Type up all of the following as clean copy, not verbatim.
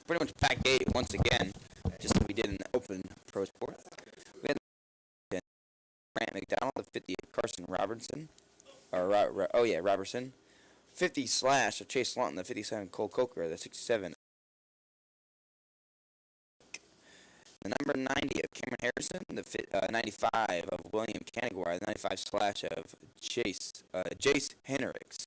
pretty much pack 8 once again, just like we did in the Open Pro Sport. We had Grant McDonald, the 50 of Carson Robertson. Robertson. 50 slash of Chase Lawton, the 57 Cole Coker, the 67. The number 90 of Cameron Harrison, the 95 of William Canigore, the 95 slash of Jace Henricks.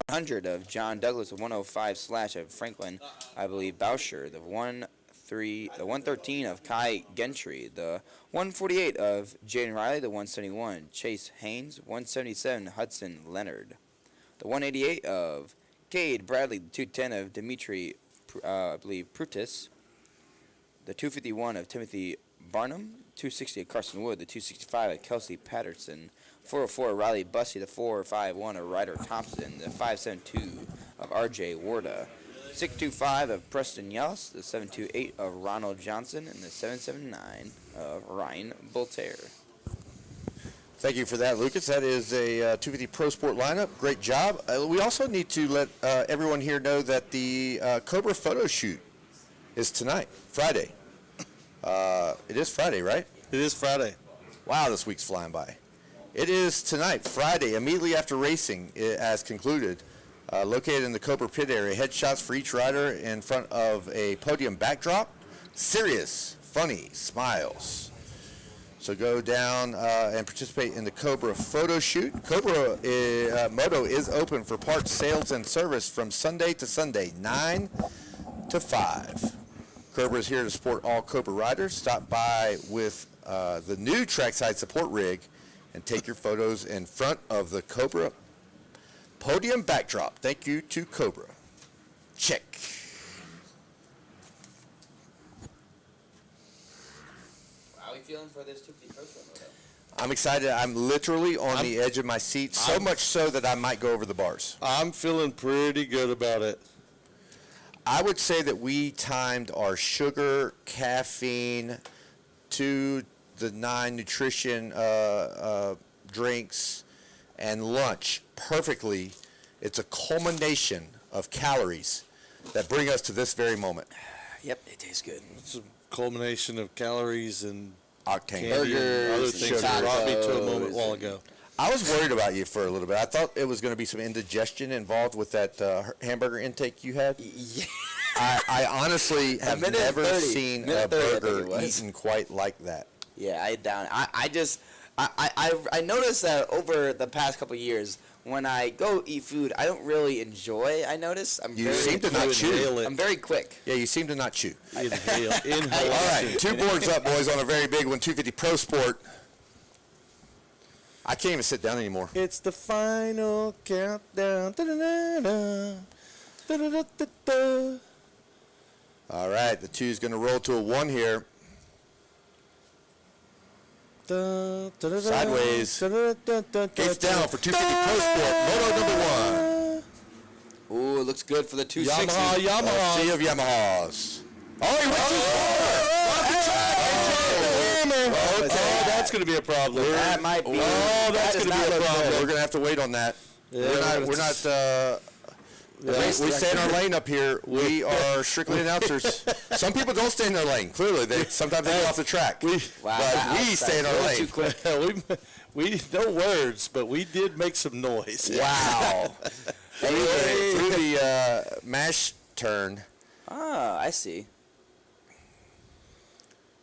100 of John Douglas, the 105 slash of Franklin, I believe, Boucher, the 113 of Kai Gentry, the 148 of Jaden Riley, the 171 Chase Haynes, 177 Hudson Leonard, the 188 of Cade Bradley, the 210 of Dimitri, I believe, Prutis, the 251 of Timothy Barnum, 260 of Carson Wood, the 265 of Kelsey Patterson, 404 of Riley Bussey, the 451 of Ryder Thompson, the 572 of R.J. Warda, 625 of Preston Yellis, the 728 of Ronald Johnson, and the 779 of Ryan Voltaire. Thank you for that, Lucas. That is a 250 Pro Sport lineup. Great job. We also need to let everyone here know that the Cobra photo shoot is tonight, Friday. It is Friday, right? It is Friday. Wow, this week's flying by. It is tonight, Friday, immediately after racing has concluded. Located in the Cobra pit area. Headshots for each rider in front of a podium backdrop. Serious, funny smiles. So go down and participate in the Cobra photo shoot. Cobra Moto is open for parts, sales, and service from Sunday to Sunday, 9 to 5. Cobra is here to support all Cobra riders. Stop by with the new trackside support rig and take your photos in front of the Cobra podium backdrop. Thank you to Cobra. Check. How are we feeling for this 250 Pro Sport Moto? I'm excited. I'm literally on the edge of my seat, so much so that I might go over the bars. I'm feeling pretty good about it. I would say that we timed our sugar, caffeine, to the 9 nutrition drinks, and lunch perfectly. It's a culmination of calories that bring us to this very moment. Yep, it tastes good. It's a culmination of calories and Octane. candy and other Burgers, things that brought me to a moment a while and- ago. I was worried about you for a little bit. I thought it was going to be some indigestion involved with that hamburger intake you had. Yeah. I honestly have minute never 30. seen a Minute 30, I think burger it was. eaten quite like that. Yeah, I noticed that over the past couple of years, when I go eat food, I don't really enjoy. I notice You seem to not chew. I'm very quick. Yeah, you seem to not chew. Inhale. All right, 2 boards up, boys, on a very big one, 250 Pro Sport. I can't even sit down anymore. It's the final countdown. Da-da-da-da. Da-da-da-da-da. All right, the 2 is going to roll to a 1 here. Sideways. Gates down for 250 Pro Sport. Moto number 1. Ooh, it looks good for the 260. Yamaha. A sea of Yamahas. Oh, he went Oh, that's going to be a problem. That might be. Oh, that's going to be a problem. We're going to have to wait on that. Yeah, we're not we stay in our lane up here. We are strictly announcers. Some people don't stay in their lane. Clearly, sometimes they go off the track. Wow, but we stay in our lane. Too quick. we no words, but we did make some noise. Wow. Through the mash turn. Ah, I see.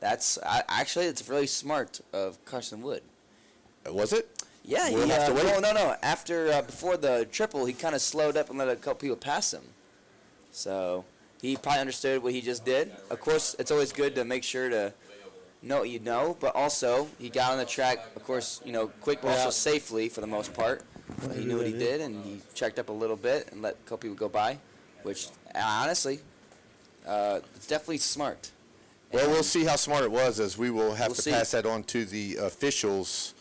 Actually, it's really smart of Carson Wood. Was it? Yeah, We'll have to wait. no. After before the triple, he kind of slowed up and let a couple people pass him. So he probably understood what he just did. Of course, it's always good to make sure to know what you know, but also he got on the track, of course, quick, but also safely for the most part. He knew what he did, and he checked up a little bit and let a couple people go by, which honestly, it's definitely smart. Well, we'll see how smart it was, as we will have to see. pass that on to the officials,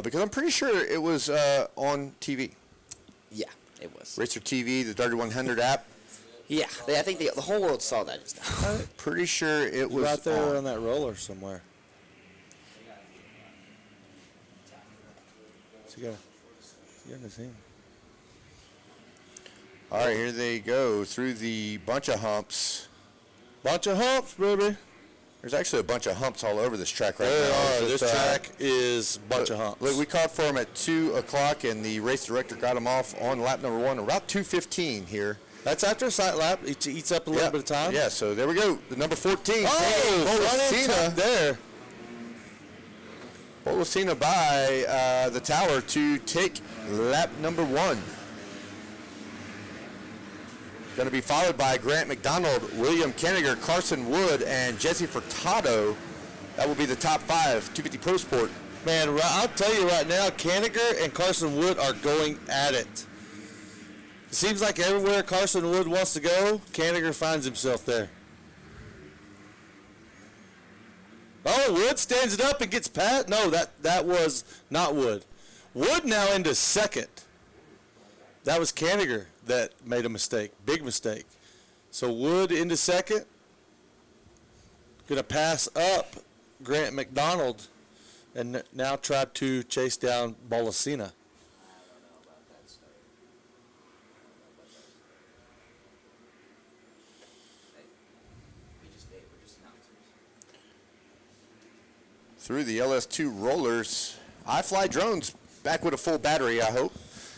because I'm pretty sure it was on TV. Yeah, it was. Racer TV, the Darty 100 app. Yeah, I think the whole world saw that just now. Pretty sure it was Right there on. on that roller somewhere. So you got his hand. All right, here they go through the bunch of humps. Bunch of humps, baby. There's actually a bunch of humps all over this track right There now. are. It's This just, track is a bunch of humps. Look, we called for him at 2 o'clock, and the race director got him off on lap number 1, about 2:15 here. That's after a side lap. It eats up a little bit of time. Yeah, so there we go. The number 14. Bolasina there. Bolasina by the tower to take lap number 1. Going to be followed by Grant McDonald, William Kenniger, Carson Wood, and Jesse Furtado. That will be the top 5, 250 Pro Sport. Man, I'll tell you right now, Kenniger and Carson Wood are going at it. It seems like everywhere Carson Wood wants to go, Kenniger finds himself there. Oh, Wood stands it up and gets pat. No, that was not Wood. Wood now into second. That was Kenniger that made a mistake, big mistake. So Wood into second. Going to pass up Grant McDonald and now try to chase down Bolasina. Through the LS2 rollers, iFly Drones back with a full battery, I hope.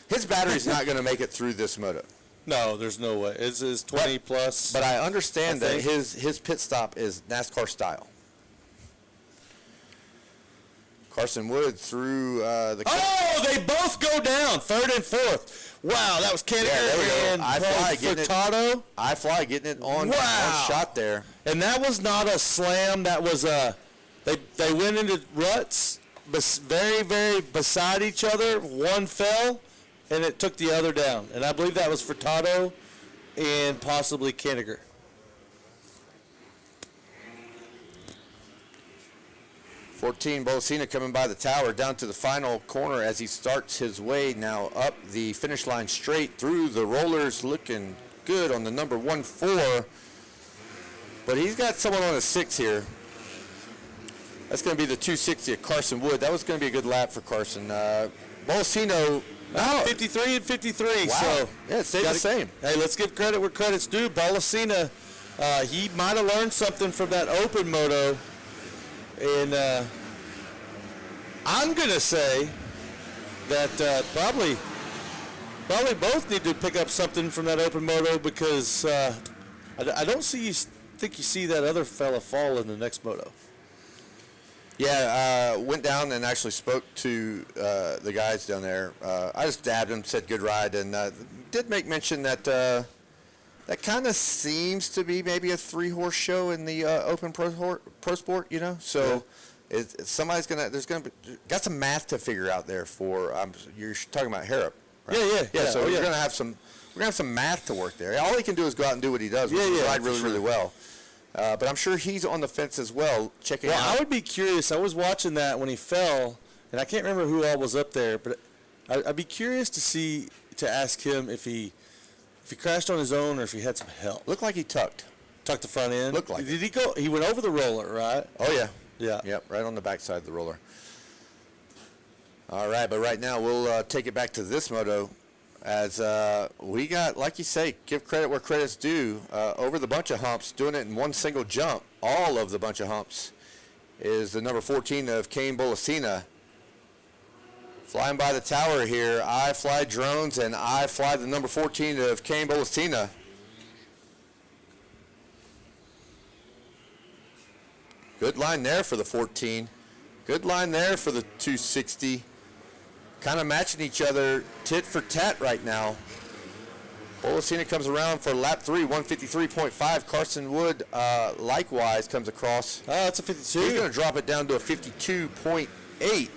His battery's not going to make it through this moto. No, there's no way. It's 20 plus. But I understand I that think. his pit stop is NASCAR style. Carson Wood through the... Oh, they both go down, third and fourth. Wow, that was Kenniger there we go. and iFly getting Furtado. iFly getting it on one shot there. And that was not a slam. That was a... They went into ruts, very, very beside each other. One fell, and it took the other down. And I believe that was Furtado and possibly Kenniger. Bolasina coming by the tower down to the final corner as he starts his way now up the finish line straight through the rollers, looking good on the number 1-4. But he's got someone on a 6 here. That's going to be the 260 of Carson Wood. That was going to be a good lap for Carson. Bolasino. 53 and 53. Wow. So Yeah, it stayed the same. Hey, let's give credit where credit's due. Bolasina, he might have learned something from that open moto. And I'm going to say that probably both need to pick up something from that open moto because I don't think you see that other fella fall in the next moto. Yeah, went down and actually spoke to the guys down there. I just dabbed him, said good ride, and did make mention that that kind of seems to be maybe a 3-horse show in the Open Pro Sport, you know. So somebody's got some math to figure out there for. You're talking about Harrop, right? Yeah. So we're gonna have some math to work there. All he can do is go out and do what he does, which is ride really, really well. But I'm sure he's on the fence as well, checking out. Well, I would be curious. I was watching that when he fell, and I can't remember who all was up there, but I'd be curious to ask him if he crashed on his own or if he had some help. Looked like he tucked Tucked the front end. Looked like Did he go? He went over the roller, right? Oh, yeah. Yeah. Yep, right on the backside of the roller. All right, but right now we'll take it back to this moto as we got, like you say, give credit where credit's due. Over the bunch of humps, doing it in one single jump, all of the bunch of humps, is the number 14 of Kane Bolasina. Flying by the tower here, I fly drones, and I fly the number 14 of Kane Bolasina. Good line there for the 14. Good line there for the 260. Kind of matching each other tit for tat right now. Bolasina comes around for lap 3, 153.5. Carson Wood likewise comes across. Oh, that's a 52. He's going to drop it down to a 52.8.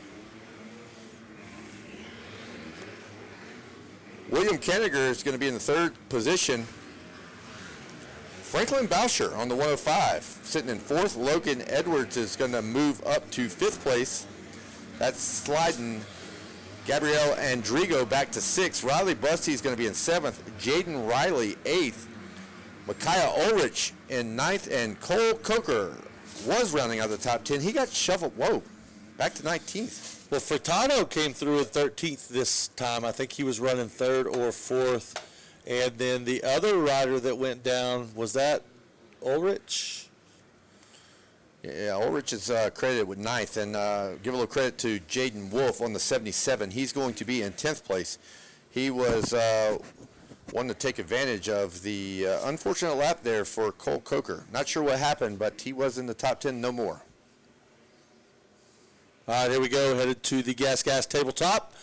William Kenniger is going to be in the 3rd position. Franklin Boucher on the 105, sitting in 4th. Logan Edwards is going to move up to 5th place. That's sliding Gabrielle Andrigo back to 6th. Riley Busty is going to be in 7th. Jaden Riley 8th. Micaiah Ulrich in 9th. And Cole Coker was rounding out the top 10. He got shuffled. Whoa, back to 19th. Well, Furtado came through at 13th this time. I think he was running 3rd or 4th. And then the other rider that went down, was that Ulrich. Yeah, Ulrich is credited with 9th, and give a little credit to Jaden Wolf on the 77. He's going to be in 10th place. He was one to take advantage of the unfortunate lap there for Cole Coker. Not sure what happened, but he was in the top 10 no more. All right, here we go, headed to the Gas tabletop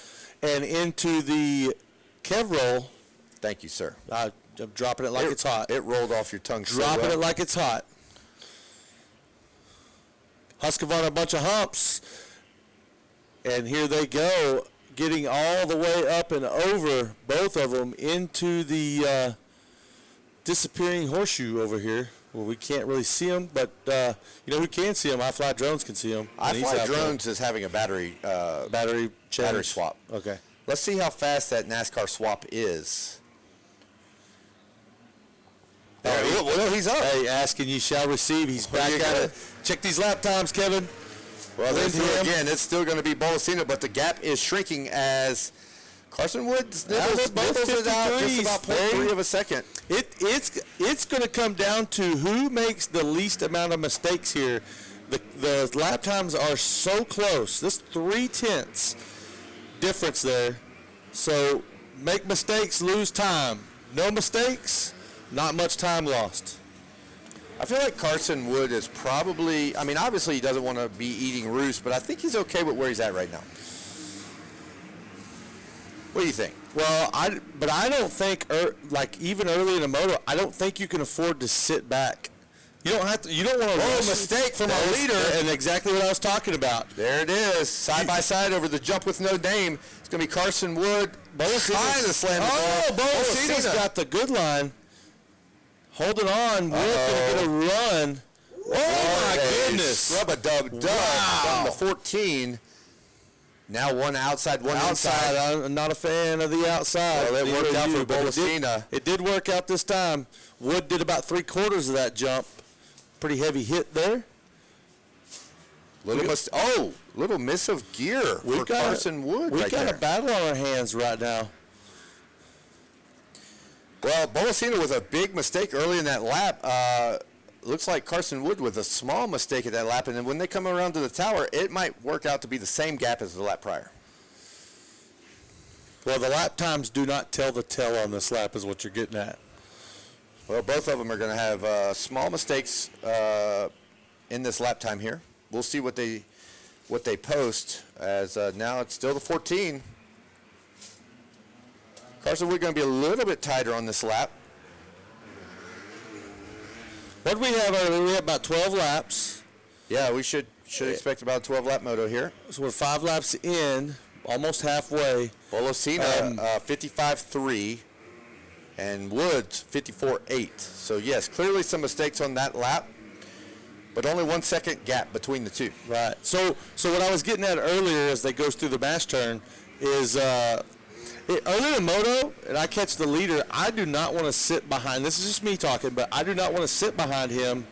and into the Kev roll. Thank you, sir. I'm dropping it like it's hot. It rolled off your tongue so Dropping well. it like it's hot. Husqvarna a bunch of humps, and here they go, getting all the way up and over, both of them, into the disappearing horseshoe over here, where we can't really see them, but you know who can see them? iFly Drones can see them. iFly Drones is having a battery swap. Okay. Let's see how fast that NASCAR swap is. Well, he's up. Hey, ask and you shall receive. He's back at it. Check these lap times, Kevin. Well, there's again. It's still going to be Bolsena, but the gap is shrinking as Carson Wood nibbles it out just about 0.3 of a second. It's going to come down to who makes the least amount of mistakes here. The lap times are so close. This 0.3 difference there. So make mistakes, lose time. No mistakes, not much time lost. I feel like Carson Wood is probably, I mean, obviously he doesn't want to be eating roost, but I think he's okay with where he's at right now. What do you think? Well, I don't think, like even early in the moto, I don't think you can afford to sit back. You don't have to. You don't want to rush mistake from our leader, and exactly what I was talking about. There it is, side by side over the jump with no name. It's going to be Carson Wood trying to slam the ball. Bolsina's got the good line. Holding on, Wood's going to get a run. Oh my goodness! Rub-a-dub-dub from the 14. Now one outside, one inside. I'm not a fan of the outside. Well, it worked out for Bolsina. It did work out this time. Wood did about 3/4 of that jump. Pretty heavy hit there. Little miss of gear for Carson Wood. We've got a battle on our hands right now. Well, Bolsina with a big mistake early in that lap. Looks like Carson Wood with a small mistake at that lap, and then when they come around to the tower, it might work out to be the same gap as the lap prior. Well, the lap times do not tell the tale on this lap is what you're getting at. Well, both of them are going to have small mistakes in this lap time here. We'll see what they post, as now it's still the 14. Carson Wood going to be a little bit tighter on this lap. What do we have earlier? We have about 12 laps. Yeah, we should expect about a 12-lap moto here. So we're 5 laps in, almost halfway. Bolsina 55.3, and Woods 54.8. So yes, clearly some mistakes on that lap, but only 1 second gap between the two. Right. So what I was getting at earlier as they goes through the mash turn is early in moto, and I catch the leader, I do not want to sit behind. This is just me talking, but I do not want to sit behind him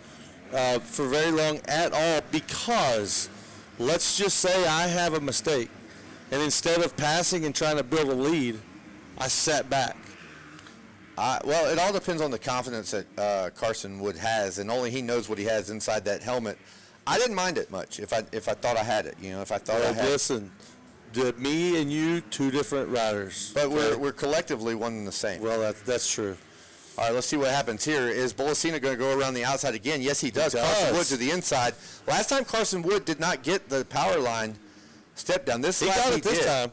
for very long at all, because let's just say I have a mistake, and instead of passing and trying to build a lead, I sat back. Well, it all depends on the confidence that Carson Wood has, and only he knows what he has inside that helmet. I didn't mind it much if I thought I had it. You know, if I thought I had it. Listen, me and you, two different riders. But we're collectively one and the same. Well, that's true. All right, let's see what happens here. Is Bolsina going to go around the outside again? Yes, he does. Carson Wood to the inside. Last time Carson Wood did not get the power line step down. He got it this time.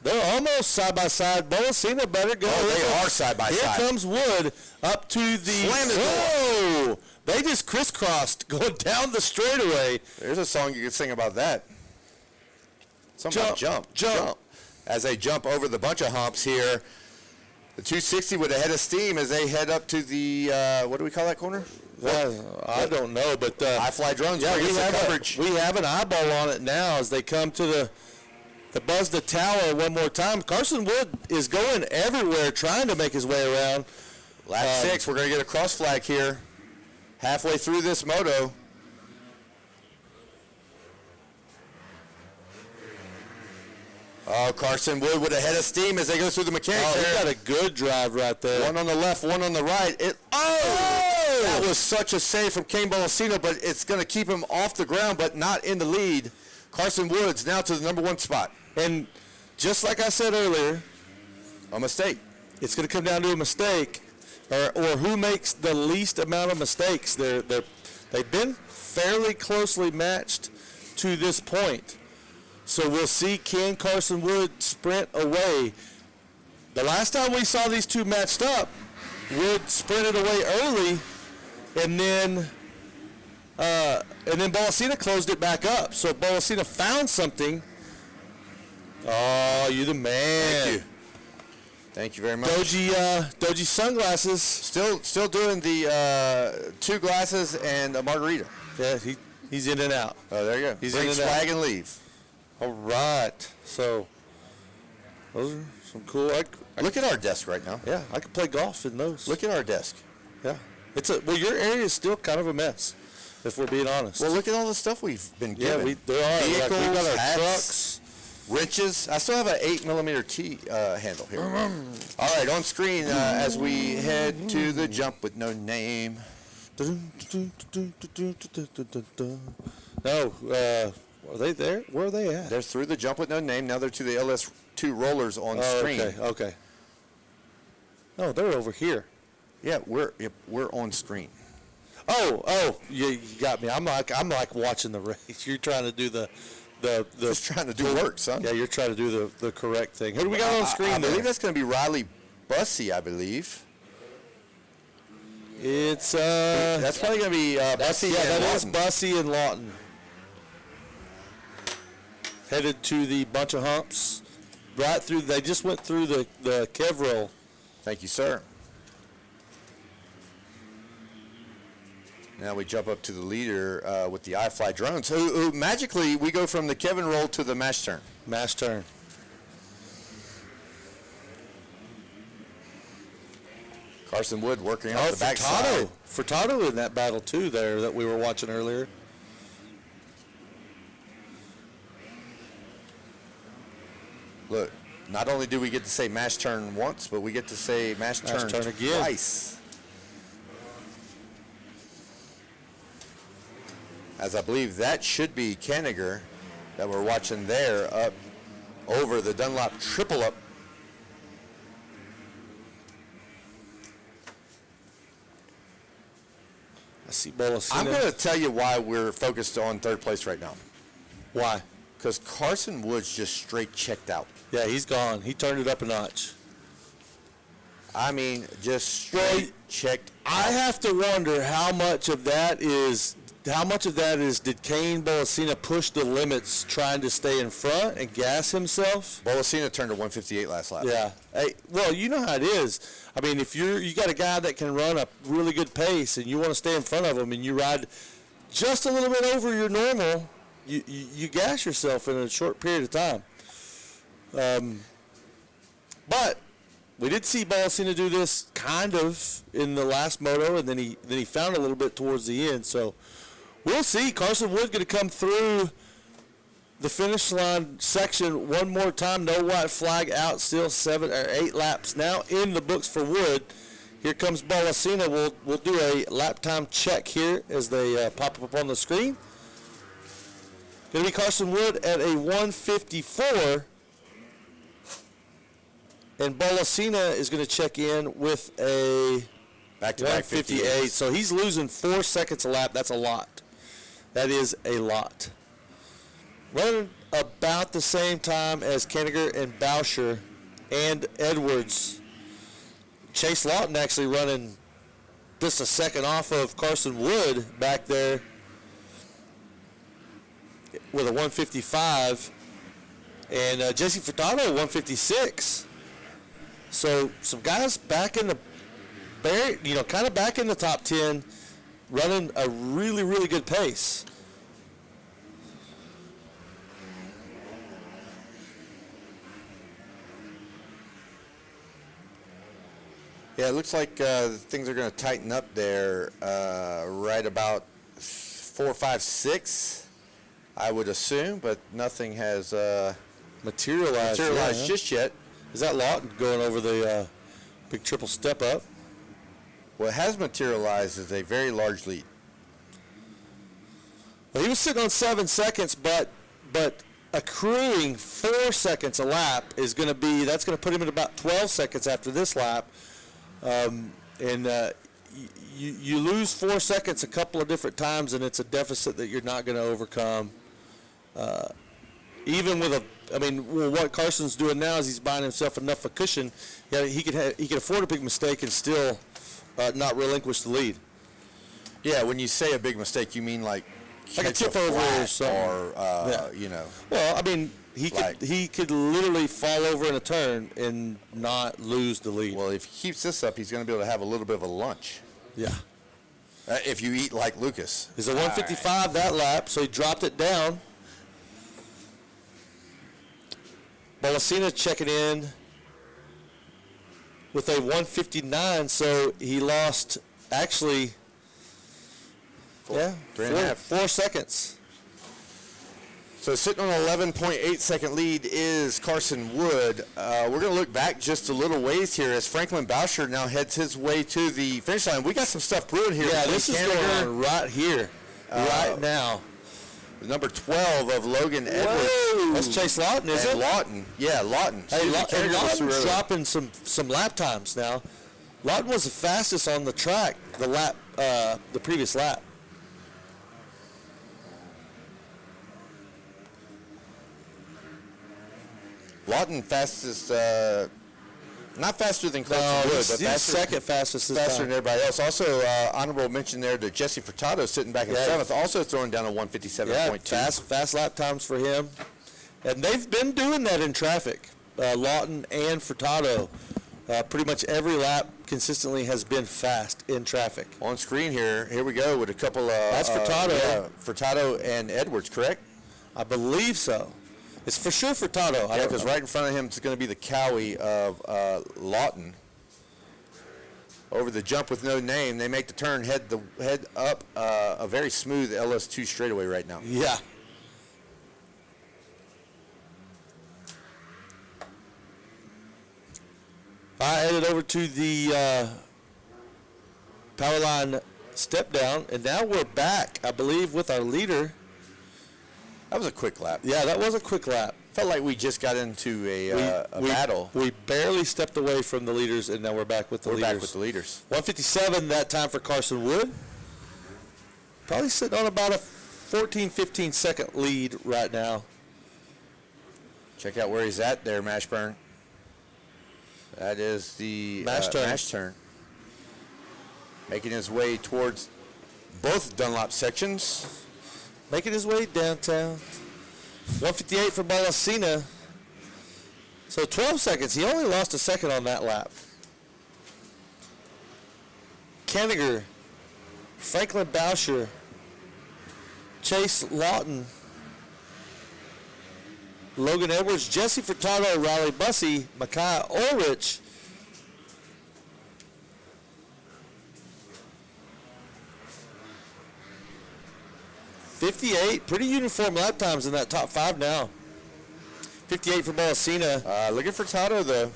They're almost side by side. Bolsina better go. Oh, they are side by side. Here comes Wood up to the. Slam the door. Whoa! They just crisscrossed going down the straightaway. There's a song you could sing about that. Something about jump. As they jump over the bunch of humps here. The 260 with a head of steam as they head up to the, what do we call that corner? I don't know, but iFly Drones. Yeah, coverage. We have an eyeball on it now as they come to the buzz the tower one more time. Carson Wood is going everywhere trying to make his way around. Lap 6, we're going to get a cross flag here. Halfway through this moto. Oh, Carson Wood with a head of steam as they go through the mechanics. Oh, he there. got a good drive right there. One on the left, one on the right. That was such a save from Kane Bolasino, but it's going to keep him off the ground, but not in the lead. Carson Woods now to the number 1 spot. And just like I said earlier, A mistake. it's going to come down to a mistake, or who makes the least amount of mistakes. They've been fairly closely matched to this point. So we'll see, can Carson Wood sprint away? The last time we saw these two matched up, Wood sprinted away early, and then Bolasina closed it back up. So Bolasina found something. Oh, you the man. Thank you. Thank you very much. Doji sunglasses. Still doing the 2 glasses and a margarita. Yeah, he's in and out. Oh, there you go. He's Bring in and swag out. and leave. All right. So those are some cool. Look at our desk right now. Yeah, I could play golf in those. Look at our desk. Yeah. Your area is still kind of a mess, if we're being honest. Well, look at all the stuff we've been given. yeah, there are. Vehicles, we got our hats, trucks. wrenches. I still have an 8mm T handle here. All right, on screen as we head to the jump with no name. No, are they there? Where are they at? They're through the jump with no name. Now they're to the LS2 rollers on screen. Okay. No, they're over here. Yeah, we're on screen. Oh, you got me. I'm like watching the race. You're trying to do the Just trying to do work, son. Yeah, you're trying to do the correct thing. Who do we got on screen I there? believe that's going to be Riley Bussey, I believe. It's That's probably going to be Bussey and that is Lawton. Bussey and Lawton. Headed to the bunch of humps. Right through, they just went through the Kevroll. Thank you, sir. Now we jump up to the leader with the iFly drones, who magically we go from the Kevin roll to the mash turn. Mash turn. Carson Wood working off the backside. Furtado in that battle too there that we were watching earlier. Look, not only do we get to say mash turn once, but we get to say mash turn again. twice. As I believe that should be Kenniger that we're watching there up over the Dunlop triple up. I see Bolasina. I'm going to tell you why we're focused on third place right now. Why? Because Carson Woods just straight checked out. Yeah, he's gone. He turned it up a notch. I mean, just straight checked out. I have to wonder how much of that is did Kane Bolasina push the limits trying to stay in front and gas himself? Bolasina turned to 158 last lap. Yeah. Hey, well, you know how it is. I mean, if you got a guy that can run a really good pace and you want to stay in front of him and you ride just a little bit over your normal, you gas yourself in a short period of time. But we did see Bolasina do this kind of in the last moto, and then he found a little bit towards the end. So we'll see. Carson Wood going to come through the finish line section one more time. No white flag out. Still 7 or 8 laps now in the books for Wood. Here comes Bolasina. We'll do a lap time check here as they pop up on the screen. Going to be Carson Wood at a 154. And Bolasina is going to check in with a Back-to-back 158. So he's losing 4 seconds a lap. That's a lot. That is a lot. Running about the same time as Kenniger and Boucher and Edwards. Chase Lawton actually running just a second off of Carson Wood back there with a 155. And Jesse Furtado, 156. So some guys back in the, kind of back in the top 10, running a really, really good pace. Yeah, it looks like things are going to tighten up there right about 4, 5, 6, I would assume, but nothing has materialized yeah. just yet. Is that Lawton going over the big triple step up? What has materialized is a very large lead. Well, he was sitting on 7 seconds, but accruing 4 seconds a lap is going to be, that's going to put him at about 12 seconds after this lap. You lose 4 seconds a couple of different times, and it's a deficit that you're not going to overcome. Even with what Carson's doing now is he's buying himself enough of a cushion. Yeah, he could afford a big mistake and still not relinquish the lead. Yeah, when you say a big mistake, you mean like a tip over or something. Or, yeah. Well, I mean, he could literally fall over in a turn and not lose the lead. Well, if he keeps this up, he's going to be able to have a little bit of a lunch. Yeah. If you eat like Lucas. He's a 155 that lap, so he dropped it down. Bolasina checking in with a 159, so he lost actually 4 seconds. So sitting on an 11.8 second lead is Carson Wood. We're going to look back just a little ways here as Franklin Boucher now heads his way to the finish line. We got some stuff brewing here. Yeah, this is going on right here, right now. Number 12 of Logan Edwards. Whoa. That's Chase Lawton, is it? Lawton. Yeah, Lawton. Hey, Lawton's dropping some lap times now. Lawton was the fastest on the track the previous lap. Lawton fastest, not faster than Carson Wood, but he's second fastest this faster time. than everybody else. Also, honorable mention there to Jesse Furtado sitting back in seventh, also throwing down a 157.2. Yeah, fast lap times for him. And they've been doing that in traffic. Lawton and Furtado, pretty much every lap consistently has been fast in traffic. On screen here we go with a couple of... That's Furtado. Furtado and Edwards, correct? I believe so. It's for sure Furtado. Yeah, because right in front of him is going to be the Cowie of Lawton. Over the jump with no name, they make the turn, head up a very smooth LS2 straightaway right now. Yeah. I headed over to the power line step down, and now we're back, I believe, with our leader. That was a quick lap. Yeah, that was a quick lap. Felt like we just got into a battle. We barely stepped away from the leaders, and now we're back with the leaders. We're back with the leaders. 157 that time for Carson Wood. Probably sitting on about a 14, 15 second lead right now. Check out where he's at there, Mashburn. That is the mash turn. Making his way towards both Dunlop sections. Making his way downtown. 158 for Bolasina. So 12 seconds. He only lost a second on that lap. Kenniger, Franklin Boucher, Chase Lawton, Logan Edwards, Jesse Furtado, Riley Bussey, Micaiah Ulrich, .58, pretty uniform lap times in that top five now. 58 for Bolasina. Look at Furtado, though.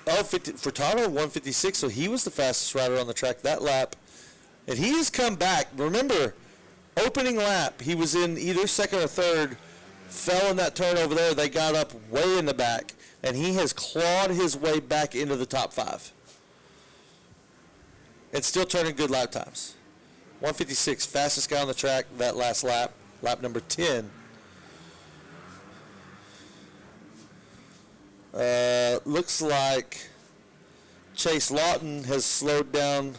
Furtado, 156, so he was the fastest rider on the track that lap. And he has come back. Remember, opening lap, he was in either second or third, fell in that turn over there. They got up way in the back, and he has clawed his way back into the top five. And still turning good lap times. 156, fastest guy on the track that last lap, lap number 10. Looks like Chase Lawton has slowed down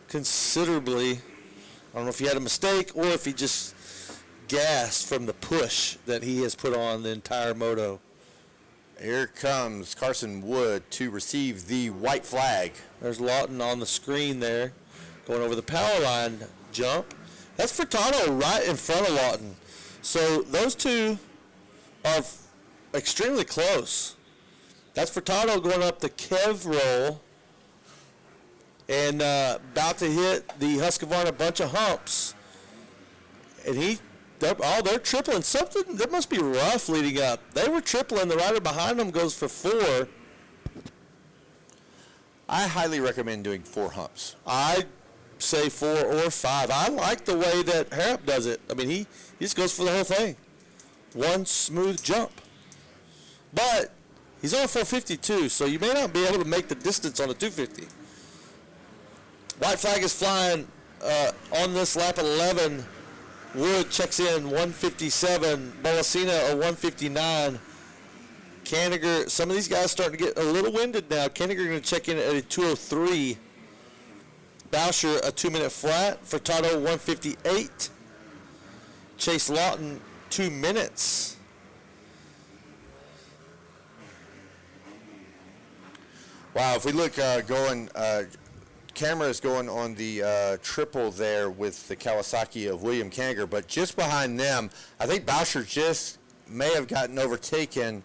considerably. I don't know if he had a mistake or if he just gassed from the push that he has put on the entire moto. Here comes Carson Wood to receive the white flag. There's Lawton on the screen there, going over the power line jump. That's Furtado right in front of Lawton. So those two are extremely close. That's Furtado going up the Kev roll and about to hit the Husqvarna bunch of humps. And he They're tripling something. That must be rough leading up. They were tripling. The rider behind them goes for 4. I highly recommend doing 4 humps. I say 4 or 5. I like the way that Harrop does it. I mean, he just goes for the whole thing. One smooth jump. But he's on 452, so you may not be able to make the distance on a 250. White flag is flying on this lap 11. Wood checks in 157. Bolasina a 159. Kanigher, some of these guys starting to get a little winded now. Kanigher going to check in at a 203. Boucher a 2-minute flat. Furtado 158. Chase Lawton 2 minutes. Wow, if we look camera is going on the triple there with the Kawasaki of William Kanigher, but just behind them, I think Boucher just may have gotten overtaken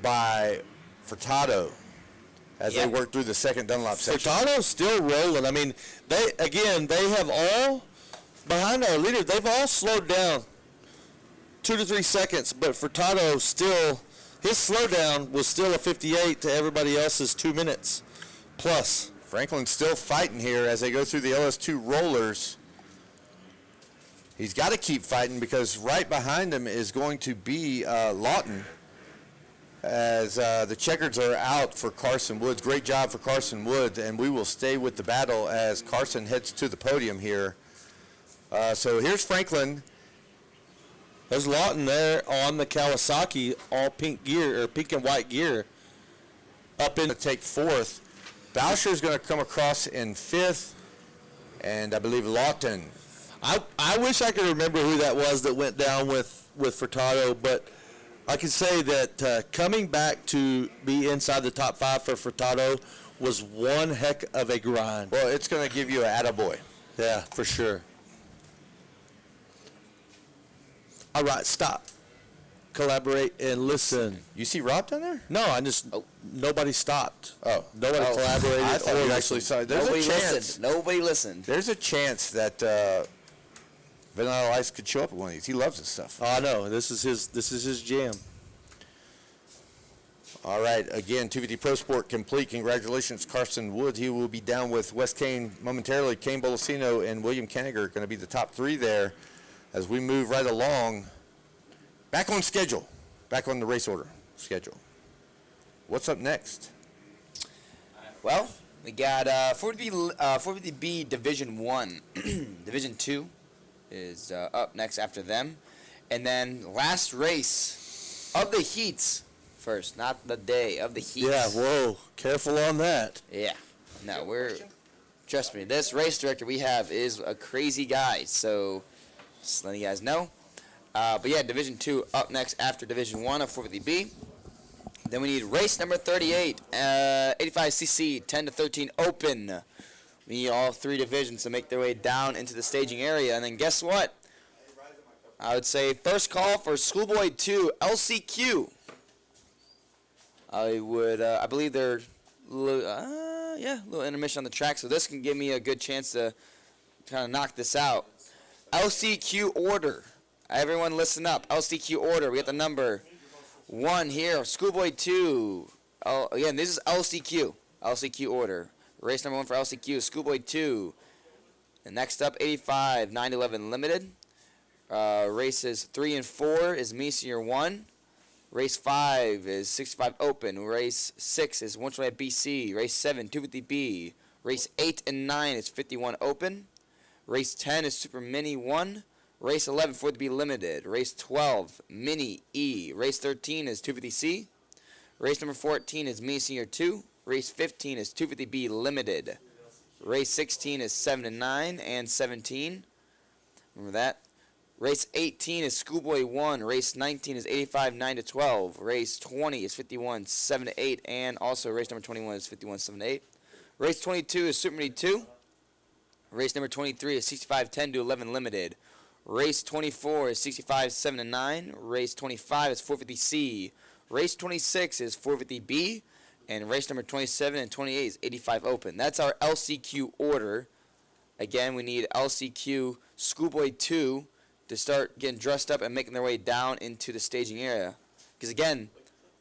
by Furtado as they work through the second Dunlop section. Furtado's still rolling. I mean, they have all, behind our leaders, they've all slowed down 2 to 3 seconds, but Furtado still, his slowdown was still a 58 to everybody else's 2 minutes plus. Franklin's still fighting here as they go through the LS2 rollers. He's got to keep fighting because right behind him is going to be Lawton as the checkers are out for Carson Wood. Great job for Carson Wood, and we will stay with the battle as Carson heads to the podium here. So here's Franklin. There's Lawton there on the Kawasaki, all pink gear, or pink and white gear. Up in To take 4th. Boucher's going to come across in 5th, and I believe Lawton. I wish I could remember who that was that went down with Furtado, but I can say that coming back to be inside the top 5 for Furtado was one heck of a grind. Well, it's going to give you an attaboy. Yeah, for sure. All right, stop. Collaborate and listen. You see Rob down there? No, nobody stopped. Oh. Nobody collaborated. I thought or you actually saw it. There's Nobody a chance. listened. Nobody listened. There's a chance that Vanilla Ice could show up at one of these. He loves this stuff. Oh, I know. This is his jam. All right, again, 250 Pro Sport complete. Congratulations, Carson Wood. He will be down with Wes Kane momentarily. Kane Bolasino and William Kanigher going to be the top 3 there as we move right along. Back on schedule. Back on the race order schedule. What's up next? Well, we got 450B Division 1. Division 2 is up next after them. And then last race of the heats first, not the day, of the heats. Yeah, whoa. Careful on that. Yeah. No, trust me, this race director we have is a crazy guy. So, just letting you guys know. But yeah, Division 2 up next after Division 1 of 450B. Then we need race number 38, 85cc, 10 to 13 open. We need all 3 divisions to make their way down into the staging area. And then guess what? I would say first call for Schoolboy 2, LCQ. I believe they're, a little intermission on the track. So this can give me a good chance to kind of knock this out. LCQ order. Everyone listen up. LCQ order. We got the number 1 here. Schoolboy 2. Again, this is LCQ. LCQ order. Race number 1 for LCQ. Schoolboy 2. And next up, 85, 911 Limited. Races 3 and 4 is Me Senior 1. Race 5 is 65 Open. Race 6 is 128 BC. Race 7, 250B. Race 8 and 9 is 51 Open. Race 10 is Super Mini 1. Race 11, 450B Limited. Race 12, Mini E. Race 13 is 250C. Race number 14 is Me Senior 2. Race 15 is 250B Limited. Race 16 is 7 and 9 and 17. Remember that. Race 18 is Schoolboy 1. Race 19 is 85, 9 to 12. Race 20 is 51, 7 to 8. And also race number 21 is 51, 7 to 8. Race 22 is Super Mini 2. Race number 23 is 65, 10 to 11 Limited. Race 24 is 65, 7 to 9. Race 25 is 450C. Race 26 is 450B. And race number 27 and 28 is 85 Open. That's our LCQ order. Again, we need LCQ Schoolboy 2 to start getting dressed up and making their way down into the staging area. Because, again,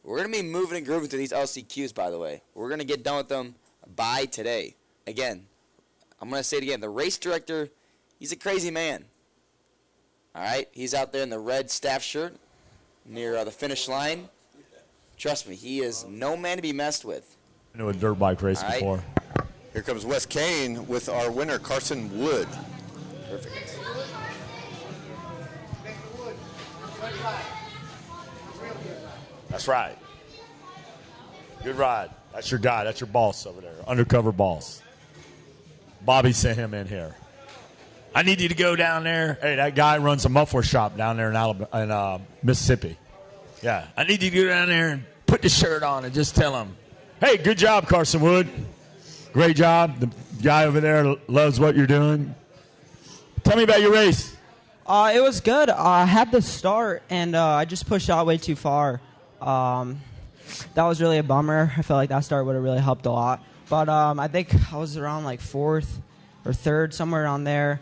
we're going to be moving and grooving through these LCQs, by the way. We're going to get done with them by today. Again, I'm going to say it again. The race director, he's a crazy man. All right? He's out there in the red staff shirt near the finish line. Trust me, he is no man to be messed with. I know a dirt bike race All right. before. Here comes Wes Kane with our winner, Carson Wood. Perfect. That's right. Good ride. That's your guy. That's your boss over there. Undercover boss. Bobby sent him in here. I need you to go down there. Hey, that guy runs a muffler shop down there in Alabama, Mississippi. Yeah. I need you to go down there and put the shirt on and just tell him, hey, good job, Carson Wood. Great job. The guy over there loves what you're doing. Tell me about your race. It was good. I had the start, and I just pushed out way too far. That was really a bummer. I felt like that start would have really helped a lot. But I think I was around like 4th or 3rd, somewhere around there.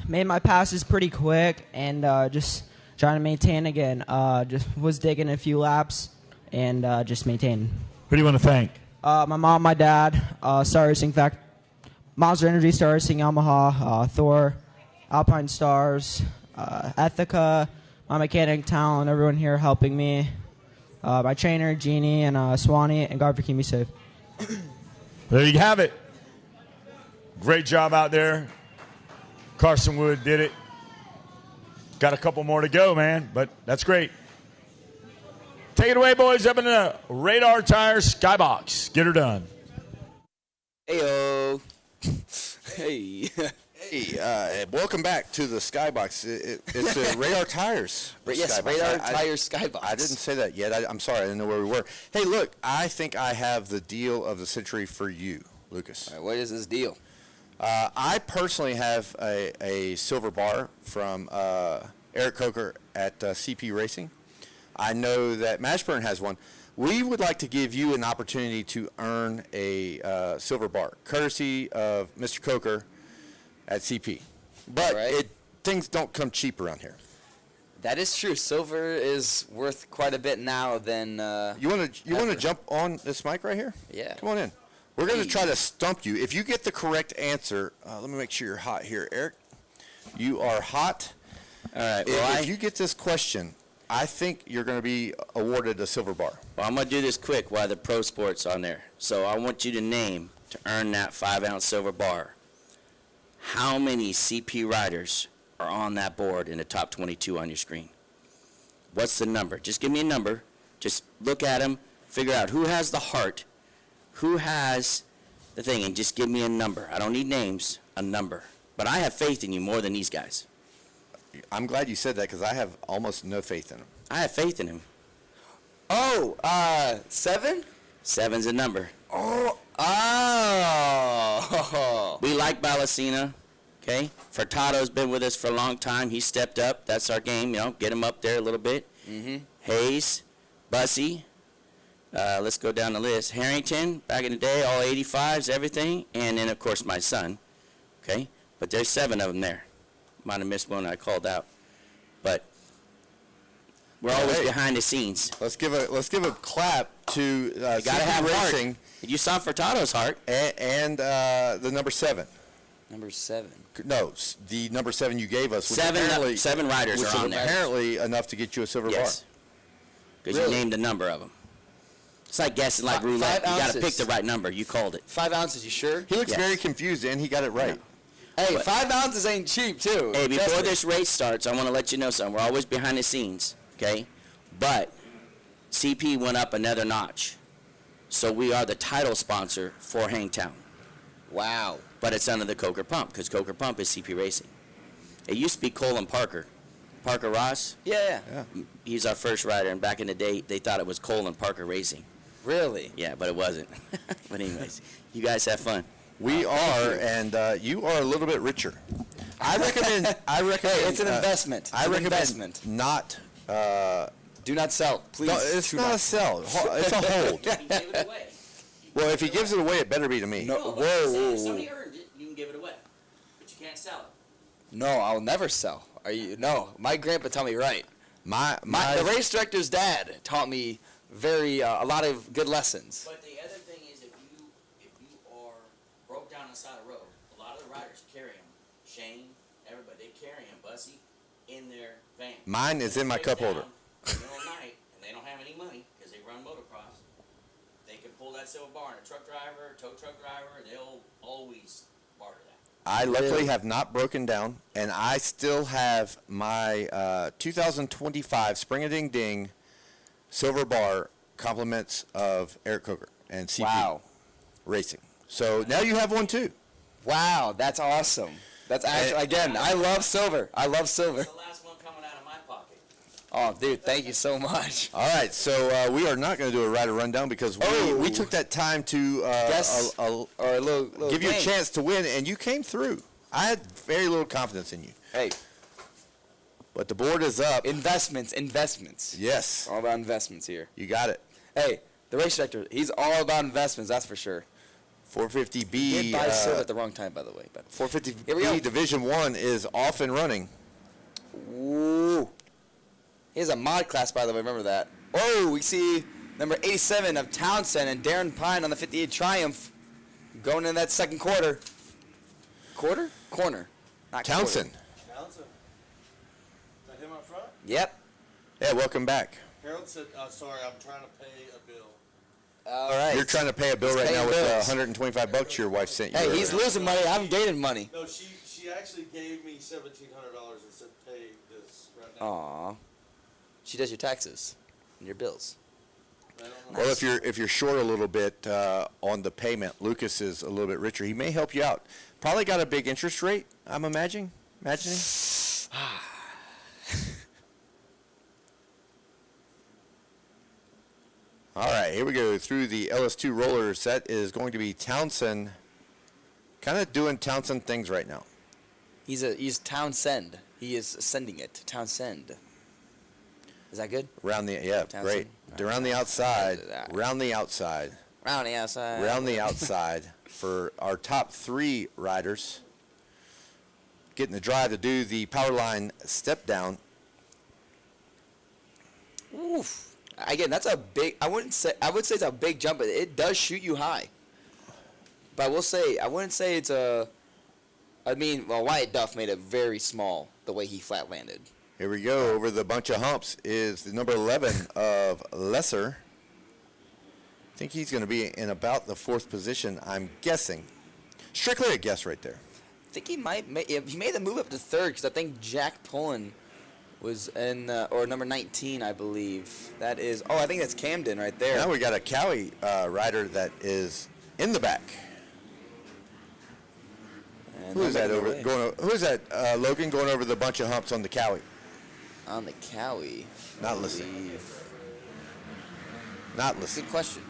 Made my passes pretty quick and just trying to maintain again. Just was digging a few laps and just maintained. Who do you want to thank? My mom, my dad, Star Racing Monster Energy, Star Racing Yamaha, Thor, Alpine Stars, Ethica, my mechanic, Talon, everyone here helping me. My trainer, Jeannie, and Swanee, and God for keeping me safe. There you have it. Great job out there. Carson Wood did it. Got a couple more to go, man, but that's great. Take it away, boys, up in the Radar Tires Skybox. Get her done. Heyo. Hey. Hey, welcome back to the Skybox. It's Radar Tires. Yes, Skybox. Radar Tires Skybox. I didn't say that yet. I'm sorry. I didn't know where we were. Hey, look, I think I have the deal of the century for you, Lucas. All right, what is this deal? I personally have a silver bar from Eric Coker at CP Racing. I know that Mashburn has one. We would like to give you an opportunity to earn a silver bar, courtesy of Mr. Coker at CP. But Right. things don't come cheap around here. That is true. Silver is worth quite a bit now than. You want to jump on this mic right here? Yeah. Come on in. We're going to Hey. try to stump you. If you get the correct answer, let me make sure you're hot here, Eric. You are hot. All right. If you get this question, I think you're going to be awarded a silver bar. Well, I'm going to do this quick while the pro sport's on there. So I want you to name, to earn that 5-ounce silver bar, how many CP riders are on that board in the top 22 on your screen? What's the number? Just give me a number. Just look at them, figure out who has the heart, who has the thing, and just give me a number. I don't need names, a number. But I have faith in you more than these guys. I'm glad you said that because I have almost no faith in him. I have faith in him. Oh, 7? 7's a number. Oh. We like Balacina, okay? Furtado's been with us for a long time. He stepped up. That's our game, get him up there a little bit. Mm-hmm. Hayes, Bussy, let's go down the list. Harrington, back in the day, all 85s, everything. And then, of course, my son, okay? But there's 7 of them there. Might have missed one I called out. But we're always behind the scenes. Let's give a clap to You got to CP have Racing heart. You saw Furtado's heart. and the number 7. Number 7. No, the number 7 you gave us. Which 7 riders which are on is there. apparently enough to get you a silver Yes. Because Really? you named the number of them. It's like guessing like roulette. 5 You got to ounces. pick the right number. You called it. 5 ounces, you sure? bar. He looks Yes. very confused, and he got it right. Hey, But- 5 ounces ain't cheap, too. Hey, Trust before me. this race starts, I want to let you know something. We're always behind the scenes, okay? But CP went up another notch. So we are the title sponsor for Hangtown. Wow. But it's under the Coker Pump because Coker Pump is CP Racing. It used to be Cole and Parker. Parker Ross, Yeah. he's our first rider, and back in the day, they thought it was Cole and Parker Racing. Really? Yeah, but it wasn't. But anyways, you guys have fun. We are, and you are a little bit richer. I recommend. Hey, it's an investment. I It's an recommend investment. not. Do not sell, please. No, it's Do not a sell. It's a hold. You can give it away. Well, if he gives it away, it better be to me. No, whoa, whoa, whoa. earned it, you can give it away. But you can't sell it. No, I'll never sell. Are you? No, my grandpa taught me right. The race director's dad taught me a lot of good lessons. But the other thing is, if you are broke down on the side of the road, a lot of the riders carry them. Shane, everybody, they carry them, Bussy, in their van. Mine is in my cup holder. In the middle of the night, and they don't have any money because they run motocross. They can pull that silver bar, and a truck driver, tow truck driver, they'll always barter that. I luckily have not broken down, and I still have my 2025 Spring-a-Ding-Ding silver bar compliments of Eric Coker and CP Wow. Racing. So now you have one too. Wow, that's awesome. That's actually, again, I love silver. I love silver. It's the last one coming out of my pocket. Oh, dude, thank you so much. All right, so we are not going to do a rider rundown because we took that time to Yes. Or a little give you a game. chance to win, and you came through. I had very little confidence in you, Hey, but the board is up. investments. Yes, All about investments here. you got it. Hey, the race director, he's all about investments, that's for sure. 450B. Did buy silver at the wrong time, by the way. But Here we go. 450B Division 1 is off and running. Ooh. He has a mod class, by the way. Remember that. Oh, we see number 87 of Townson and Darren Pine on the 58 Triumph going in that second quarter. Quarter? Corner. Not Townson. Townson. Is that him up front? Quarter. Yep. Yeah, welcome back. Harold said, sorry, I'm trying to pay a bill. All right. You're trying to pay a bill He's right now paying with bills. $125 your wife sent you. Hey, he's earlier. losing money. I'm gaining money. No, she actually gave me $1,700 and said pay this right now. Aw. She does your taxes and your bills. I don't know. Well, if you're short a little bit on the payment, Lucas is a little bit richer. He may help you out. Probably got a big interest rate, I'm imagining. All right, here we go through the LS2 rollers. That is going to be Townson, kind of doing Townson things right now. He's Townsend. He is sending it. Townsend. Is that good? Around the Townsend. great. All Around the right. outside, That. round the outside, Round the outside. round the outside for our top 3 riders. Getting the drive to do the power line step down. Oof. Again, that's a big. I would say it's a big jump, but it does shoot you high. But I wouldn't say it's a. I mean, well, Wyatt Duff made it very small the way he flat landed. Here we go. Over the bunch of humps is the number 11 of Lesser. I think he's going to be in about the 4th position, I'm guessing. Strictly a guess right there. I think he made the move up to 3rd because I think Jack Pullen was in or number 19, I believe. That is. Oh, I think that's Camden right there. Now we got a Cowie rider that is in the back. And Who is that they're over? making their way. Who is that? Logan going over the bunch of humps on the Cowie. On the Cowie. Not I listening. believe. Not listening. Good question.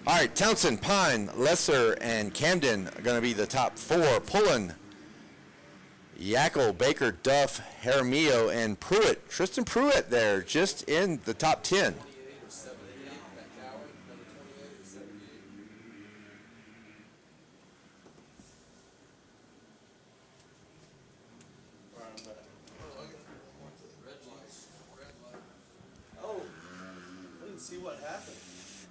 All right, Townson, Pine, Lesser, and Camden are going to be the top 4. Pullen, Yackel, Baker, Duff, Jaramillo, and Pruitt. Tristan Pruitt there, just in the top 10. Oh, I didn't see what happened.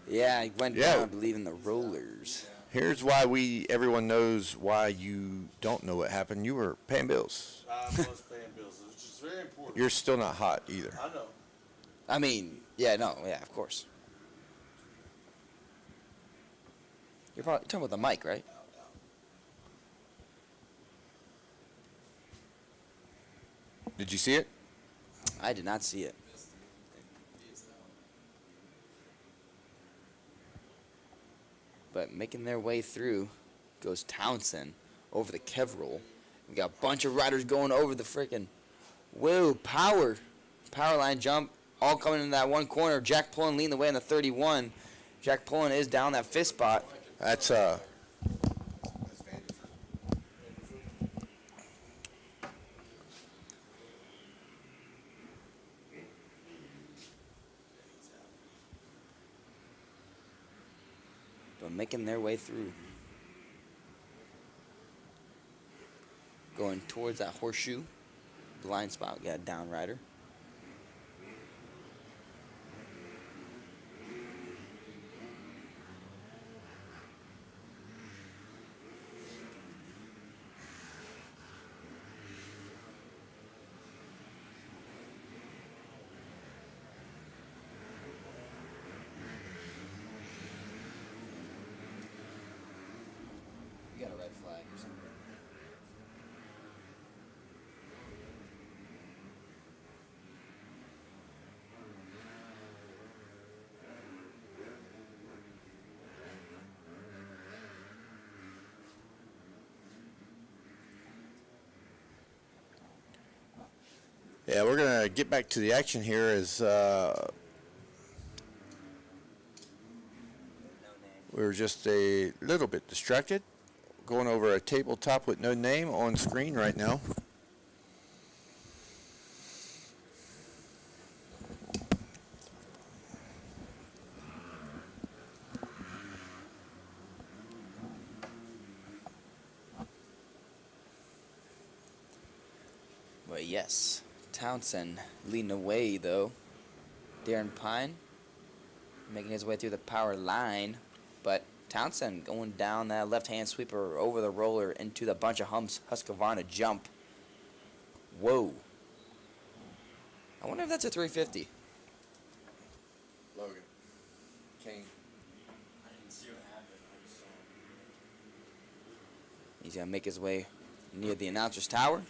Yeah, I went Yeah. down, I believe, in the rollers. Here's why everyone knows why you don't know what happened. You were paying bills. I was paying bills, which is very important. You're still not hot either. I know. I mean, yeah, of course. You're talking about the mic, right? Did you see it? I did not see it. But making their way through goes Townson over the Kev roll. We got a bunch of riders going over the freaking power line jump, all coming in that one corner. Jack Pullen leading the way in the 31. Jack Pullen is down that 5th spot. That's But making their way through. going towards that horseshoe blind spot. We got a down rider. You got a red flag or something. Yeah, we're going to get back to the action here as we were just a little bit distracted. Going over a tabletop with no name on screen right now. But yes, Townson leading away though. Darren Pine making his way through the power line, but Townson going down that left-hand sweeper over the roller into the bunch of humps. Husqvarna jump. Whoa. I wonder if that's a 350. Logan. Kane. He's going to make his way near the announcer's tower.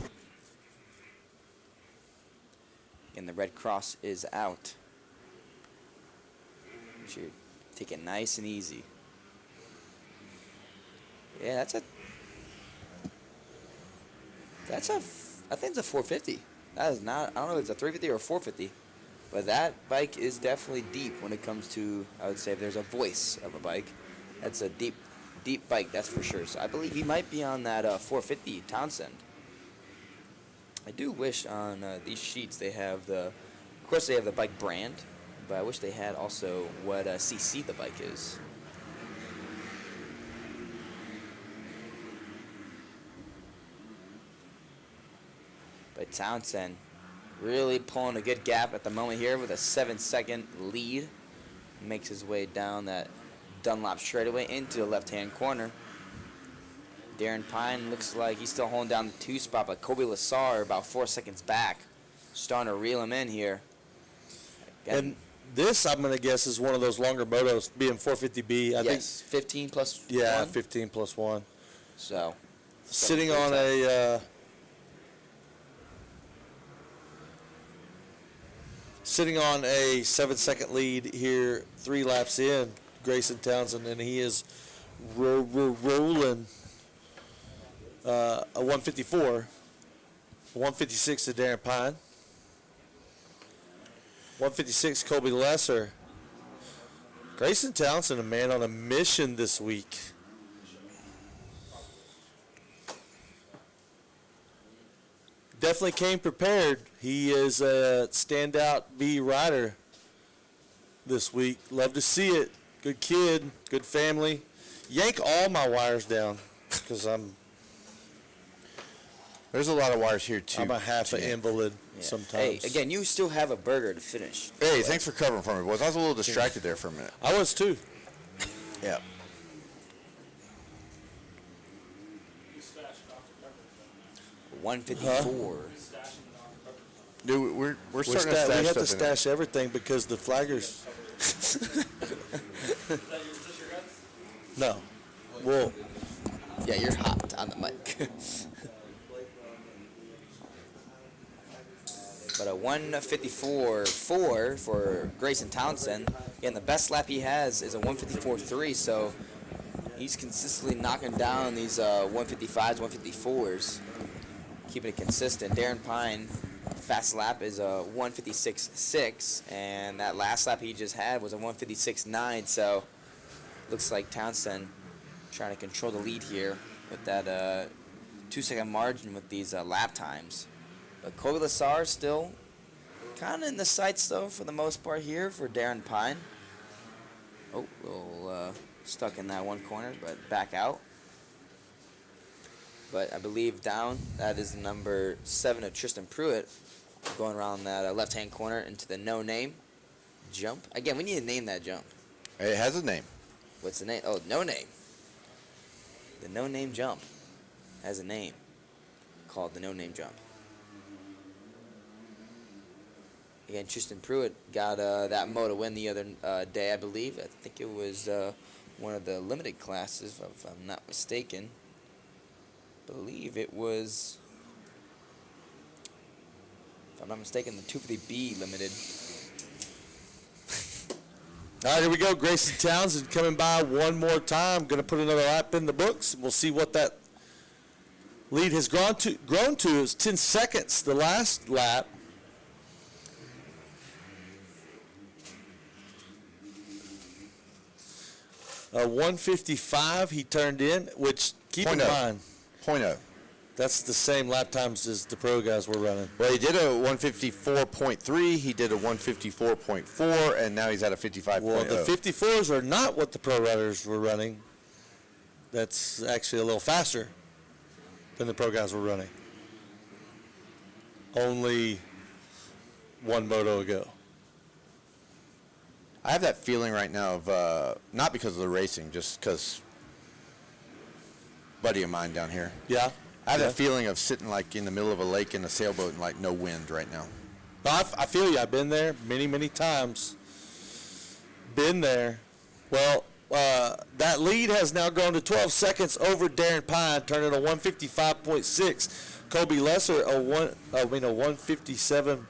And the red cross is out. Should take it nice and easy. Yeah, I think it's a 450. That is not, I don't know if it's a 350 or a 450, but that bike is definitely deep when it comes to, I would say if there's a voice of a bike, that's a deep bike, that's for sure. So I believe he might be on that 450 Townsend. I do wish on these sheets they have of course they have the bike brand, but I wish they had also what CC the bike is. But Townson really pulling a good gap at the moment here with a 7-second lead. Makes his way down that Dunlop straightaway into the left-hand corner. Darren Pine looks like he's still holding down the 2 spot, but Kobe Lassar about 4 seconds back. Starting to reel him in here. And this, I'm going to guess, is one of those longer motos, being 450B. Yes, 15 plus 1. 15 plus 1. So, Sitting on a 7-second lead here, 3 laps in, Grayson Townsend, and he is rolling a 154, 156 to Darren Pine, 156 Colby Lesser. Grayson Townsend, a man on a mission this week. Definitely came prepared. He is a standout B rider this week. Love to see it. Good kid, good family. Yank all my wires down because There's a lot of wires here too. I'm a half an invalid yeah. sometimes. Hey, again, you still have a burger to finish. Hey, thanks for covering for me, boys. I was a little distracted there for a minute. I was too. Yeah. $154. Dude, we're starting to We stash have to stuff in stash everything because the flaggers. No. Well, Yeah, you're hot on the mic. But a 154.4 for Grayson Townsend. And the best lap he has is a 154.3, so he's consistently knocking down these 155s, 154s, keeping it consistent. Darren Pine, fast lap is a 156.6, and that last lap he just had was a 156.9, so looks like Townsend trying to control the lead here with that 2-second margin with these lap times. But Kobe Lassar still kind of in the sights, though, for the most part here for Darren Pine. Oh, little stuck in that one corner, but back out. but I believe down, that is number 7 of Tristan Pruitt, going around that left-hand corner into the no-name jump. Again, we need to name that jump. It has a name. What's the name? Oh, no name. The no-name jump has a name called the no-name jump. Again, Tristan Pruitt got that Moto win the other day, I believe. I think it was one of the limited classes, if I'm not mistaken. I believe it was, if I'm not mistaken, the 250B limited. All right, here we go. Grayson Townsend coming by one more time. Going to put another lap in the books. We'll see what that lead has grown to. It's 10 seconds the last lap. A 155 he turned in, which keep in mind, .0. that's the same lap times as the pro guys were running. Well, he did a 154.3, he did a 154.4, and now he's at a 55.0. Well, the 54s are not what the pro riders were running. That's actually a little faster than the pro guys were running. Only one moto ago. I have that feeling right now of, not because of the racing, just because buddy of mine down here. Yeah. I have that feeling of sitting like in the middle of a lake in a sailboat and like no wind right now. I feel you. I've been there many, many times. Been there. Well, that lead has now grown to 12 seconds over Darren Pine, turning a 155.6. Kobe Lesser a 157.6.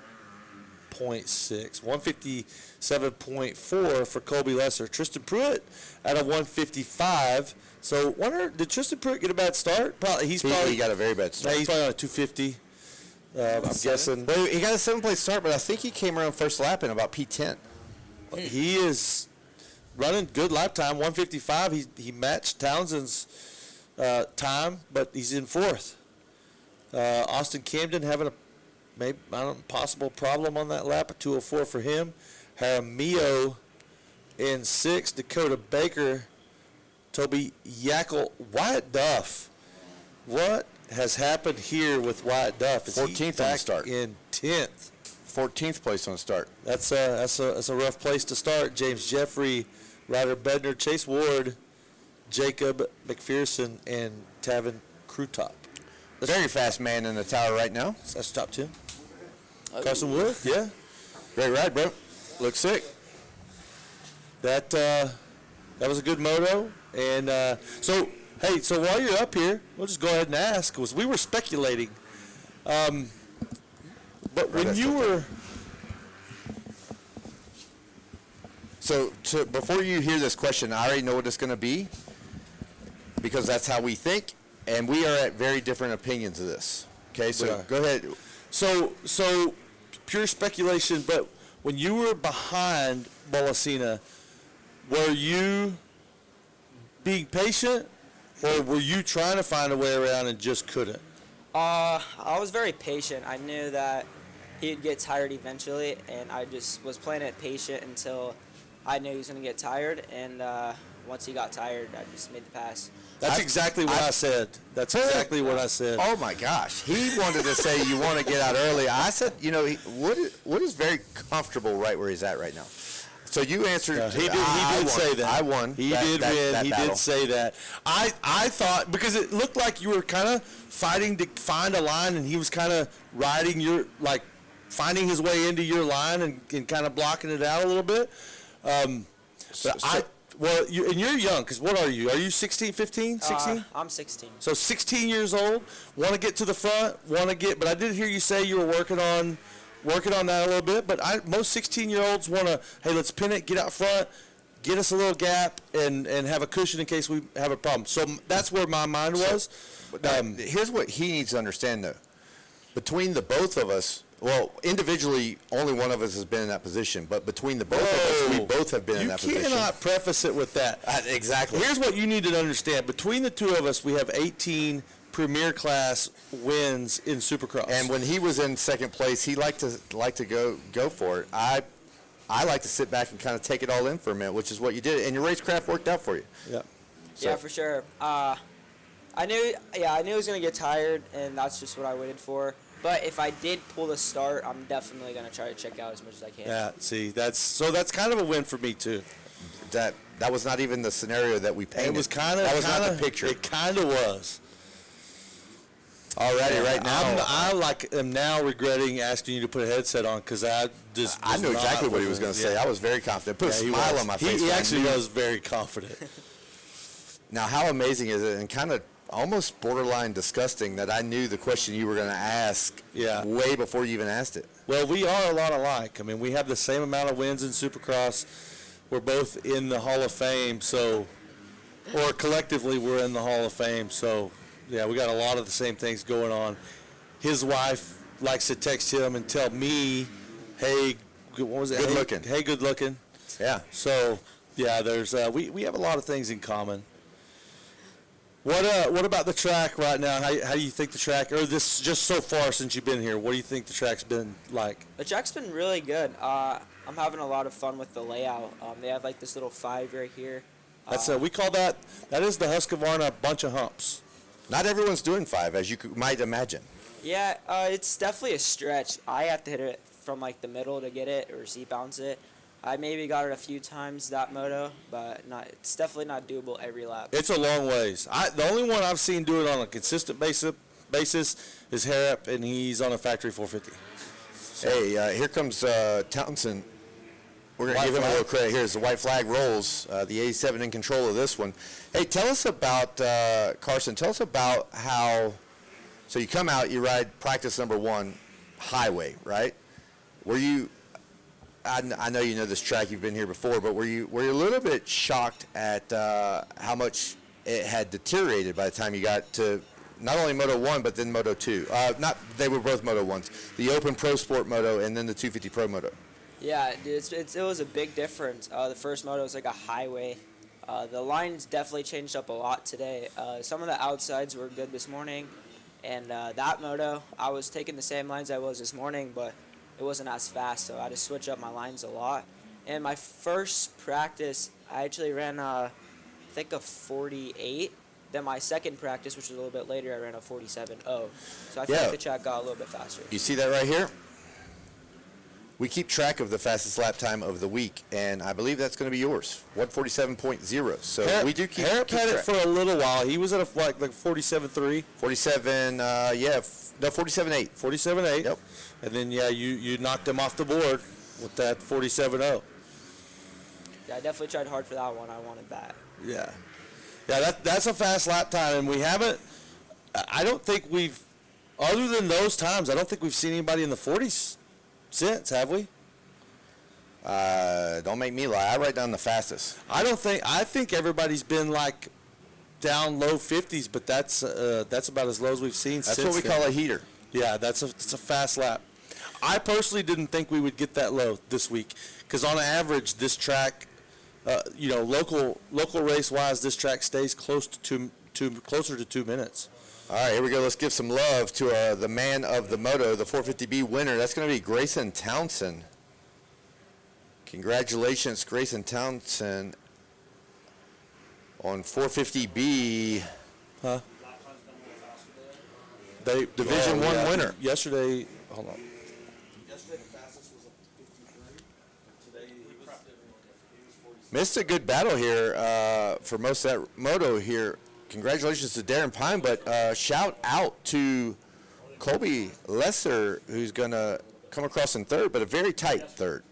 157.4 for Kobe Lesser. Tristan Pruitt at a 155. So, did Tristan Pruitt get a bad start? Probably. He got a very bad start. He's probably on a 250. I'm guessing. Well, he got a 7th-place start, but I think he came around first lap in about P10. He is running good lap time, 155. He matched Townsend's time, but he's in 4th. Austin Camden having a possible problem on that lap, a 204 for him. Jaramillo in 6th. Dakota Baker, Toby Yackel, Wyatt Duff. What has happened here with Wyatt Duff? 14th on the start. In 10th. 14th place on the start. That's a rough place to start. James Jeffrey, Ryder Bednar, Chase Ward, Jacob McPherson, and Tavin Krutop. Very fast man in the tower right now. That's top 10. Carson Wood, yeah. Great ride, bro. Looks sick. That was a good moto. And so while you're up here, we'll just go ahead and ask, because we were speculating. But when you were... So before you hear this question, I already know what it's going to be, because that's how we think, and we are at very different opinions of this. Okay, so go ahead. So pure speculation, but when you were behind Bolasina, were you being patient, or were you trying to find a way around and just couldn't? I was very patient. I knew that he'd get tired eventually, and I just was playing it patient until I knew he was going to get tired, and once he got tired, I just made the pass. That's exactly what I said. That's exactly what I said. Oh my gosh, he wanted to say you want to get out early. I said, Wood is very comfortable right where he's at right now. So you answered. He did say that. I won. He did win. He battle. did say that. I thought, because it looked like you were kind of fighting to find a line, and he was kind of riding finding his way into your line and kind of blocking it out a little bit. You're young, because what are you? Are you 16, 15, 16? I'm 16. So 16 years old, want to get to the front, but I did hear you say you were working on that a little bit, but most 16-year-olds want to, hey, let's pin it, get out front, get us a little gap, and have a cushion in case we have a problem. So that's where my mind was. Here's what he needs to understand, though. Between the both of us, well, individually, only one of us has been in that position, but between the both of us, we both have been in that position. You cannot preface it with that. Exactly. Here's what you need to understand. Between the two of us, we have 18 premier class wins in Supercross. And when he was in second place, he liked to go for it. I like to sit back and kind of take it all in for a minute, which is what you did, and your racecraft worked out for you. Yeah. Yeah, for sure. I knew it was gonna get tired, and that's just what I waited for. But if I did pull the start, I'm definitely gonna try to check out as much as I can. Yeah, see, that's kind of a win for me too. That was not even the scenario that we painted. It was kind of that was not the picture. It kind of was. Already, right now, I am now regretting asking you to put a headset on because I knew exactly what he was going to say. I was very confident. Put a smile on my face. He actually was very confident. Now, how amazing is it, and kind of almost borderline disgusting that I knew the question you were going to ask way before you even asked it. Well, we are a lot alike. I mean, we have the same amount of wins in Supercross. We're both in the Hall of Fame, or collectively we're in the Hall of Fame, so yeah, we got a lot of the same things going on. His wife likes to text him and tell me, hey, what was it? Good looking. Hey, good looking. Yeah. So, yeah, there's we have a lot of things in common. What about the track right now? How do you think the track, or this just so far since you've been here, what do you think the track's been like? The track's been really good. I'm having a lot of fun with the layout. They have like this little 5 right here. That's we call that is the Husqvarna bunch of humps. Not everyone's doing 5, as you might imagine. Yeah, it's definitely a stretch. I have to hit it from like the middle to get it or seat bounce it. I maybe got it a few times that moto, but it's definitely not doable every lap. It's a long ways. The only one I've seen do it on a consistent basis is Harrop, and he's on a factory 450. So. Hey, here comes Townson. We're going to give him a little credit here as the white flag rolls. The 87 in control of this one. Hey, tell us about, Carson, tell us about how, so you come out, you ride practice number 1, highway, right? Were you, I know you know this track, you've been here before, but were you a little bit shocked at how much it had deteriorated by the time you got to not only Moto 1, but then Moto 2? They were both Moto 1s. The Open Pro Sport Moto and then the 250 Pro Moto. Yeah, it was a big difference. The first moto was like a highway. The lines definitely changed up a lot today. Some of the outsides were good this morning, and that moto, I was taking the same lines I was this morning, but it wasn't as fast, so I had to switch up my lines a lot. And my first practice, I actually ran, I think, a 48. Then my second practice, which was a little bit later, I ran a 47.0. So I feel like the track got a little bit faster. You see that right here? We keep track of the fastest lap time of the week, and I believe that's going to be yours, 147.0. So we do keep Harrop had track. it for a little while. He was at like 47.3. 47, no, 47.8. 47.8. Yep. And then, you knocked him off the board with that 47.0. Yeah, I definitely tried hard for that one. I wanted that. Yeah. Yeah, that's a fast lap time, and we haven't, I don't think we've, other than those times, I don't think we've seen anybody in the 40s since, have we? Don't make me lie. I write down the fastest. I think everybody's been like down low 50s, but that's about as low as we've seen since. That's what we call a heater. Yeah, it's a fast lap. I personally didn't think we would get that low this week because on average this track, local race wise, this track stays close to closer to 2 minutes. All right, here we go. Let's give some love to the man of the moto, the 450B winner. That's going to be Grayson Townson. Congratulations, Grayson Townson, on 450B. Huh? Division 1 winner. Yesterday, hold on. Yesterday the fastest was a 53. Today he was 47. Missed a good battle here for most of that moto here. Congratulations to Darren Pine, but shout out to Colby Lesser, who's going to come across in third, but a very tight third.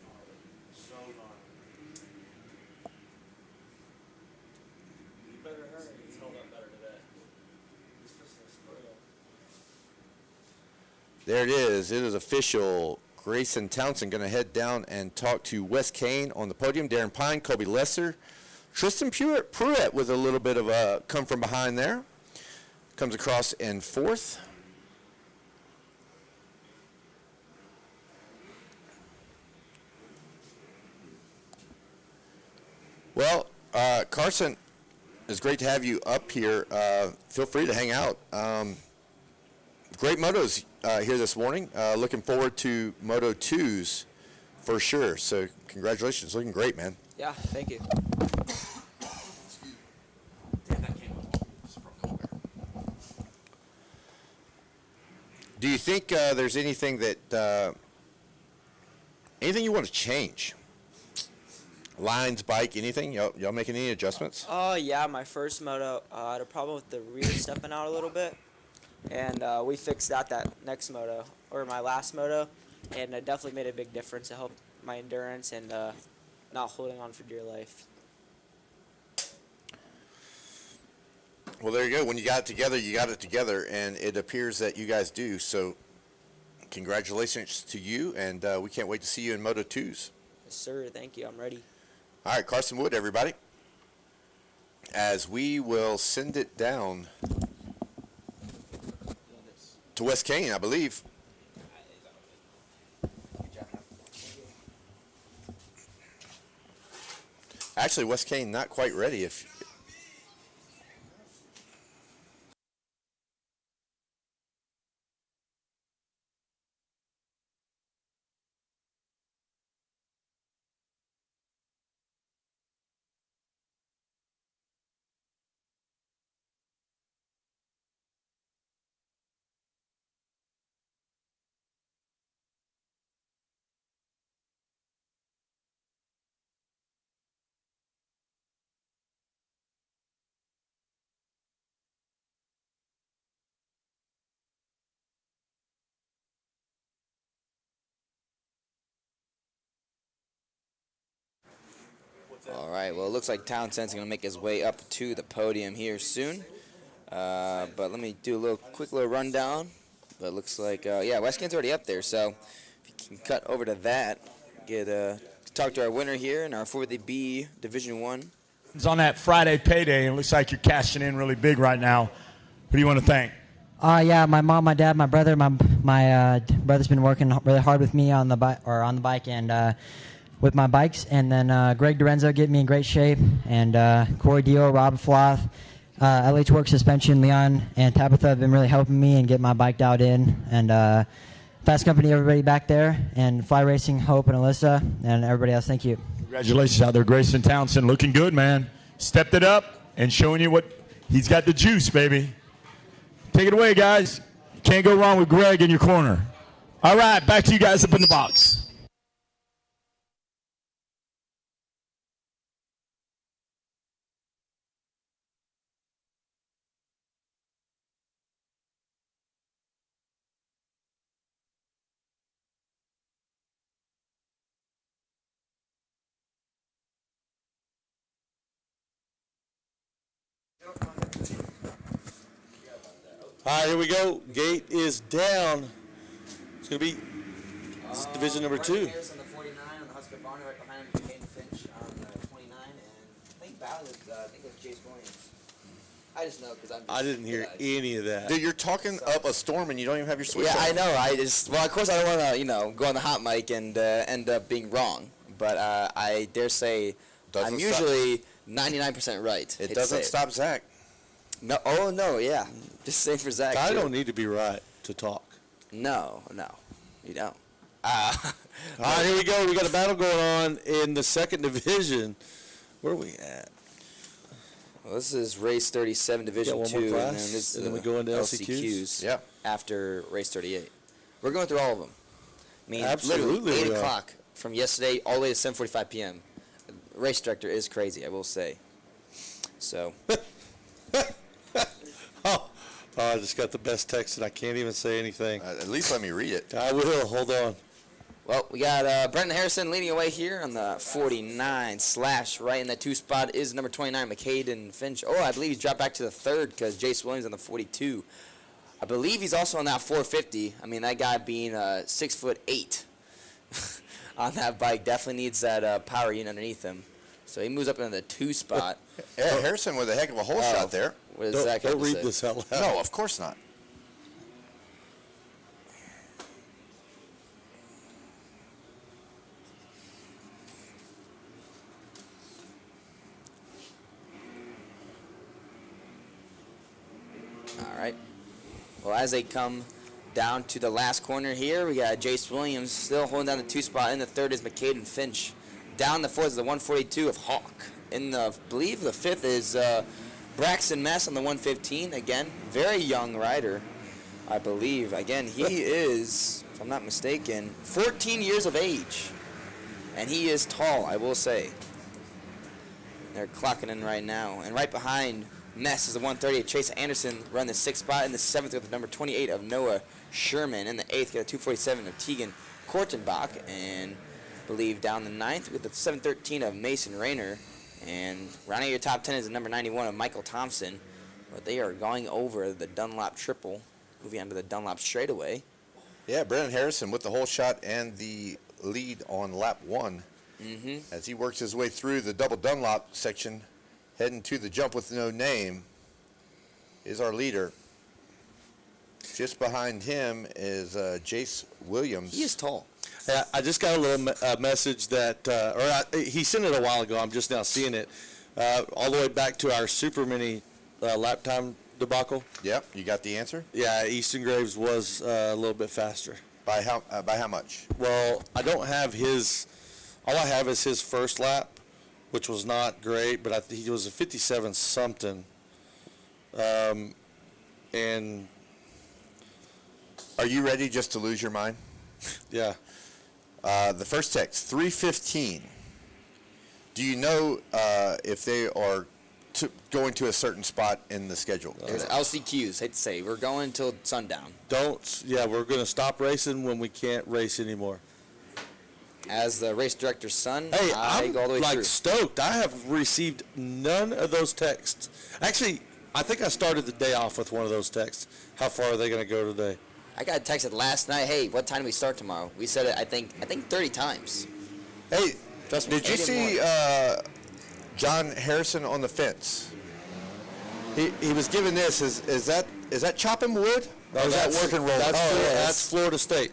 There it is. It is official. Grayson Townson going to head down and talk to Wes Kane on the podium. Darren Pine, Colby Lesser. Tristan Pruitt with a little bit of a come from behind there. Comes across in fourth. Well, Carson, it's great to have you up here. Feel free to hang out. Great motos here this morning. Looking forward to Moto 2s for sure. So congratulations. Looking great, man. Yeah, thank you. Do you think there's anything that anything you want to change? Lines, bike, anything? Y'all making any adjustments? Yeah, my first moto, I had a problem with the rear stepping out a little bit, and we fixed that next moto, or my last moto, and it definitely made a big difference. It helped my endurance and not holding on for dear life. Well, there you go. When you got it together, you got it together, and it appears that you guys do. So congratulations to you, and we can't wait to see you in Moto 2s. Yes, sir. Thank you. I'm ready. All right, Carson Wood, everybody. As we will send it down to West Kane, I believe. Actually, West Kane not quite ready. All right, well, it looks like Townson's going to make his way up to the podium here soon. But let me do a quick little rundown. But it looks like, yeah, West Kane's already up there. So if you can cut over to that, talk to our winner here in our 450B Division 1. It's on that Friday payday, and it looks like you're cashing in really big right now. Who do you want to thank? Yeah, my mom, my dad, my brother. My brother's been working really hard with me on the bike and with my bikes. And then Greg Dorenzo getting me in great shape, and Corey Dio, Rob Floth, LH Works Suspension, Leon, and Tabitha have been really helping me and getting my bike dialed in. And Fast Company, everybody back there, and Fly Racing, Hope and Alyssa, and everybody else. Thank you. Congratulations out there, Grayson Townson. Looking good, man. Stepped it up and showing you what he's got the juice, baby. Take it away, guys. Can't go wrong with Greg in your corner. All right, back to you guys up in the box. All right, here we go. Gate is down. It's going to be division number 2. Harris on the 49, on the Husker Barney, right behind him, Caden Finch on the 29, and I think Ballard, I think it was Jace Williams. I just know because I didn't hear any of that. Dude, you're talking up a storm and you don't even have your switch Yeah, on. I know. Well, of course I don't want to, go on the hot mic and end up being wrong. But I dare say I'm usually 99% right. It doesn't stop Zach. No, no, yeah. Just say for Zach. I don't need to be right to talk. No, you don't. All right, here we go. We got a battle going on in the second division. Where are we at? Well, this is race 37, Division 2, and then this and then we go into LCQs. Yeah. After race 38. We're going through all of them. I mean, Absolutely literally 8 we are. o'clock from yesterday all the way to 7:45 p.m. Race director is crazy, I will say. So. I just got the best text and I can't even say anything. At least let me read it. I will. Hold on. Well, we got Brenton Harrison leading away here on the 49 / right in that 2 spot is number 29, McCaden Finch. Oh, I believe he's dropped back to the 3rd because Jace Williams on the 42. I believe he's also on that 450. I mean, that guy being 6'8" on that bike definitely needs that power unit underneath him. So he moves up into the 2 spot. Yeah, Harrison with a heck of a hole shot there. What does Zach have Don't to read say? this out loud. No, of course not. All right. Well, as they come down to the last corner here, we got Jace Williams still holding down the 2 spot. In the 3rd is McCaden Finch. Down the 4th is the 142 of Hawk. In the, I believe the 5th is Braxton Mess on the 115. Again, very young rider. I believe. Again, he is, if I'm not mistaken, 14 years of age. And he is tall, I will say. They're clocking in right now. And right behind Mess is the 130 of Chase Anderson, run the 6th spot. In the 7th with the number 28 of Noah Sherman. In the 8th, got a 247 of Tegan Kortenbach. And I believe down the 9th with the 713 of Mason Rayner. And rounding your top 10 is the number 91 of Michael Thompson. But they are going over the Dunlop triple, moving on to the Dunlop straightaway. Yeah, Brennan Harrison with the whole shot and the lead on lap 1. As he works his way through the double Dunlop section, heading to the jump with no name, is our leader. Just behind him is Jace Williams. He is tall. Yeah, I just got a little message that, he sent it a while ago. I'm just now seeing it, all the way back to our super mini lap time debacle. Yep, you got the answer? Yeah, Easton Graves was a little bit faster. By how much? Well, I don't have his. All I have is his first lap, which was not great, but I think he was a 57 something. And Are you ready just to lose your mind? yeah, The first text, 3:15. Do you know if they are going to a certain spot in the schedule? There's LCQs, hate to say. We're going until sundown. we're going to stop racing when we can't race anymore. As the race director's son, Hey, I I'm go all the way like through. stoked. I have received none of those texts. Actually, I think I started the day off with one of those texts. How far are they going to go today? I got texted last night, hey, what time do we start tomorrow? We said it, I think 30 times. Hey, Trust me, did you I didn't see want John Harrison on the fence? He was given this. Is that chopping wood? Or is that working roll? That's Florida State.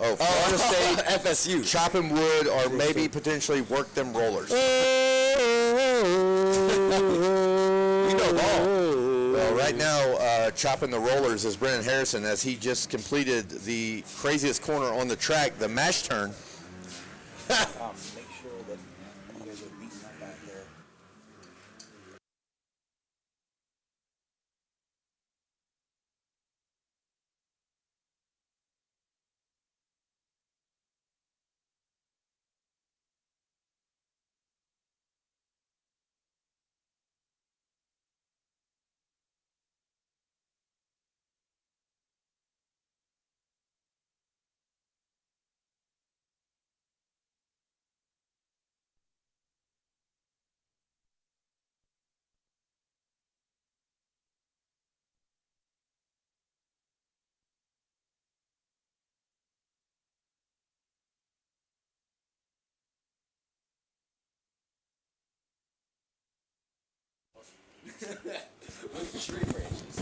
Oh, Florida State, FSU. chopping wood, or maybe potentially work them rollers. You know ball. Well, right now, chopping the rollers is Brennan Harrison as he just completed the craziest corner on the track, the mash turn. Make sure that you guys are beating up back there.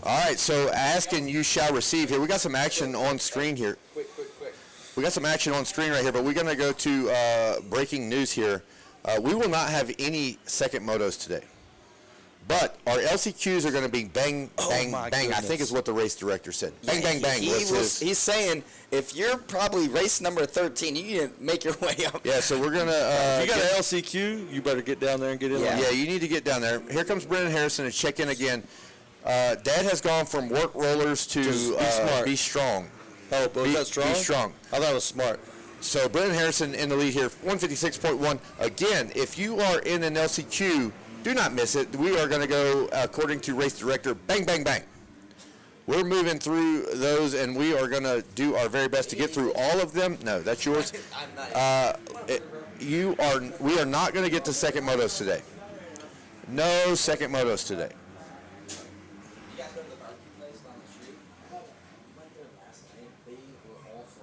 All right, so ask and you shall receive here. We got some action on screen here. Quick. We got some action on screen right here, but we're going to go to breaking news here. We will not have any second motos today. But our LCQs are going to be bang, bang, my bang. I think goodness. is what the race director said. Bang, bang, bang. He's saying, if you're probably race number 13, you need to make your way up. Yeah, so we're going to... If you got an LCQ, you better get down there and get in there. Yeah, you need to get down there. Here comes Brennan Harrison to check in again. Dad has gone from work rollers to Just be smart. be strong. Oh, was that strong? Be strong. I thought it was smart. So Brennan Harrison in the lead here, 156.1. Again, if you are in an LCQ, do not miss it. We are going to go, according to race director, bang, bang, bang. We're moving through those, and we are going to do our very best to get through all of them. No, that's yours. We are not going to get to second motos today. No second motos today. You guys go to the barbecue place down the street? Went there last night. They were also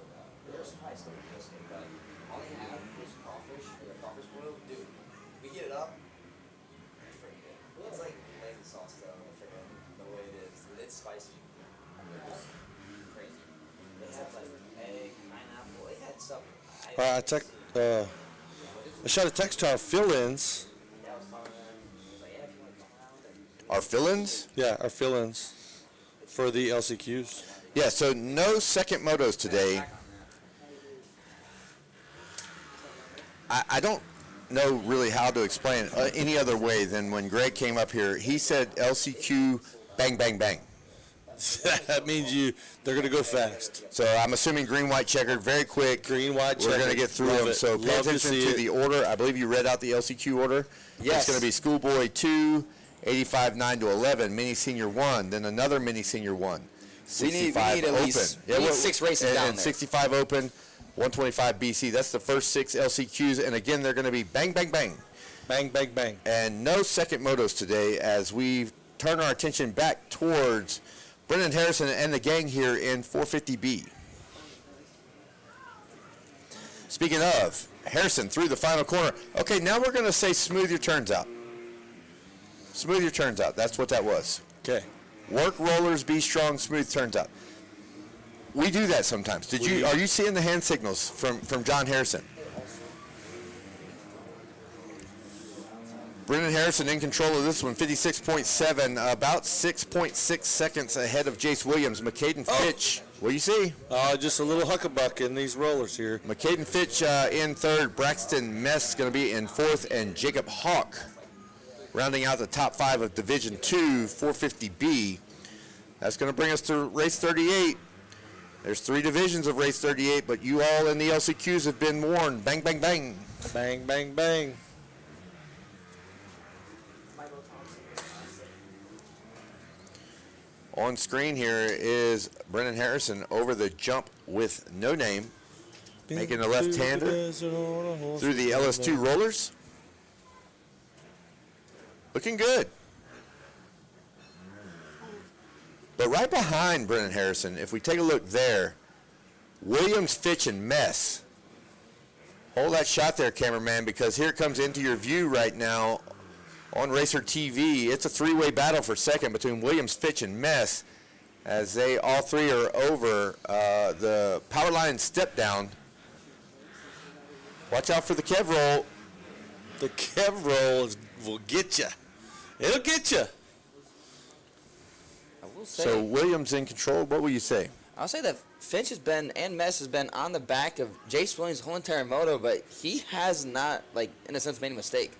there's spice that we just made, but all they had was crawfish or the crawfish boil. Dude, we get it up. It's pretty good. It's like lazy sauce though. I forget the way it is. It's spicy. It's crazy. They had like egg, pineapple. They had stuff. I shot a text to our fill-ins. I was talking to them. He was like, yeah, if you want to come around and Our fill-ins? Yeah, our fill-ins for the LCQs. Yeah, so no second motos today. I don't know really how to explain it any other way than when Greg came up here. He said LCQ, bang, bang, bang. That means they're going to go fast. So I'm assuming green, white, checkered, very quick. Green, white, We're going to checkered. get through Love them. it. So pay Love to attention see to it. the order. I believe you read out the LCQ order. Yes. It's going to be Schoolboy 2, 85, 9 to 11, Mini Senior 1, then another Mini Senior 1. We need 65 at open. least we need 6 races and, down and there. 65 open, 125 BC. That's the first 6 LCQs. And again, they're going to be bang, bang, bang. Bang, bang, bang. And no second motos today as we turn our attention back towards Brendan Harrison and the gang here in 450B. Speaking of, Harrison through the final corner. Okay, now we're going to say smooth your turns out. Smooth your turns out. That's what that was. Okay. Work rollers, be strong, smooth turns out. We do that sometimes. Are you seeing the hand signals from John Harrison? Brendan Harrison in control of this one, 56.7, about 6.6 seconds ahead of Jace Williams. McCaden Fitch, what do you see? Just a little huckabuck in these rollers here. McCaden Fitch in third, Braxton Mess going to be in fourth, and Jacob Hawk rounding out the top 5 of Division 2, 450B. That's going to bring us to race 38. There's 3 divisions of race 38, but you all in the LCQs have been warned. Bang, bang, bang. Bang, bang, bang. On screen here is Brendan Harrison over the jump with no name, making a left-hander through the LS2 rollers. Looking good. But right behind Brendan Harrison, if we take a look there, Williams, Fitch, and Mess. Hold that shot there, cameraman, because here it comes into your view right now on Racer TV. It's a 3-way battle for second between Williams, Fitch, and Mess as they all 3 are over the power line step down. Watch out for the Kev roll. The Kev roll will get you. It'll get you. I will say, So Williams in control. What will you say? I'll say that Finch has been and Mess has been on the back of Jace Williams' whole entire moto, but he has not, like, in a sense, made a mistake.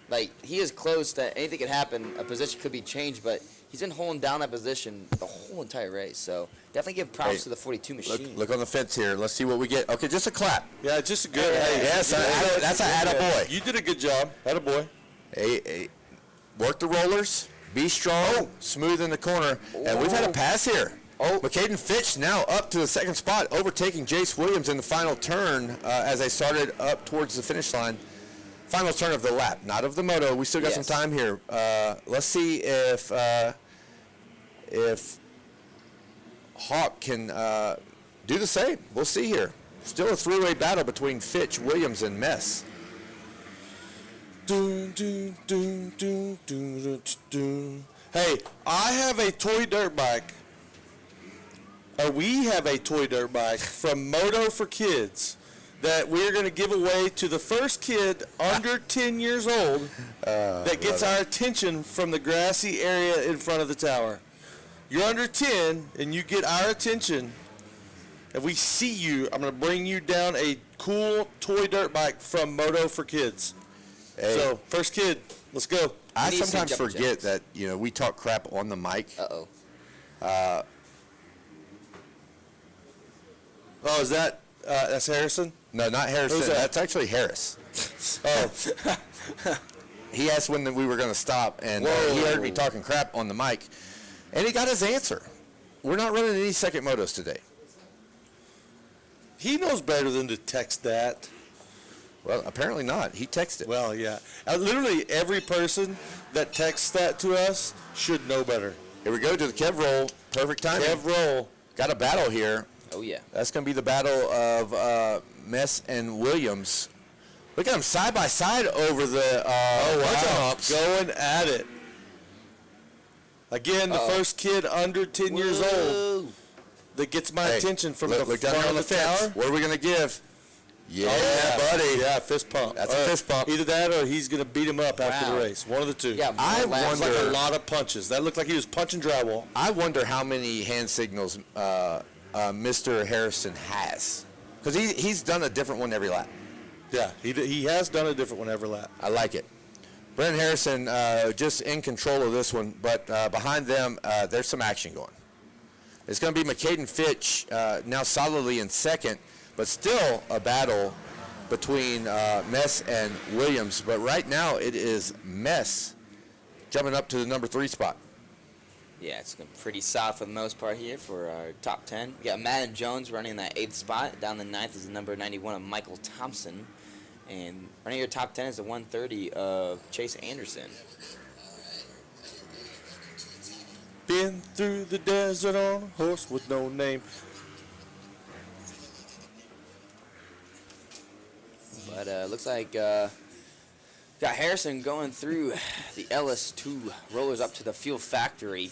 Like, he is close that anything could happen. A position could be changed, but he's been holding down that position the whole entire race. So definitely give props Hey, to the 42 machine. Look on the fence here. Let's see what we get. Okay, just a clap. Yeah, just a good. Hey, Yes, that's an attaboy. You did a good job. Attaboy. Hey, work the rollers. Be strong. Smooth in the corner. And we've had a pass here. McCaden Fitch now up to the second spot, overtaking Jace Williams in the final turn as they started up towards the finish line. Final turn of the lap, not of the moto. We still got some time here. Let's see if Hawk can do the same. We'll see here. Still a 3-way battle between Fitch, Williams, and Mess. Doom, doom, doom, doom, doom, doom, doom. Hey, I have a toy dirt bike. We have a toy dirt bike from Moto for Kids that we're going to give away to the first kid under 10 years old that gets our attention from the grassy area in front of the tower. You're under 10 and you get our attention. If we see you, I'm going to bring you down a cool toy dirt bike from Moto for Kids. Hey, So, first kid, let's go. I need some sometimes jumping forget jacks. that we talk crap on the mic. Uh-oh. Oh, is that, that's Harrison? No, not Harrison. Who's that? That's actually Harris. He asked when we were going to stop, and he heard me talking crap on the mic, and he got his answer. We're not running any second motos today. He knows better than to text that. Well, apparently not. He texted. Well, yeah. Literally every person that texts that to us should know better. Here we go to the Kev roll. Perfect timing. Kev roll. Got a battle here. Oh, yeah. That's going to be the battle of Mess and Williams. Look at them side by side over the jumps. Going at it. Again, the first kid under 10 years old that gets my attention from the look down front here on of the the fence. tower. What are we going to give? Yeah, Oh, buddy. Yeah, fist pump. That's a fist pump. Either that or he's going to beat him up after the Wow. race. One of the two. Yeah, I more laps. It's like wonder- a lot of punches. That looked like he was punching drywall. I wonder how many hand signals Mr. Harrison has. Because he's done a different one every lap. Yeah, he has done a different one every lap. I like it. Brendan Harrison just in control of this one, but behind them, there's some action going. It's going to be McCaden Fitch now solidly in second, but still a battle between Mess and Williams. But right now it is Mess jumping up to the number 3 spot. Yeah, it's pretty solid for the most part here for our top 10. We got Madden Jones running in that 8th spot. Down the 9th is the number 91 of Michael Townson. And running your top 10 is the 130 of Chase Anderson. Been through the desert on a horse with no name. But looks like got Harrison going through the LS2 rollers up to the Fuel Factory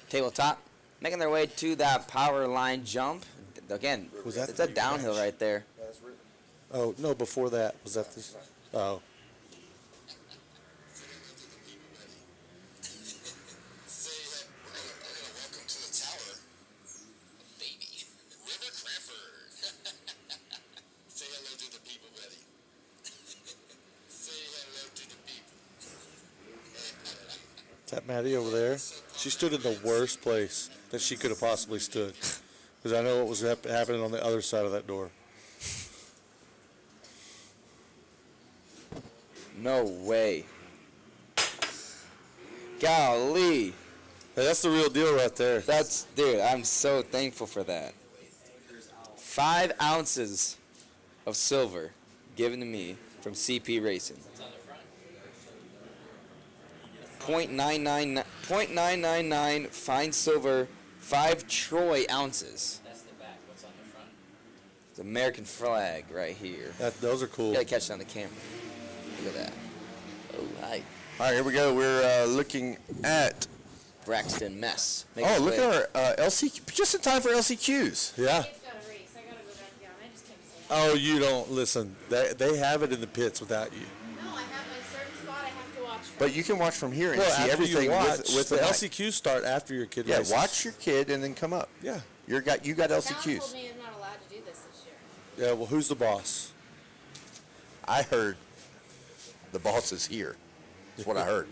tabletop, making their way to that power line jump. Again, it's a downhill right there. Oh, no, before that. Was that this? Oh. Is that Maddie over there? She stood in the worst place that she could have possibly stood. Because I know what was happening on the other side of that door. No way. Golly. Hey, that's the real deal right there. Dude, I'm so thankful for that. 5 ounces of silver given to me from CP Racing. 0.999 fine silver, 5 troy ounces. That's the back. What's on the front? It's American flag right here. Those are cool. You gotta catch it on the camera. Look at that. Oh, hi. All right, here we go. We're looking at. Braxton Mess. Oh, look at our LCQ. Just in time for LCQs. Yeah. It's got a race. I gotta go back down. I just can't say. Oh, you don't listen. They have it in the pits without you. No, I have my certain spot. I have to watch. But you can watch from here and Well, see after everything you watch, with the mic. LCQs start after your kid Yeah, races. watch your kid and then come up. Yeah. You got Talon told LCQs. me I'm not allowed to do this year. Yeah, well, who's the boss? I heard the boss is here. That's what I heard.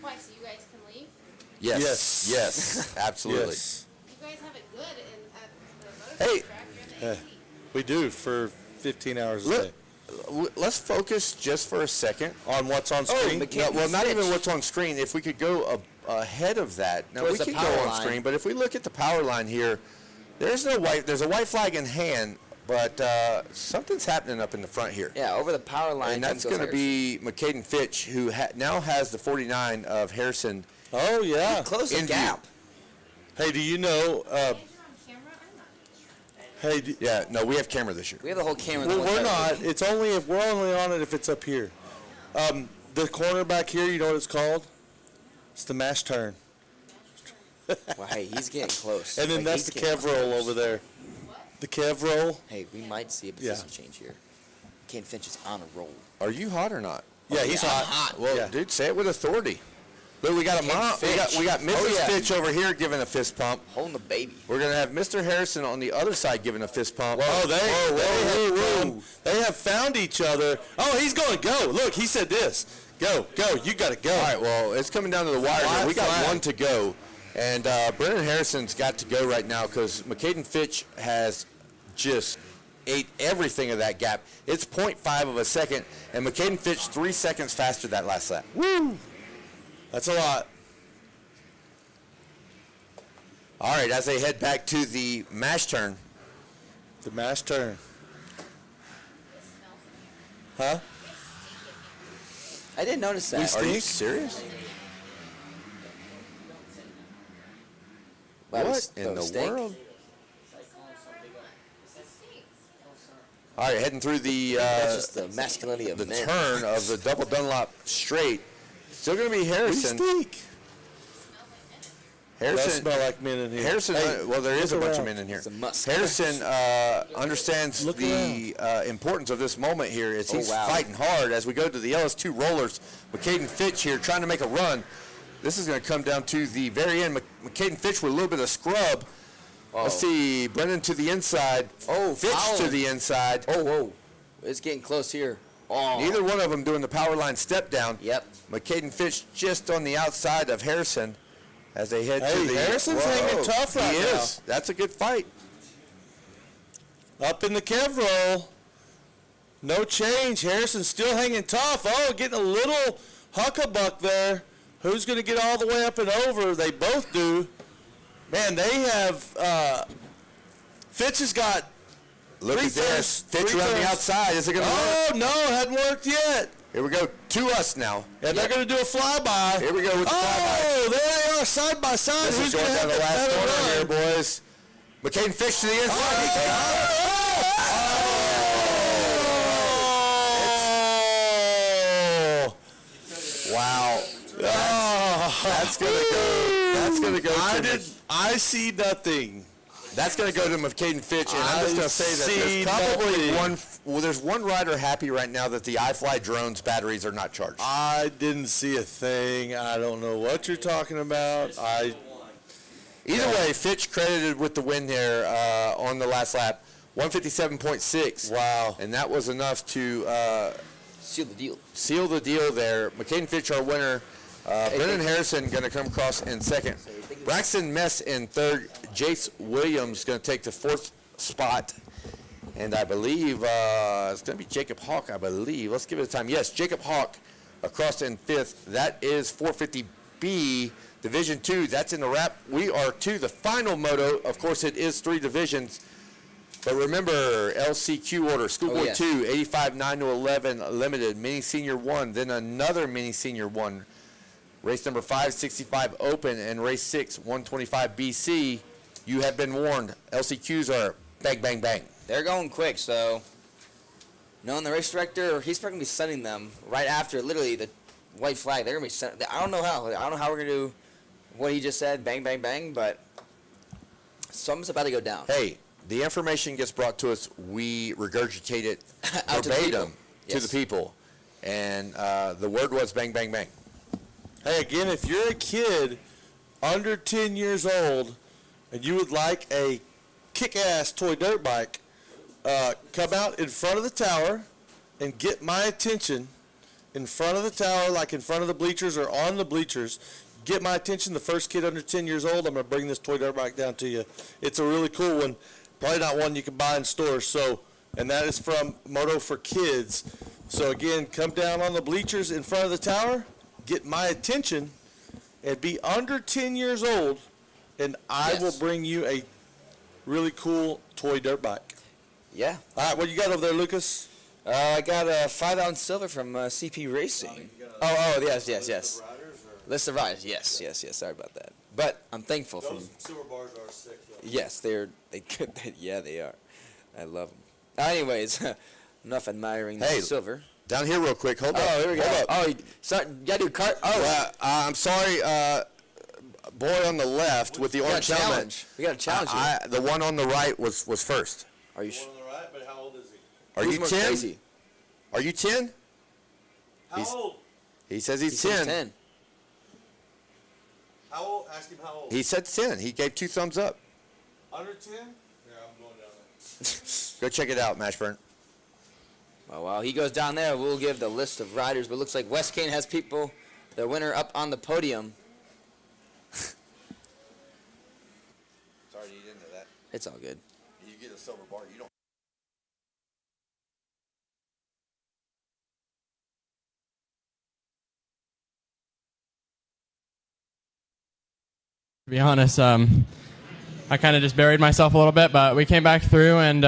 Why? So you guys can leave? Yes. Yes. Yes. Absolutely. Yes. You guys have it good at the Hey. motocross track. You're in the AC. We do for 15 hours a Look, day. let's focus just for a second. On what's on screen? No, well, not even what's on screen. If we could go ahead of that. Now, Towards we the can go power on line. screen, but if we look at the power line here, there's a white flag in hand, but something's happening up in the front here. Yeah, over the power line. And that's going to be McCaden Fitch, who now has the 49 of Harrison. Oh, yeah. Close the in gap. Hey, do you know, You guys are on camera. I'm not. Yeah, no, we have camera this year. We have the whole camera. well, on the we're one not. side. It's only if we're only on it if it's up here. The corner back here, you know what it's called? It's the mash turn. Well, hey, he's getting close. And then Like, that's he's the getting Kev roll close. over there. The Kev roll. Hey, we might see a position change here. Kane Finch is on a roll. Are you hot or not? Yeah, he's yeah, hot. I'm hot. Well, Yeah. dude, say it with authority. Look, we got a Ken mom. Fitch. We got Mrs. Oh, yeah. Fitch over here giving a fist pump. Holding the baby. We're gonna have Mr. Harrison on the other side giving a fist pump. Oh, they have found each other. Oh, he's going to go. Look, he said this. Go. You got to go. All right, well, it's coming down to the wire here. We got flag. one to go. And Brennan Harrison's got to go right now because McCaden Fitch has just ate everything of that gap. It's 0.5 of a second, and McCaden Fitch 3 seconds faster that last lap. Woo! That's a lot. All right, as they head back to the mash turn. The mash turn. It smells in Huh? here. I didn't notice that. Are you Stink? serious? Wow, What it's- in the steak? world? It stinks. All right, heading through the That's just the masculinity of the men. turn of the double Dunlop straight. Still going to be Harrison. Stink. Does Harrison. smell like men in here. Harrison. Hey, Well, there is a look bunch of around. men in here. It's a musk. Harrison understands Look the importance of this moment here as Oh, he's wow. fighting hard as we go to the LS2 rollers. McCaden Fitch here trying to make a run. This is going to come down to the very end. McCaden Fitch with a little bit of scrub. Let's see. Brennan to the inside. Oh, Fitch to fouling. the inside. Oh, whoa. It's getting close here. Oh. Neither one of them doing the power line step down. Yep. McCaden Fitch just on the outside of Harrison. as they head to Hey, the... Harrison's hanging tough right he now. is. That's a good fight. Up in the Kev roll. No change. Harrison's still hanging tough. Oh, getting a little huckabuck there. Who's going to get all the way up and over? They both do. Man, they have... Fitch has got... Look at this. Fitch around the outside. Is it going to work? Oh, no, hadn't worked yet. Here we go. To us now. And they're going to do a flyby. Here we go with the flyby. Oh, there they are, side by side. This Who's is going going to down have the the last better corner here, run? boys. McCain Fish to the inside. Wow. That's gonna go. That's gonna go. I see nothing. That's gonna go to McCain Fitch, and I'm just gonna say that there's probably one. Well, there's one rider happy right now that the iFly drone's batteries are not charged. I didn't see a thing. I don't know what you're talking about. Either way, Fitch credited with the win there on the last lap, 157.6. Wow. And that was enough to Seal the deal. seal the deal there. McCain Fitch, our winner. Brendan Harrison going to come across in second. Braxton Mess in third. Jace Williams going to take the fourth spot. And I believe it's going to be Jacob Hawk, I believe. Let's give it a time. Yes, Jacob Hawk across in fifth. That is 450B, Division 2. That's in the wrap. We are to the final moto. Of course, it is 3 divisions. But remember, LCQ order, Schoolboy 2, 85, 9 to 11, limited, mini senior 1, then another mini senior 1. Race number 5, 65 open, and race 6, 125 BC. You have been warned. LCQs are bang, bang, bang. They're going quick, so knowing the race director, he's probably going to be sending them right after literally the white flag. They're going to be sending. I don't know how. I don't know how we're going to do what he just said, bang, bang, bang, but something's about to go down. Hey, the information gets brought to us. We regurgitate it Out to the verbatim people. to the people. And the word was bang, bang, bang. Hey, again, if you're a kid under 10 years old and you would like a kick-ass toy dirt bike, come out in front of the tower and get my attention in front of the tower, like in front of the bleachers or on the bleachers. Get my attention, the first kid under 10 years old, I'm going to bring this toy dirt bike down to you. It's a really cool one. Probably not one you can buy in stores. So, and that is from Moto for Kids. So again, come down on the bleachers in front of the tower, get my attention, and be under 10 years old, and I will bring you a really cool toy dirt bike. Yeah. All right, what you got over there, Lucas? I got a 5-ounce silver from CP Racing. Oh, yes. List of riders, yes. Sorry about that. But I'm thankful for them. silver bars are sick, though. Yes, they could. Yeah, they are. I love them. Anyways, enough admiring the silver. Down here real quick. Hold up. Oh, here we go. Hold up. Oh, sorry, you gotta do cart. Oh, I'm sorry, boy on the left with the orange helmet. challenge. We got a challenge here. The one on the right was first. Are you? On the right, but how old is he? Are Who's you more 10? crazy? Are you 10? How old? He says he's He 10. said 10. How old? Ask him how old. He said 10. He gave 2 thumbs up. Under 10? Yeah, I'm going down there. Go check it out, Mashburn. Oh, while he goes down there, we'll give the list of riders. But it looks like West Kane has people, the winner, up on the podium. Sorry to eat into that. It's all good. You get a silver bar. You don't. To be honest, I kind of just buried myself a little bit, but we came back through, and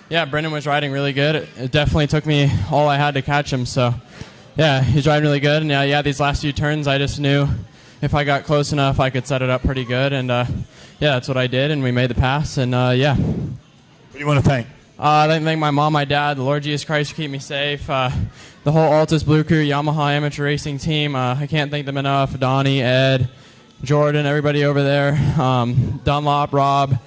yeah, Brendan was riding really good. It definitely took me all I had to catch him, so yeah, he's riding really good. And yeah, these last few turns, I just knew if I got close enough, I could set it up pretty good, and yeah, that's what I did, and we made the pass, and yeah. Who do you want to thank? I'd like to thank my mom, my dad, the Lord Jesus Christ for keeping me safe, the whole Altus Blue Crew, Yamaha Amateur Racing team. I can't thank them enough. Donnie, Ed, Jordan, everybody over there, Dunlop, Rob,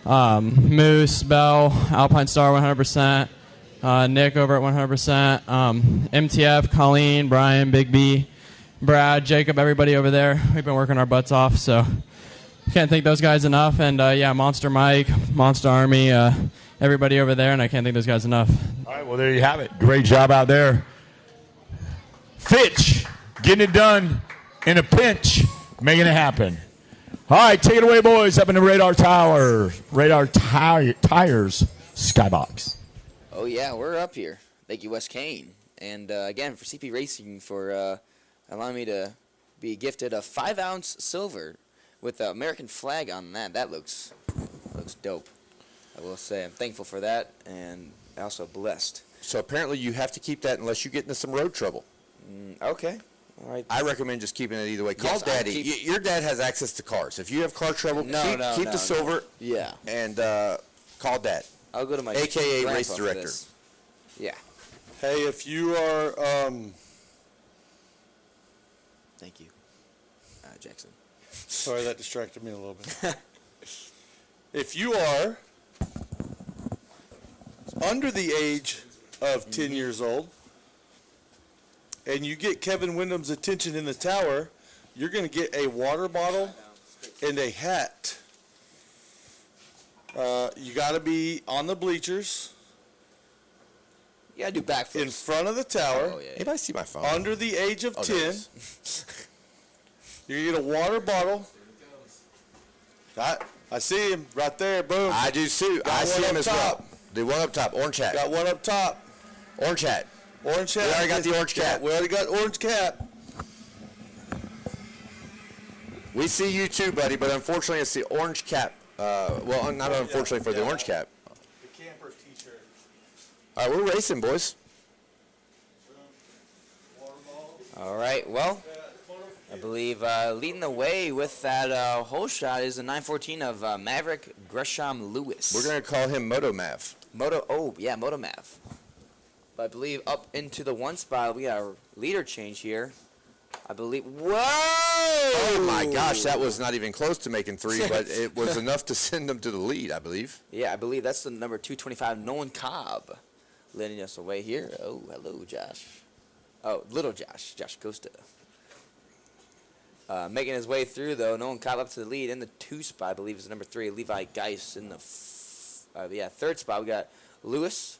Moose, Bell, Alpine Star 100%, Nick over at 100%, MTF, Colleen, Brian, Big B, Brad, Jacob, everybody over there. We've been working our butts off, so can't thank those guys enough. And yeah, Monster Mike, Monster Army, everybody over there, and I can't thank those guys enough. All right, well, there you have it. Great job out there. Fitch getting it done in a pinch, making it happen. All right, take it away, boys, up in the Radar Tires Skybox. Oh, yeah, we're up here. Thank you, Wes Kane. And, again, for CP Racing for allowing me to be gifted a 5-ounce silver with the American flag on that. That looks dope. I will say I'm thankful for that and also blessed. So apparently you have to keep that unless you get into some road trouble. Okay. All right. I recommend just keeping it either way. Call Yes, Daddy. Your dad has access to cars. If you have car trouble, keep the silver. Yeah. And call Dad. I'll go to my AKA grandpa race for director. this. Yeah. Hey, if you are, Thank you, Jackson. sorry, that distracted me a little bit. If you are under the age of 10 years old and you get Kevin Wyndham's attention in the tower, you're going to get a water bottle and a hat. You got to be on the bleachers You gotta do backflips. in front of the tower. Oh, yeah. Anybody see my phone? Under the age of Oh, 10, there it is. you get a water bottle. I see him right there. Boom. I do too. Got I see one him up as top. well. The one up top, orange hat. Got one up top. Orange hat. Orange hat. We already got the orange Yeah, cap. we already got orange cap. We see you too, buddy, but unfortunately it's the orange cap. Well, not unfortunately for the orange cap. The camper t-shirt. All right, we're racing, boys. All right. Well, I believe leading the way with that hole shot is the 914 of Maverick Gresham Lewis. We're going to call him Moto Mav. Moto Mav. But I believe up into the one spot we got a leader change here. I believe. Whoa! Oh my gosh, that was not even close to making 3, but it was enough to send them to the lead, I believe. Yeah, I believe that's the number 225, Nolan Cobb, leading us away here. Oh, hello, Josh. Oh, little Josh Costa. Making his way through, though, Nolan Cobb up to the lead in the 2 spot, I believe is number 3, Levi Geis in the 3rd spot. We got Lewis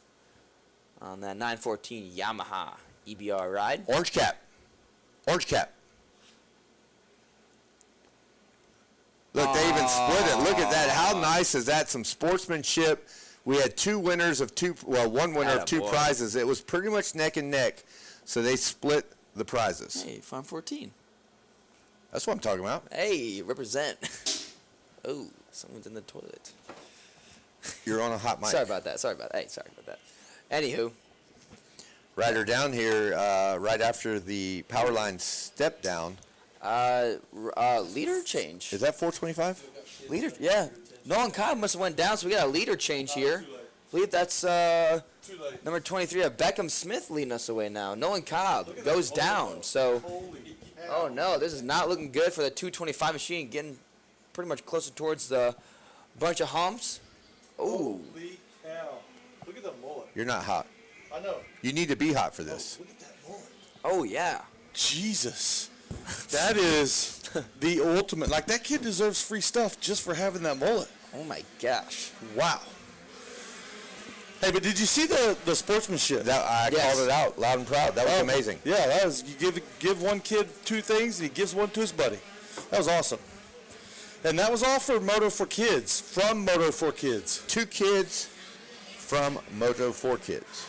on that 914 Yamaha EBR ride. Orange cap. Orange cap. Look, they even split it. Look at that. How nice is that? Some sportsmanship. We had 2 winners of 2, well, 1 winner of 2 Attaboy. prizes. It was pretty much neck and neck, so they split the prizes. Hey, Farm 14. That's what I'm talking about. Hey, represent. Oh, someone's in the toilet. You're on a hot mic. Sorry about that. Hey, sorry about that. Anywho. Rider down here right after the power line step down. Leader change. Is that 425? Leader, yeah. Nolan Cobb must have went down, so we got a leader change here. I believe that's number 23 of Beckham Smith leading us away now. Nolan Cobb goes down, so. Oh no, this is not looking good for the 225 machine, getting pretty much closer towards the bunch of humps. Oh. Holy cow. Look at the mullet. You're not hot. I know. You need to be hot for this. Look at that mullet. Oh yeah. Jesus. That is the ultimate. Like, that kid deserves free stuff just for having that mullet. Oh my gosh. Wow. Hey, but did you see the sportsmanship? I called it out loud and proud. That was amazing. Yeah, that was, you give one kid 2 things, and he gives one to his buddy. That was awesome. And that was all for Moto for Kids, from Moto for Kids. 2 kids from Moto for Kids.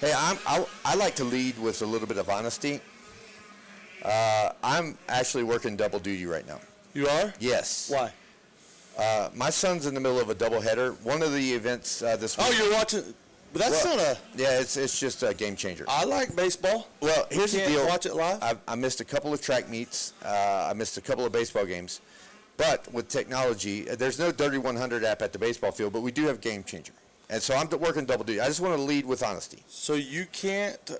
Hey, I like to lead with a little bit of honesty. I'm actually working double duty right now. You are? Yes. Why? My son's in the middle of a doubleheader. One of the events this week. Oh, you're watching. But that's not a. Yeah, it's just a game changer. I like baseball. Well, here's the Can't deal. watch it live? I missed a couple of track meets. I missed a couple of baseball games. But with technology, there's no Dirty 100 app at the baseball field, but we do have Game Changer. And so I'm working double duty. I just want to lead with honesty. So you can't.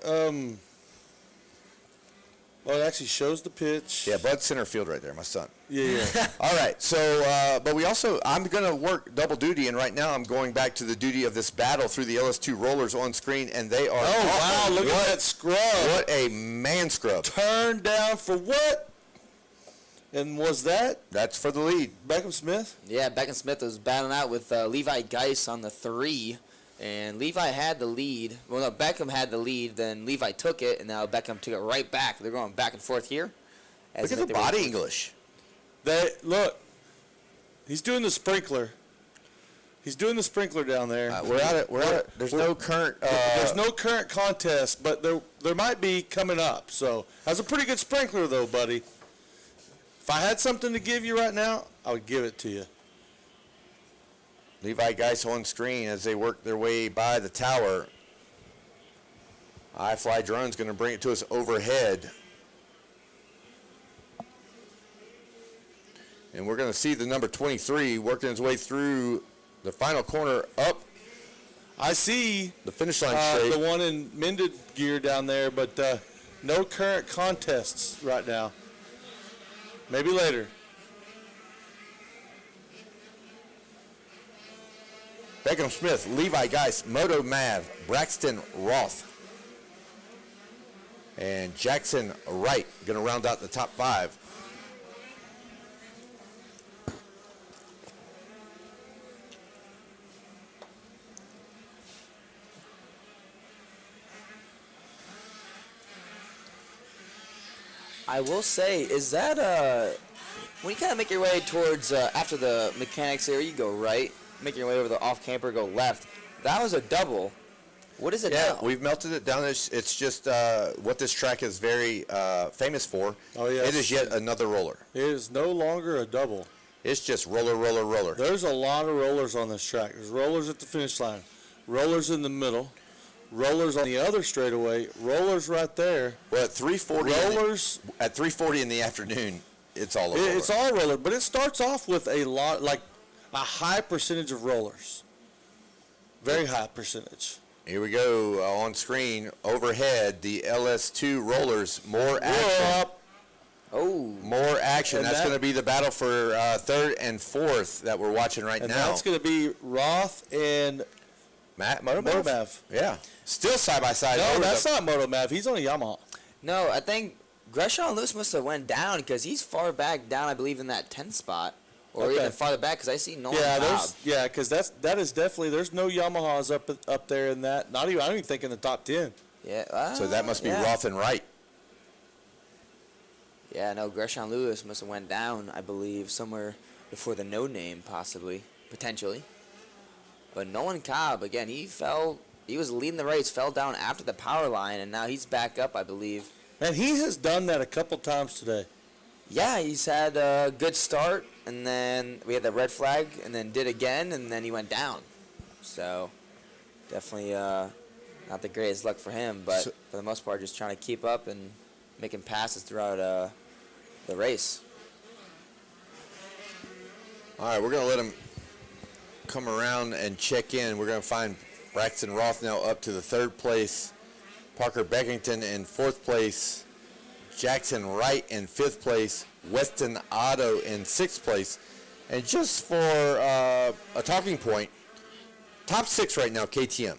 Well, it actually shows the pitch. Yeah, Bud's center field right there, my son. Yeah. All right, so, but we also, I'm going to work double duty, and right now I'm going back to the duty of this battle through the LS2 rollers on screen, and they are. Oh, wow, look at that scrub. What a man scrub. Turned down for what? And was that? That's for the lead. Beckham Smith? Yeah, Beckham Smith was battling out with Levi Geis on the 3. And Levi had the lead. Well, no, Beckham had the lead. Then Levi took it, and now Beckham took it right back. They're going back and forth here. as Look if at the they were- body English. Look, he's doing the sprinkler. He's doing the sprinkler down there. There's no current. There's no current contest, but there might be coming up. So that's a pretty good sprinkler, though, buddy. If I had something to give you right now, I would give it to you. Levi Geis on screen as they work their way by the tower. iFly drone's going to bring it to us overhead. And we're going to see the number 23 working his way through the final corner up I see the finish line straight. the one in mended gear down there, but no current contests right now. Maybe later. Beckham Smith, Levi Geis, Moto Mav, Braxton Roth, and Jackson Wright going to round out the top 5. I will say, is that when you kind of make your way towards after the mechanics area, you go right, make your way over the off camper, go left. That was a double. What is it Yeah, now? we've melted it down. It's just what this track is very famous for. Oh, yeah. It is yet another roller. It is no longer a double. It's just roller, roller, roller. There's a lot of rollers on this track. There's rollers at the finish line, rollers in the middle, rollers on the other straightaway, rollers right there. Well, at 3:40, Rollers. at 3:40 in the afternoon, it's all over. It's all roller, but it starts off with a lot, like a high percentage of rollers. Very high percentage. Here we go on screen overhead. The LS2 rollers, more action. Oh, More action. And That's that- going to be the battle for third and fourth that we're watching right And now. that's going to be Roth and Motomav? Motomav. Yeah. Still side by side. No, over that's the- not Motomav. He's on a Yamaha. no, I think Gresham Lewis must have went down because he's far back down, I believe, in that 10th spot. Or Okay. even farther back because I see Nolan Yeah, Cobb. because that is definitely, there's no Yamahas up there in that. Not even, I don't even think in the top 10. Yeah, So that must be yeah. Roth and Wright. Yeah, no, Gresham Lewis must have went down, I believe, somewhere before the no name, possibly, potentially. But Nolan Cobb, again, he was leading the race, fell down after the power line, and now he's back up, I believe. And he has done that a couple times today. Yeah, he's had a good start, and then we had the red flag, and then did again, and then he went down. So, definitely not the greatest luck for him, but for the most part, just trying to keep up and making passes throughout the race. All right, we're going to let him come around and check in. We're going to find Braxton Roth now up to the 3rd place, Parker Beckington in 4th place, Jackson Wright in 5th place, Weston Otto in 6th place. And just for a talking point, top 6 right now, KTM.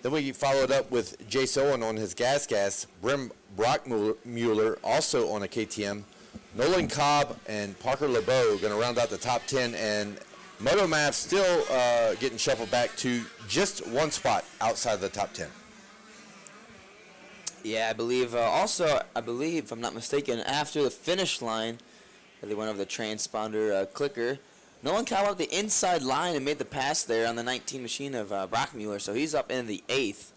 Then we followed up with Jace Owen on his gas, Brim Brockmuller also on a KTM, Nolan Cobb and Parker LeBeau going to round out the top 10, and Motomav still getting shuffled back to just one spot outside of the top 10. Yeah, I believe. I believe, if I'm not mistaken, after the finish line, they went over the transponder clicker. Nolan Cobb up the inside line and made the pass there on the 19 machine of Brockmuller, so he's up in the 8th,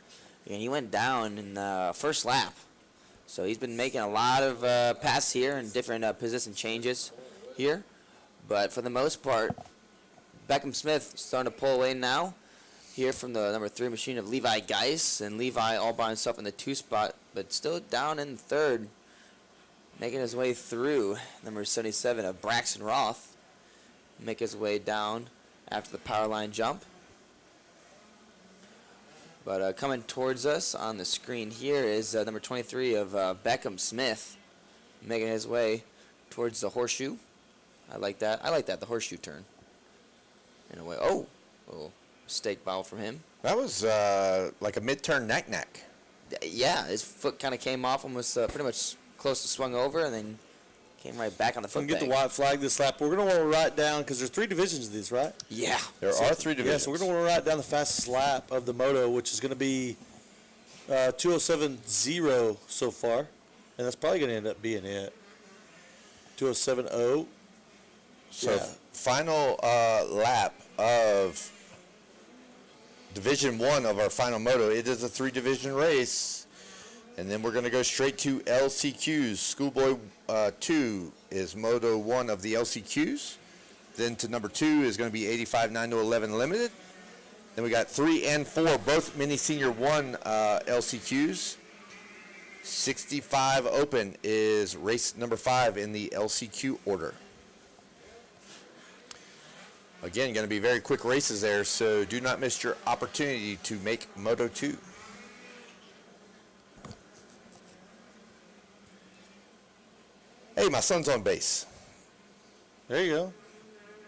and he went down in the first lap. So he's been making a lot of passes here and different position changes here, but for the most part, Beckham Smith starting to pull away now. Here from the number 3 machine of Levi Geis, and Levi all by himself in the 2 spot, but still down in 3rd, making his way through number 77 of Braxton Roth, make his way down after the power line jump. But coming towards us on the screen here is number 23 of Beckham Smith, making his way towards the horseshoe. I like that. The horseshoe turn. In a way. Oh, mistake foul from him. That was like a mid-turn knack-knack. Yeah, his foot kind of came off and was pretty much close to swung over, and then came right back on the I'm foot going to get the peg. white flag this lap. We're going to want to write down, because there's 3 divisions of these, right? Yeah. There are 3 divisions. Yeah, so we're going to want to write down the fastest lap of the Moto, which is going to be 2:07.0 so far. And that's probably going to end up being it. 207.0. So Yeah. final lap of Division 1 of our final moto. It is a 3-division race. And then we're going to go straight to LCQs. Schoolboy 2 is Moto 1 of the LCQs. Then to number 2 is going to be 85 9-11 Limited. Then we got 3 and 4, both Mini Senior 1 LCQs. 65 Open is race number 5 in the LCQ order. Again, going to be very quick races there, so do not miss your opportunity to make Moto 2. Hey, my son's on base. There you go.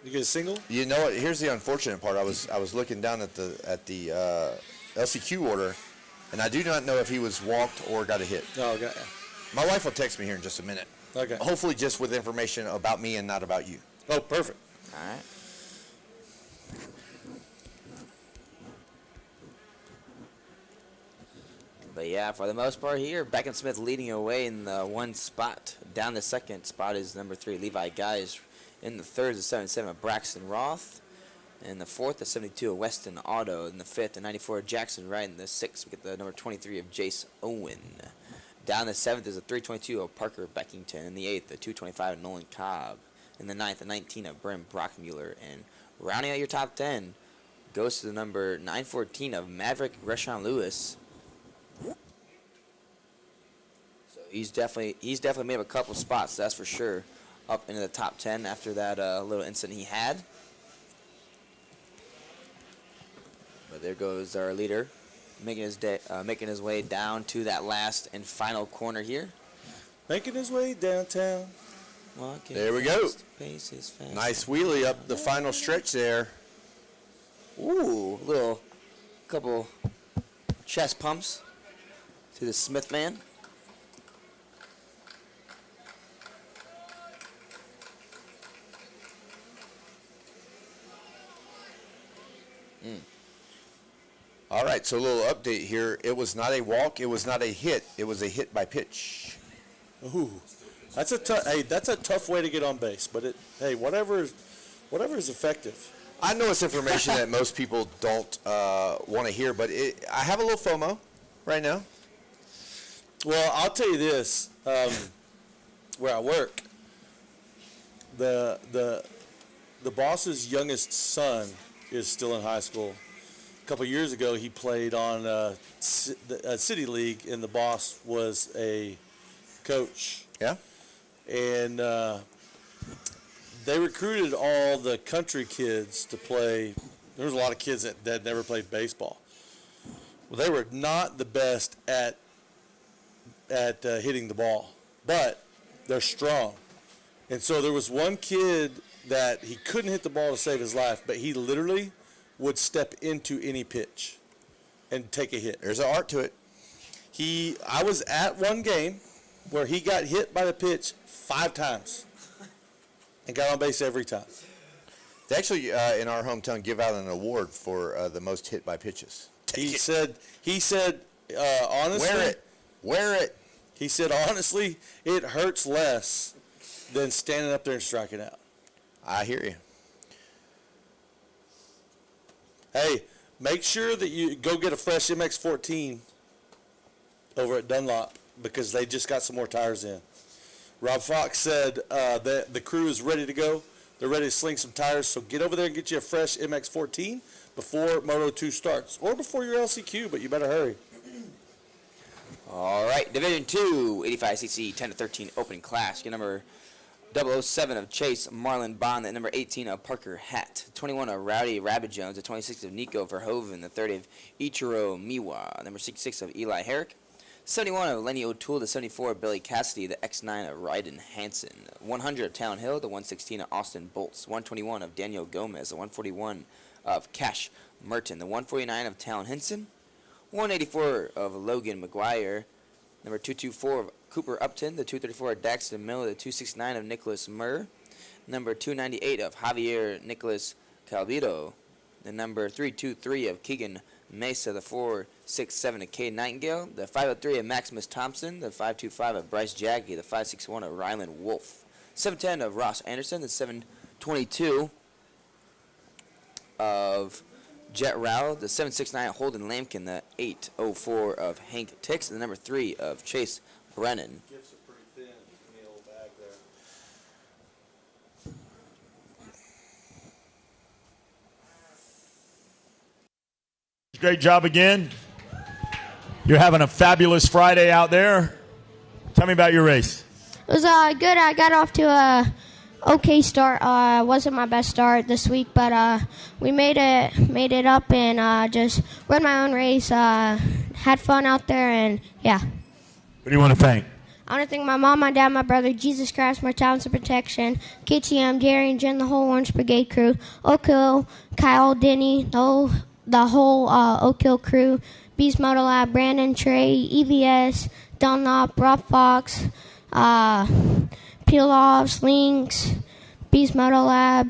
You get a single? You know what? Here's the unfortunate part. I was looking down at the LCQ order, and I do not know if he was walked or got a hit. Oh, okay. My wife will text me here in just a minute. Okay. Hopefully, just with information about me and not about you. Oh, perfect. All right. But yeah, for the most part here, Beckham Smith leading away in the one spot. Down the second spot is number 3, Levi Guys. In the third is the 77 of Braxton Roth. In the fourth, the 72 of Weston Otto. In the fifth, the 94 of Jackson Wright. In the sixth, we get the number 23 of Jace Owen. Down the seventh is the 322 of Parker Beckington. In the eighth, the 225 of Nolan Cobb. In the ninth, the 19 of Brim Brockmuller. And rounding out your top 10 goes to the number 914 of Maverick Rashawn Lewis. So he's definitely made up a couple spots, that's for sure, up into the top 10 after that little incident he had. But there goes our leader, making his way down to that last and final corner here. Making his way downtown. Walking There we go. fast, paces fast. Nice wheelie up the final stretch there. Ooh, couple chest pumps to the Smith man. All right, so a little update here. It was not a walk. It was not a hit. It was a hit by pitch. Ooh, that's a tough way to get on base. But whatever is effective. I know it's information that most people don't want to hear, but I have a little FOMO right now. Well, I'll tell you this: where I work, the boss's youngest son is still in high school. A couple years ago, he played on a city league, and the boss was a coach. Yeah. And they recruited all the country kids to play. There was a lot of kids that never played baseball. Well, they were not the best at hitting the ball, but they're strong. And so there was one kid that he couldn't hit the ball to save his life, but he literally would step into any pitch and take a hit. There's an art to it. I was at one game where he got hit by the pitch 5 times and got on base every time. They actually, in our hometown, give out an award for the most hit by pitches. He said, honestly. Wear it. He said, honestly, it hurts less than standing up there and striking out. I hear you. Hey, make sure that you go get a fresh MX-14 over at Dunlop because they just got some more tires in. Rob Fox said that the crew is ready to go. They're ready to sling some tires, so get over there and get you a fresh MX-14 before Moto 2 starts or before your LCQ, but you better hurry. All right, Division 2, 85cc, 10 to 13 opening class. Your number 007 of Chase Marlon Bond, the number 18 of Parker Hatt, 21 of Rowdy Rabbit Jones, the 26 of Nico Verhoeven, the 30 of Ichiro Miwa, number 66 of Eli Herrick, 71 of Lenny O'Toole, the 74 of Billy Cassidy, the X9 of Ryden Hansen, 100 of Town Hill, the 116 of Austin Bolts, 121 of Daniel Gomez, the 141 of Cash Merton, the 149 of Talon Henson, 184 of Logan McGuire, number 224 of Cooper Upton, the 234 of Daxton Miller, the 269 of Nicholas Murr, number 298 of Javier Nicholas Calvito, the number 323 of Keegan Mesa, the 4.67 of Cade Nightingale, the 5.03 of Maximus Thompson, the 5.25 of Bryce Jagge, the 5.61 of Ryland Wolf, 7.10 of Ross Anderson, the 7.22 of Jet Rao, the 7.69 of Holden Lampkin, the 8.04 of Hank Tix, and the number 3 of Chase Brennan. Gifts are pretty thin in the old bag there. Great job again. You're having a fabulous Friday out there. Tell me about your race. It was good. I got off to a okay start. Wasn't my best start this week, but we made it up and just ran my own race. Had fun out there, and yeah. What do you want to thank? I want to thank my mom, my dad, my brother, Jesus Christ, my Townson Protection, KTM, Jerry and Jen, the whole Orange Brigade crew, Oak Hill, Kyle, Denny, the whole Oak Hill crew, Beast Moto Lab, Brandon, Trey, EVS, Dunlop, Rob Fox, Peel-Offs, Lynx, Beast Moto Lab,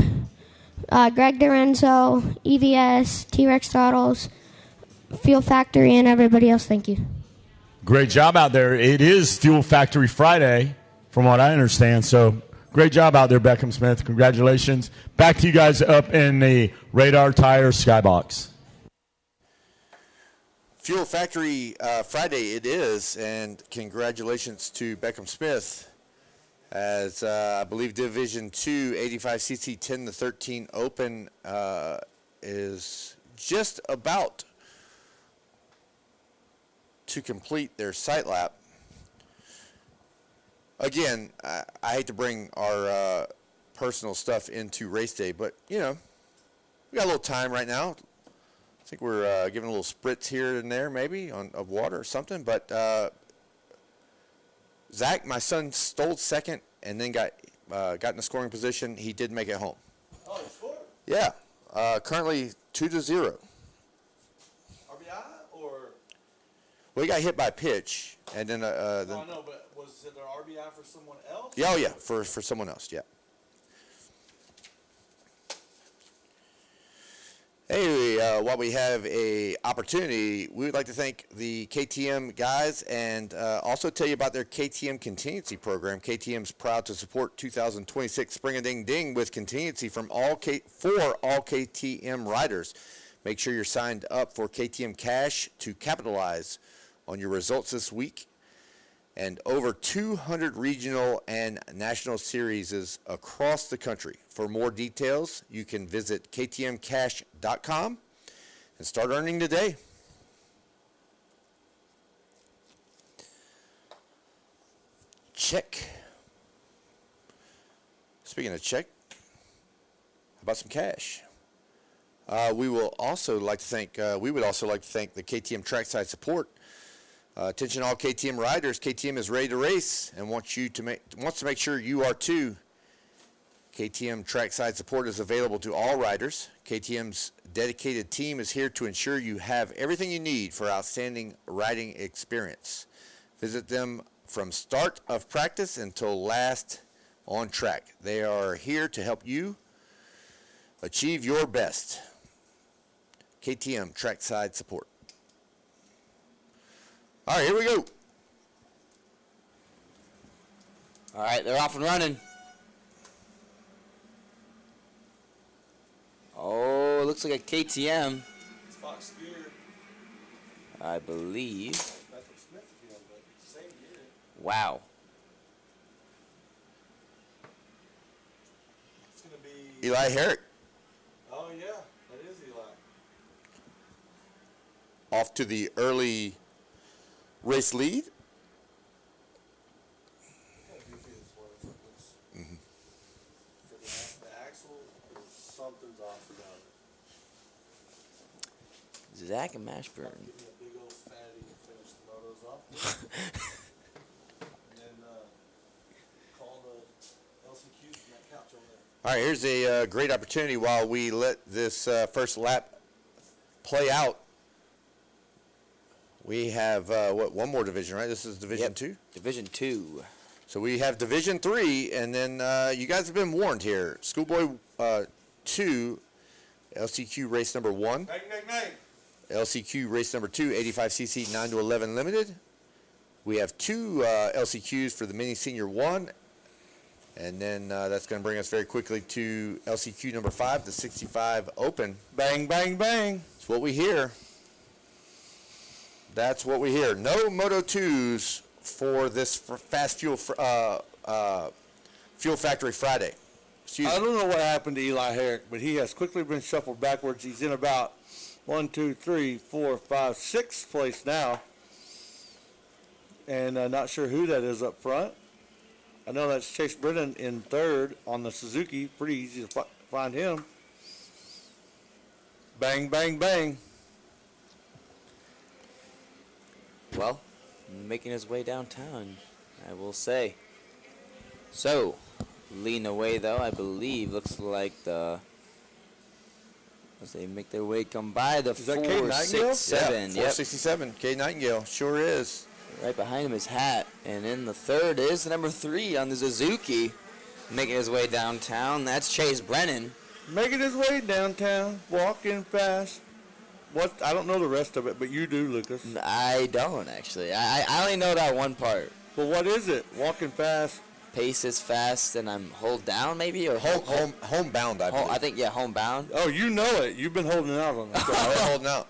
Greg Dorenzo, EVS, T-Rex Throttles, Fuel Factory, and everybody else. Thank you. Great job out there. It is Fuel Factory Friday, from what I understand. So great job out there, Beckham Smith. Congratulations. Back to you guys up in the Radar Tire Skybox. Fuel Factory Friday it is, and congratulations to Beckham Smith as I believe Division 2 85cc 10-13 Open is just about to complete their sight lap. Again, I hate to bring our personal stuff into race day, but you know, we got a little time right now. I think we're giving a little spritz here and there, maybe of water or something. But Zach, my son, stole second and then got in the scoring position. He did make it home. Oh, he scored? Yeah, currently 2-0. RBI or? Well, he got hit by a pitch, and then No, I know, but was it an RBI for someone else? yeah, oh yeah, for someone else, yeah. Hey, while we have a opportunity, we would like to thank the KTM guys and also tell you about their KTM contingency program. KTM's proud to support 2026 Spring a Ding Ding with contingency from all KTM riders. Make sure you're signed up for KTM Cash to capitalize on your results this week. And over 200 regional and national series across the country. For more details, you can visit ktmcash.com and start earning today. Check. Speaking of check, how about some cash? We would also like to thank the KTM Trackside Support. Attention all KTM riders, KTM is ready to race and wants to make sure you are too. KTM Trackside Support is available to all riders. KTM's dedicated team is here to ensure you have everything you need for outstanding riding experience. Visit them from start of practice until last on track. They are here to help you achieve your best. KTM Trackside Support. All right, here we go. All right, they're off and running. Oh, it looks like a KTM. It's Fox Gear. I believe. That's what Smith again, but same gear. Wow. It's going to be. Eli Herrick Oh, yeah, that is Eli. off to the early race lead. For the axle, something's off about it. Zach and Mashburn. Give me a big old fatty and finish the motos off. And then call the LCQ from that couch over there. All right, here's a great opportunity while we let this first lap play out. We have, one more division, right? This is Division 2? Division 2. So we have Division 3, and then you guys have been warned here. Schoolboy 2, LCQ race number 1. Bang, bang, bang. LCQ race number 2, 85cc 9 to 11 limited. We have 2 LCQs for the mini senior 1. And then that's going to bring us very quickly to LCQ number 5, the 65 open. Bang, bang, bang. That's what we hear. That's what we hear. No Moto 2s for this Fast Fuel Fuel Factory Friday. Excuse I me. don't know what happened to Eli Herrick, but he has quickly been shuffled backwards. He's in about 1, 2, 3, 4, 5, 6th place now. And not sure who that is up front. I know that's Chase Brennan in 3rd on the Suzuki. Pretty easy to find him. Bang, bang, bang. Well, making his way downtown, I will say. So, leading away though, I believe, looks like as they make their way, come by the Is that Kate 4, Nightingale? 6, 7. Yeah, 467. Kay Nightingale sure is. Right behind him is Hat. And in the 3rd is the number 3 on the Suzuki, making his way downtown. That's Chase Brennan. Making his way downtown, walking fast. What? I don't know the rest of it, but you do, Lucas. I don't, actually. I only know that one part. But what is it? Walking fast. Pace is fast, and I'm hold down, maybe? Or Homebound, I believe. I think, yeah, homebound. Oh, you know it. You've been holding out on that. I'm holding out.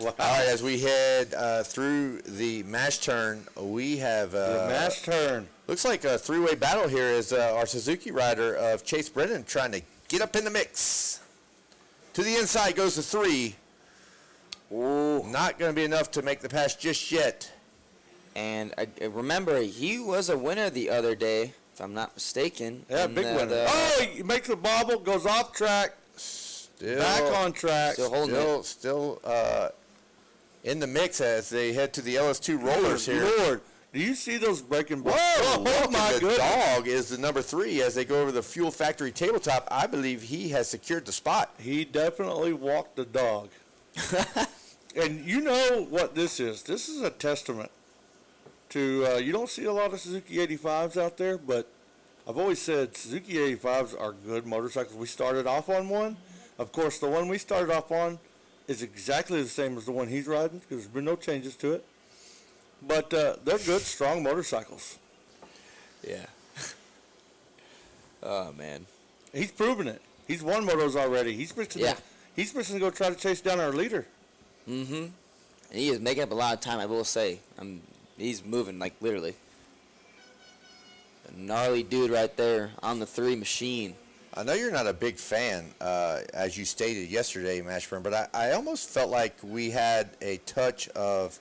Wow. All right, as we head through the mash turn, we have The mash turn. looks like a 3-way battle here as our Suzuki rider of Chase Brennan trying to get up in the mix. To the inside goes the 3. Ooh. Not going to be enough to make the pass just yet. And I remember, he was a winner the other day, if I'm not mistaken. Yeah, in big winner. Oh, he makes a bobble, goes off track, Still, back on track. Still holding it. still in the mix as they head to the LS2 rollers here. Lord, do you see those breaking balls? Whoa, Oh, my the goodness. dog is the number 3 as they go over the Fuel Factory tabletop. I believe he has secured the spot. He definitely walked the dog. And you know what this is? This is a testament to, you don't see a lot of Suzuki 85s out there, but I've always said Suzuki 85s are good motorcycles. We started off on one. Of course, the one we started off on is exactly the same as the one he's riding because there's been no changes to it. But they're good, strong motorcycles. Yeah. Oh, man. He's proven it. He's won motos already. He's fixing to go try to chase down our leader. Mm-hmm. And he is making up a lot of time, I will say. He's moving, like, literally. A gnarly dude right there on the 3 machine. I know you're not a big fan, as you stated yesterday, Mashburn, but I almost felt like we had a touch of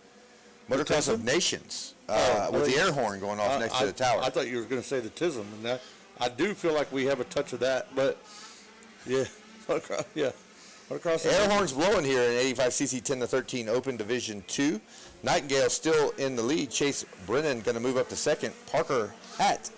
Motocross of Nations with the air horn going off next to the tower. I thought you were going to say the TISM, and I do feel like we have a touch of that, but yeah, Motocross. Air horns blowing here in 85cc 10 to 13 Open Division 2. Nightingale still in the lead. Chase Brennan going to move up to 2nd. Parker Hatt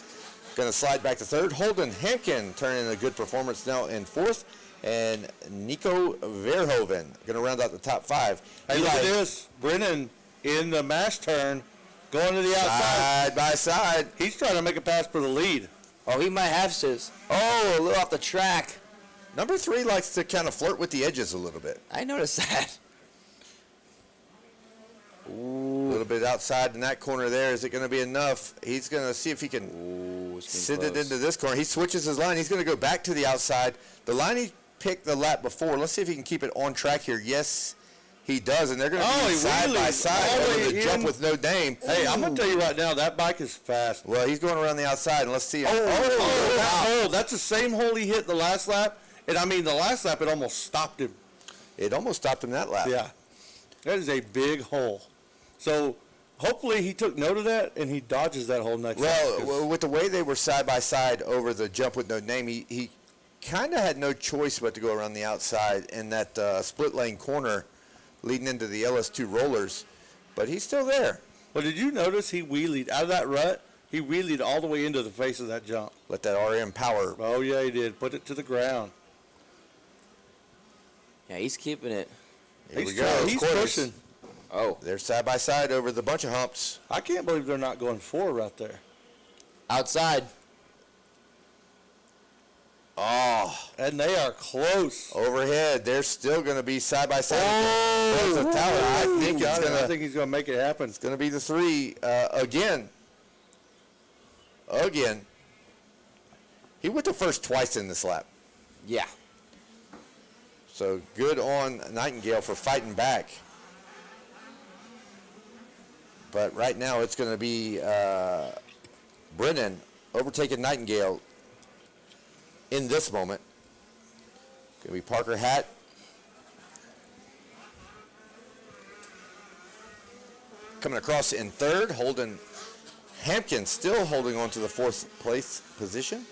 going to slide back to 3rd. Holden Hampkin turning in a good performance now in 4th. And Nico Verhoeven going to round out the top 5. Hey, look at this. Brennan in the mash turn going to the outside. Side by side. He's trying to make a pass for the lead. Oh, he might have sis. Oh, a little off the track. Number 3 likes to kind of flirt with the edges a little bit. I noticed that. A little bit outside in that corner there. Is it going to be enough? He's going to see if he can send it into this corner. He switches his line. He's going to go back to the outside. The line he picked the lap before. Let's see if he can keep it on track here. Yes, he does. And they're going to be side by side over the jump with no name. Hey, I'm going to tell you right now, that bike is fast. Well, he's going around the outside, and let's see. That hole. That's the same hole he hit the last lap. And, I mean, the last lap, it almost stopped him. It almost stopped him that lap. Yeah. That is a big hole. So, hopefully he took note of that, and he dodges that hole next lap. Well, with the way they were side by side over the jump with no name, he kind of had no choice but to go around the outside in that split lane corner leading into the LS2 rollers. But he's still there. Well, did you notice he wheelied out of that rut? He wheelied all the way into the face of that jump. Let that RM power. Oh, yeah, he did. Put it to the ground. Yeah, he's keeping it. Here we go. He's pushing. Oh. They're side by side over the bunch of humps. I can't believe they're not going 4 right there. Outside. Oh, And they are close. Overhead, they're still going to be side by side. Oh, I think I think he's going to make it happen. It's going to be the 3 again. Again. He went to first twice in this lap. Yeah. So good on Nightingale for fighting back. But right now it's going to be Brennan overtaking Nightingale in this moment. Going to be Parker Hatt. Coming across in third, Holden Hampkin still holding on to the 4th place position.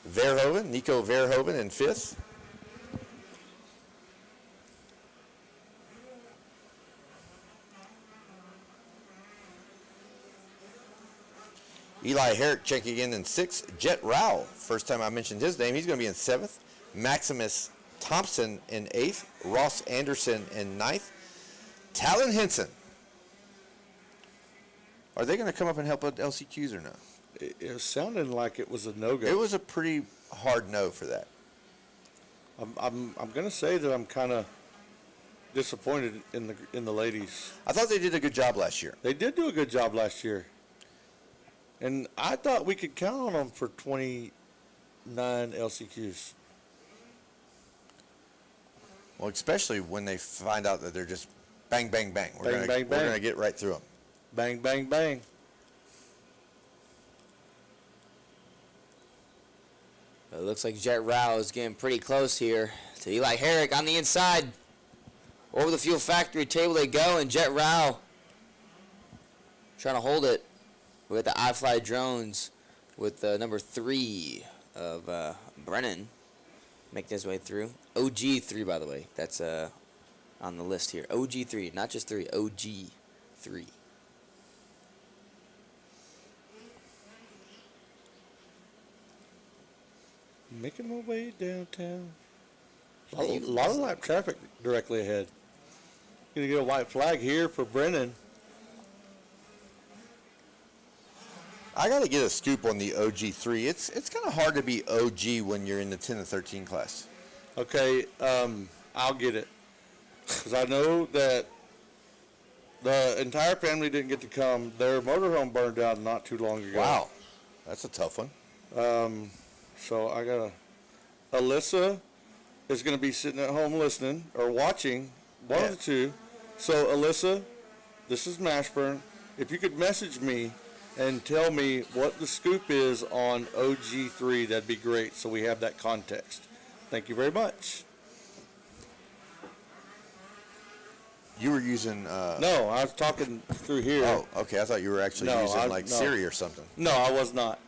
Nico Verhoeven in 5th. Eli Herrick checking in 6th. Jet Rao, first time I mentioned his name, he's going to be in 7th. Maximus Thompson in 8th. Ross Anderson in 9th. Talon Henson. Are they going to come up and help with LCQs or no? It sounded like it was a no-go. It was a pretty hard no for that. I'm going to say that I'm kind of disappointed in the ladies. I thought they did a good job last year. They did do a good job last year. And I thought we could count on them for 29 LCQs. Well, especially when they find out that they're just bang, bang, bang. We're Bang, bang, bang. going to get right through them. Bang, bang, bang. It looks like Jet Rao is getting pretty close here to Eli Herrick on the inside. Over the fuel factory table they go, and Jet Rao trying to hold it. We got the iFly drones with number 3 of Brennan making his way through. OG3, by the way. That's on the list here. OG3, not just 3, OG3. Making my way downtown. A lot of lap traffic directly ahead. Gonna get a white flag here for Brennan. I got to get a scoop on the OG3. It's kind of hard to be OG when you're in the 10 to 13 class. Okay, I'll get it. Because I know that the entire family didn't get to come. Their motorhome burned down not too long ago. Wow. That's a tough one. So I got Alyssa is going to be sitting at home listening or watching, one of the two. So Alyssa, this is Mashburn. If you could message me and tell me what the scoop is on OG3, that'd be great, so we have that context. Thank you very much. You were using... No, I was talking through here. Oh, okay. I thought you were actually using Siri or something. No, I was not.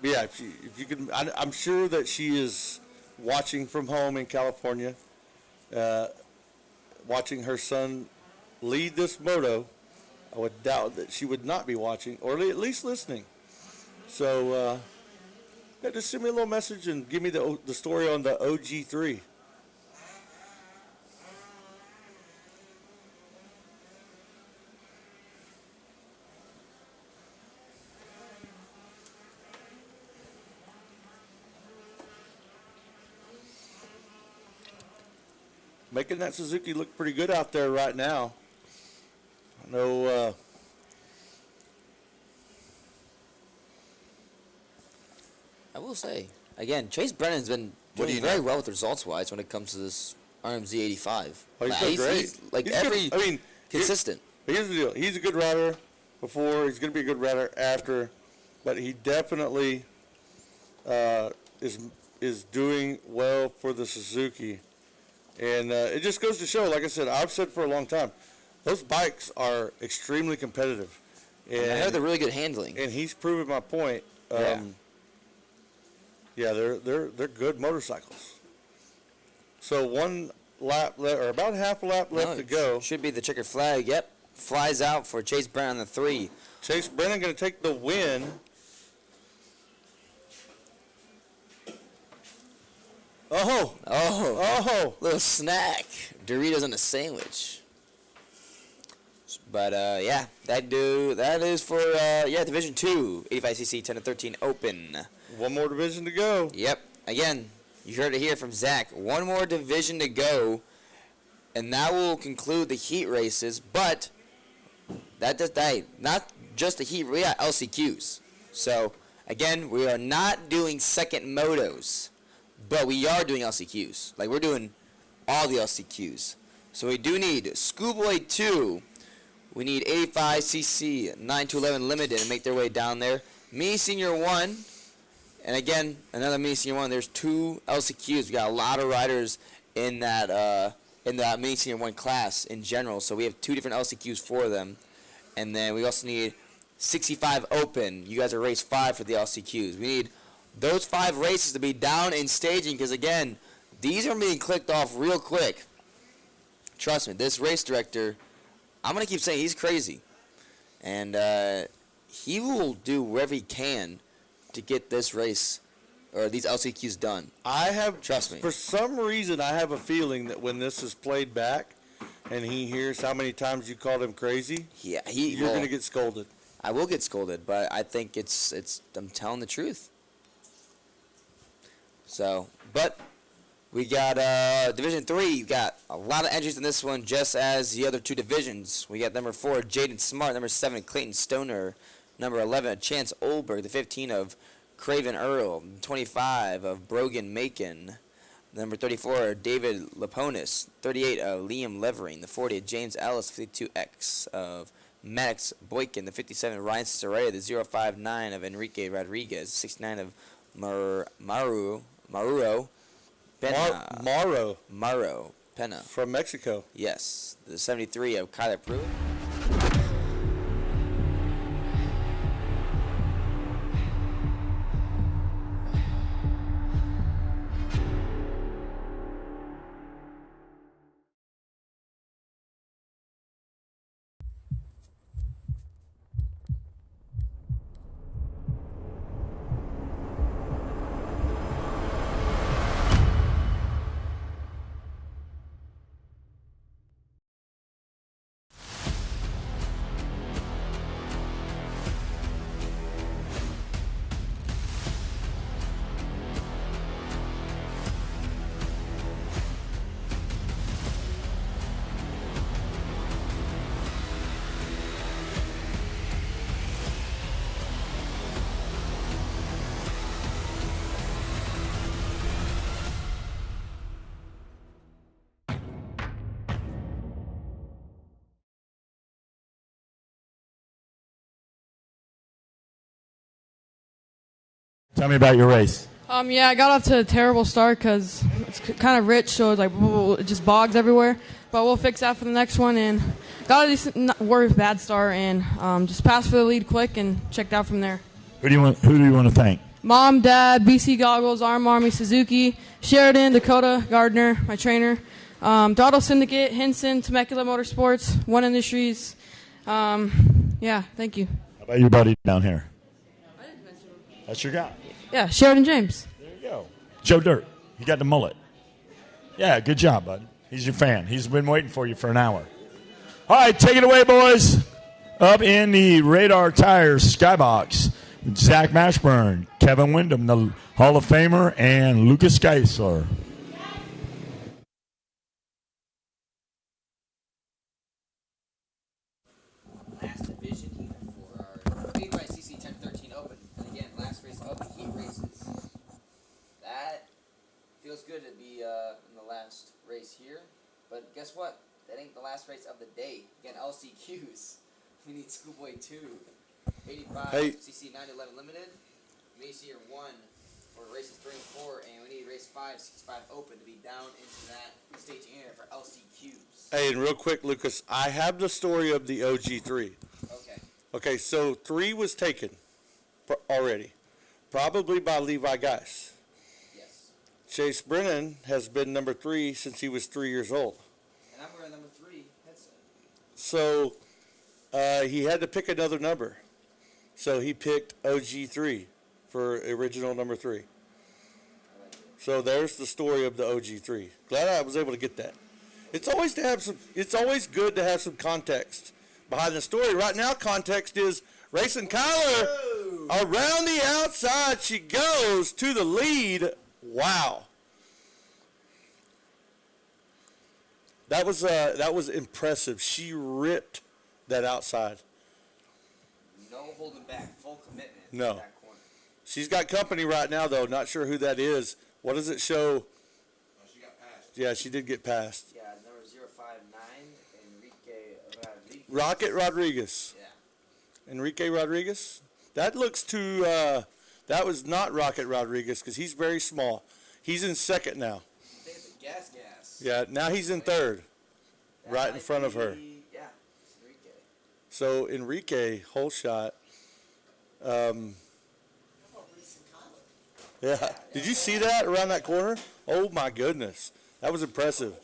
Yeah, if you could, I'm sure that she is watching from home in California, watching her son lead this moto. I would doubt that she would not be watching, or at least listening. So, yeah, just send me a little message and give me the story on the OG3. Making that Suzuki look pretty good out there right now. I know I will say, again, Chase Brennan's been doing very well with results-wise when it comes to this RMZ 85. Oh, he's been great. He's consistent. Here's the deal. He's a good rider before. He's going to be a good rider after. But he definitely is doing well for the Suzuki. And it just goes to show, like I said, I've said for a long time, those bikes are extremely competitive. And I heard they're really good handling. And he's proven my point. Yeah, they're good motorcycles. So one lap or about half a lap left to go. Should be the checkered flag. Yep, flies out for Chase Brennan on the 3. Chase Brennan going to take the win. Oh, little snack. Doritos on a sandwich. But yeah, that is for Division 2, 85cc 10 to 13 open. One more division to go. Yep. Again, You heard it here from Zach. One more division to go, and that will conclude the heat races. But that does not just the heat. We got LCQs. So again, we are not doing second motos, but we are doing LCQs. Like, we're doing all the LCQs. So we do need Schoolboy 2. We need 85cc 9 to 11 limited to make their way down there. Me Senior 1. And again, another Mini Senior 1. There's 2 LCQs. We got a lot of riders in that Mini Senior 1 class in general. So we have 2 different LCQs for them. And then we also need 65 open. You guys are race 5 for the LCQs. We need those 5 races to be down in staging because, again, these are being clicked off real quick. Trust me, this race director, I'm going to keep saying he's crazy. And he will do whatever he can to get this race or these LCQs done. Trust me. For some reason, I have a feeling that when this is played back and he hears how many times you called him crazy, you're going to get scolded. I will get scolded, but I think I'm telling the truth. So, but we got Division 3. You got a lot of entries in this one, just as the other 2 divisions. We got number 4, Jaden Smart, number 7, Clayton Stoner, number 11, Chance Olberg, the 15 of Craven Earl, 25 of Brogan Macon, number 34, David Laponis, 38 of Liam Levering, the 40 of James Ellis, 52X of Maddox Boykin, the 57 of Ryan Soraya, the 059 of Enrique Rodriguez, 69 of Mauro Pena. Mauro Pena. From Mexico. Yes. The 73 of Kyler Pruitt. Tell me about your race. Yeah, I got off to a terrible start because it's kind of rich, so it's like it just bogs everywhere. But we'll fix that for the next one, and got a decent, bad start, and just passed for the lead quick and checked out from there. Who do you want to thank? Mom, Dad, BC Goggles, Arm Army, Suzuki, Sheridan, Dakota, Gardner, my trainer, Dotto Syndicate, Hinson, Temecula Motorsports, One Industries. Yeah, thank you. How about your buddy down here? That's your guy. Yeah, Sheridan James. There you go. Joe Dirt. He got the mullet. Yeah, good job, bud. He's your fan. He's been waiting for you for an hour. All right, take it away, boys. Up in the Radar Tires Skybox, Zach Mashburn, Kevin Wyndham, the Hall of Famer, and Lucas Geisler. Last division here for our 85cc 1013 Open. And again, last race of the heat races. That feels good to be in the last race here. But guess what? That ain't the last race of the day. Again, LCQs. We need Schoolboy 2, 85cc 911 Limited. We need Senior 1 for races 3 and 4. And we need race 5, 65 Open to be down into that stage area for LCQs. Hey, and real quick, Lucas, I have the story of the OG3. Okay. Okay, so 3 was taken already, probably by Levi Geis. Yes. Chase Brennan has been number 3 since he was 3 years old. And I'm wearing number 3 headset. So he had to pick another number. So he picked OG3 for original number 3. So there's the story of the OG3. Glad I was able to get that. It's always good to have some context behind the story. Right now, context is Racing Kyler around the outside. She goes to the lead. Wow. That was impressive. She ripped that outside. No holding back. Full commitment. No. In that corner. She's got company right now, though. Not sure who that is. What does it show? She got passed. Yeah, she did get passed. Yeah, number 059, Enrique Rodriguez. Rocket Rodriguez. Yeah. Enrique Rodriguez. That looks too. That was not Rocket Rodriguez because he's very small. He's in second now. I think it's a gas. Yeah, now he's in third, That right in might front of her. be- Yeah, it's Enrique. So Enrique, whole shot. Yeah. Did you see that around that corner? Oh my goodness, that was impressive.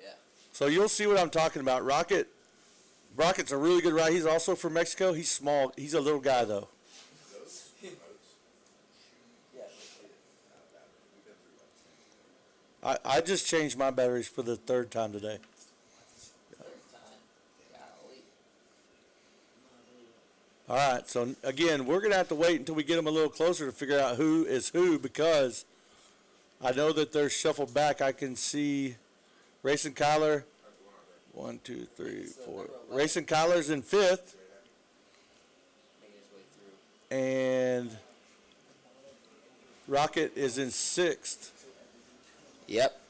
Yeah. So you'll see what I'm talking about. Rocket's a really good rider. He's also from Mexico. He's small. He's a little guy though. I just changed my batteries for the third time today. All right, so again, we're going to have to wait until we get them a little closer to figure out who is who because I know that they're shuffled back. I can see Racing Kyler, 1, 2, 3, 4. Racing Kyler's in fifth, Making his way through. and Rocket is in sixth. Yep.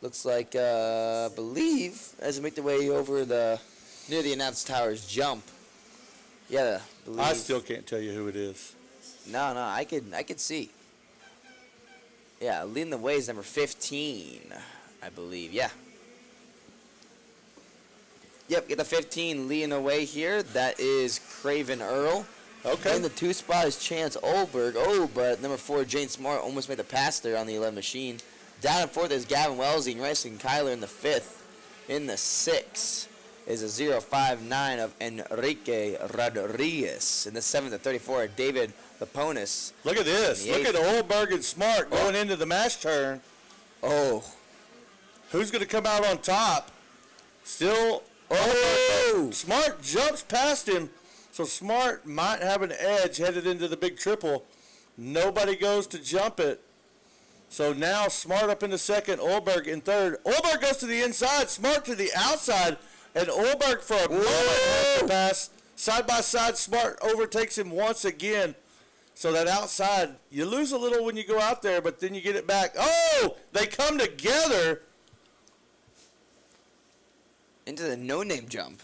Looks like, believe, as we make the way over near the announce tower's jump. Yeah, believe. I still can't tell you who it is. No, I could see. Yeah, leading the way is number 15, I believe. Yeah. Yep, get the 15 leading the way here. That is Craven Earl. Okay. In the 2 spot is Chance Olberg. Oh, but number 4, Jane Smart, almost made the pass there on the 11 machine. Down in 4th is Gavin Wellesley and Racing Kyler in the 5th. In the 6th is a 059 of Enrique Rodriguez. In the 7th, the 34, David Laponis. Look at this. Look at Olberg and Smart going into the mash turn. Oh. Who's going to come out on top? Still, Smart jumps past him, so Smart might have an edge headed into the big triple. Nobody goes to jump it. So now Smart up into second, Olberg in third. Olberg goes to the inside, Smart to the outside, and Olberg for a moment has to pass. Side by side, Smart overtakes him once again. So that outside, you lose a little when you go out there, but then you get it back. Oh, they come together. Into the no-name jump.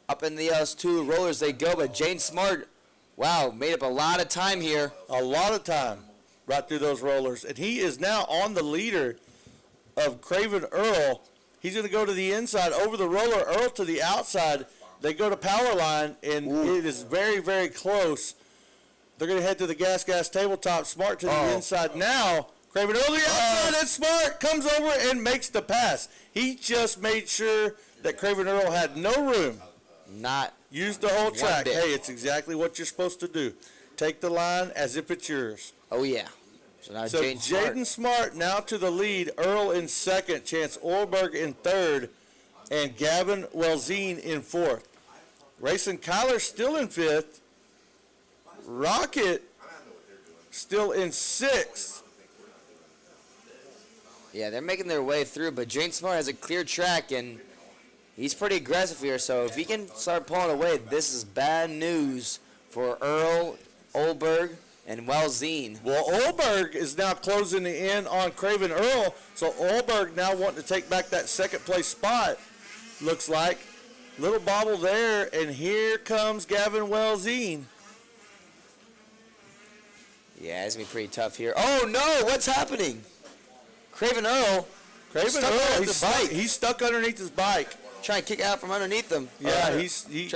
Up in the 2 rollers they go, but Jane Smart, wow, made up a lot of time here. A lot of time right through those rollers. And he is now on the leader of Craven Earl. He's going to go to the inside over the roller, Earl to the outside. They go to power line, and it is very, very close. They're going to head to the gas tabletop. Smart to the inside now. Craven Earl to the outside, and Smart comes over and makes the pass. He just made sure that Craven Earl had no room. Not use the whole track. bit. Hey, it's exactly what you're supposed to do. Take the line as if it's yours. Oh, yeah. So now Jaden Smart now to the lead. Earl in second. Chance Olberg in third. And Gavin Welzine in fourth. Racing Kyler still in fifth. Rocket still in sixth. Yeah, they're making their way through, but Jane Smart has a clear track, and he's pretty aggressive here. So if he can start pulling away, this is bad news for Earl, Olberg, and Welzine. Well, Olberg is now closing in on Craven Earl, so Olberg now wanting to take back that second place spot, looks like. Little bobble there, and here comes Gavin Welzine. Yeah, it's going to be pretty tough here. Oh, no, what's happening? Craven Earl. He's stuck underneath his bike. Trying to kick out from underneath him. Yeah, there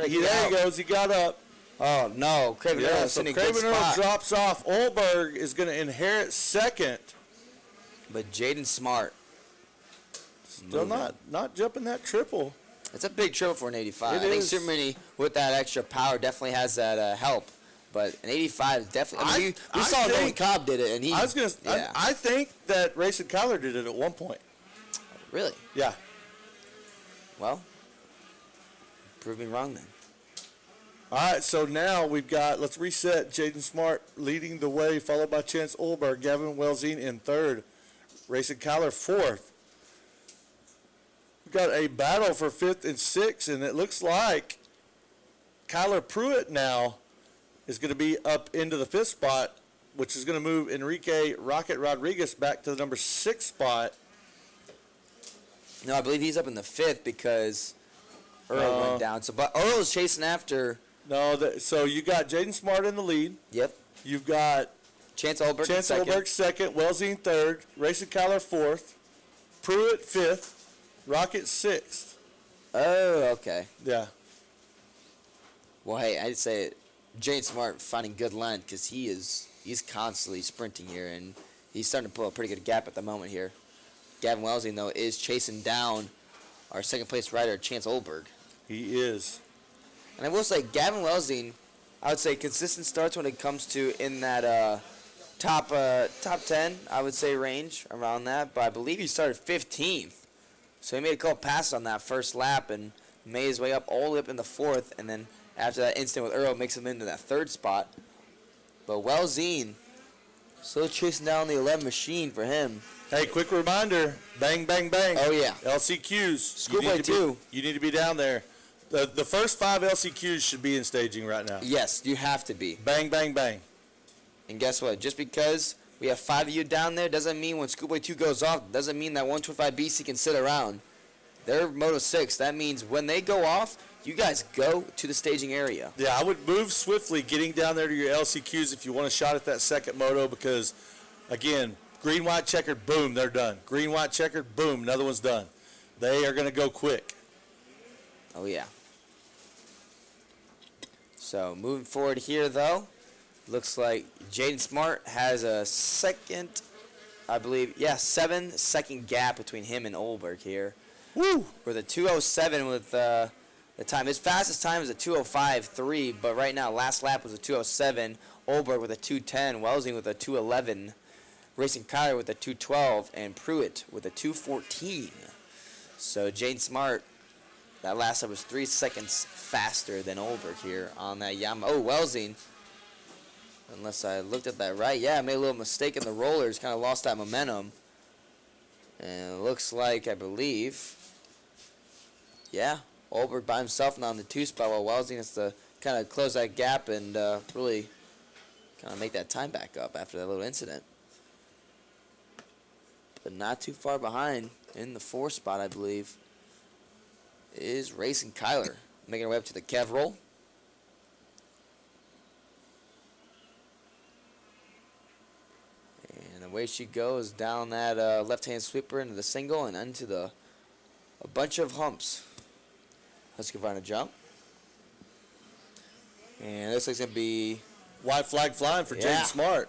he goes. He got up. Oh, no. Craven Earl so in a Craven good Earl spot. drops off. Olberg is going to inherit second. But Jaden Smart. Still not jumping that triple. It's a big triple for an 85. It I think is. Supermini with that extra power definitely has that help. But an 85 is definitely. I mean, we saw Nolan Cobb did it, and he. I think that Racing Kyler did it at one point. Really? Yeah. Well, prove me wrong then. All right, so now we've got, let's reset, Jaden Smart leading the way, followed by Chance Olberg, Gavin Welzine in third, Racing Kyler fourth. got a battle for 5th and 6th, and it looks like Kyler Pruitt now is going to be up into the 5th spot, which is going to move Enrique Rocket Rodriguez back to the number 6 spot. No, I believe he's up in the 5th because Earl went down. So, but Earl's chasing after. No, so you got Jaden Smart in the lead. Yep. You've got Chance Olberg second, Wellsine third, Racing Kyler 4th, Pruitt 5th, Rocket 6th. Oh, okay. Yeah. Well, hey, I'd say Jane Smart finding good line because he's constantly sprinting here, and he's starting to pull a pretty good gap at the moment here. Gavin Welsing, though, is chasing down our second-place rider, Chance Olberg. He is. And I will say, Gavin Welsing, I would say consistent starts when it comes to in that top 10, I would say, range around that. But I believe he started 15th. So he made a couple passes on that first lap and made his way up all the way up in the 4th. And then after that incident with Earl, makes him into that 3rd spot. But Welsing still chasing down the 11 machine for him. Hey, quick reminder, bang, bang, bang. Oh, yeah. LCQs. Schoolboy, too. You need to be down there. The first 5 LCQs should be in staging right now. Yes, you have to be. Bang, bang, bang. And guess what? Just because we have 5 of you down there doesn't mean when Schoolboy 2 goes off, doesn't mean that 125 BC can sit around. They're Moto 6. That means when they go off, you guys go to the staging area. Yeah, I would move swiftly getting down there to your LCQs if you want a shot at that second moto because, again, green, white, checkered, boom, they're done. Green, white, checkered, boom, another one's done. They are going to go quick. Oh, yeah. So moving forward here, though, looks like Jaden Smart has a second, I believe, 7-second gap between him and Olberg here. Woo! With a 2:07 with the time. His fastest time is a 2:05.3, but right now, last lap was a 2:07. Olberg with a 2:10, Welsing with a 2:11, Racing Kyler with a 2:12, and Pruitt with a 2:14. So Jaden Smart, that last lap was 3 seconds faster than Olberg here on that Yamaha. Oh, Welsing, unless I looked at that right. Yeah, I made a little mistake in the rollers, kind of lost that momentum. And it looks like, I believe, yeah, Olberg by himself now in the 2 spot, while Welsing has to kind of close that gap and really kind of make that time back up after that little incident. But not too far behind in the 4 spot, I believe, is Racing Kyler, making her way up to the Kev roll. And away she goes down that left-hand sweeper into the single and into a bunch of humps. Let's go find a jump. And this looks like it's going to be white flag flying for Jaden Smart.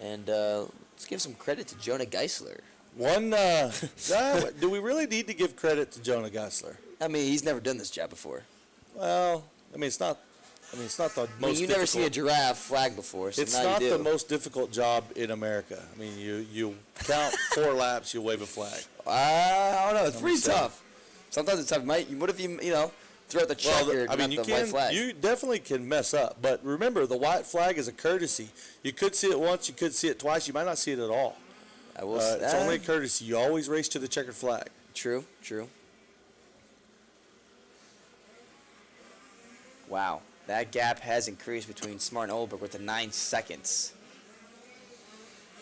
And let's give some credit to Jonah Geisler. Do we really need to give credit to Jonah Geisler? I mean, he's never done this job before. Well, I mean, it's not the most difficult. You've never seen a giraffe flag before, so it's now not you do. the most difficult job in America. I mean, you count 4 laps, you wave a flag. I don't know. It's pretty tough. Sometimes it's tough. What if you throw out the checker, I mean, not the white flag? You definitely can mess up. But remember, the white flag is a courtesy. You could see it once, you could see it twice, you might not see it at all. It's only a courtesy. You always race to the checkered flag. True. Wow, that gap has increased between Smart and Olberg with the 9 seconds.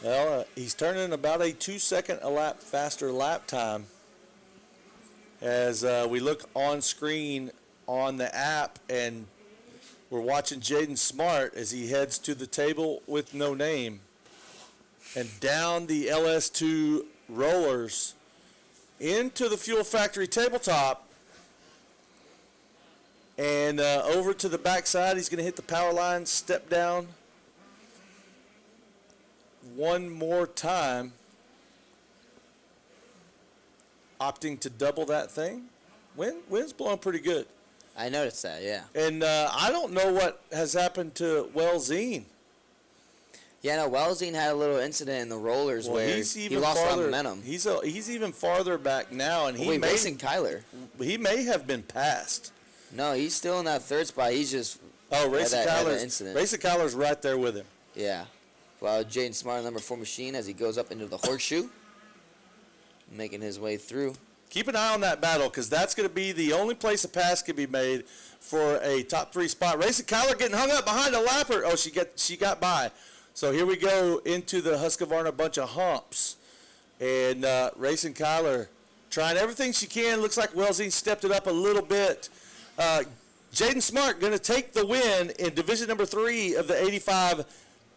Well, he's turning about a 2-second a lap faster lap time as we look on screen on the app, and we're watching Jaden Smart as he heads to the table with no name and down the LS2 rollers into the Fuel Factory tabletop and over to the backside. He's going to hit the power line, step down one more time, opting to double that thing. Wind's blowing pretty good. I noticed that, yeah. And I don't know what has happened to Welsing. Yeah, no, Welsing had a little incident in the rollers where he lost a lot of momentum. He's even farther back now, and Racing Kyler. He may have been passed. No, he's still in that 3rd spot. He's just Racing Kyler's right there with him. Yeah. Well, Jaden Smart, number 4 machine, as he goes up into the horseshoe, making his way through. keep an eye on that battle because that's going to be the only place a pass can be made for a top 3 spot. Racing Kyler getting hung up behind a lapper. Oh, she got by. So here we go into the Husqvarna bunch of humps. And Racing Kyler trying everything she can. Looks like Wellsine stepped it up a little bit. Jaden Smart going to take the win in division number 3 of the 85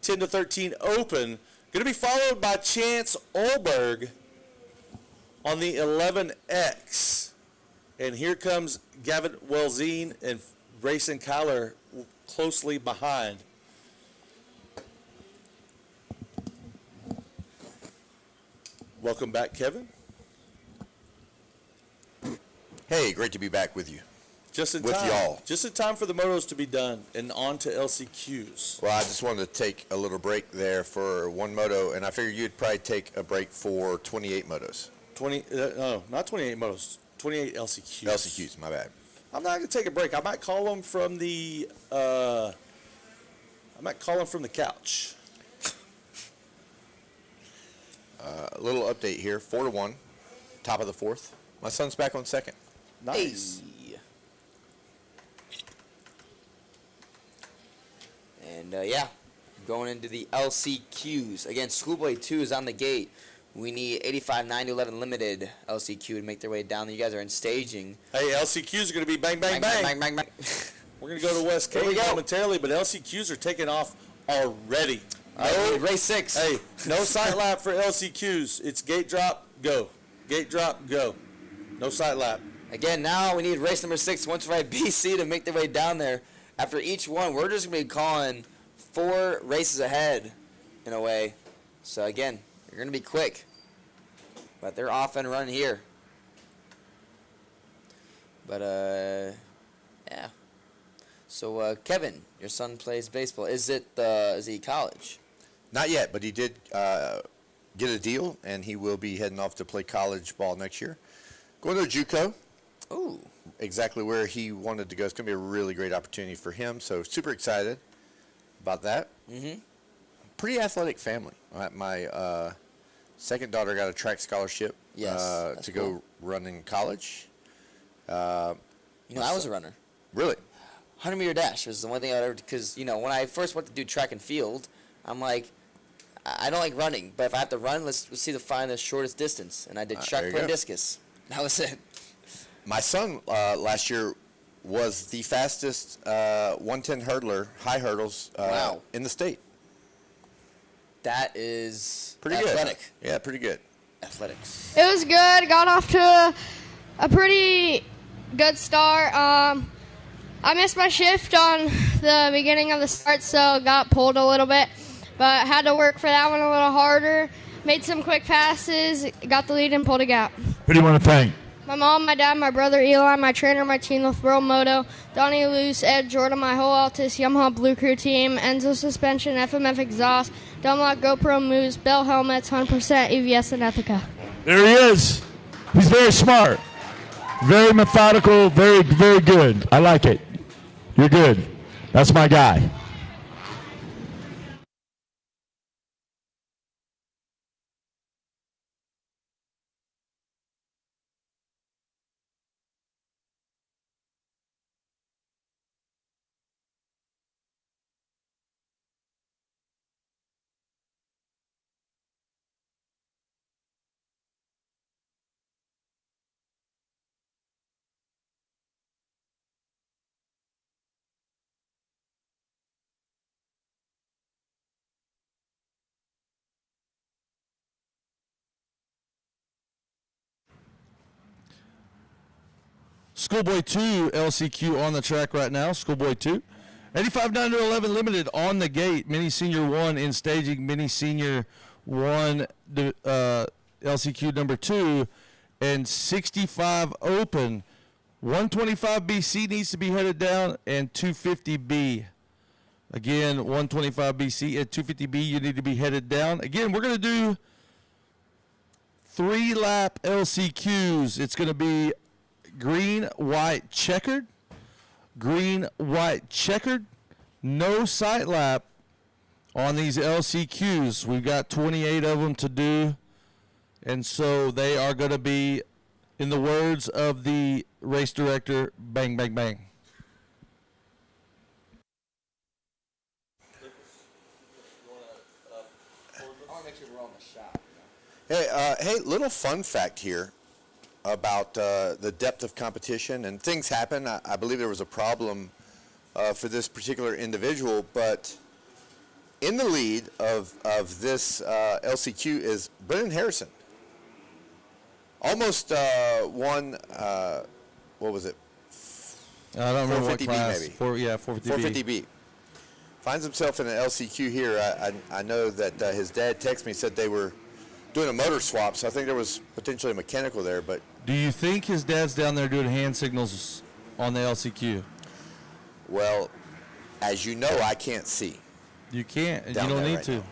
10-13 Open. Going to be followed by Chance Olberg on the 11X. And here comes Gavin Wellsine and Racing Kyler closely behind. Welcome back, Kevin. Hey, great to be back with you. Just in with time. y'all. Just in time for the motos to be done and on to LCQs. Well, I just wanted to take a little break there for one moto, and I figured you'd probably take a break for 28 motos. No, not 28 motos. 28 LCQs. LCQs, my bad. I'm not going to take a break. I might call them from the couch. A little update here, 4-1, top of the 4th. My son's back on second. Nice. Hey. And yeah, going into the LCQs. Again, Schoolboy 2 is on the gate. We need 85, 9 to 11 limited LCQ to make their way down. You guys are in staging. Hey, LCQs are going to be bang, bang, bang. Bang, bang, bang. We're going to go to West Cape momentarily, but LCQs are taking off already. All right, race 6. Hey, no sight lap for LCQs. It's gate drop, go. Gate drop, go. No sight lap. Again, now we need race number 6, 125 BC to make their way down there. After each one, we're just going to be calling 4 races ahead, in a way. So again, you're going to be quick. But they're off and running here. But, yeah. So, Kevin, your son plays baseball. Is he college? Not yet, but he did get a deal, and he will be heading off to play college ball next year. Going to JUCO. Ooh. Exactly where he wanted to go. It's going to be a really great opportunity for him, so super excited about that. Mm-hmm. Pretty athletic family. My second daughter got a track scholarship to go run in college. I was a runner. Really? 100-meter dash was the one thing I ever, because, when I first went to do track and field, I'm like, I don't like running, but if I have to run, let's find the shortest distance. And I did shot put and discus. That was it. My son last year was the fastest 110 hurdler, high hurdles in the state. That is pretty athletic. Good. Yeah, pretty good. Athletics. It was good. Got off to a pretty good start. I missed my shift on the beginning of the start, so got pulled a little bit. But had to work for that one a little harder. Made some quick passes, got the lead, and pulled a gap. Who do you want to thank? My mom, my dad, my brother Eli, my trainer, my team, World Moto, Donnie Luce, Ed Jordan, my whole Altus Yamaha Blue Crew team, Enzo Suspension, FMF Exhaust, Dumlock GoPro Moves, Bell Helmets, 100% EVS, and Ethica. There he is. He's very smart, very methodical, very, very good. I like it. You're good. That's my guy. Schoolboy 2 LCQ on the track right now. Schoolboy 2. 85 9 to 11 limited on the gate. Mini Senior 1 in staging. Mini Senior 1 LCQ number 2. And 65 open. 125 BC needs to be headed down and 250B. Again, 125 BC and 250B you need to be headed down. Again, we're going to do 3-lap LCQs. It's going to be green, white, checkered. Green, white, checkered. No sight lap on these LCQs. We've got 28 of them to do. And so they are going to be In the words of the race director, bang, bang, bang. I want to make sure we're all in the shot. Hey, little fun fact here about the depth of competition, and things happen. I believe there was a problem for this particular individual, but in the lead of this LCQ is Brennan Harrison. Almost won, what was it? I don't remember what 450B class. maybe. 450B. 450B. Finds himself in an LCQ here. I know that his dad texted me, said they were doing a motor swap, so I think there was potentially a mechanical there. But Do you think his dad's down there doing hand signals on the LCQ? well, as you know, I can't see. You can't, and you Down don't there need right to. now.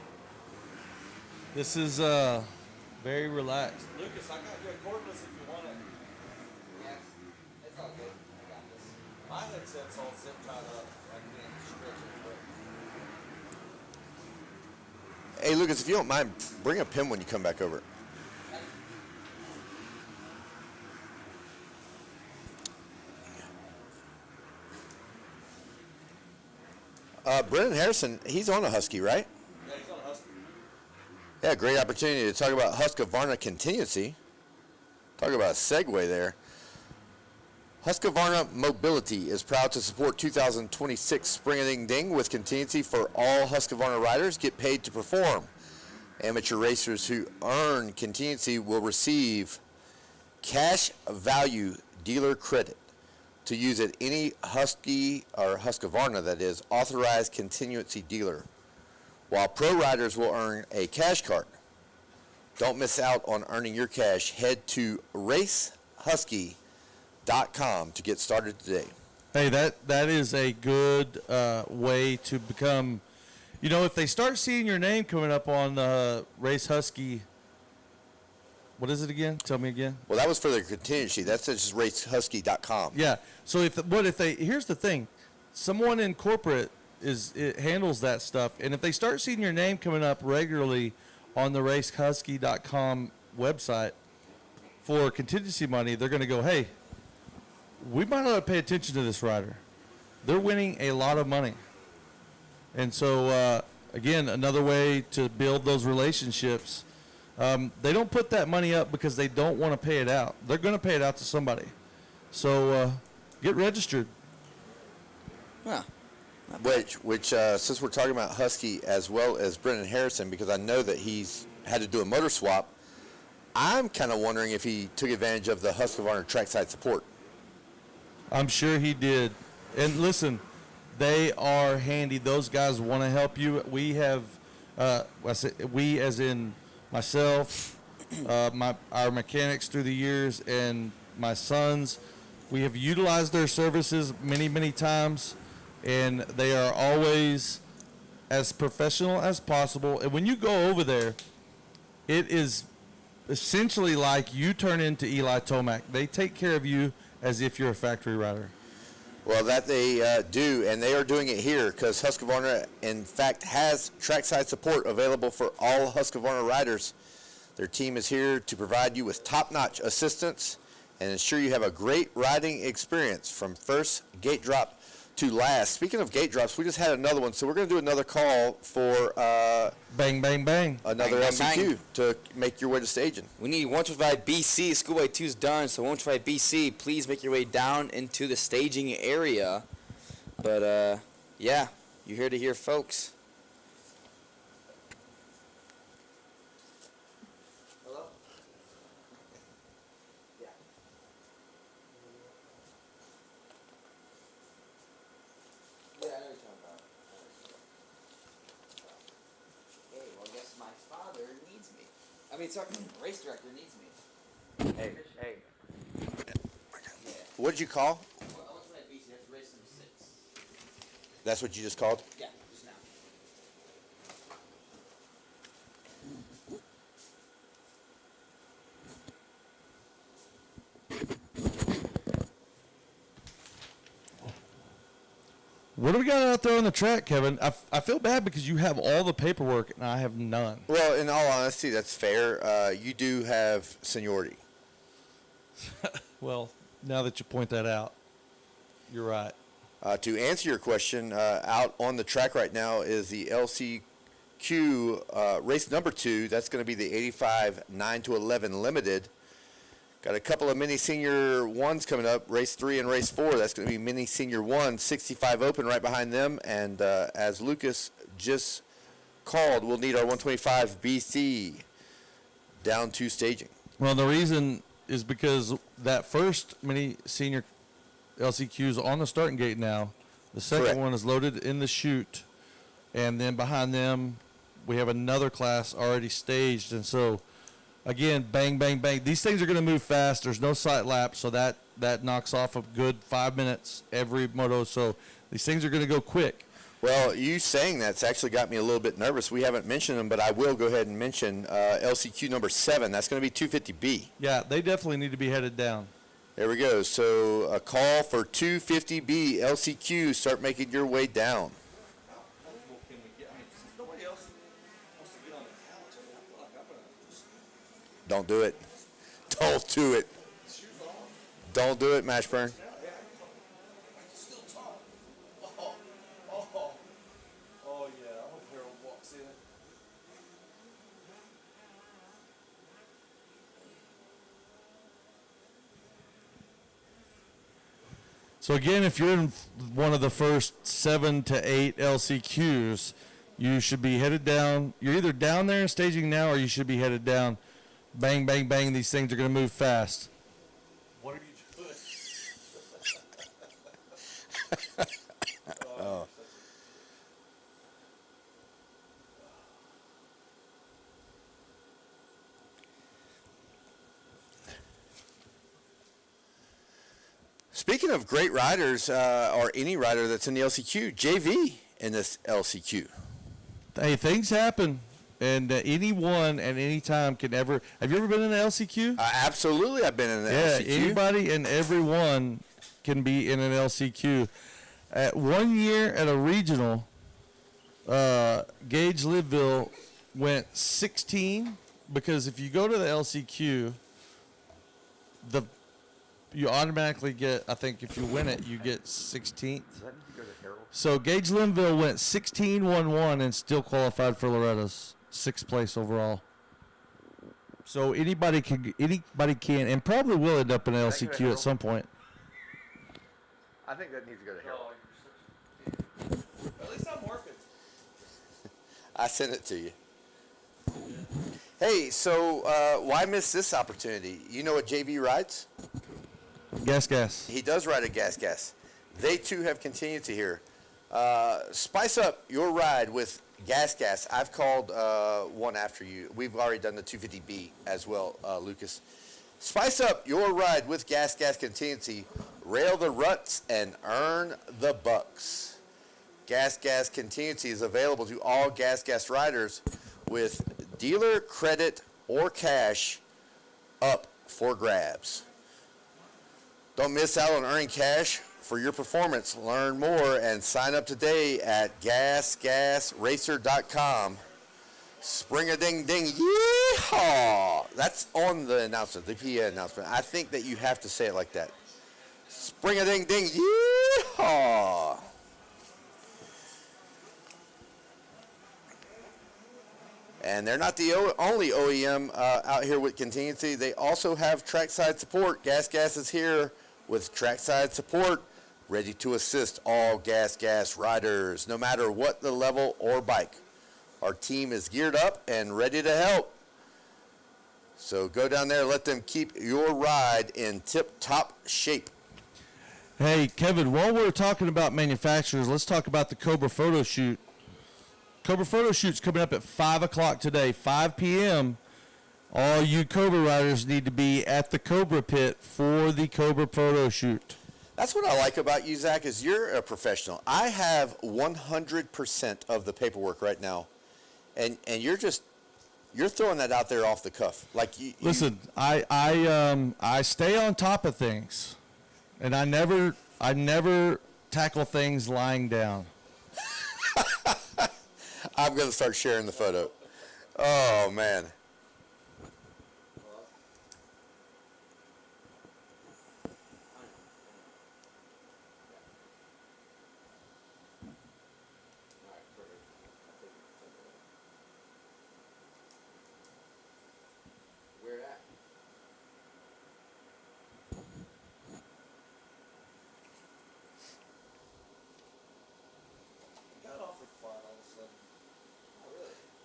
This is very relaxed. Lucas, I got you a cordless if you want it. Yeah, it's all good. I got this. My headset's all zip tied up. I can't stretch it. Hey, Lucas, if you don't mind, bring a pin when you come back over. Brennan Harrison, he's on a Husky, right? Yeah, he's on a Husky. Yeah, great opportunity to talk about Husqvarna contingency. Talk about a segue there. Husqvarna Mobility is proud to support 2026 Spring a Ding Ding with contingency for all Husqvarna riders. Get paid to perform. Amateur racers who earn contingency will receive cash value dealer credit to use at any Husky or Husqvarna, that is, authorized contingency dealer, while pro riders will earn a cash card. Don't miss out on earning your cash. Head to racehusky.com to get started today. Hey, that is a good way to become. You know, if they start seeing your name coming up on Race Husky, what is it again? Tell me again. Well, that was for the contingency. That's just racehusky.com. Yeah. So if they here's the thing, someone in corporate it handles that stuff, and if they start seeing your name coming up regularly on the racehusky.com website for contingency money, they're going to go, hey, we might not pay attention to this rider. They're winning a lot of money. And so, again, another way to build those relationships. They don't put that money up because they don't want to pay it out. They're going to pay it out to somebody. So get registered. Huh. Which since we're talking about Husky as well as Brennan Harrison, because I know that he's had to do a motor swap, I'm kind of wondering if he took advantage of the Husqvarna trackside support. I'm sure he did. And listen, they are handy. Those guys want to help you. We have, we as in myself, our mechanics through the years, and my sons, we have utilized their services many, many times, and they are always as professional as possible. And when you go over there, it is essentially like you turn into Eli Tomac. They take care of you as if you're a factory rider. Well, that they do, and they are doing it here because Husqvarna, in fact, has trackside support available for all Husqvarna riders. Their team is here to provide you with top-notch assistance and ensure you have a great riding experience from first gate drop to last. Speaking of gate drops, we just had another one, so we're going to do another call for bang, bang, bang. Another Bang, LCQ bang, bang. to make your way to staging. We need 125 BC. Schoolway 2's done, so 125 BC, please make your way down into the staging area. But, yeah, you're here to hear folks. Hello? Yeah. Yeah, I know what you're talking about. Hey, well, I guess my father needs me. I mean, sorry, race director needs me. Hey. Yeah. What did you call? Well, I was at BC. That's race number 6. That's what you just called? Yeah, just now. What do we got out there on the track, Kevin? I feel bad because you have all the paperwork and I have none. Well, in all honesty, that's fair. You do have seniority. Well, now that you point that out, you're right. To answer your question, out on the track right now is the LCQ race number 2. That's going to be the 85 9 to 11 limited. Got a couple of mini senior ones coming up, race 3 and race 4. That's going to be mini senior 1, 65 open right behind them. And as Lucas just called, we'll need our 125 BC down to staging. Well, the reason is because that first mini senior LCQ is on the starting gate now. The second Correct. one is loaded in the chute. And then behind them, we have another class already staged. And so, again, bang, bang, bang. These things are going to move fast. There's no sight lapse, so that knocks off a good 5 minutes every moto. So these things are going to go quick. Well, you saying that's actually got me a little bit nervous. We haven't mentioned them, but I will go ahead and mention LCQ number 7. That's going to be 250B. Yeah, they definitely need to be headed down. There we go. So a call for 250B LCQ. Start making your way down. Don't do it. Don't do it. Don't do it, Mashburn. So again, if you're in one of the first 7 to 8 LCQs, you should be headed down. You're either down there and staging now, or you should be headed down. Bang, bang, bang. These things are going to move fast. What are you doing? Oh. Speaking of great riders, or any rider that's in the LCQ, JV in this LCQ. Hey, things happen, and anyone at any time can ever. Have you ever been in an LCQ? Absolutely, I've been in an Yeah, LCQ. anybody and everyone can be in an LCQ. At 1 year at a regional, Gage Liveville went 16, because if you go to the LCQ, you automatically get, I think if you win it, you get 16th. So Gage Linville went 16-1-1 and still qualified for Loretta's 6th place overall. So anybody can, and probably will end up in an LCQ at some point. I think that needs to go to Harold. At least I'm working. I sent it to you. Hey, so why miss this opportunity? You know what JV rides? Gas. He does ride a gas. They too have continued to hear. Spice up your ride with gas. I've called one after you. We've already done the 250B as well, Lucas. Spice up your ride with gas contingency. Rail the ruts and earn the bucks. Gas contingency is available to all gas riders with dealer credit or cash up for grabs. Don't miss out on earning cash for your performance. Learn more and sign up today at gasracer.com. Spring-a-ding-ding, yeehaw! That's on the announcement, the PA announcement. I think that you have to say it like that. Spring-a-ding-ding, yeehaw! And they're not the only OEM out here with contingency. They also have trackside support. Gas is here with trackside support, ready to assist all gas riders, no matter what the level or bike. Our team is geared up and ready to help. So go down there, let them keep your ride in tip-top shape. Hey, Kevin, while we're talking about manufacturers, let's talk about the Cobra photo shoot. Cobra photo shoot's coming up at 5 o'clock today, 5 p.m. All you Cobra riders need to be at the Cobra pit for the Cobra photo shoot. That's what I like about you, Zach, is you're a professional. I have 100% of the paperwork right now, and you're throwing that out there off the cuff. Like Listen, I stay on top of things, and I never tackle things lying down. I'm going to start sharing the photo. Oh, man.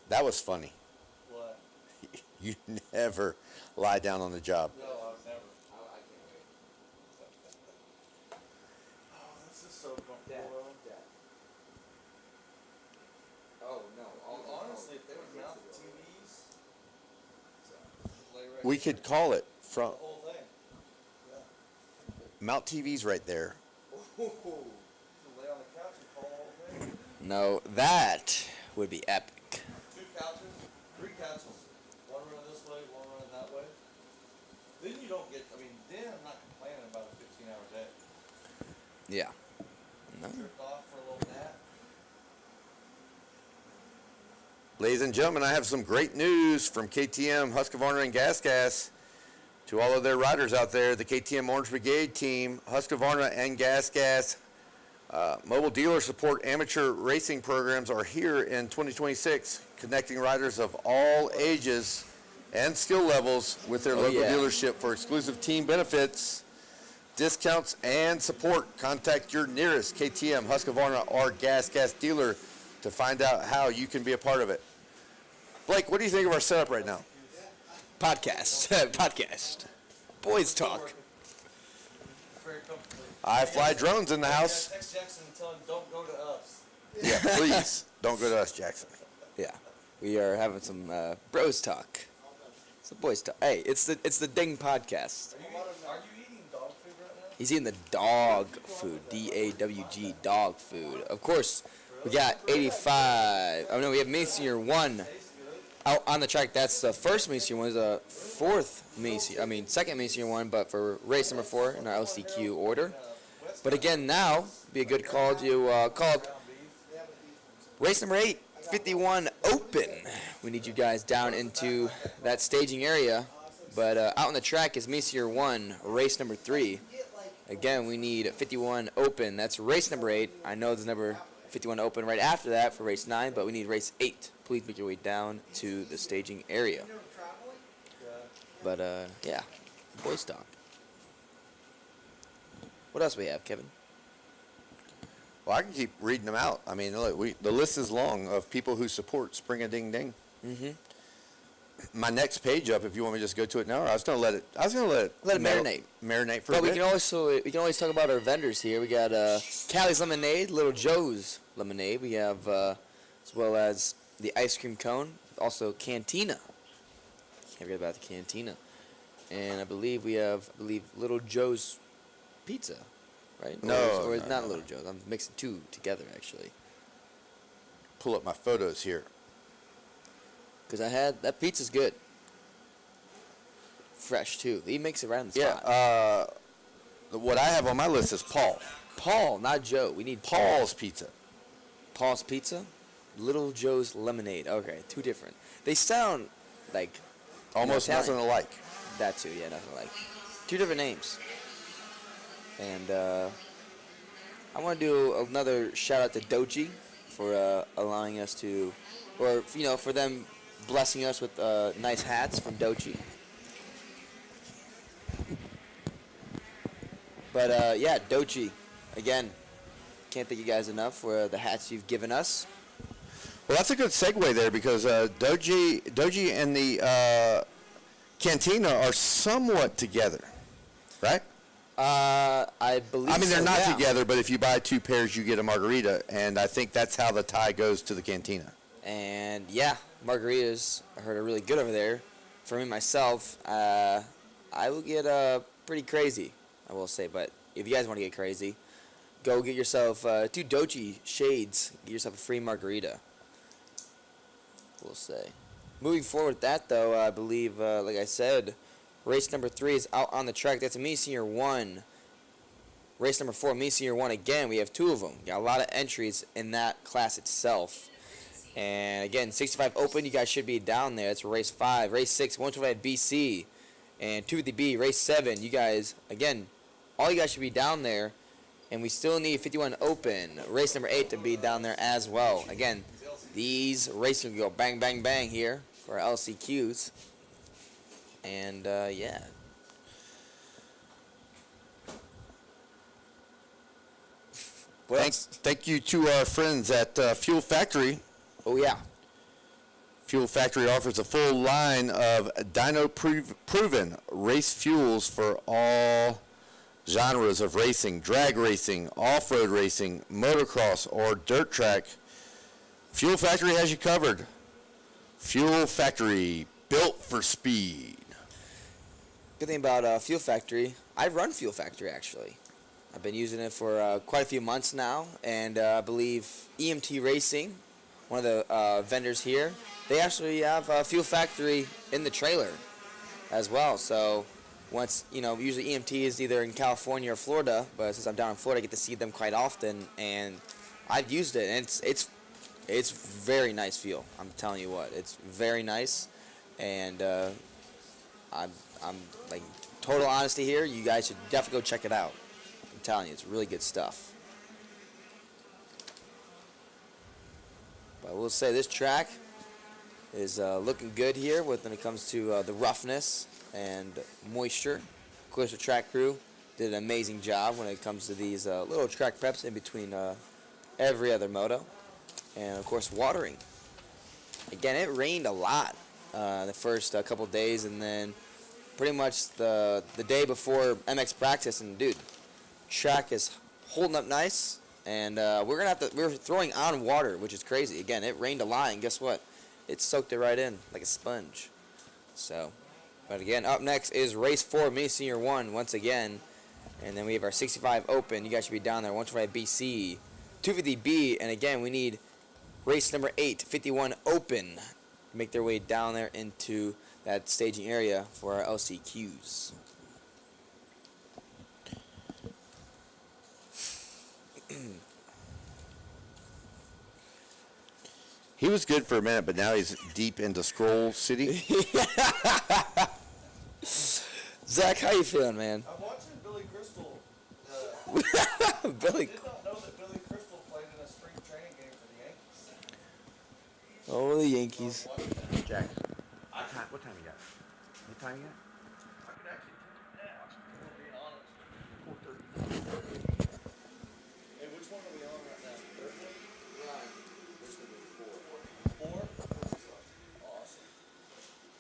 That was funny. What? You never lie down on the job. No, I was never. I can't wait. Oh, this is so comfortable. Oh no! Honestly, if they would mount the TVs, We could call it from the whole thing. Mount TV's right there. Ooh, lay on the couch and call the whole thing. No, that would be epic. 2 couches, 3 couches, one running this way, one running that way. Then you don't get. I mean, then I'm not complaining about a 15-hour day. Yeah. No. Drift off for a little nap. Ladies and gentlemen, I have some great news from KTM, Husqvarna, and Gas. To all of their riders out there, the KTM Orange Brigade team, Husqvarna and Gas mobile dealer support amateur racing programs are here in 2026, connecting riders of all ages and skill levels with their local dealership for exclusive team benefits, discounts, and support. Contact your nearest KTM, Husqvarna, or Gas dealer to find out how you can be a part of it. Blake, what do you think of our setup right now? Podcast. Boys talk. Very comfortably. I fly drones in the house. Text Jackson and tell him don't go to us. Yeah, please don't go to us, Jackson. Yeah. We are having some bros talk. Some boys talk. Hey, it's the Ding podcast. Are you eating dog food right now? He's eating the dog food. DAWG dog food. Of course, we got 85. Oh no, we have Mason Year 1 out on the track. That's the first Mason Year 1. Is the second Mason Year 1, but for race number 4 in our LCQ order. But again, now be a good call to call up race number 8, 51 Open. We need you guys down into that staging area. But out on the track is Mason Year 1, race number 3. Again, we need 51 Open. That's race number 8. I know there's number 51 Open right after that for race 9, but we need race 8. Please make your way down to the staging area. But, yeah, boys talk. What else we have, Kevin? Well, I can keep reading them out. I mean, look, the list is long of people who support Spring a Ding Ding. Mm-hmm. My next page up, if you want me to just go to it now, or I was going to let it marinate. Marinate for But a bit. we can always talk about our vendors here. We got Callie's Lemonade, Little Joe's Lemonade. We have as well as the ice cream cone, also Cantina. Can't forget about the Cantina. And I believe we have Little Joe's Pizza, right? Or it's not Little Joe's. I'm mixing two together actually. Pull up my photos here. Because that pizza's good. Fresh too. He makes it right on the spot. Yeah. What I have on my list is Paul. Paul, not Joe. We need Paul's Pizza. Paul's Pizza? Little Joe's Lemonade. Okay, two different. They sound like almost nothing alike. That too, yeah, nothing alike. Two different names. And I want to do another shout out to Doji for allowing us to, or for them blessing us with nice hats from Doji. But yeah, Doji, again, can't thank you guys enough for the hats you've given us. Well, that's a good segue there because Doji and the Cantina are somewhat together, right? I believe. I mean, they're so, not yeah. together, but if you buy two pairs, you get a margarita, and I think that's how the tie goes to the Cantina. And yeah, margaritas I heard are really good over there. For me myself, I will get pretty crazy, I will say. But if you guys want to get crazy, go get yourself 2 Doji shades. Get yourself a free margarita. We'll say. Moving forward with that, though, I believe, like I said, race number 3 is out on the track. That's a Me Senior 1. Race number 4, Me Senior 1 again. We have 2 of them. Got a lot of entries in that class itself. And again, 65 Open, you guys should be down there. That's race 5. Race 6, 125 BC. And 250B, race 7. You guys, again, all you guys should be down there. And we still need 51 Open. Race number 8 to be down there as well. Again, these races will go bang, bang, bang here for our LCQs. And, yeah. Thank you to our friends at Fuel Factory. Oh, yeah. Fuel Factory offers a full line of dyno-proven race fuels for all genres of racing, drag racing, off-road racing, motocross, or dirt track. Fuel Factory has you covered. Fuel Factory, built for speed. Good thing about Fuel Factory, I run Fuel Factory actually. I've been using it for quite a few months now, and I believe EMT Racing, one of the vendors here, they actually have Fuel Factory in the trailer as well. So once, usually EMT is either in California or Florida, but since I'm down in Florida, I get to see them quite often, and I've used it, and it's very nice fuel. I'm telling you what, it's very nice, and I'm like, total honesty here, you guys should definitely go check it out. I'm telling you, it's really good stuff. But we'll say this track is looking good here when it comes to the roughness and moisture. Of course, the track crew did an amazing job when it comes to these little track preps in between every other moto. And, of course, watering. Again, it rained a lot the first couple days, and then pretty much the day before MX practice, and, dude, track is holding up nice. And we're throwing on water, which is crazy. Again, it rained a lot, and guess what? It soaked it right in like a sponge. So, but again, up next is race 4, Mini Senior 1, once again. And then we have our 65 Open. You guys should be down there, 125 BC, 250B, and again, we need race number 8, 51 Open, to make their way down there into that staging area for our LCQs. He was good for a minute, but now he's deep into Scroll City. Zach, how you feeling, man? I'm watching Billy Crystal. Billy. I did not know that Billy Crystal played in a spring training game for the Yankees. Oh, the Yankees. Jack, what time you got? What time you got? I could actually take it now, being honest. 4:30. Hey, which one are we on right now? Third one? Four? Awesome.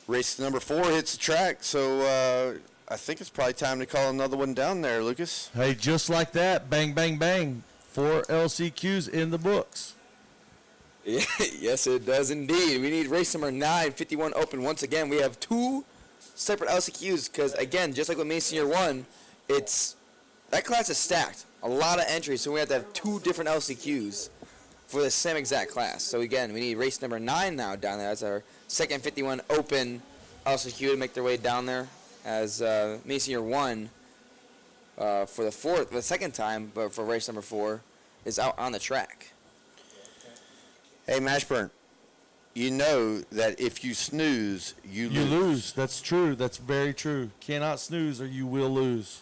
Race number 4 hits the track, so I think it's probably time to call another one down there, Lucas. Hey, just like that, bang, bang, bang. 4 LCQs in the books. Yeah, yes, it does indeed. We need race number 9, 51 Open. Once again, we have 2 separate LCQs because, again, just like with Mini Senior 1, that class is stacked. A lot of entries, so we have to have 2 different LCQs for the same exact class. So, again, we need race number 9 now down there. That's our second 51 Open LCQ to make their way down there as Mini Senior 1 for the second time, but for race number 4 is out on the track. Hey, Mashburn, you know that if you snooze, you lose. You lose. That's true. That's very true. Cannot snooze or you will lose.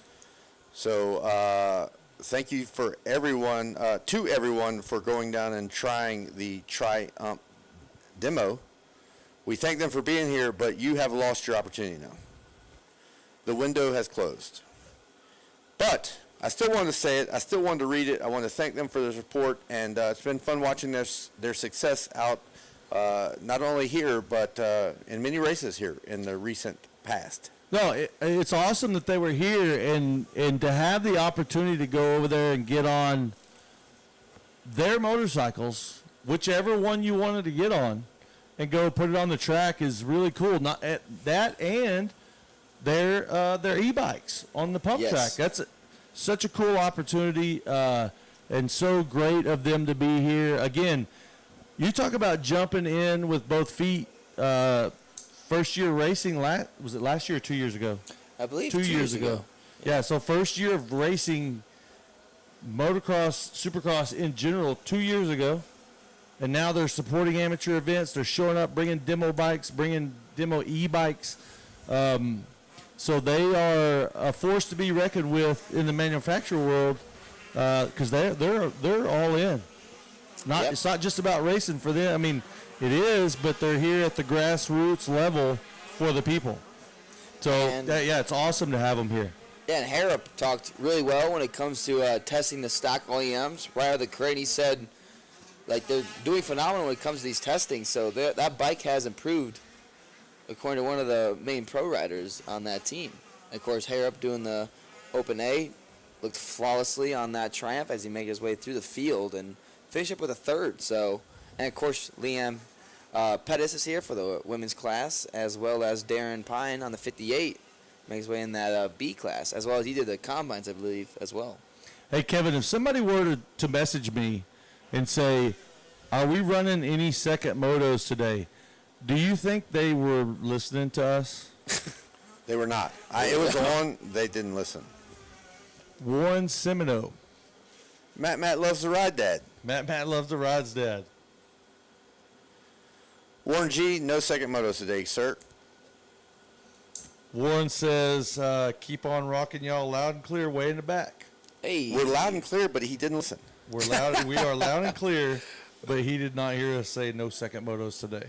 So thank you for everyone, to everyone for going down and trying the Triumph demo. We thank them for being here, but you have lost your opportunity now. The window has closed. But I still wanted to say it. I still wanted to read it. I want to thank them for their support, and it's been fun watching their success out, not only here, but in many races here in the recent past. No, it's awesome that they were here and to have the opportunity to go over there and get on their motorcycles, whichever one you wanted to get on, and go put it on the track is really cool. Not that and their e-bikes on the pump track. That's such a cool opportunity and so great of them to be here. Again, you talk about jumping in with both feet. First year racing, was it last year or 2 years ago? I believe 2 years ago. Yeah, so first year of racing motocross, supercross in general 2 years ago. And now they're supporting amateur events. They're showing up, bringing demo bikes, bringing demo e-bikes. So they are a force to be reckoned with in the manufacturer world because they're all in. It's not just about racing for them. I mean, it is, but they're here at the grassroots level for the people. So it's awesome to have them here. Yeah, and Harrop talked really well when it comes to testing the stock OEMs right out of the crate. He said like they're doing phenomenal when it comes to these testing. So that bike has improved, according to one of the main pro riders on that team. And of course, Harrup doing the Open A looked flawlessly on that Triumph as he made his way through the field and finished up with a third. So, and of course, Liam Pettis is here for the women's class, as well as Darren Pine on the 58, makes his way in that B class, as well as he did the combines, I believe, as well. Hey, Kevin, if somebody were to message me and say, are we running any second motos today, do you think they were listening to us? They were not. It was on. They didn't listen. Warren Semino. Matt loves to ride, Dad. Matt loves to ride's dad. Warren G, no second motos today, sir. Warren says, keep on rocking y'all loud and clear way in the back. Hey. We're loud and clear, but he didn't listen. We are loud and clear, but he did not hear us say no second motos today.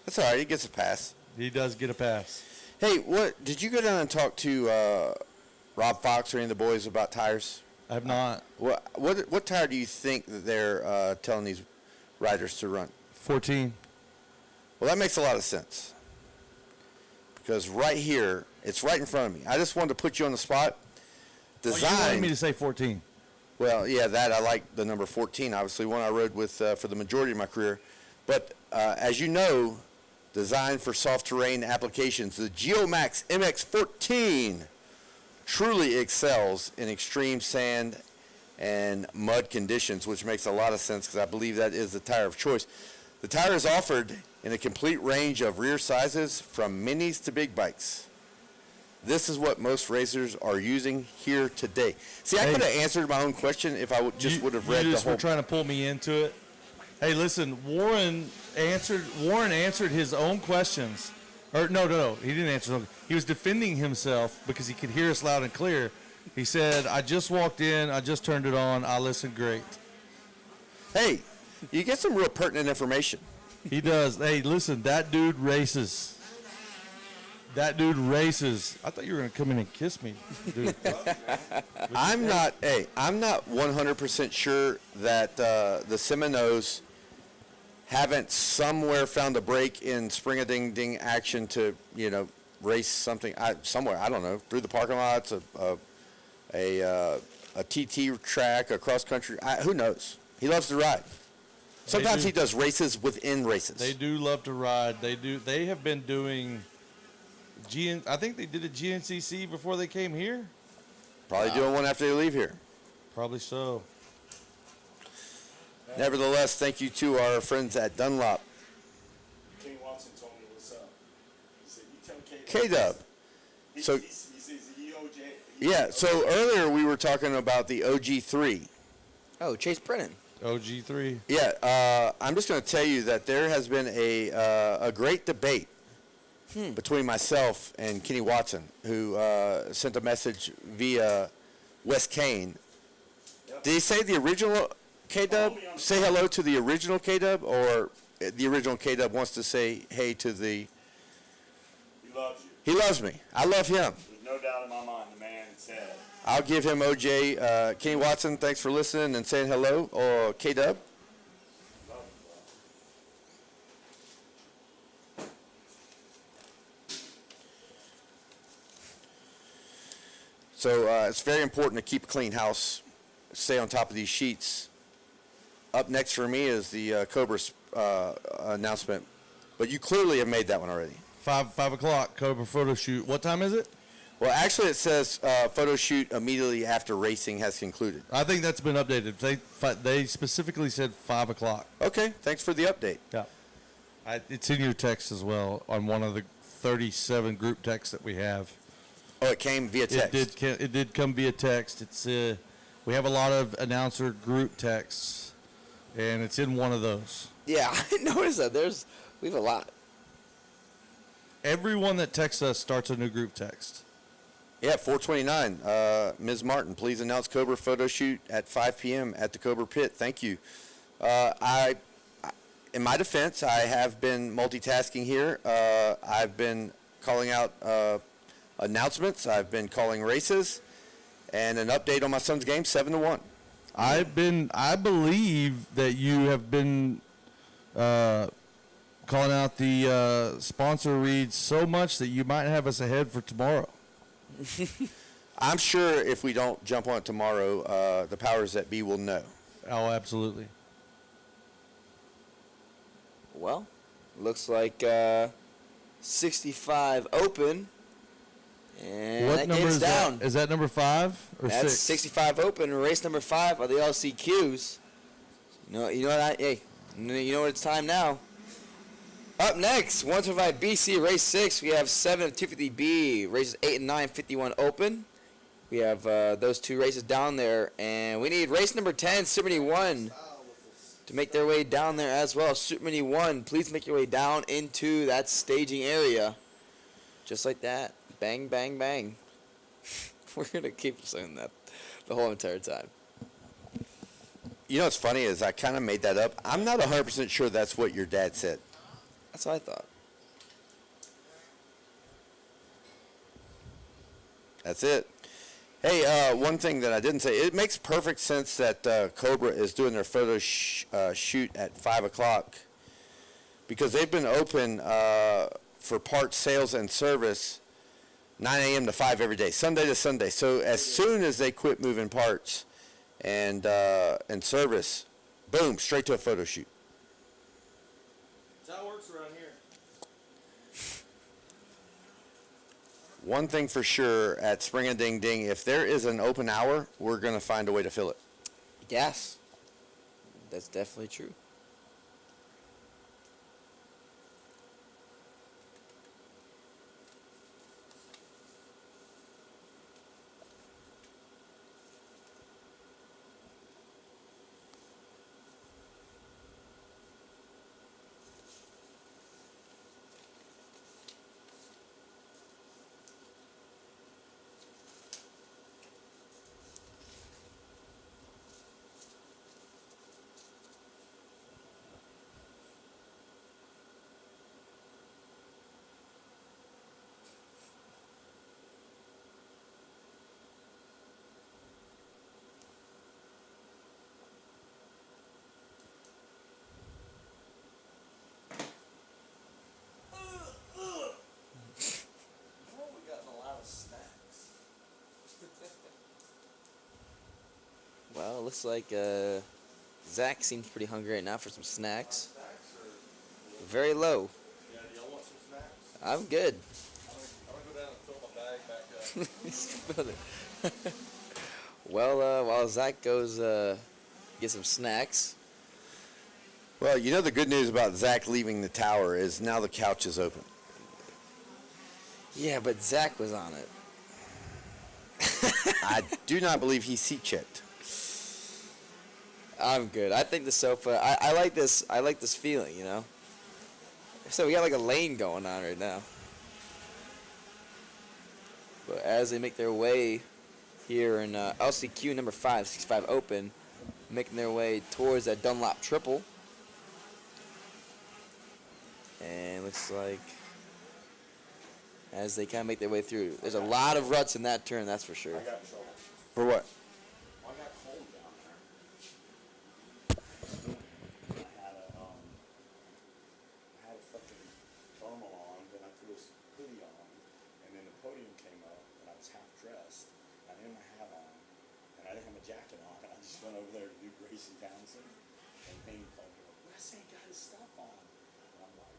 That's all right. He gets a pass. He does get a pass. Hey, what did you go down and talk to Rob Fox or any of the boys about tires? I have not. What tire do you think that they're telling these riders to run? 14. Well, that makes a lot of sense. Because right here, it's right in front of me. I just wanted to put you on the spot. You wanted me to say 14. Well, yeah, that I like the number 14. Obviously, one I rode with for the majority of my career. But as you know, designed for soft terrain applications, the Geomax MX-14 truly excels in extreme sand and mud conditions, which makes a lot of sense because I believe that is the tire of choice. The tire is offered in a complete range of rear sizes from minis to big bikes. This is what most racers are using here today. See, I could have answered my own question if I would have read the whole. Were trying to pull me into it. Hey, listen, Warren answered his own questions. Or no, he didn't answer them. He was defending himself because he could hear us loud and clear. He said, I just walked in, I just turned it on, I listened great. Hey, you get some real pertinent information. He does. Hey, listen, that dude races. That dude races. I thought you were going to come in and kiss me, dude. I'm not 100% sure that the Seminos haven't somewhere found a break in spring-a-ding-ding action to, race something somewhere. I don't know, through the parking lots, a TT track, a cross-country. Who knows? He loves to ride. Sometimes he does races within races. They do love to ride. They do. They have been doing I think they did a GNCC before they came here. Probably doing one after they leave here. Probably so. Nevertheless, thank you to our friends at Dunlop. King Watson told me what's up. He said, you tell K-Dub. So, he says EOJ. Yeah, so earlier we were talking about the OG3. Oh, Chase Brennan. OG3. Yeah, I'm just going to tell you that there has been a great debate between myself and Kenny Watson, who sent a message via Wes Kane. Yep. Did he say the original K-Dub? Say hello to the original K-Dub, or the original K-Dub wants to say hey to the... He loves you. He loves me. I love him. There's no doubt in my mind the man said. I'll give him OJ. Kenny Watson, thanks for listening and saying hello. Or K-Dub. So it's very important to keep a clean house, stay on top of these sheets. Up next for me is the Cobra announcement, but you clearly have made that one already. 5 o'clock, Cobra photo shoot. What time is it? Well, actually, it says photo shoot immediately after racing has concluded. I think that's been updated. They specifically said 5 o'clock. Okay, thanks for the update. Yeah. It's in your text as well on one of the 37 group texts that we have. Oh, it came via text. It did come via text. It's we have a lot of announcer group texts, and it's in one of those. Yeah, I noticed that. We have a lot. Everyone that texts us starts a new group text. Yeah, 429. Ms. Martin, please announce Cobra photo shoot at 5 p.m. at the Cobra Pit. Thank you. In my defense, I have been multitasking here. I've been calling out announcements. I've been calling races, and an update on my son's game, 7-1. I believe that you have been calling out the sponsor reads so much that you might have us ahead for tomorrow. I'm sure if we don't jump on it tomorrow, the powers that be will know. Oh, absolutely. Well, looks like 65 open. And What that number gets is down. that? Is that number 5 or That's 6? 65 open. Race number 5 of the LCQs. You know what? You know what it's time now. Up next, 125 BC race 6. We have 7 of 250B races 8 and 9 51 open. We have those two races down there, and we need race number 10, Super Mini 1, to make their way down there as well. Super Mini 1, please make your way down into that staging area, just like that. Bang, bang, bang. We're gonna keep saying that the whole entire time. You know what's funny is I kind of made that up. I'm not 100% sure that's what your dad said. That's what I thought. That's it. Hey, one thing that I didn't say, it makes perfect sense that Cobra is doing their photo shoot at 5 o'clock because they've been open for parts sales and service 9 a.m. to 5 every day, Sunday to Sunday. So as soon as they quit moving parts and service, boom, straight to a photo shoot. That's how it works around here. One thing for sure at Spring and Ding Ding, if there is an open hour, we're going to find a way to fill it. Yes, that's definitely true. Well, it looks like Zach seems pretty hungry right now for some snacks. Very low. Yeah, do y'all want some snacks? I'm good. I'm going to go down and fill my bag back up. He's filled it. Well, while Zach goes get some snacks. Well, you know the good news about Zach leaving the tower is now the couch is open. Yeah, but Zach was on it. I do not believe he seat checked. I'm good. I think the sofa. I like this. I like this feeling. You know. So we got like a lane going on right now. But as they make their way here in LCQ number 5, 65 open, making their way towards that Dunlop triple. And looks like as they kind of make their way through, there's a lot of ruts in that turn, that's for sure. I got trouble. For what? I got cold down there. I had a fucking thermal on, then I threw a hoodie on, and then the podium came up, and I was half dressed. I didn't have my hat on, and I didn't have my jacket on, and I just went over there to do Grayson Townson, and Hank called me, Wes ain't got his stuff on. And I'm like,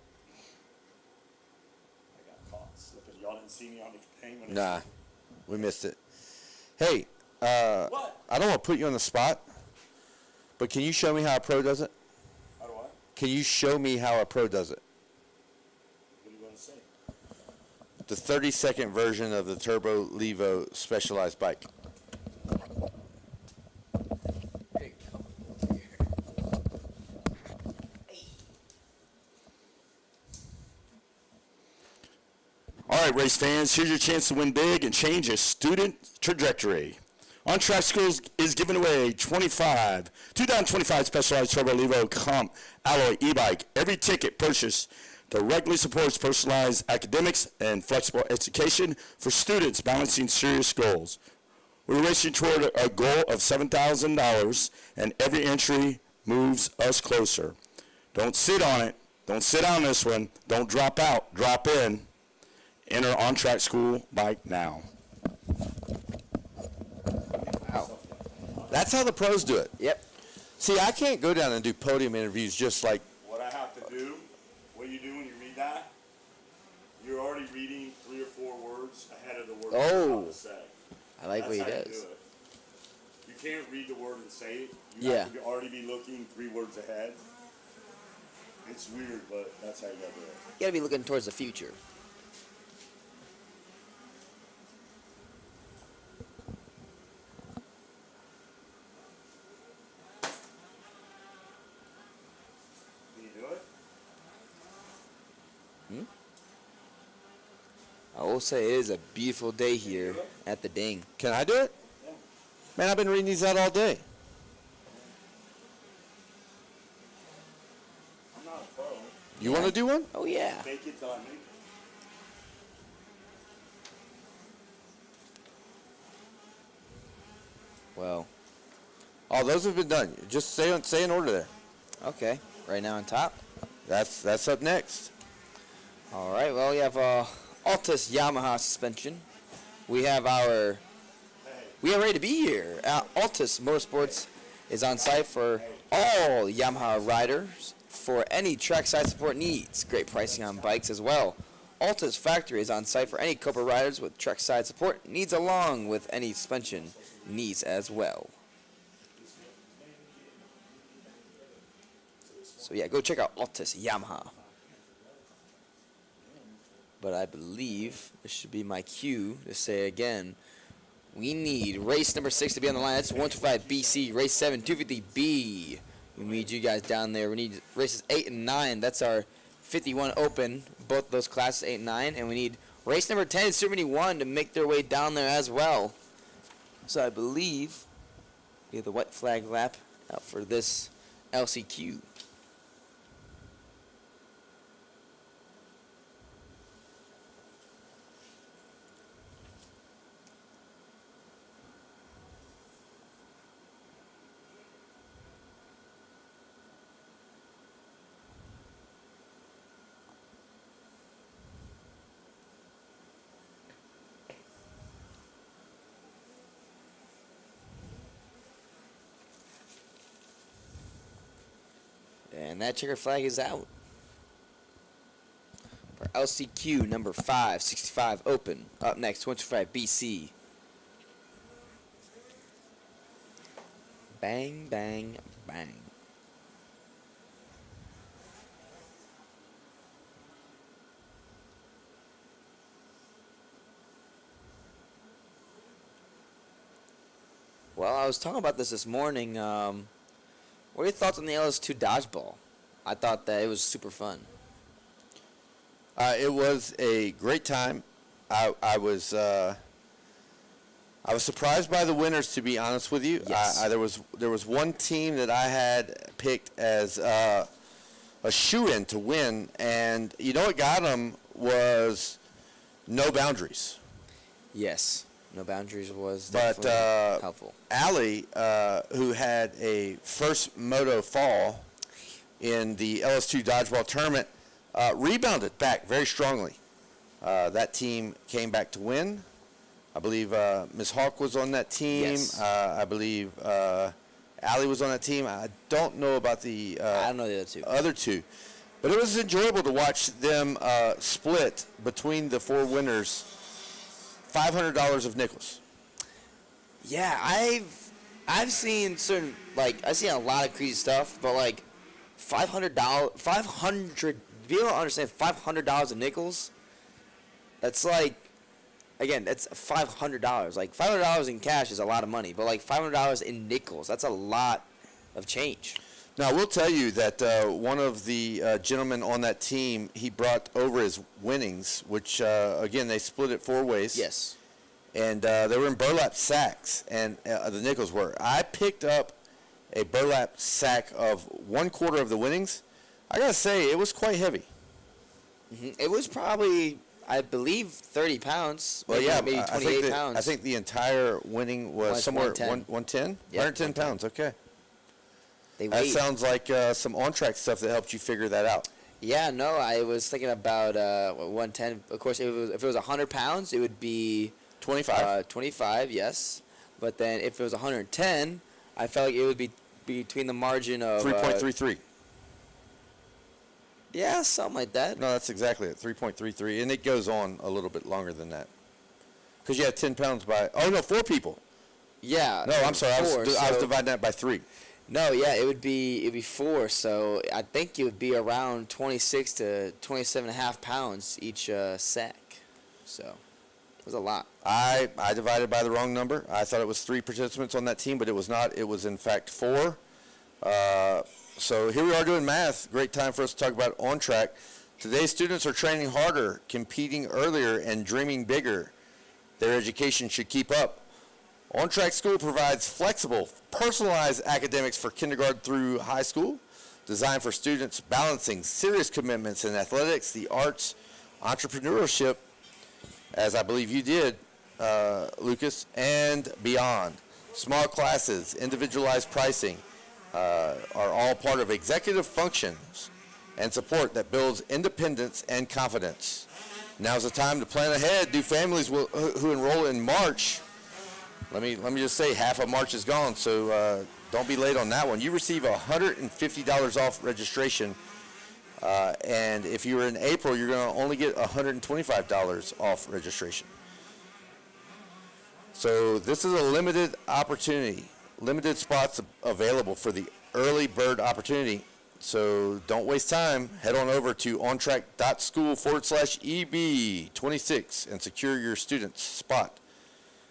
I got caught slipping. Y'all didn't see me on the thing when Nah, we missed it. Hey, What? I don't want to put you on the spot, but can you show me how a pro does it? How do I? Can you show me how a pro does it? What do you want to say? The 30-second version of the Turbo Levo Specialized bike. All right, race fans, here's your chance to win big and change your student trajectory. On Track Schools is giving away 2025 Specialized Turbo Levo Comp Alloy e-bike. Every ticket purchased directly supports personalized academics and flexible education for students balancing serious goals. We're racing toward a goal of $7,000, and every entry moves us closer. Don't sit on it. Don't sit on this one. Don't drop out. Drop in. Enter On Track School Bike now. Wow. That's how the pros do it. Yep. See, I can't go down and do podium interviews just like. What I have to do, what you do when you read that, you're already reading 3 or 4 words ahead of the word you're about to say. I like what he That's how you does. do it. You can't read the word and say it. Yeah. Have to already be looking 3 words ahead. It's weird, but that's how you gotta do it. You gotta be looking towards the future. Can you do it? I will say it is a beautiful day here at the Ding. Can I do it? Yeah. Man, I've been reading these out all day. I'm not a pro. You want to do one? Oh yeah. Make it till I make it. Well, Oh, those have been done. Just say in order there. okay. Right now on top. That's up next. All right. Well, we have Altus Yamaha suspension. We are ready to be here. Altus Motorsports is on site for all Yamaha riders for any trackside support needs. Great pricing on bikes as well. Altus Factory is on site for any Cobra riders with trackside support needs, along with any suspension needs as well. So yeah, go check out Altus Yamaha. But I believe this should be my cue to say again, we need race number 6 to be on the line. That's 125 BC, race 7, 250B. We need you guys down there. We need races 8 and 9. That's our 51 open, both those classes, 8 and 9. And we need race number 10 and 71 to make their way down there as well. So I believe we have the white flag lap out for this LCQ. And that checker flag is out. For LCQ number 5, 65 open. Up next, 125 BC. Bang, bang, bang. Well, I was talking about this morning. What are your thoughts on the LS2 dodgeball? I thought that it was super fun. It was a great time. I was surprised by the winners, to be honest with you. Yes. There was one team that I had picked as a shoe-in to win, and you know what got them was no boundaries. Yes. No boundaries was But definitely helpful. Allie, who had a first Moto fall in the LS2 dodgeball tournament, rebounded back very strongly. That team came back to win. I believe Ms. Hawk was on that team. Yes. I believe Allie was on that team. I don't know about the I don't know the other two. But it was enjoyable to watch them split between the 4 winners $500 of nickels. Yeah, I've seen certain, like, I've seen a lot of crazy stuff, but like $500, people don't understand $500 of nickels. That's like, again, that's $500. Like $500 in cash is a lot of money, but like $500 in nickels, that's a lot of change. Now, I will tell you that one of the gentlemen on that team, he brought over his winnings, which, again, they split it 4 ways. Yes. And they were in burlap sacks, and the nickels were. I picked up a burlap sack of 1/4 of the winnings. I got to say, it was quite heavy. It was probably, I believe 30 pounds. Well, maybe, yeah, maybe I 28 think that, pounds. I think the entire winning was Was somewhere 110. 110? Yeah, 110 pounds, okay. they That weighed. sounds like some on-track stuff that helped you figure that out. Yeah, no, I was thinking about 110. Of course, if it was 100 pounds, it would be 25. 25, yes. But then if it was 110, I felt like it would be between the margin of 3.33. Yeah, something like that. No, that's exactly it, 3.33. And it goes on a little bit longer than that. Because you had 10 pounds by, 4 people. Yeah. No, I'm sorry, I was so- dividing that by 3. No, yeah, it'd be 4. So I think it would be around 26 to 27.5 pounds each sack. So it was a lot. I divided by the wrong number. I thought it was 3 participants on that team, but it was not. It was, in fact, 4. So here we are doing math. Great time for us to talk about on track. Today's students are training harder, competing earlier, and dreaming bigger. Their education should keep up. On Track School provides flexible, personalized academics for kindergarten through high school, designed for students balancing serious commitments in athletics, the arts, entrepreneurship, as I believe you did, Lucas, and beyond. Small classes, individualized pricing are all part of executive functions and support that builds independence and confidence. Now's the time to plan ahead. Do families who enroll in March? Let me just say, half of March is gone, so don't be late on that one. You receive $150 off registration, and if you're in April, you're going to only get $125 off registration. So this is a limited opportunity, limited spots available for the early bird opportunity. So don't waste time. Head on over to ontrack.school/EB26 and secure your student's spot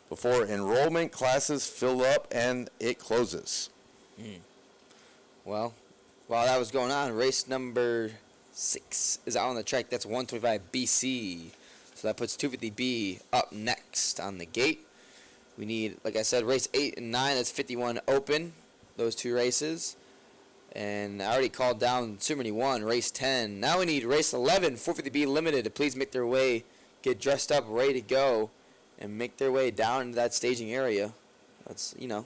before enrollment classes fill up and it closes. Well, while that was going on, race number 6 is out on the track. That's 125 BC. So that puts 250B up next on the gate. We need, like I said, race 8 and 9. That's 51 open, those 2 races. And I already called down Supermini 1, race 10. Now we need race 11, 450B limited to please make their way, get dressed up, ready to go, and make their way down into that staging area. That's, have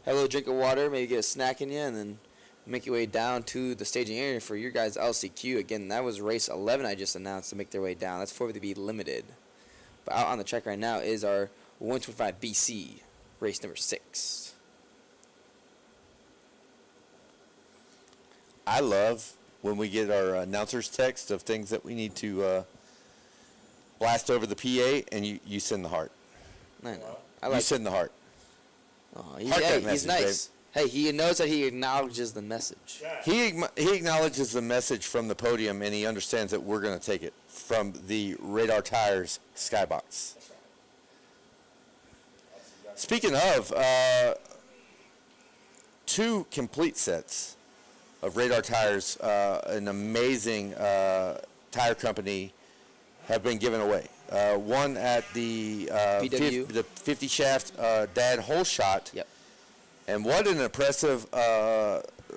a little drink of water, maybe get a snack in you, and then make your way down to the staging area for your guys' LCQ. Again, that was race 11 I just announced to make their way down. That's 450B limited. But out on the track right now is our 125 BC, race number 6. I love when we get our announcer's text of things that we need to blast over the PA, and you send the heart. I know. You send the heart. Oh, Heart that he's message, nice. Hey, he knows that he acknowledges the message. He acknowledges the message from the podium, and he understands that we're going to take it from the Radar Tires skybox. Speaking of, 2 complete sets of Radar Tires, an amazing tire company, have been given away. One at the PW. the 50 shaft dad hole shot. Yep. And what an impressive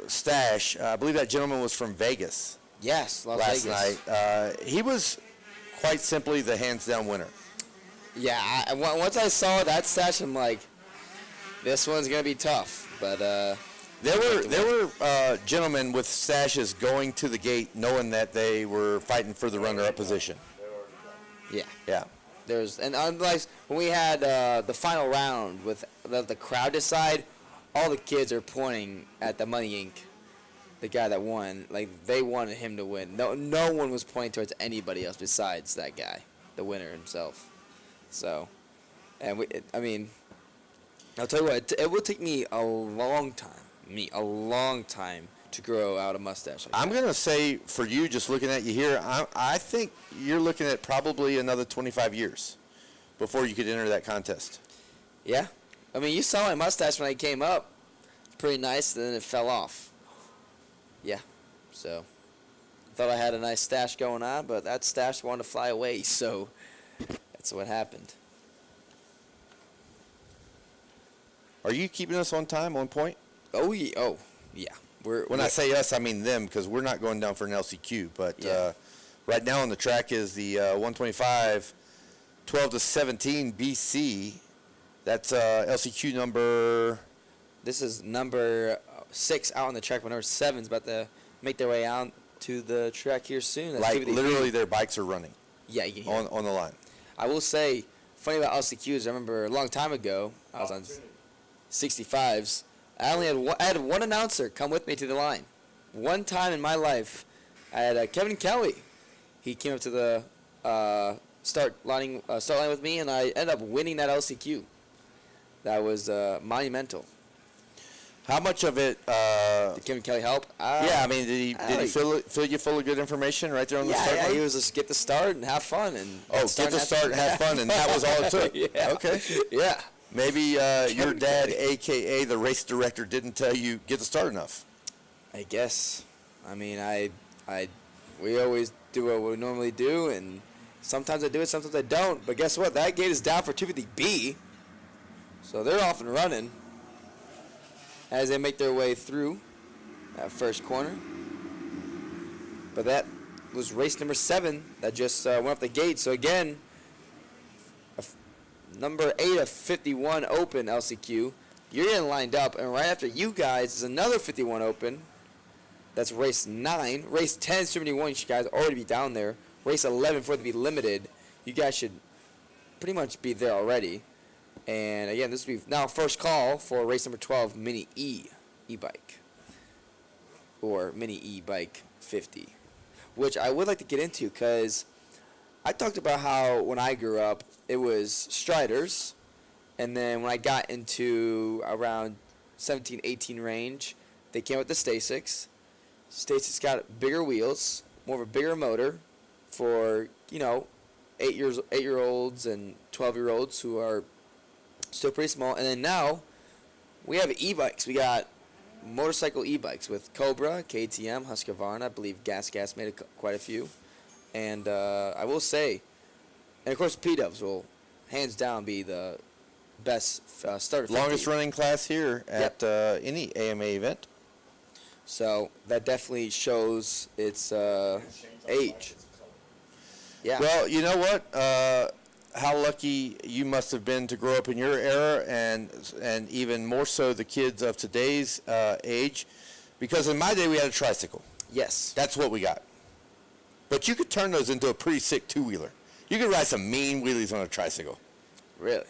stash. I believe that gentleman was from Vegas. Yes, Las last Vegas. night. He was quite simply the hands down winner. Yeah, once I saw that stash, I'm like, this one's gonna be tough. But there were gentlemen with stashes going to the gate, knowing that they were fighting for the runner-up position. yeah, Yeah. and unlike when we had the final round with the crowd decide, all the kids are pointing at the Money Inc., the guy that won. Like they wanted him to win. No one was pointing towards anybody else besides that guy, the winner himself. So, and I'll tell you what, it will take me a long time to grow out a mustache. Like I'm going to say for you, just looking at you here, I think you're looking at probably another 25 years before you could enter that contest. Yeah. You saw my mustache when I came up. It's pretty nice, and then it fell off. Yeah. So, thought I had a nice stash going on, but that stash wanted to fly away, so that's what happened. Are you keeping us on time, on point? Oh, yeah. When I say us, I mean them, because we're not going down for an LCQ, but Yeah. Right now on the track is the 125 12 to 17 BC. That's LCQ number. This is number 6 out on the track, but number 7's about to make their way out to the track here soon. Let's see Like what they literally do. their bikes are running Yeah, you can hear on the line. I will say, funny about LCQs, I remember a long time ago, I was on 65s. I had one announcer come with me to the line. One time in my life, I had Kevin Kelly. He came up to the start line with me, and I ended up winning that LCQ. That was monumental. How much of it? Did Kevin Kelly help? Yeah, I mean, did he fill you full of good information right there on the start Yeah, line? he was just get the start and have fun and get the start and have fun, and that was all it took. Yeah. Okay. Yeah. Maybe your dad, aka the race director, didn't tell you get the start enough. I guess. I mean, we always do what we normally do, and sometimes I do it, sometimes I don't. But guess what? That gate is down for 250B, so they're off and running as they make their way through that first corner. But that was race number 7 that just went up the gate. So again, number 8 of 51 open LCQ. You're getting lined up, and right after you guys is another 51 open. That's race 9. Race 10, 71, you guys already be down there. Race 11 for it to be limited. You guys should pretty much be there already. And again, this will be now first call for race number 12, Mini e-bike. Or Mini e-bike 50. Which I would like to get into because I talked about how when I grew up, it was Striders. And then when I got into around 17, 18 range, they came with the Stasics. Stasics got bigger wheels, more of a bigger motor for, 8-year-olds and 12-year-olds who are still pretty small. And then now we have e-bikes. We got motorcycle e-bikes with Cobra, KTM, Husqvarna. I believe Gas made quite a few. And I will say, and of course P-Dubs will hands down be the best starter. 50. Longest running class here at any AMA event. So that definitely shows its age. Yeah. Well, you know what? How lucky you must have been to grow up in your era, and even more so the kids of today's age, because in my day we had a tricycle. Yes. That's what we got. But you could turn those into a pretty sick two-wheeler. You could ride some mean wheelies on a tricycle. Really?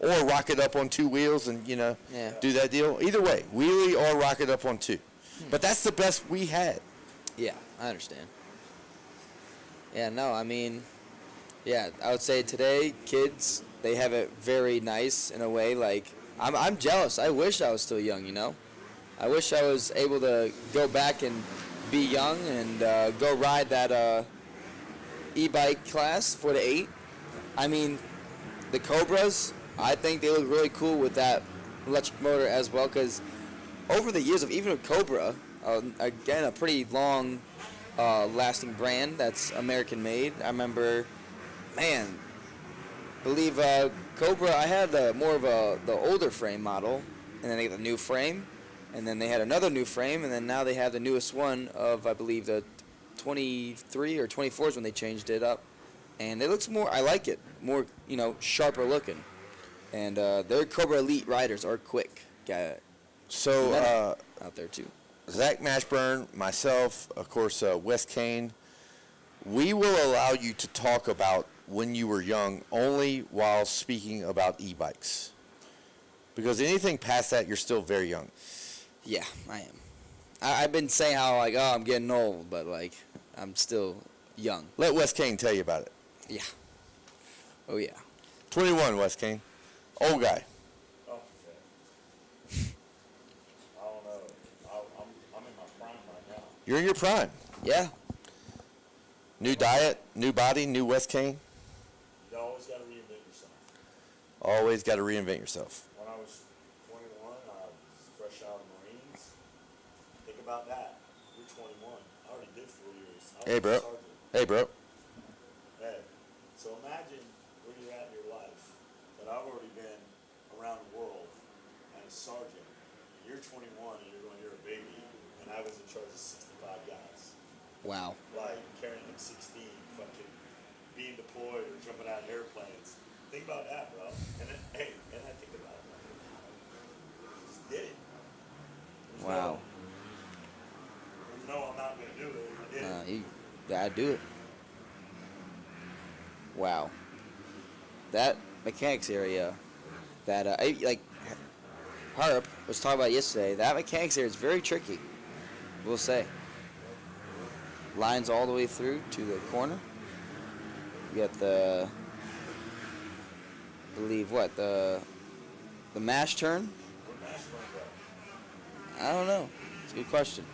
Or rock it up on 2 wheels and, do that deal. Either way, wheelie or rock it up on 2. But that's the best we had. Yeah, I understand. Yeah, no, I mean, yeah, I would say today, kids, they have it very nice in a way. Like, I'm jealous. I wish I was still young, I wish I was able to go back and be young and go ride that e-bike class for the 8. I mean, the Cobras, I think they look really cool with that electric motor as well, because over the years of even with Cobra, again, a pretty long lasting brand that's American made. I remember, believe Cobra, I had more of the older frame model, and then they got the new frame, and then they had another new frame, and then now they have the newest one of, I believe, the 23 or 24s when they changed it up. And it looks more, I like it, more, sharper looking. And their Cobra Elite riders are quick. Got So, out there too. Zach Mashburn, myself, of course, Wes Kane, we will allow you to talk about when you were young only while speaking about e-bikes. Because anything past that, you're still very young. Yeah, I am. I've been saying how, I'm getting old, but, I'm still young. Let Wes Kane tell you about it. Yeah. Oh, yeah. 21, Wes Kane. Old guy. Oh, okay. I don't know. I'm in my prime right now. You're in your prime. Yeah. New diet, new body, new Wes Kane. You always got to reinvent yourself. Always got to reinvent yourself. When I was 21, I was fresh out of the Marines. Think about that. You're 21. I already did 4 years. I was Hey, a bro. sergeant. Hey, bro. Hey, so imagine where you're at in your life, that I've already been around the world and a sergeant. You're 21 and you're a baby, and I was in charge of 65 guys. Wow. Like carrying M16, fucking being deployed or jumping out of airplanes. Think about that, bro. And then, hey, and I think about it. Like, I just did it. Wow. No, I'm not gonna do it. I did it. You gotta do it. Wow. That mechanics area, that like Harp was talking about yesterday. That mechanics area is very tricky. We'll say. Lines all the way through to the corner. You got the, I believe what the mash turn. I don't know. It's a good question.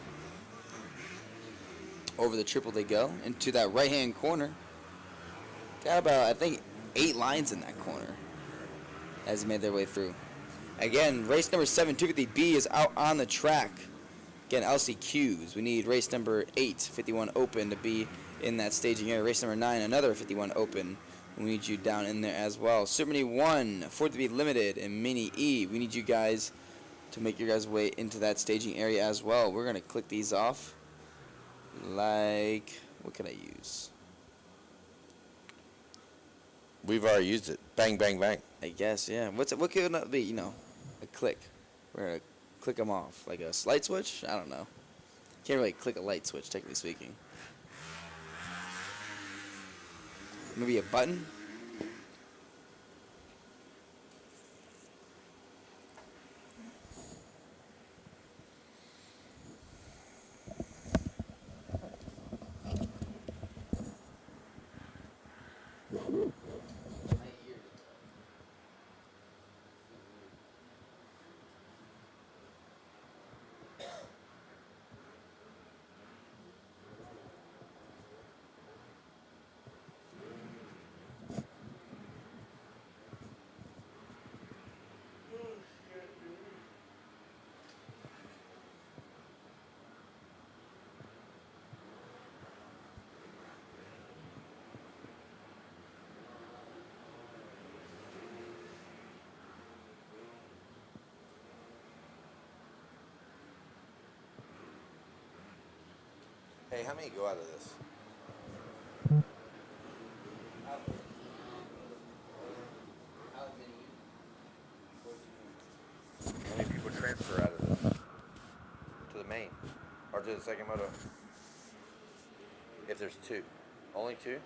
Over the triple they go into that right hand corner. Got about, I think, 8 lines in that corner as they made their way through. Again, race number 7, 250B is out on the track. Again, LCQs. We need race number 8, 51 open, to be in that staging area. Race number 9, another 51 open. We need you down in there as well. Super Mini 1, 450B limited, and Mini E. We need you guys to make your guys' way into that staging area as well. We're going to click these off. Like, what can I use? We've already used it. Bang, bang, bang. I guess, yeah. What could it be? You know, a click. We're gonna click them off, like a light switch. I don't know. Can't really click a light switch, technically speaking. Maybe a button. Hey, how many go out of this? How many people transfer out of this? To the main? Or to the second moto? If there's 2. Only 2?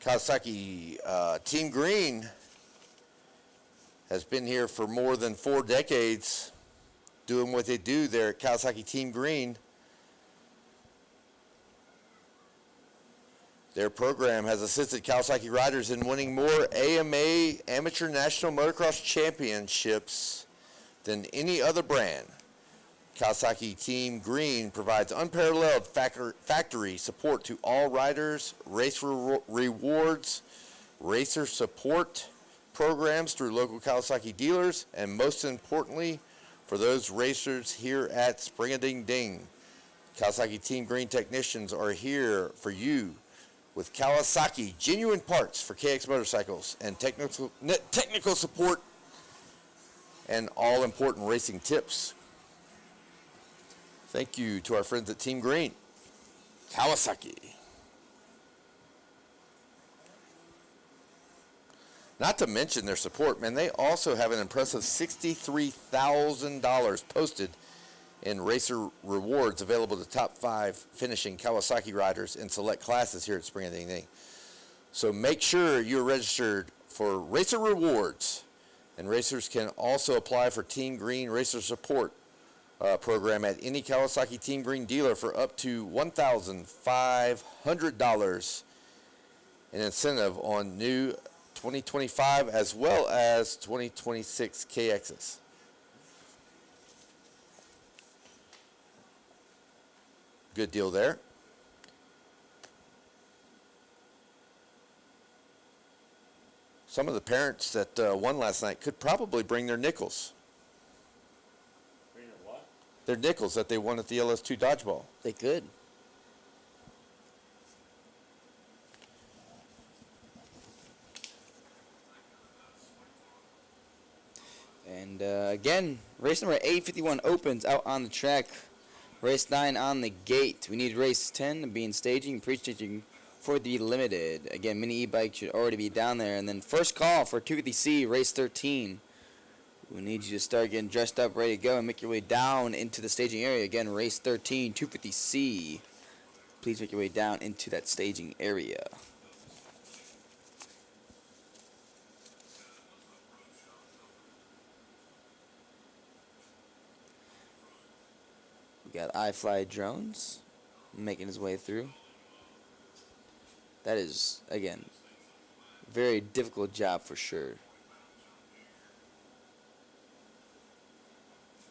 Kawasaki Team Green has been here for more than 4 decades, doing what they do there at Kawasaki Team Green. Their program has assisted Kawasaki riders in winning more AMA Amateur National Motocross Championships than any other brand. Kawasaki Team Green provides unparalleled factory support to all riders, race rewards, racer support programs through local Kawasaki dealers, and most importantly, for those racers here at Spring-a-Ding-Ding. Kawasaki Team Green technicians are here for you with Kawasaki genuine parts for KX motorcycles and technical support and all important racing tips. Thank you to our friends at Team Green, Kawasaki. Not to mention their support, man, they also have an impressive $63,000 posted in racer rewards available to top 5 finishing Kawasaki riders in select classes here at Spring-a-Ding-Ding. So make sure you're registered for racer rewards, and racers can also apply for Team Green racer support program at any Kawasaki Team Green dealer for up to $1,500 in incentive on new 2025 as well as 2026 KXs. Good deal there. Some of the parents that won last night could probably bring their nickels. Bring their what? Their nickels that they won at the LS2 dodgeball. They could. And again, race number 851 opens out on the track. Race 9 on the gate. We need race 10 to be in staging, pre-staging for the limited. Again, mini e-bike should already be down there. And then first call for 250C, race 13. We need you to start getting dressed up, ready to go, and make your way down into the staging area. Again, race 13, 250C. Please make your way down into that staging area. We got iFly Drones making his way through. That is, again, very difficult job for sure.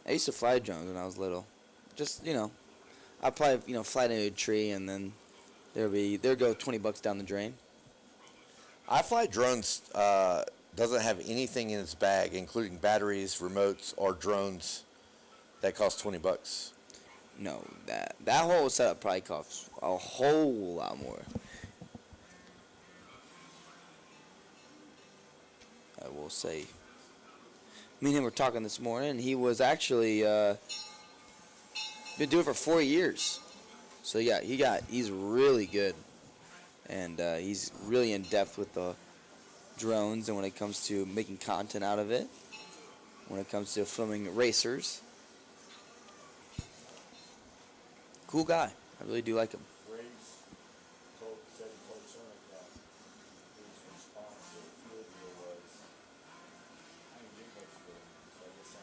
I used to fly drones when I was little. Just, I'd probably, fly into a tree and then there'd go $20 down the drain. iFly Drones doesn't have anything in its bag, including batteries, remotes, or drones that cost $20. No, that whole setup probably costs a whole lot more. I will say. Me and him were talking this morning, and he was actually been doing it for 4 years. So yeah, he's really good, and he's really in depth with the drones, and when it comes to making content out of it, when it comes to filming racers. Cool guy. I really do like him. Said he told Sonic that his response to the fuel deal was, I didn't get no fuel, so I guess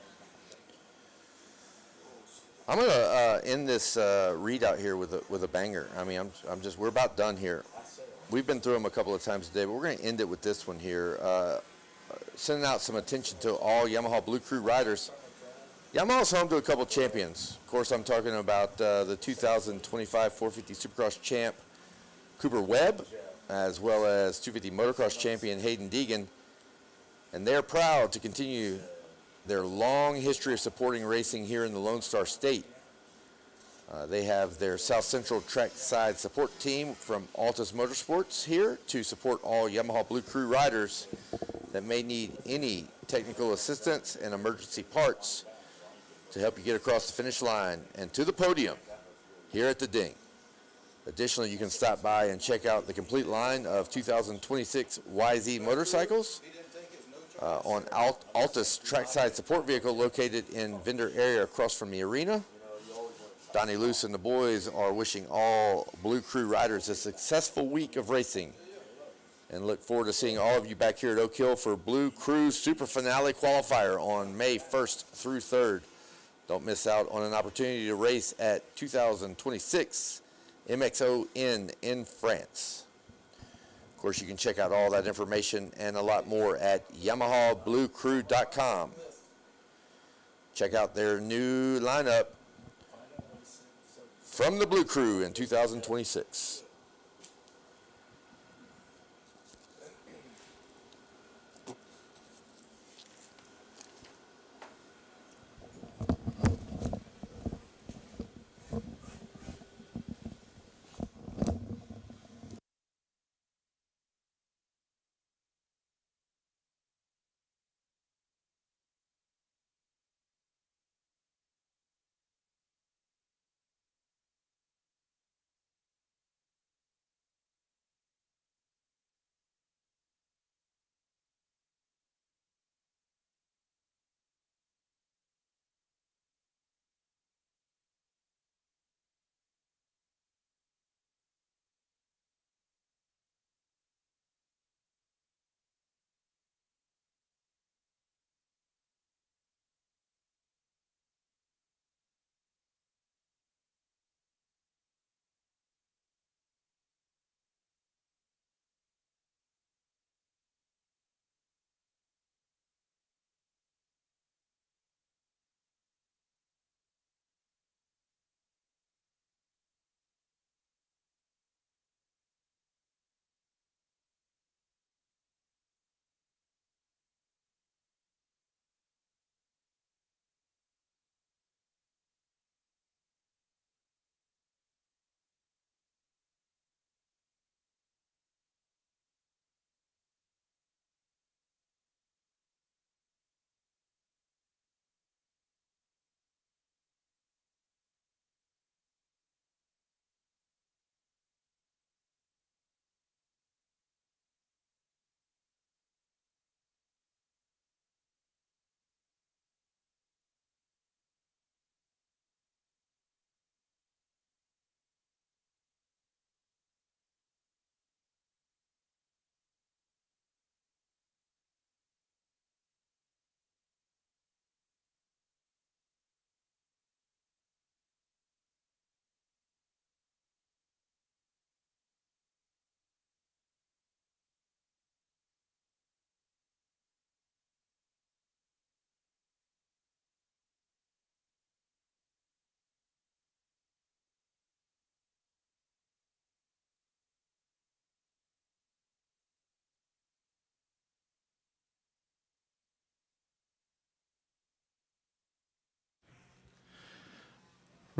I I'm gonna end this readout here with a banger. I mean, we're about done here. We've been through them a couple of times today, but we're gonna end it with this one here. Sending out some attention to all Yamaha Blue Crew riders. Yamaha's home to a couple champions. Of course, I'm talking about the 2025 450 Supercross champ Cooper Webb, as well as 250 motocross champion Hayden Deegan. And they're proud to continue their long history of supporting racing here in the Lone Star State. They have their South Central trackside support team from Altus Motorsports here to support all Yamaha Blue Crew riders that may need any technical assistance and emergency parts to help you get across the finish line and to the podium here at the Ding. Additionally, you can stop by and check out the complete line of 2026 YZ motorcycles on Altus trackside support vehicle located in vendor area across from the arena. Donnie Luce and the boys are wishing all Blue Crew riders a successful week of racing and look forward to seeing all of you back here at Oak Hill for Blue Crew Super Finale Qualifier on May 1st through 3rd. Don't miss out on an opportunity to race at 2026 MXON in France. Of course, you can check out all that information and a lot more at YamahaBlueCrew.com. Check out their new lineup from the Blue Crew in 2026.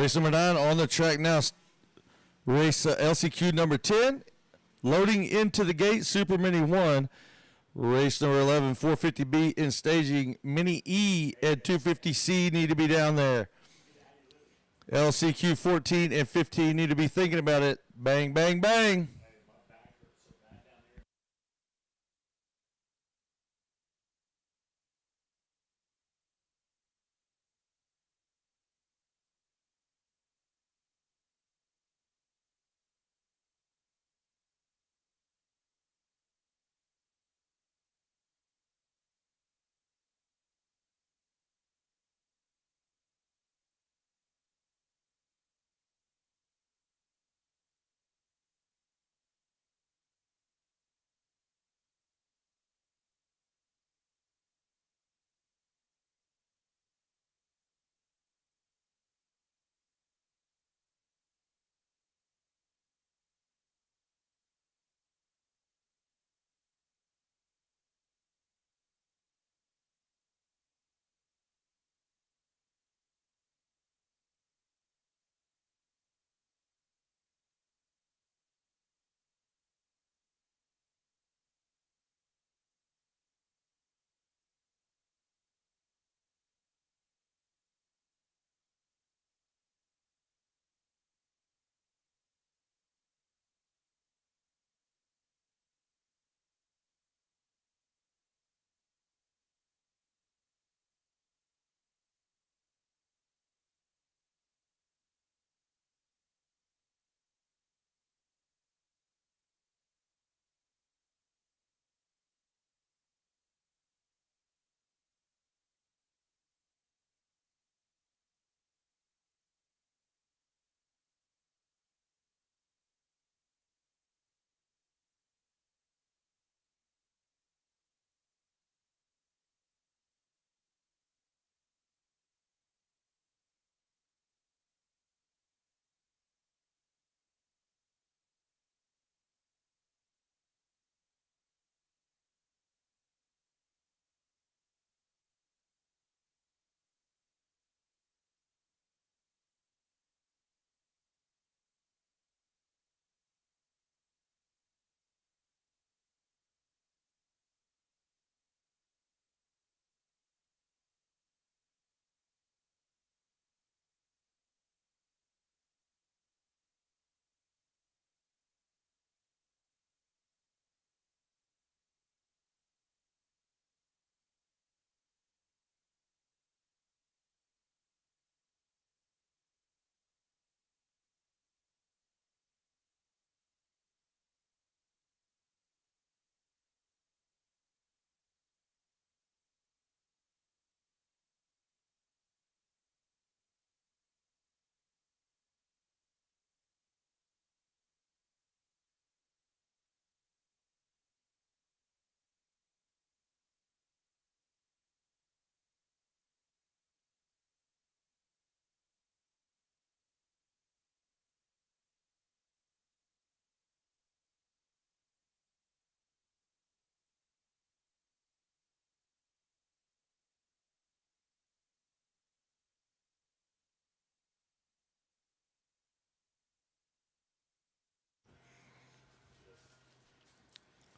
Race number 9 on the track now. Race LCQ number 10. Loading into the gate, Super Mini 1. Race number 11, 450B in staging. Mini E and 250C need to be down there. LCQ 14 and 15 need to be thinking about it. Bang, bang, bang.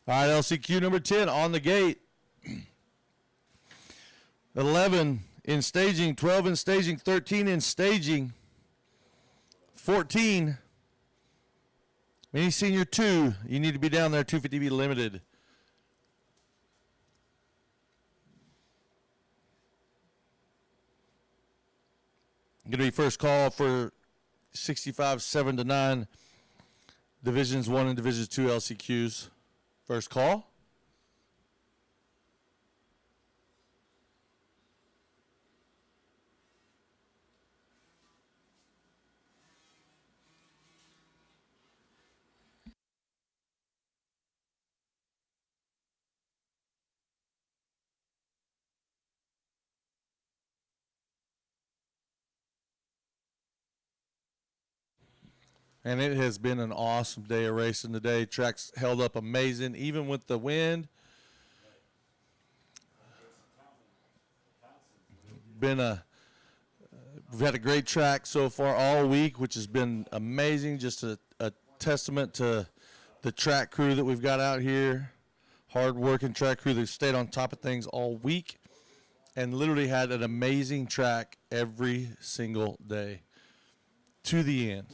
All right, LCQ number 10 on the gate. 11 in staging, 12 in staging, 13 in staging, 14. Mini Senior 2, you need to be down there, 250B limited. Going to be first call for 65, 7 to 9, Divisions 1 and Divisions 2 LCQs. First call. And it has been an awesome day of racing today. Track's held up amazing, even with the wind. We've had a great track so far all week, which has been amazing. Just a testament to the track crew that we've got out here. Hard-working track crew that stayed on top of things all week and literally had an amazing track every single day to the end.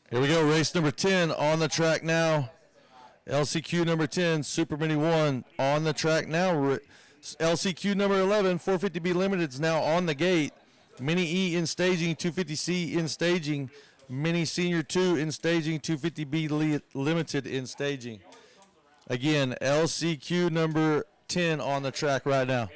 Here we go, race number 10 on the track now. LCQ number 10, Super Mini 1 on the track now. LCQ number 11, 450B Limited is now on the gate. Mini E in staging, 250C in staging. Mini Senior 2 in staging, 250B Limited in staging. Again, LCQ number 10 on the track right now.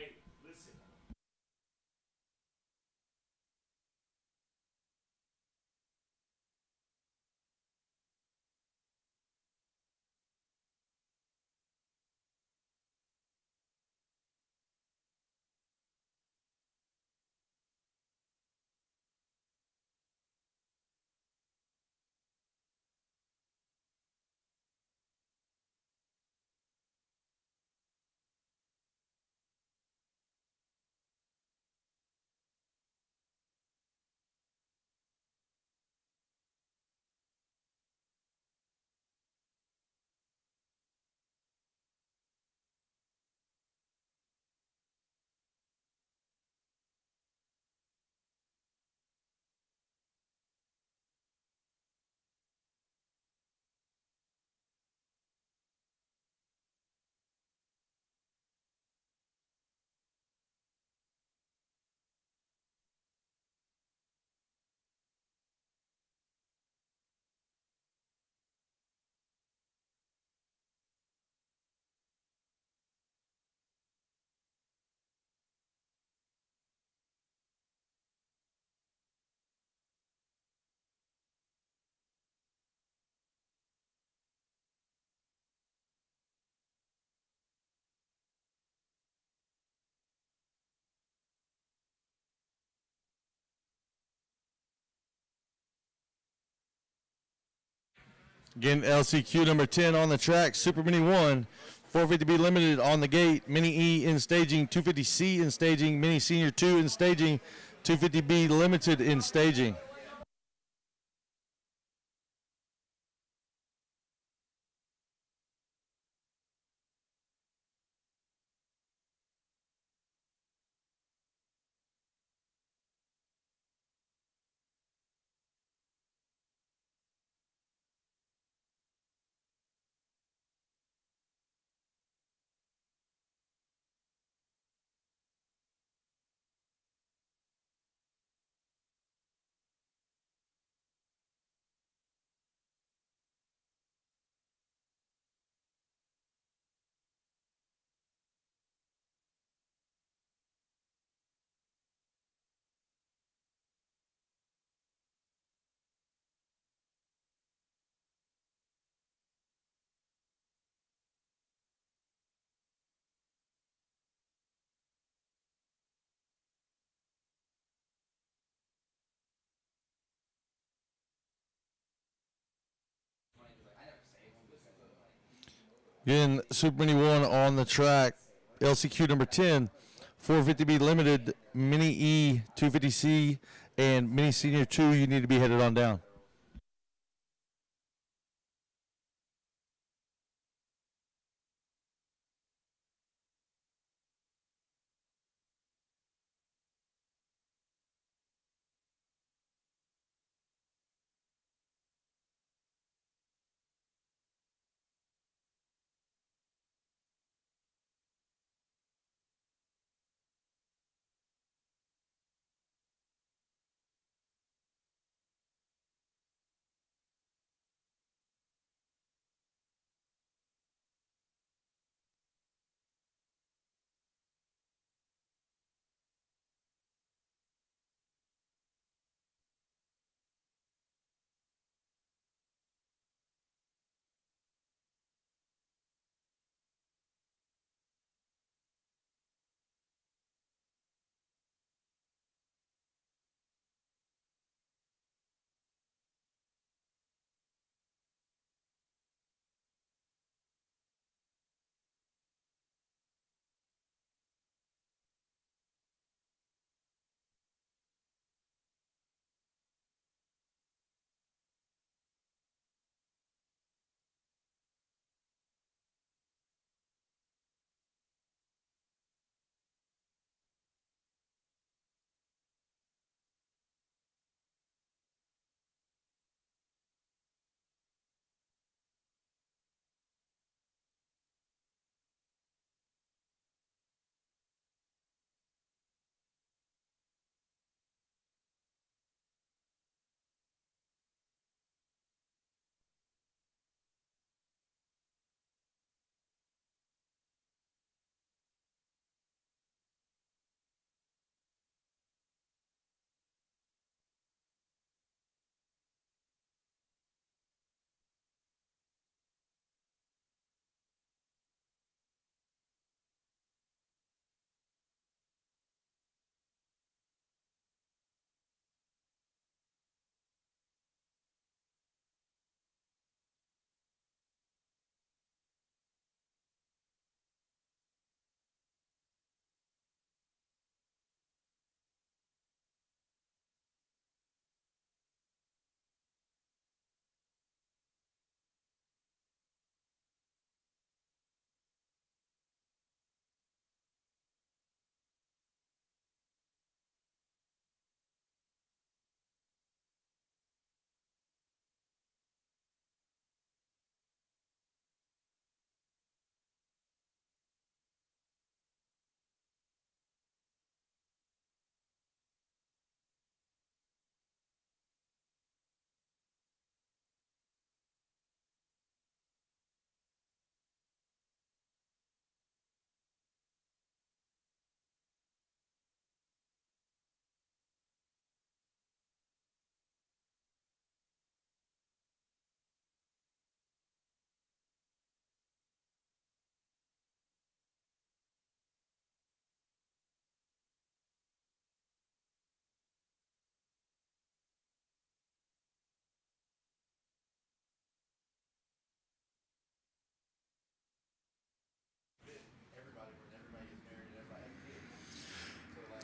Again, LCQ number 10 on the track, Super Mini 1, 450B Limited on the gate, Mini E in staging, 250C in staging, Mini Senior 2 in staging, 250B Limited in staging. Again, Super Mini 1 on the track, LCQ number 10, 450B Limited, Mini E, 250C, and Mini Senior 2, you need to be headed on down.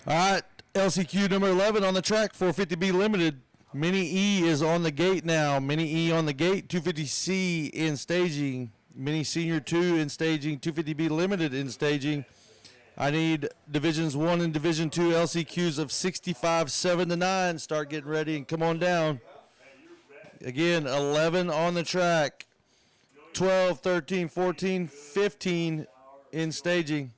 All right, LCQ number 11 on the track, 450B limited. Mini E is on the gate now. Mini E on the gate, 250C in staging. Mini Senior 2 in staging, 250B limited in staging. I need Divisions 1 and Division 2 LCQs of 65, 7 to 9. Start getting ready and come on down. Again, 11 on the track, 12, 13, 14, 15 in staging.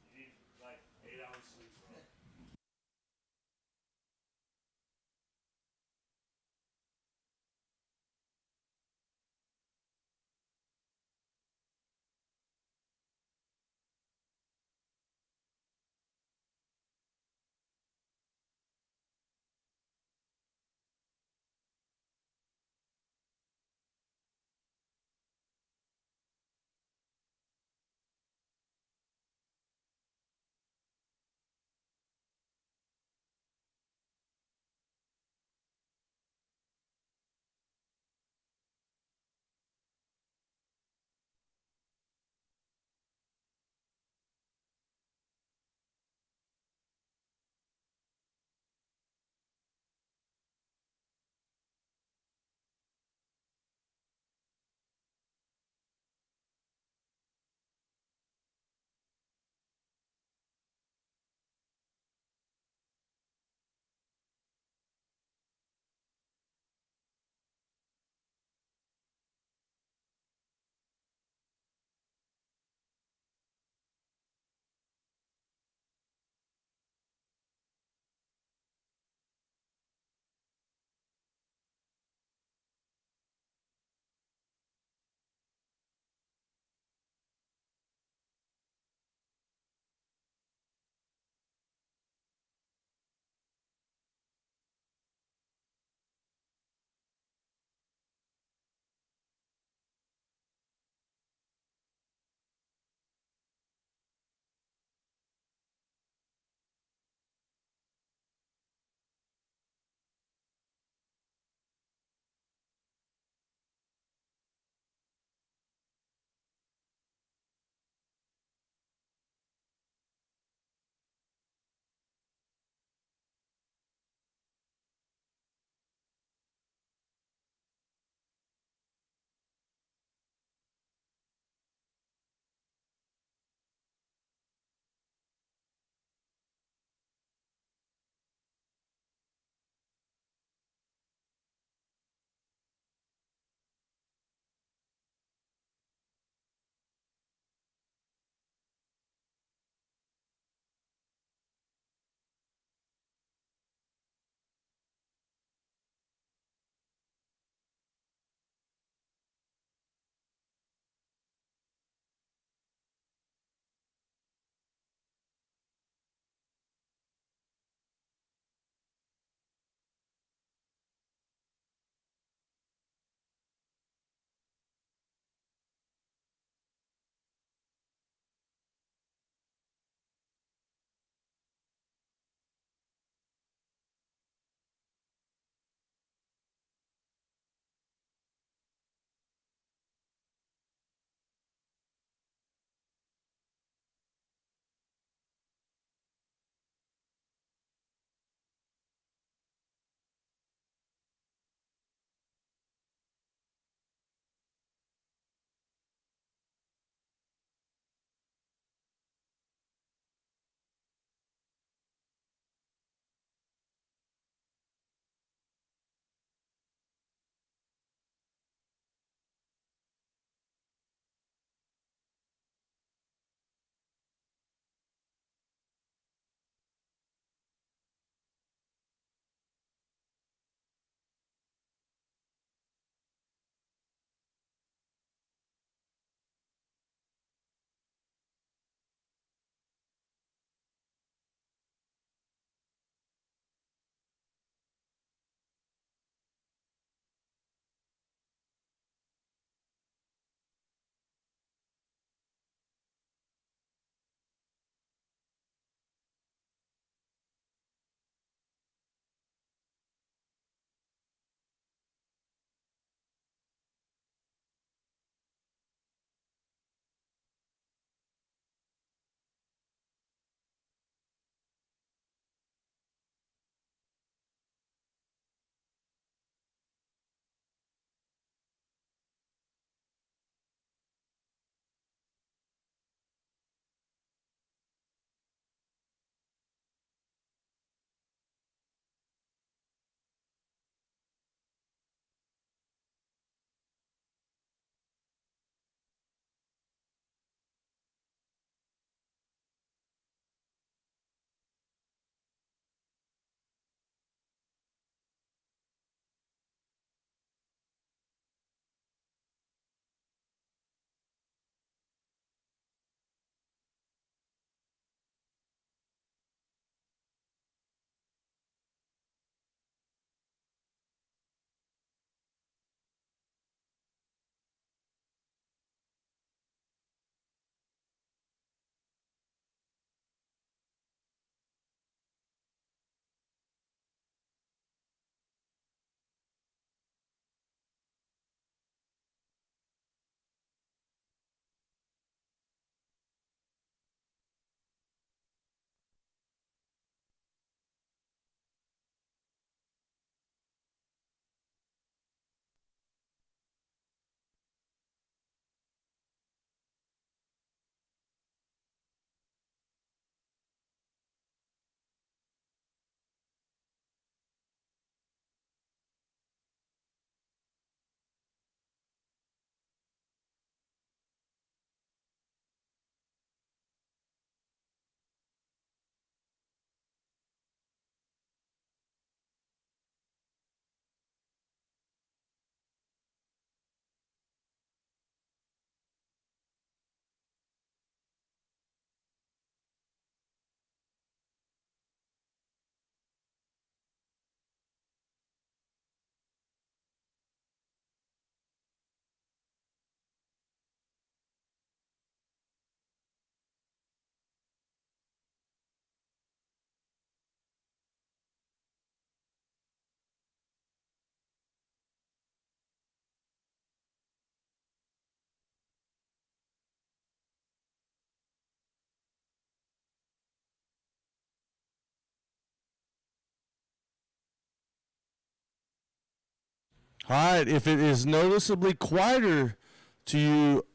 All right, if it is noticeably quieter to you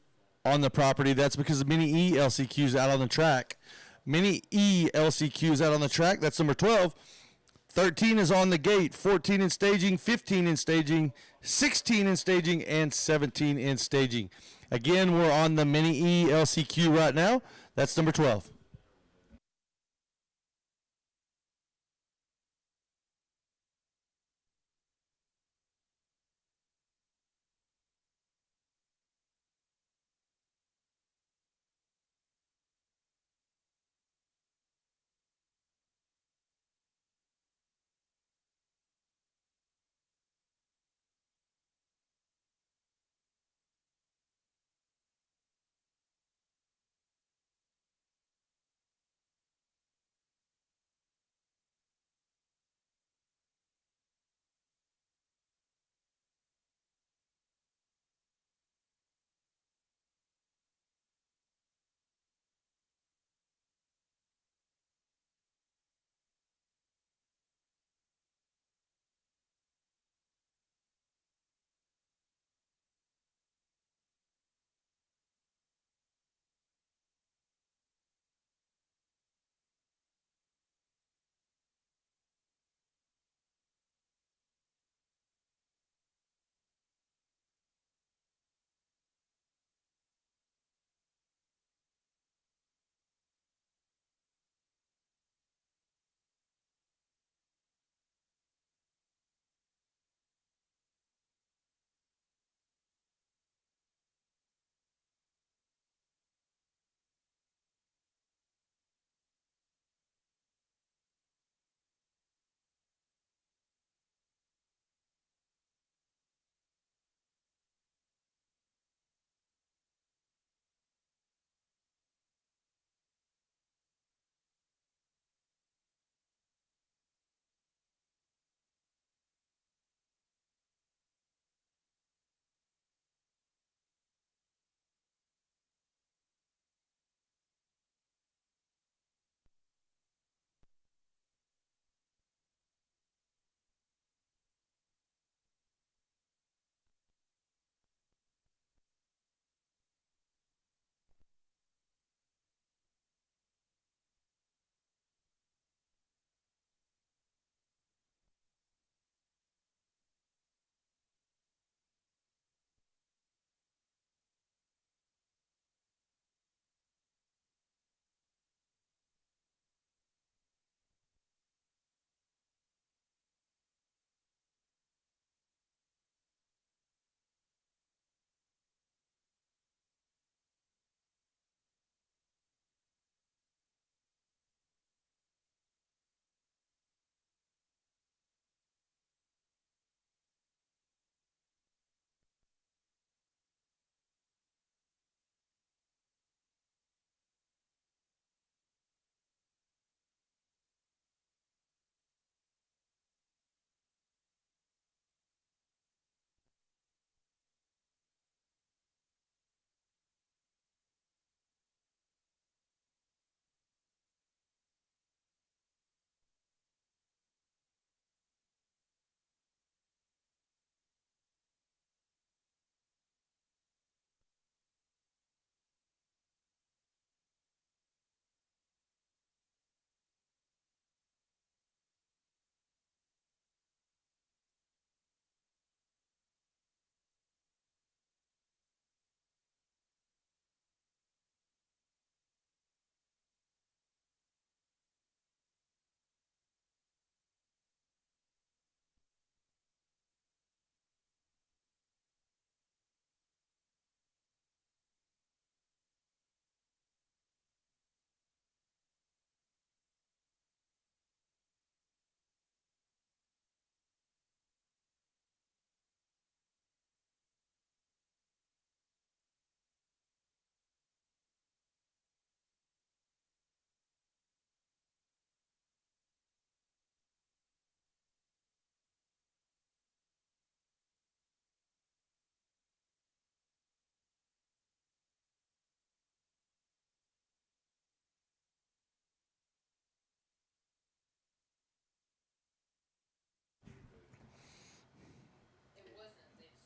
on the property, that's because of Mini E LCQs out on the track. Mini E LCQs out on the track, that's number 12. 13 is on the gate, 14 in staging, 15 in staging, 16 in staging, and 17 in staging. Again, we're on the Mini E LCQ right now. That's number 12.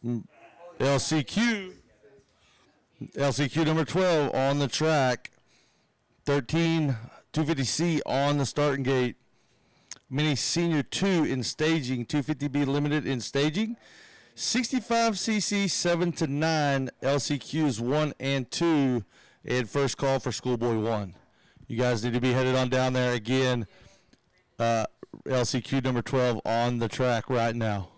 LCQ. LCQ number 12 on the track. 13 250C on the starting gate. Mini Senior 2 in staging. 250B Limited in staging. 65cc 7 to 9. LCQs 1 and 2. And first call for Schoolboy 1. You guys need to be headed on down there again. LCQ number 12 on the track right now.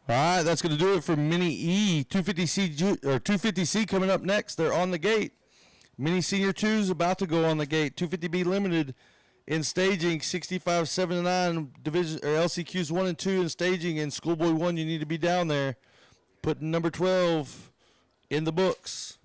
All right, that's going to do it for Mini E. 250C coming up next. They're on the gate. Mini Senior 2 is about to go on the gate. 250B Limited in staging. 65, 7 to 9 division or LCQs 1 and 2 in staging. And Schoolboy 1, you need to be down there. Putting number 12 in the books.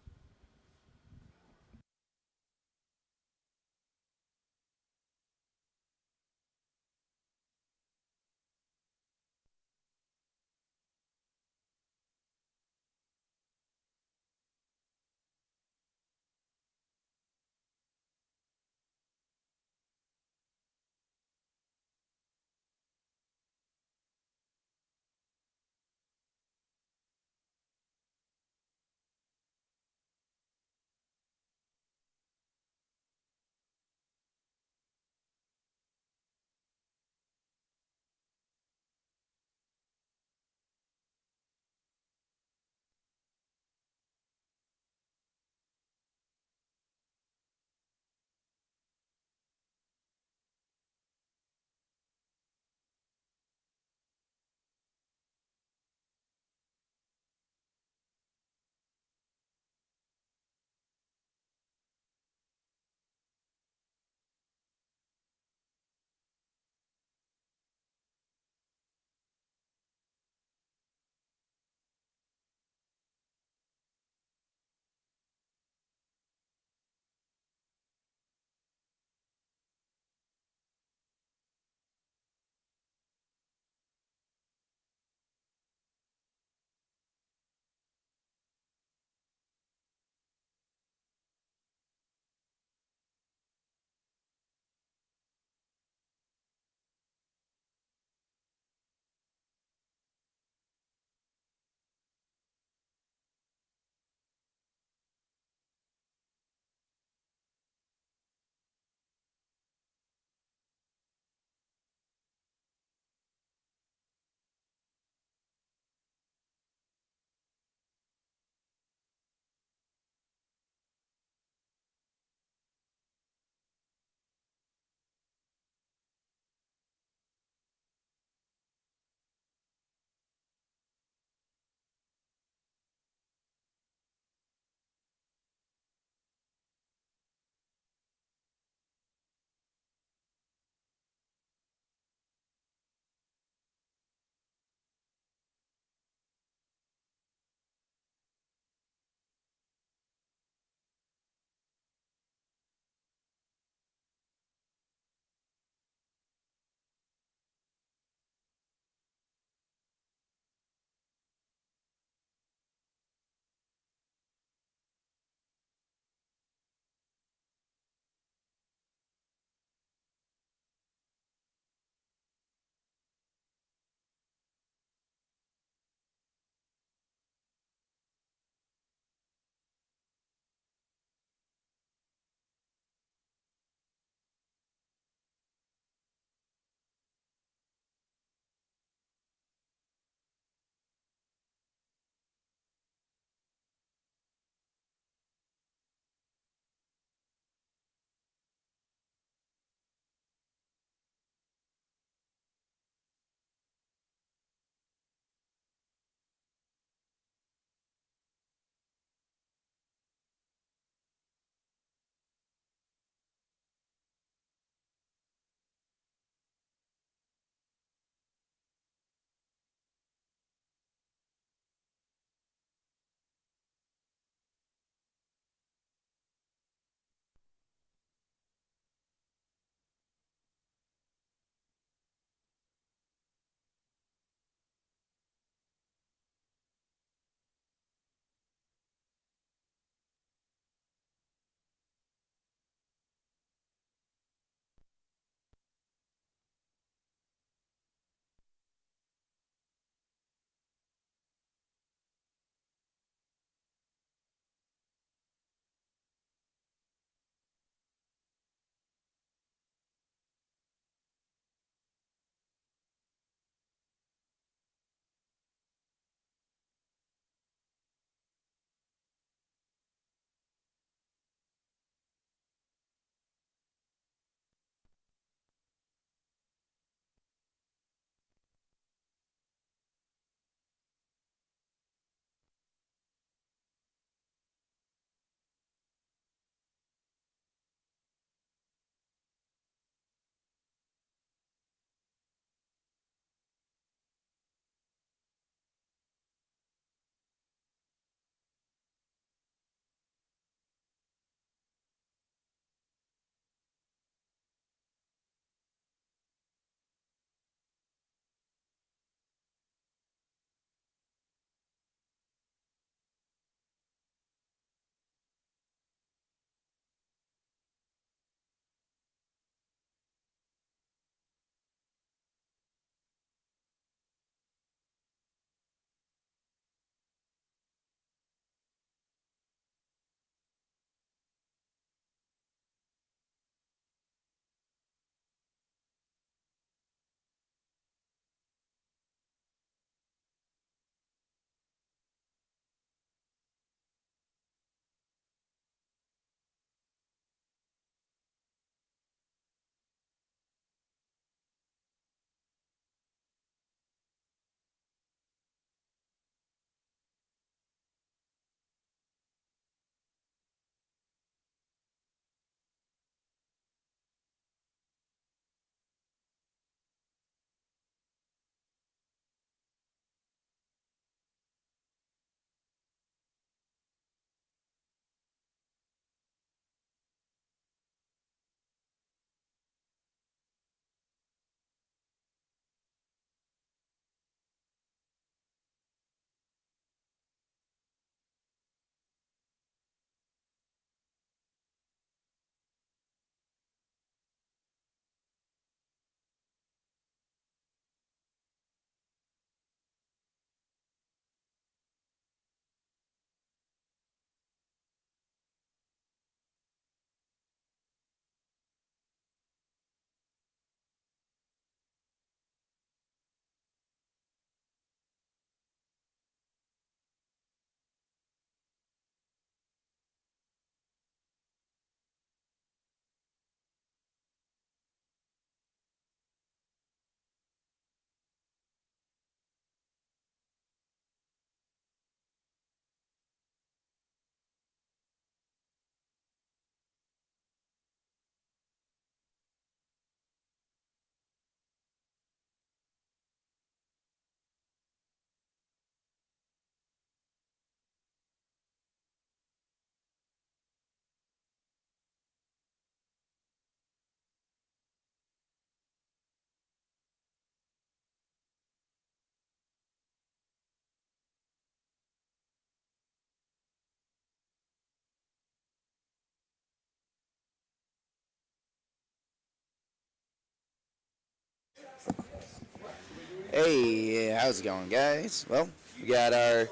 Hey, how's it going, guys? Well, we got our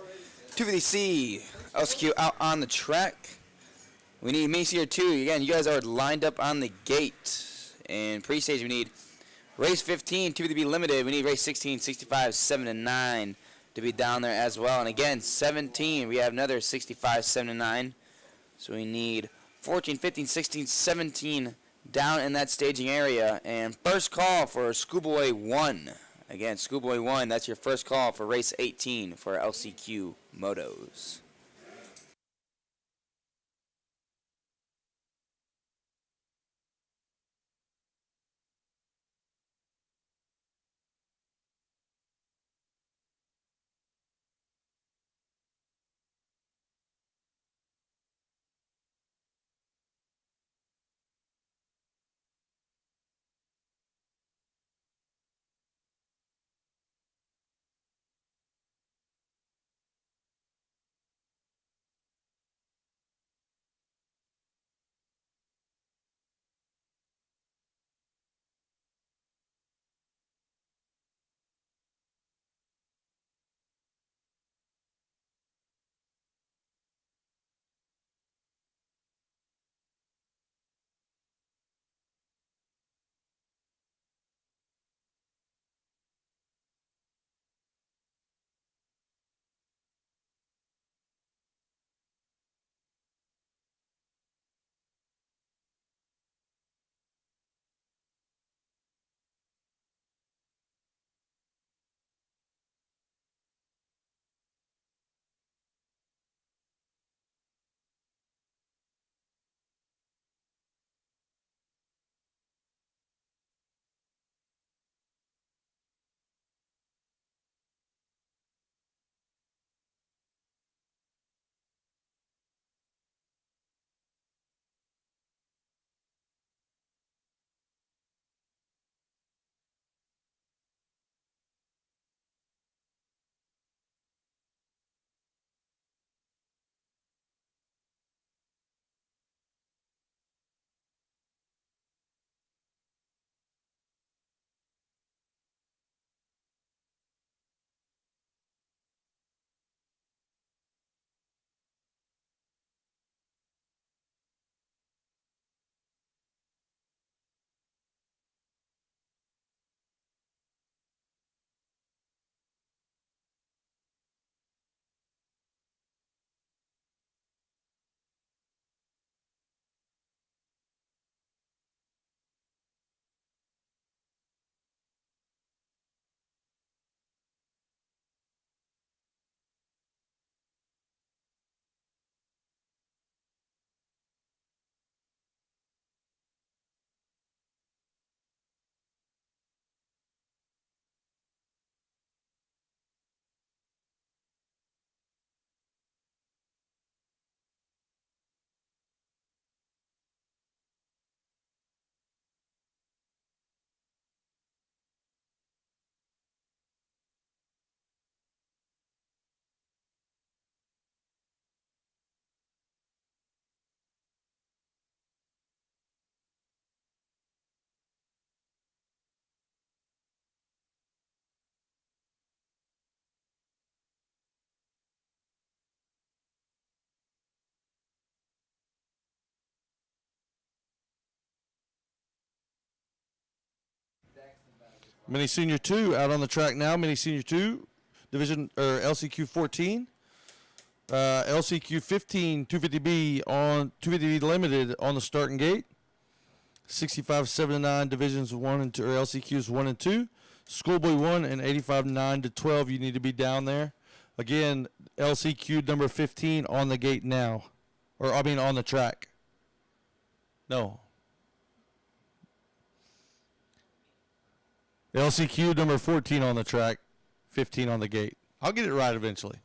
250C LCQ out on the track. We need Mace here too. Again, you guys are lined up on the gate. In pre-stage, we need race 15, 250B limited. We need race 16, 65, 7 and 9 to be down there as well. And again, 17, we have another 65, 7 and 9. So we need 14, 15, 16, 17 down in that staging area. And first call for Schoolboy 1. Again, Schoolboy 1, that's your first call for race 18 for LCQ Motos. Mini Senior 2 out on the track now. Mini Senior 2, Division or LCQ 14. LCQ 15, 250B on 250B limited on the starting gate. 65, 7 and 9 divisions 1 and 2 or LCQs 1 and 2. Schoolboy 1 and 85, 9 to 12. You need to be down there. Again, LCQ number 15 on the gate now, or I mean on the track. No. LCQ number 14 on the track, 15 on the gate. I'll get it right eventually.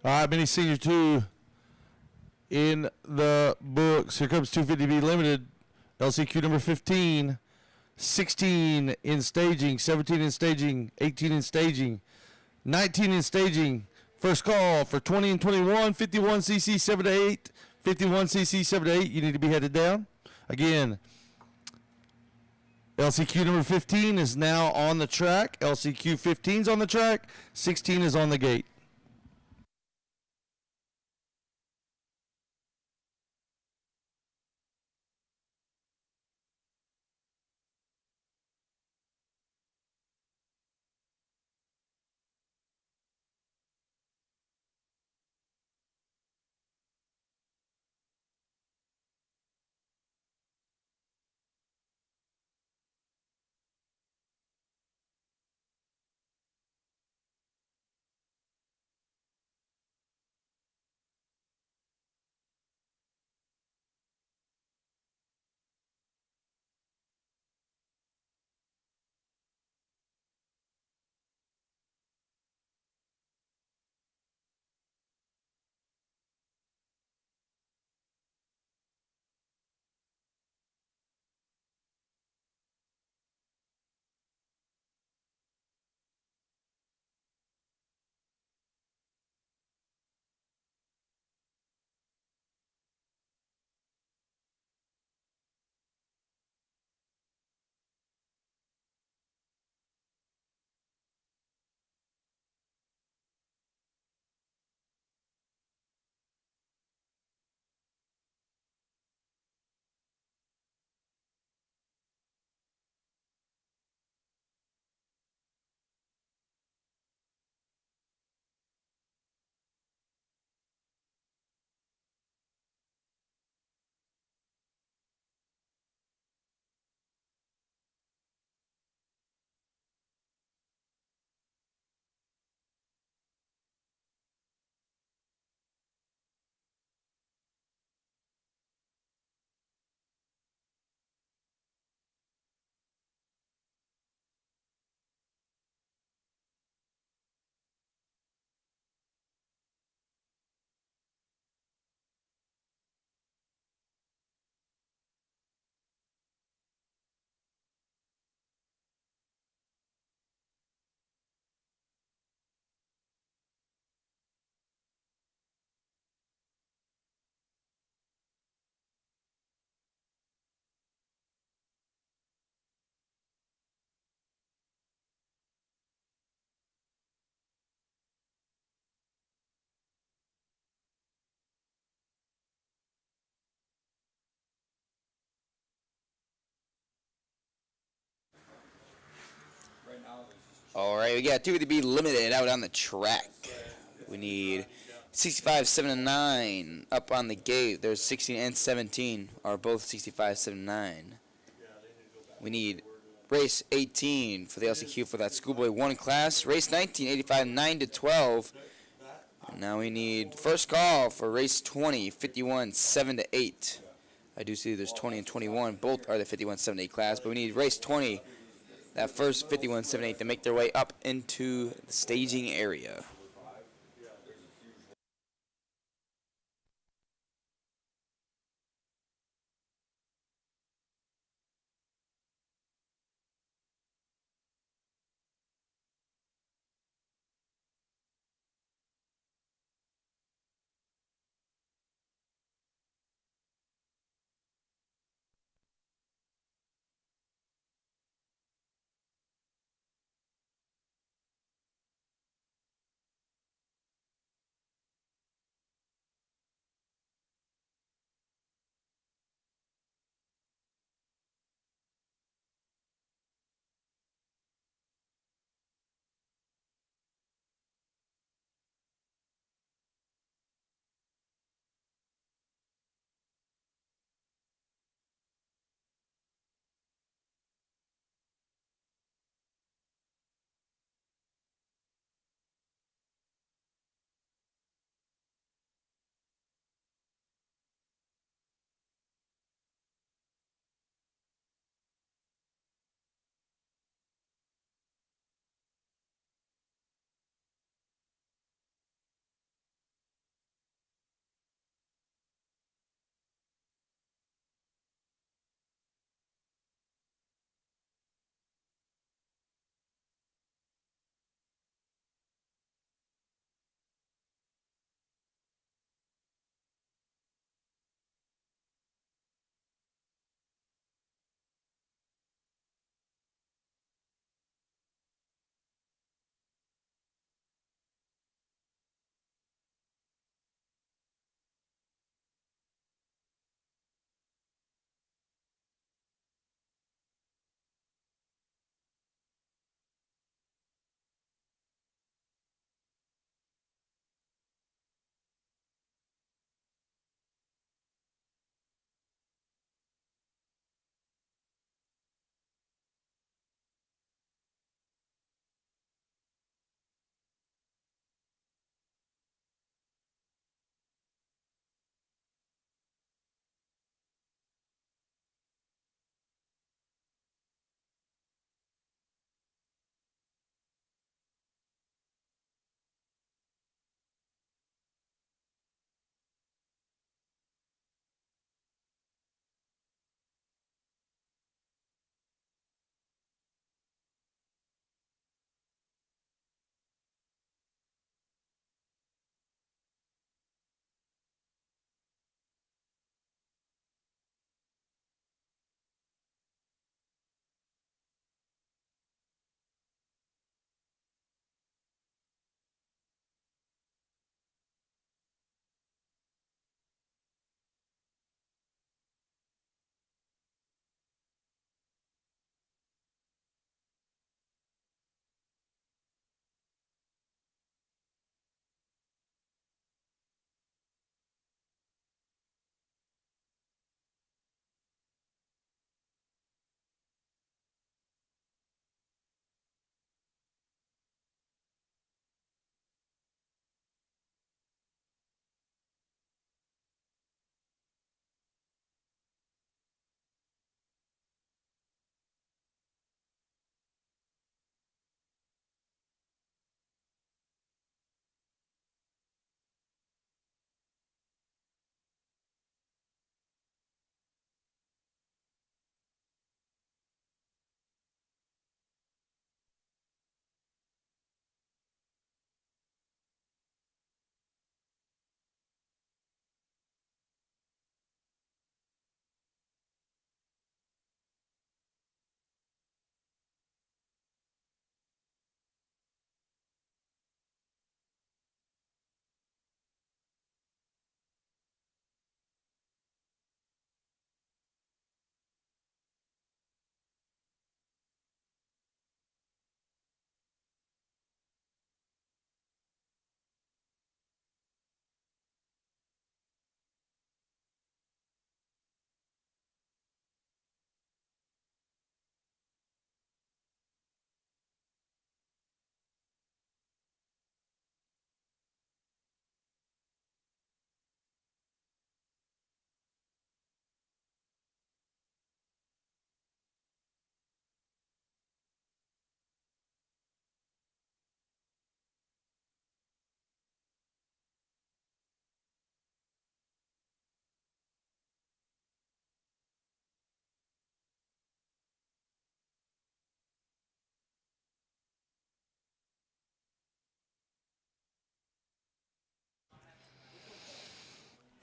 All right, mini senior 2 in the books. Here comes 250B Limited. LCQ number 15. 16 in staging, 17 in staging, 18 in staging, 19 in staging. First call for 20 and 21, 51cc 7 to 8, 51cc 7 to 8. You need to be headed down. Again, LCQ number 15 is now on the track. LCQ 15 is on the track. 16 is on the gate. All right, we got 250B Limited out on the track. We need 65, 7, and 9 up on the gate. There's 16 and 17 are both 65, 7, and 9. We need race 18 for the LCQ for that Schoolboy 1 class. Race 19, 85, 9 to 12. And now we need first call for race 20, 51, 7 to 8. I do see there's 20 and 21. Both are the 51, 7 to 8 class, but we need race 20. That first 51, 7, 8 to make their way up into the staging area.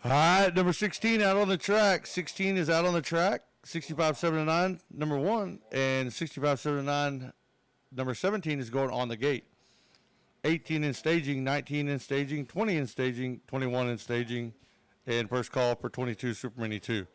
All right, number 16 out on the track. 16 is out on the track. 6579, number 1, and 6579, number 17 is going on the gate. 18 in staging, 19 in staging, 20 in staging, 21 in staging, and first call for 22 Super Mini 2.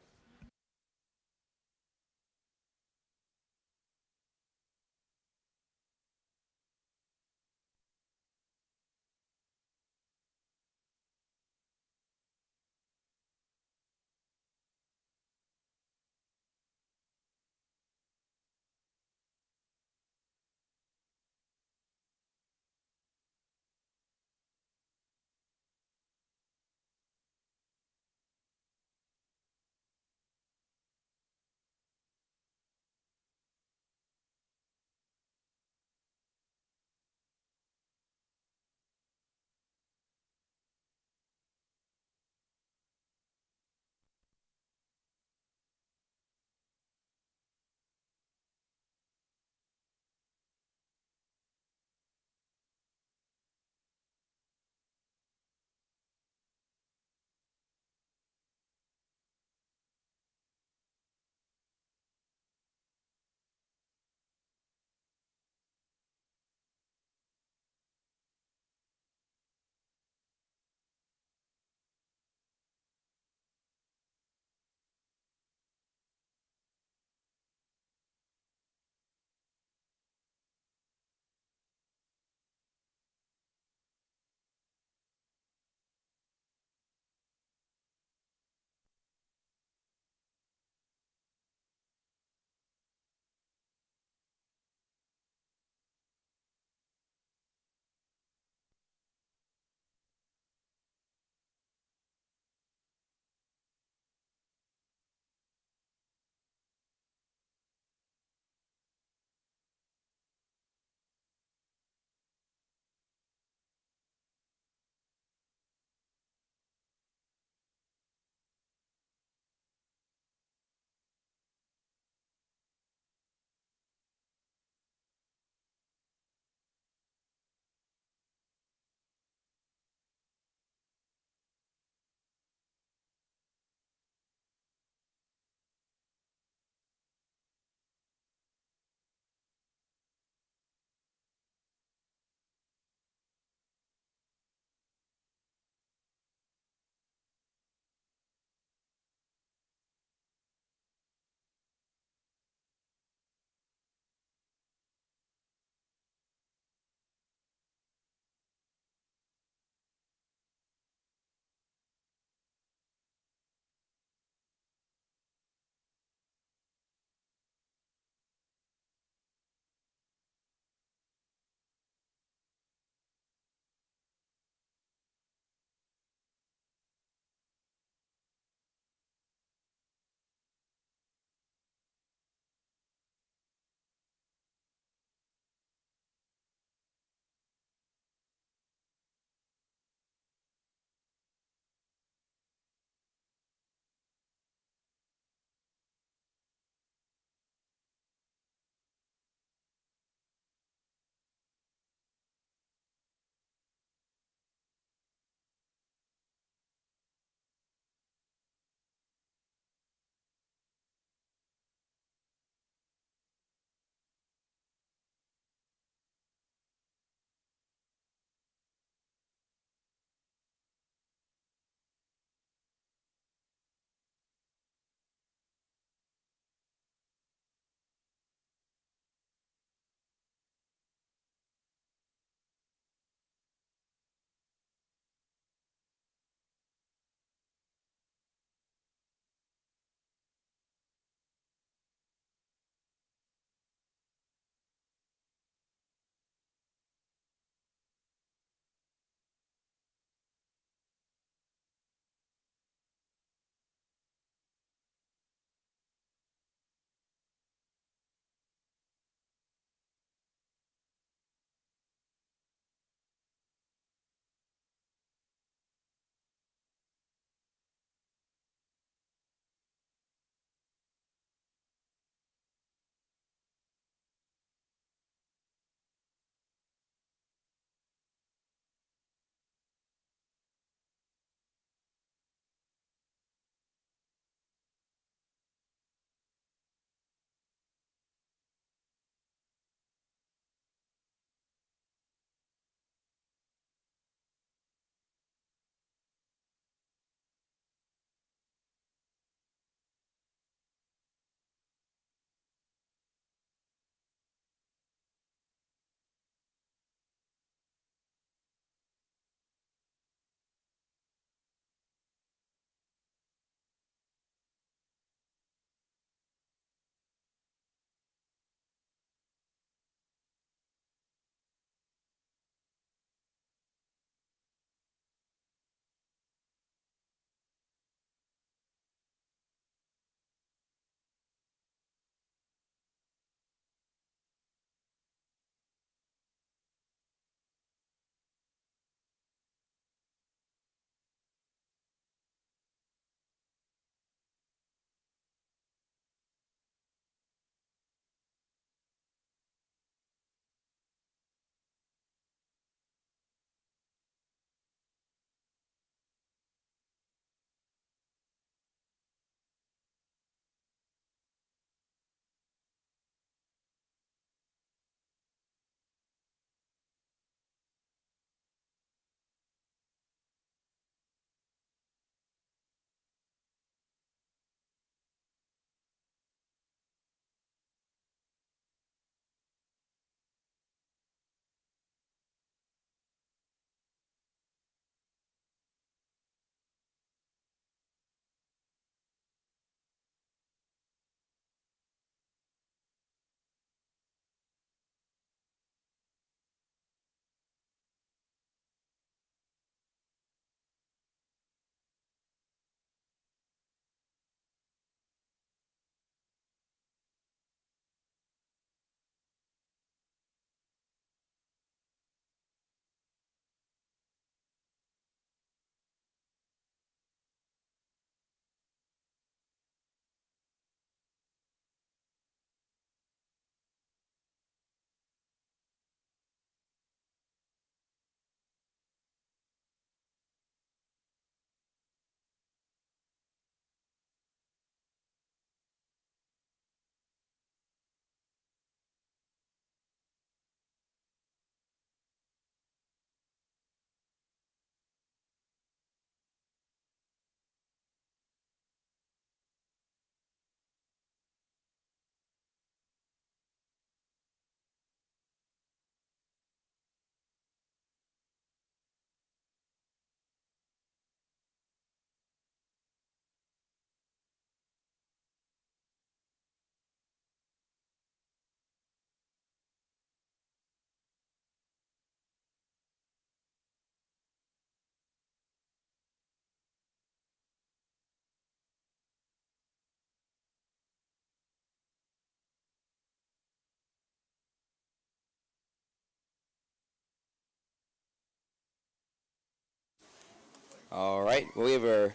All right. Well, we have our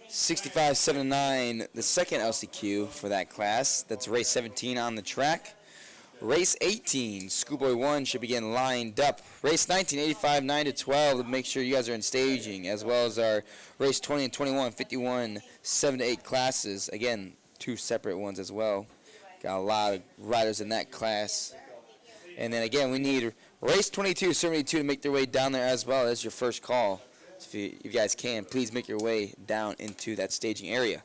65-79, the second LCQ for that class. That's race 17 on the track. Race 18, Schoolboy 1 should begin lined up. Race 19, 85, 9 to 12. Make sure you guys are in staging, as well as our race 20 and 21, 51, 7 to 8 classes. Again, 2 separate ones as well. Got a lot of riders in that class. And then again, we need race 22, 72 to make their way down there as well. That's your first call. So if you guys can, please make your way down into that staging area.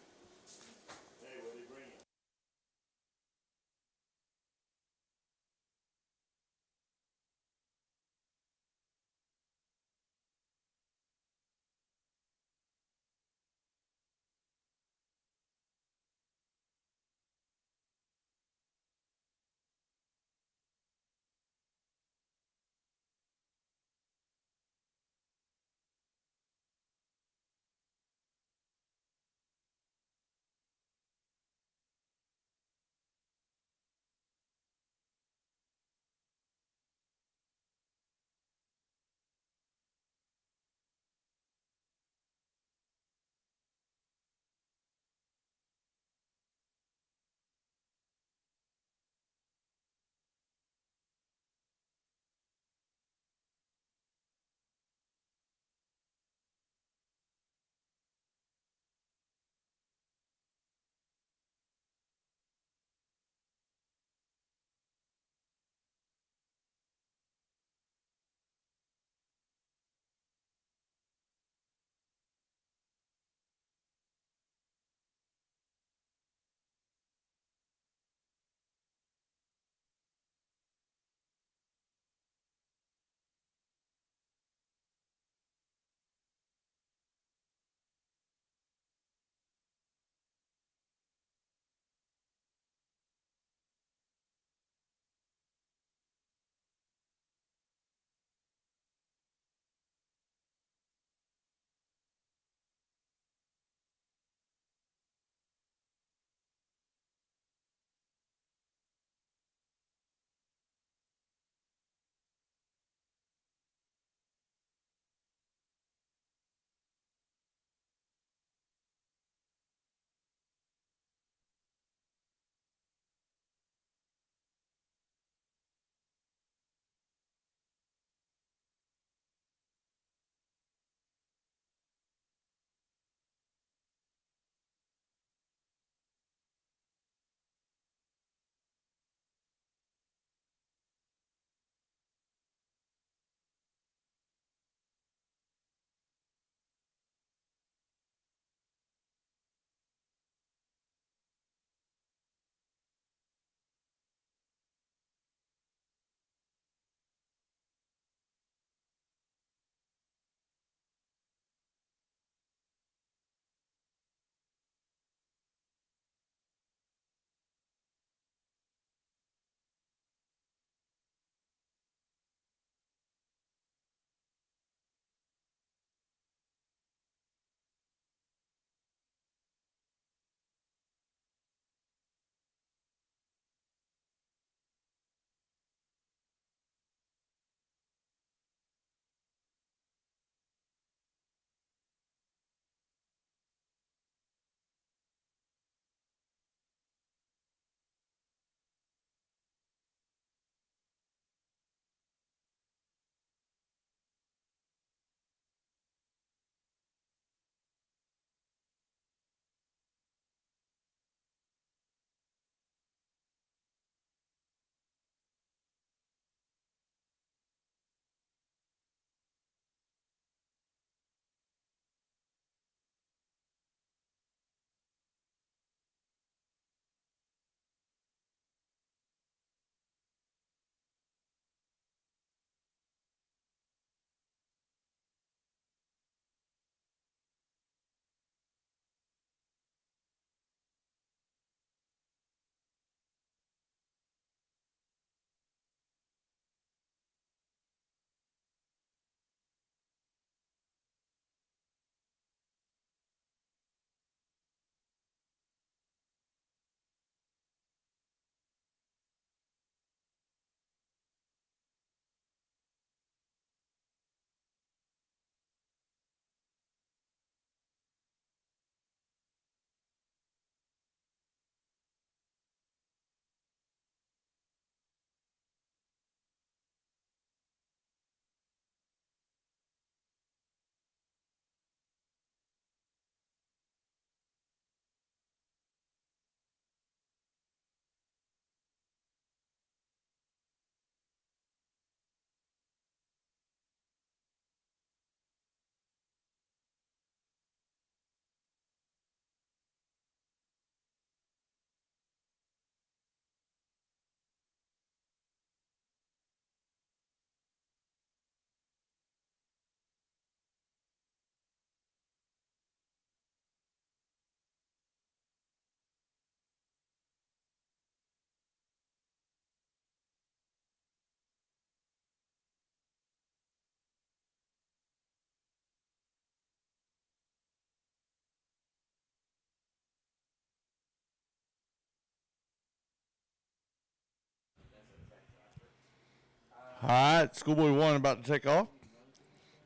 All right, Schoolboy 1 about to take off.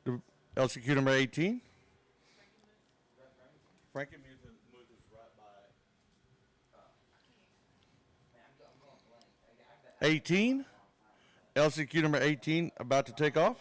The LCQ number 18. Frankie, move this right by 18. LCQ number 18 about to take off.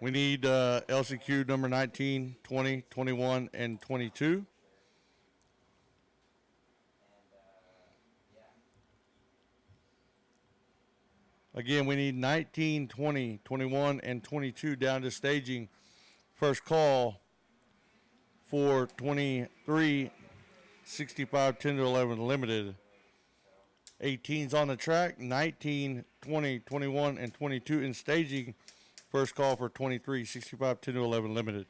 We need LCQ number 19, 20, 21, and 22. Again, we need 19, 20, 21, and 22 down to staging. First call for 23, 65, 10 to 11 limited. 18's on the track, 19, 20, 21, and 22 in staging. First call for 23, 65, 10 to 11 limited.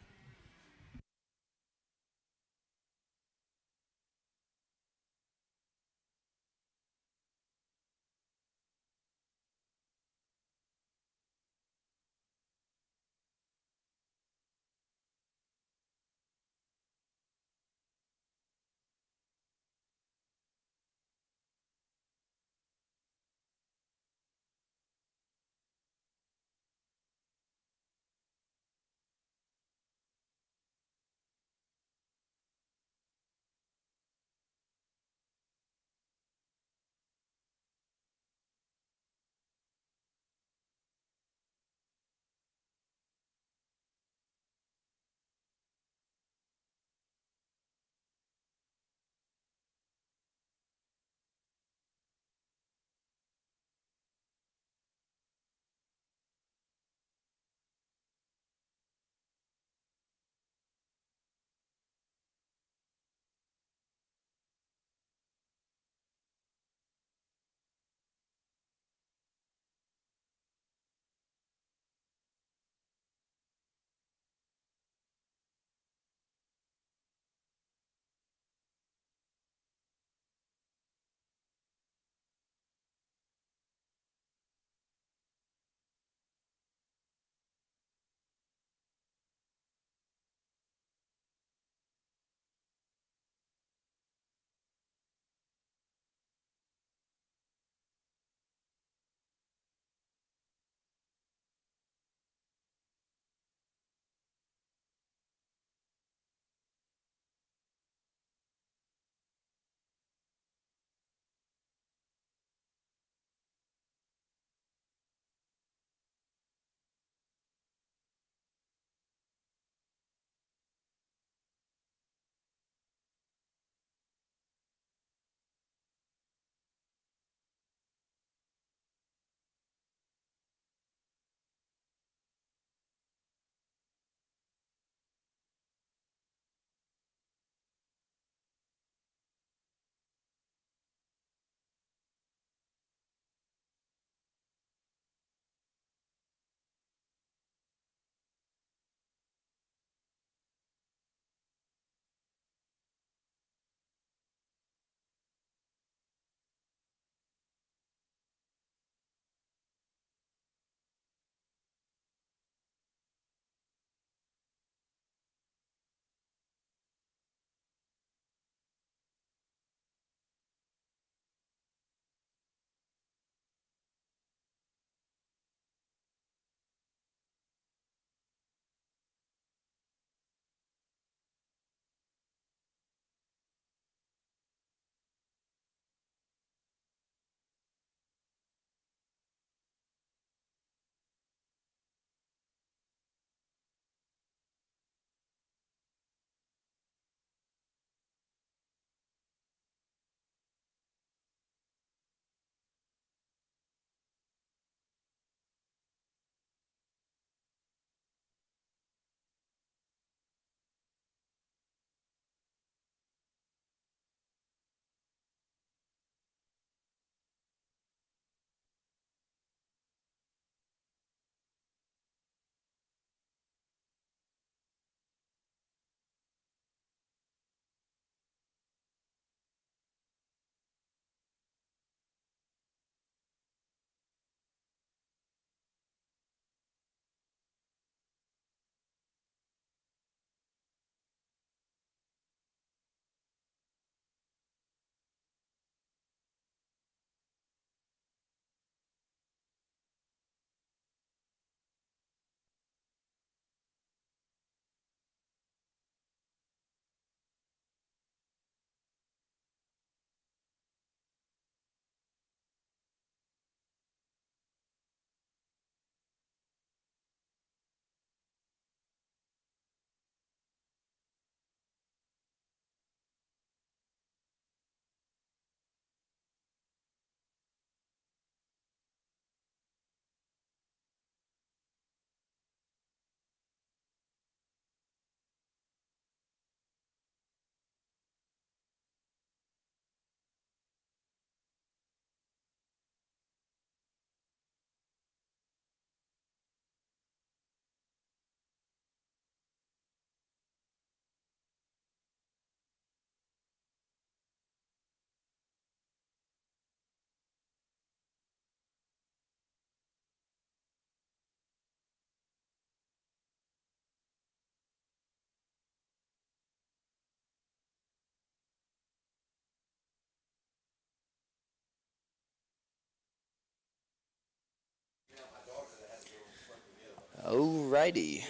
Alrighty.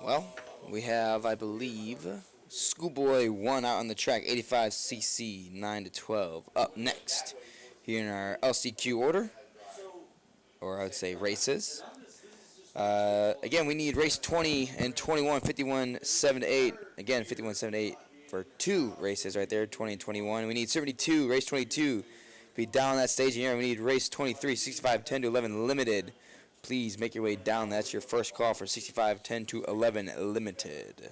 Well, we have, I believe, Schoolboy 1 out on the track, 85cc, 9 to 12. Up next, here in our LCQ order, or I would say races. Again, we need race 20 and 21, 51, 7 to 8. Again, 51, 7 to 8 for 2 races right there, 20 and 21. We need 72, race 22. Be down that stage here. We need race 23, 65, 10 to 11 limited. Please make your way down. That's your first call for 65, 10 to 11 limited.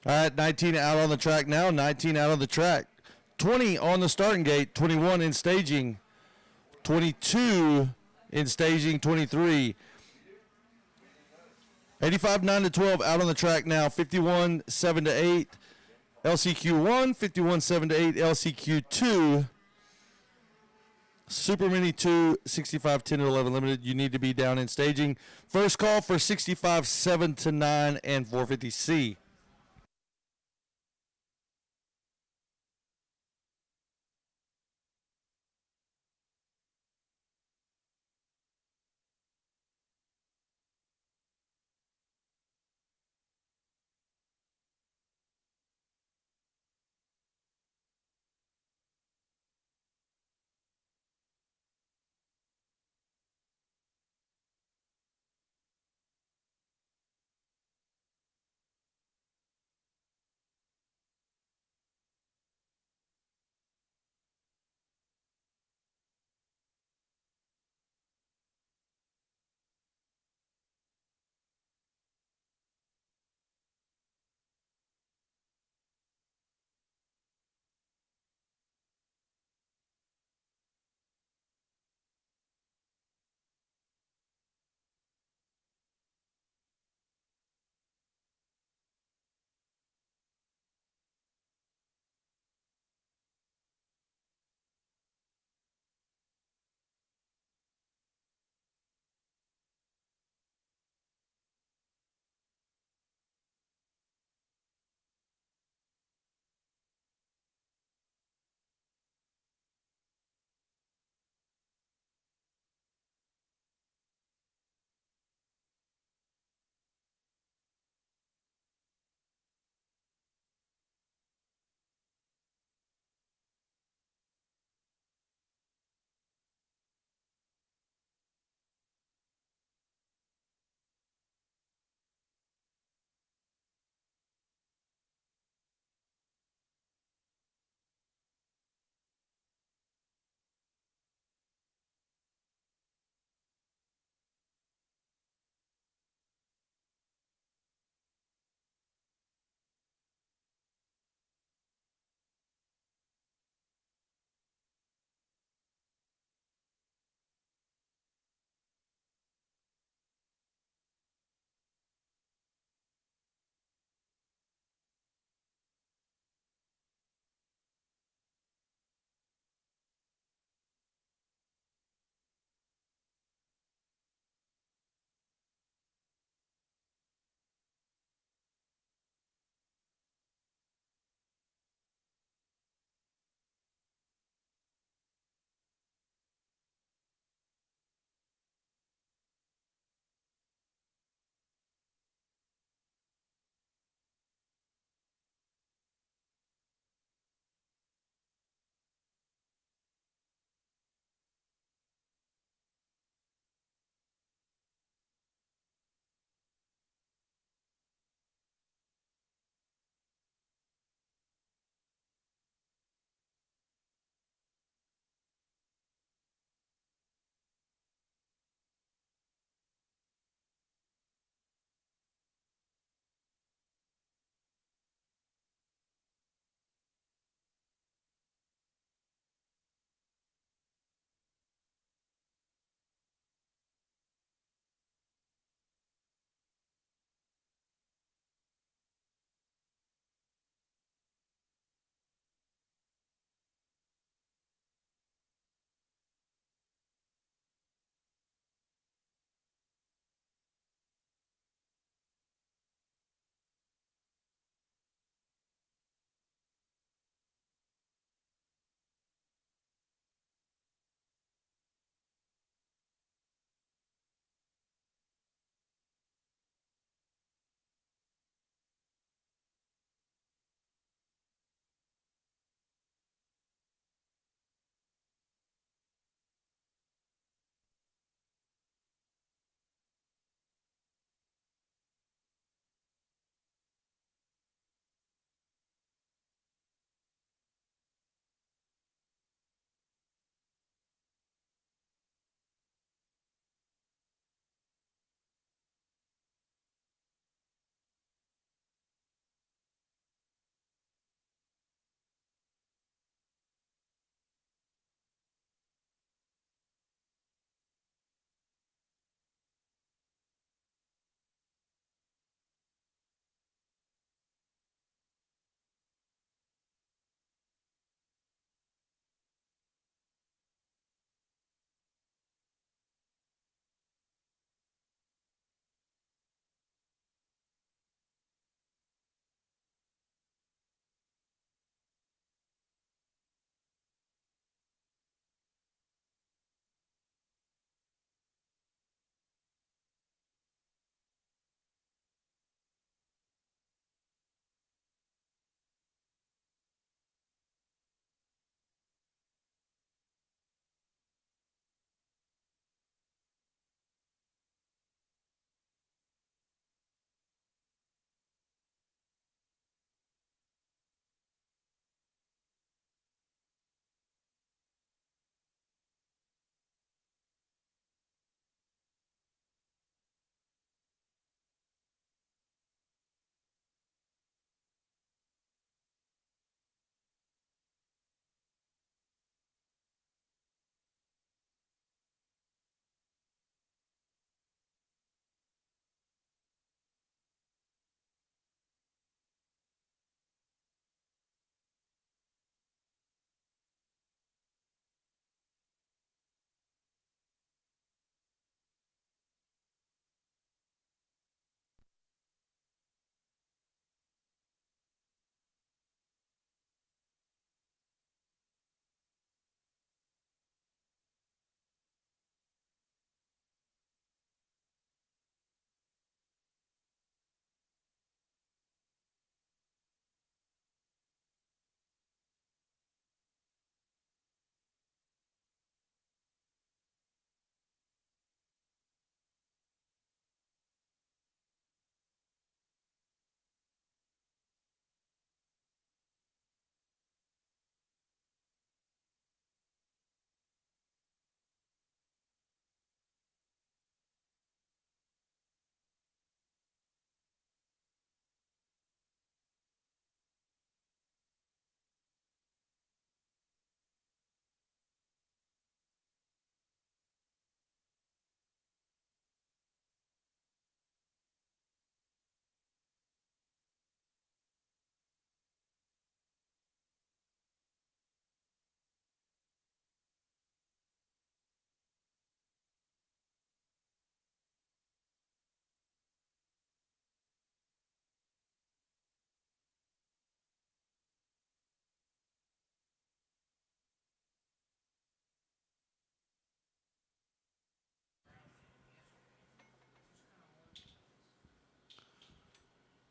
All right, 19 out on the track now, 19 out on the track. 20 on the starting gate, 21 in staging, 22 in staging, 23. 85 9 to 12 out on the track now, 51 7 to 8 LCQ 1, 51 7 to 8 LCQ 2. Super Mini 2, 65 10 to 11 limited. You need to be down in staging. First call for 65 7 to 9 and 450C.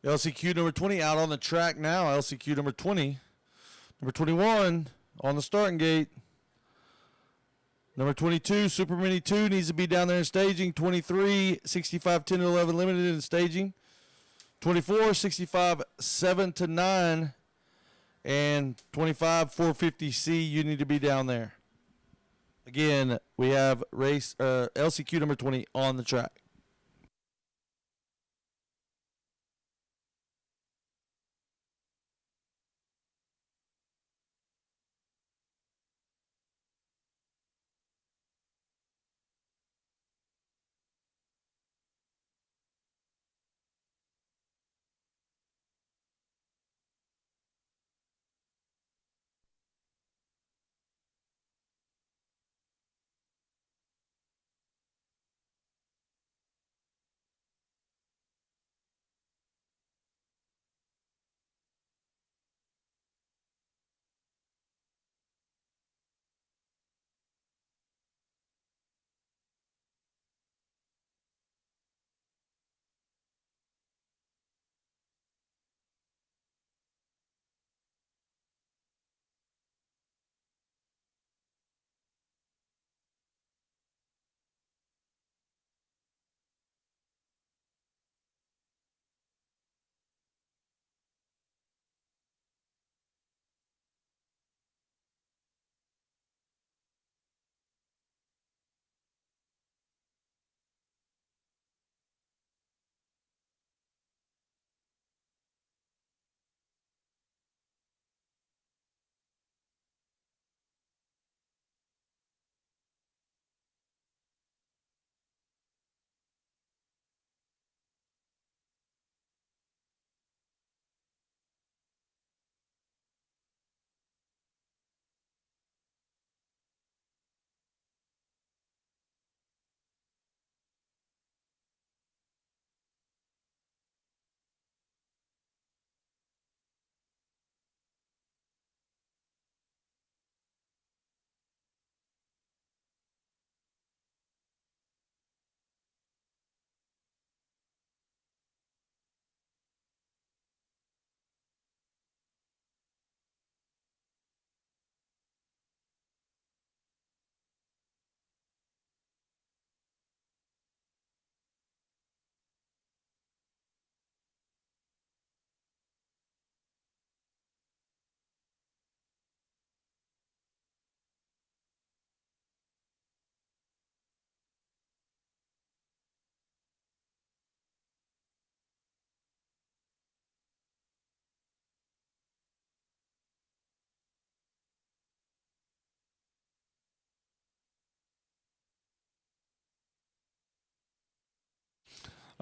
LCQ number 20 out on the track now. LCQ number 20. Number 21 on the starting gate. Number 22, Super Mini 2, needs to be down there in staging. 23, 65, 10 to 11 limited in staging. 24, 65, 7 to 9. And 25, 450C, you need to be down there. Again, we have race LCQ number 20 on the track.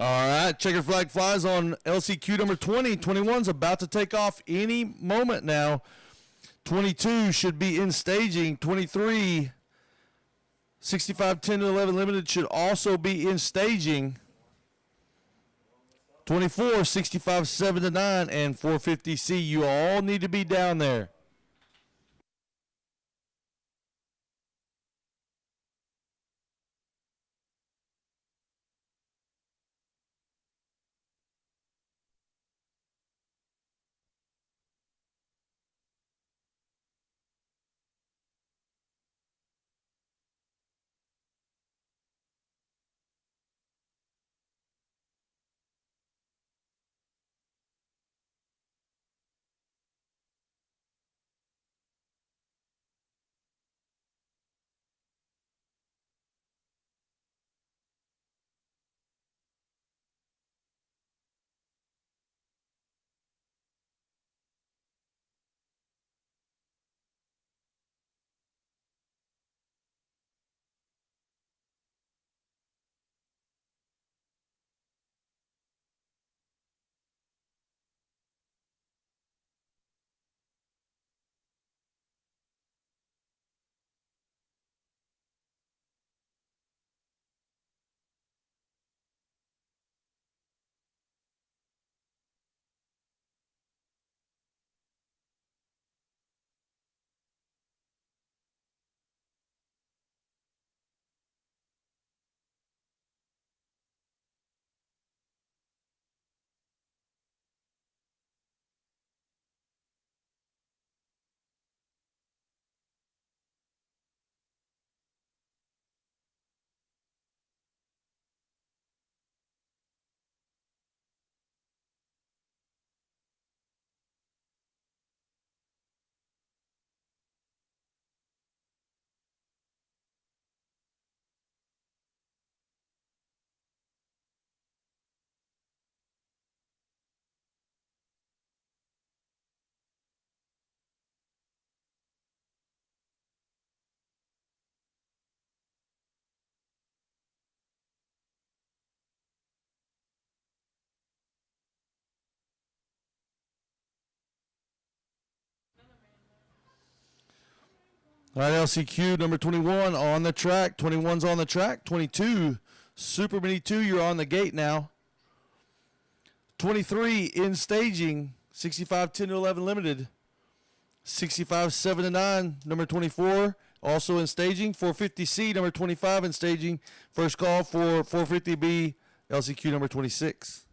All right, checker flag flies on LCQ number 20. 21's about to take off any moment now. 22 should be in staging. 23, 65, 10 to 11 limited should also be in staging. 24, 65, 7 to 9, and 450C. You all need to be down there. All right, LCQ number 21 on the track. 21's on the track. 22, Super Mini 2, you're on the gate now. 23 in staging, 65 10 to 11 limited. 65 7 to 9, number 24, also in staging. 450C, number 25 in staging. First call for 450B, LCQ number 26.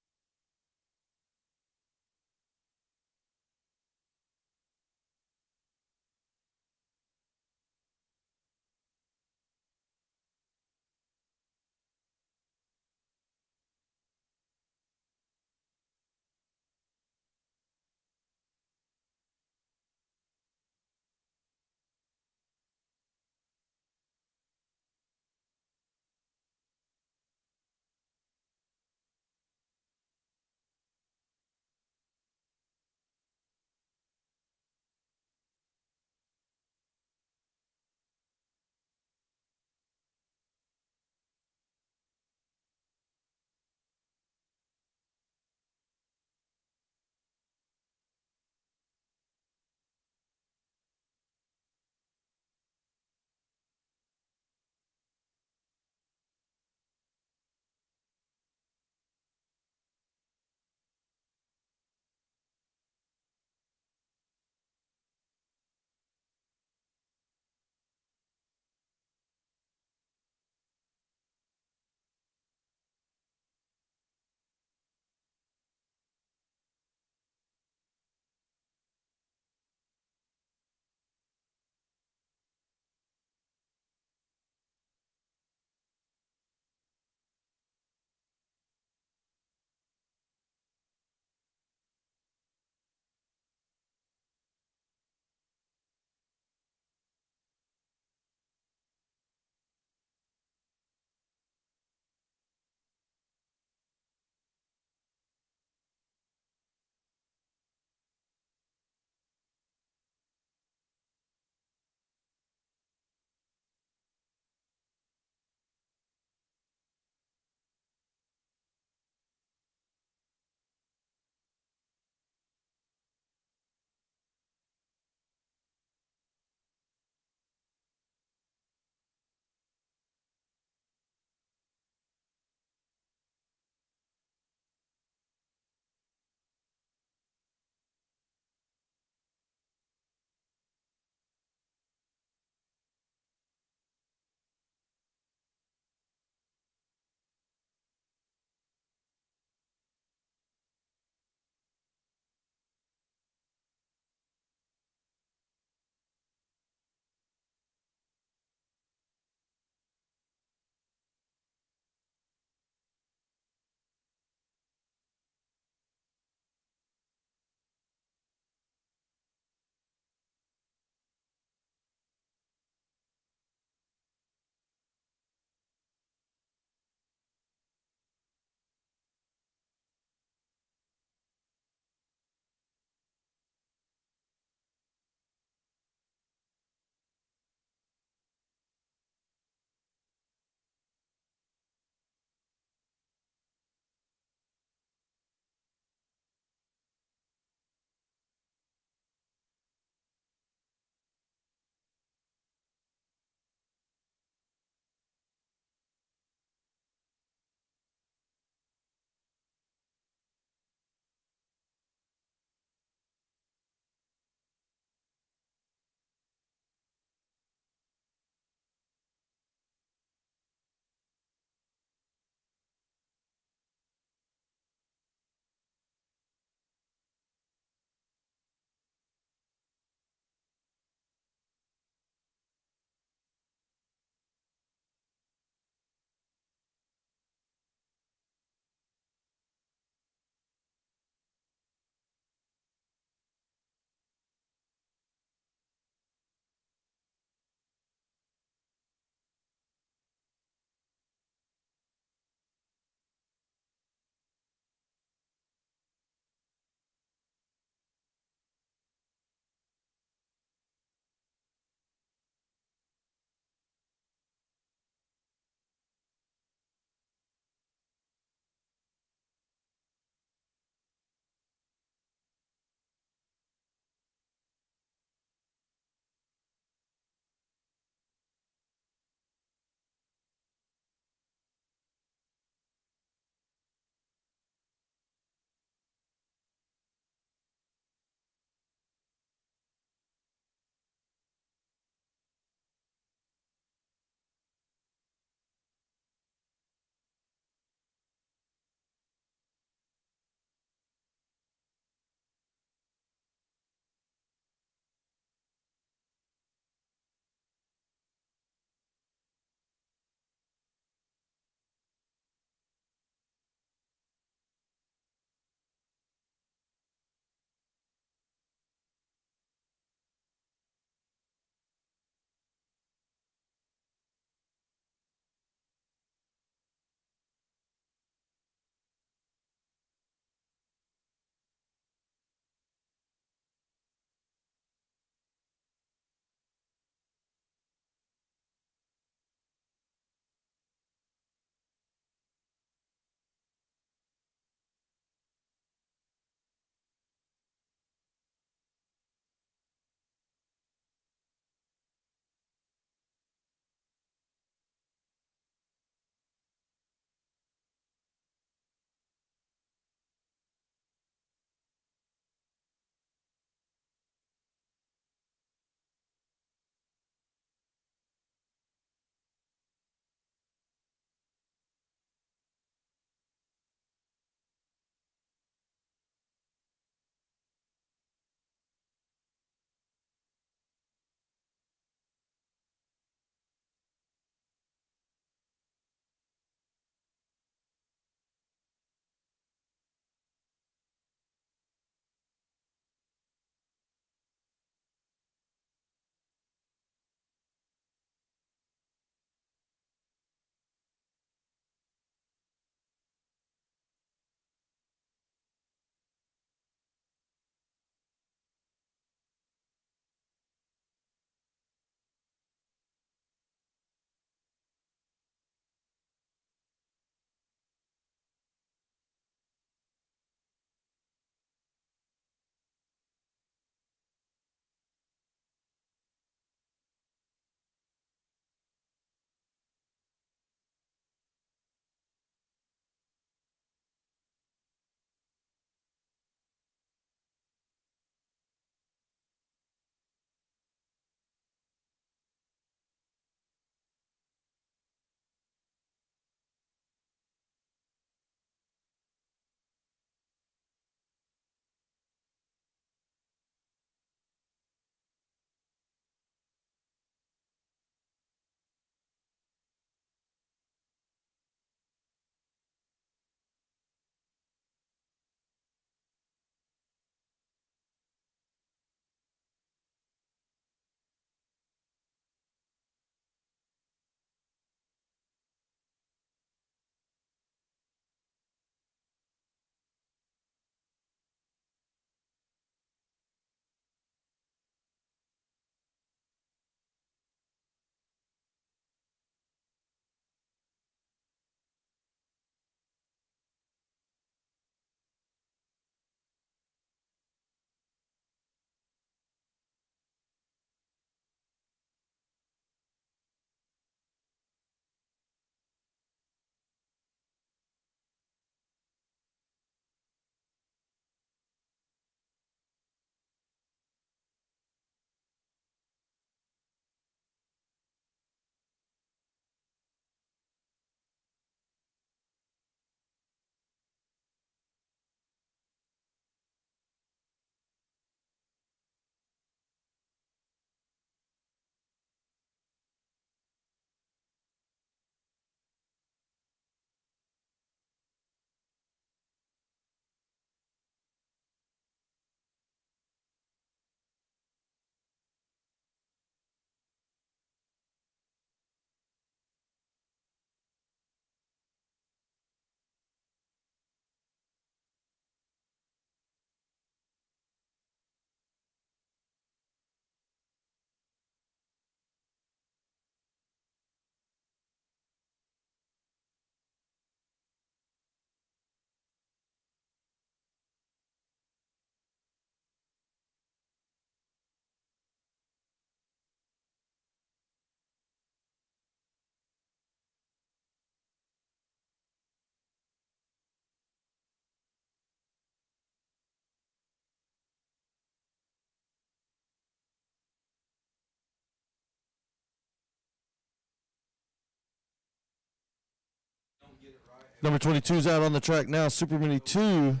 Number 22 is out on the track now. Super Mini 2,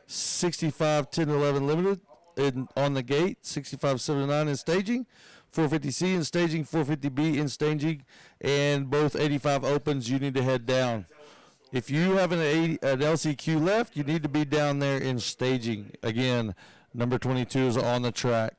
65, 10, 11 limited on the gate. 65, 7, 9 in staging. 450C in staging, 450B in staging, and both 85 opens. You need to head down. If you have an LCQ left, you need to be down there in staging. Again, number 22 is on the track.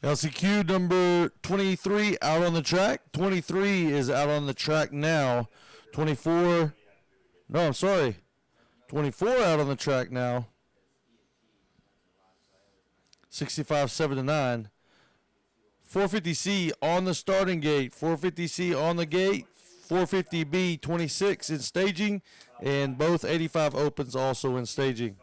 LCQ number 23 out on the track. 23 is out on the track now. 24. No, I'm sorry. 24 out on the track now. 65-79. 450C on the starting gate. 450C on the gate. 450B 26 in staging. And both 85 opens also in staging.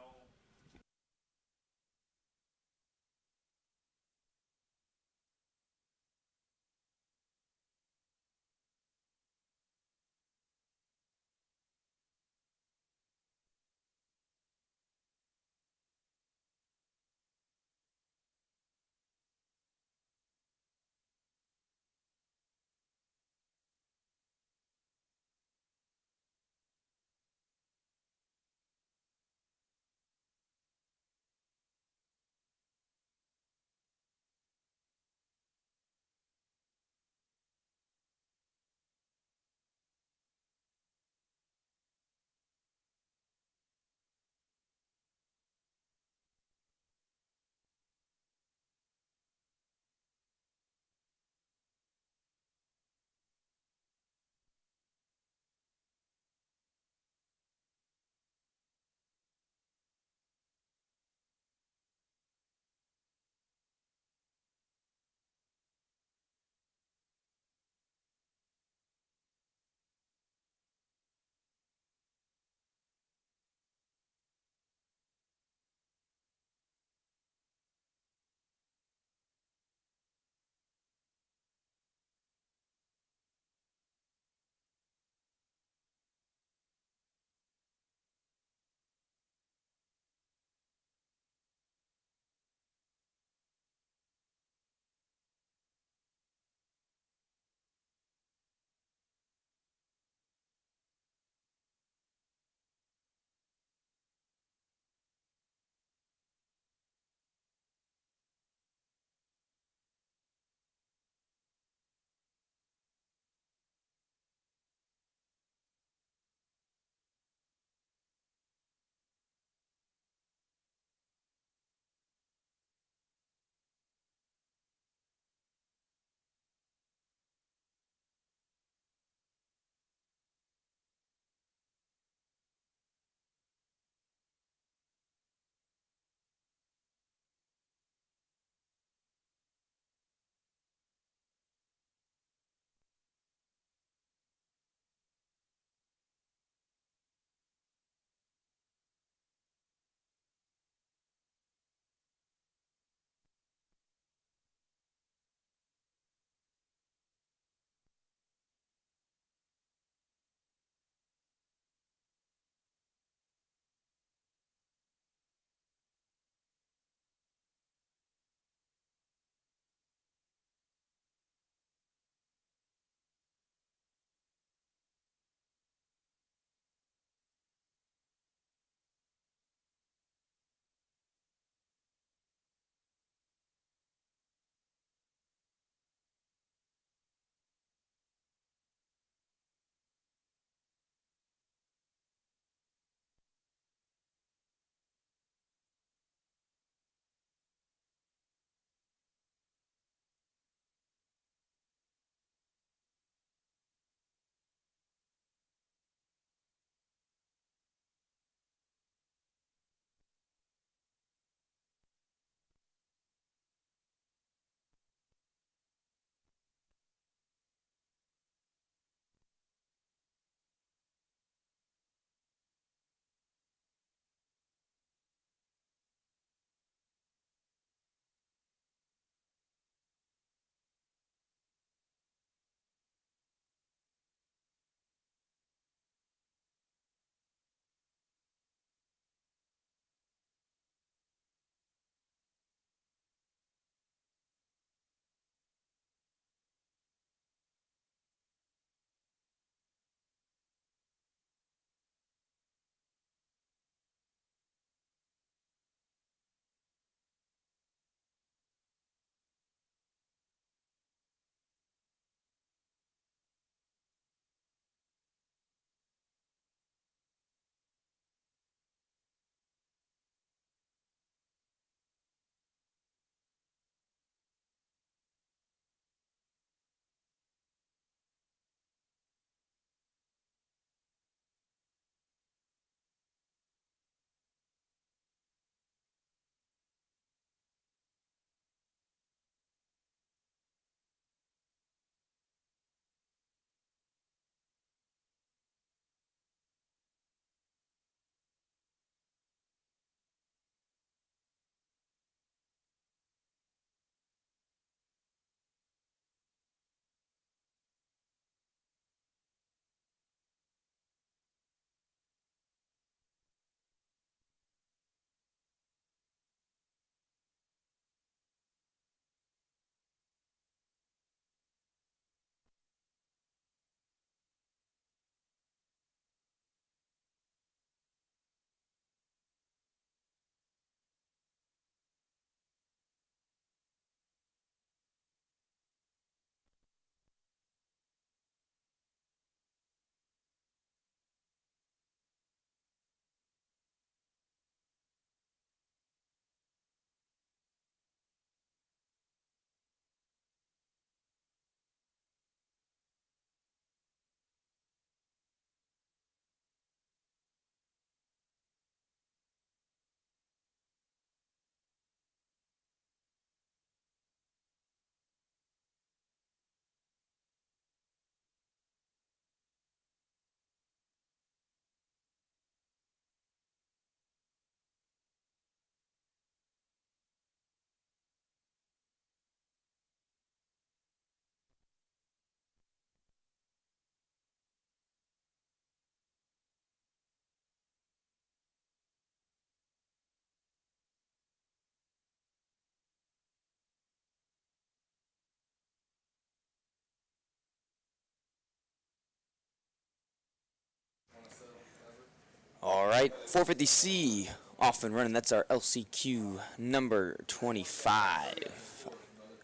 right, 450C off and running. That's our LCQ number 25.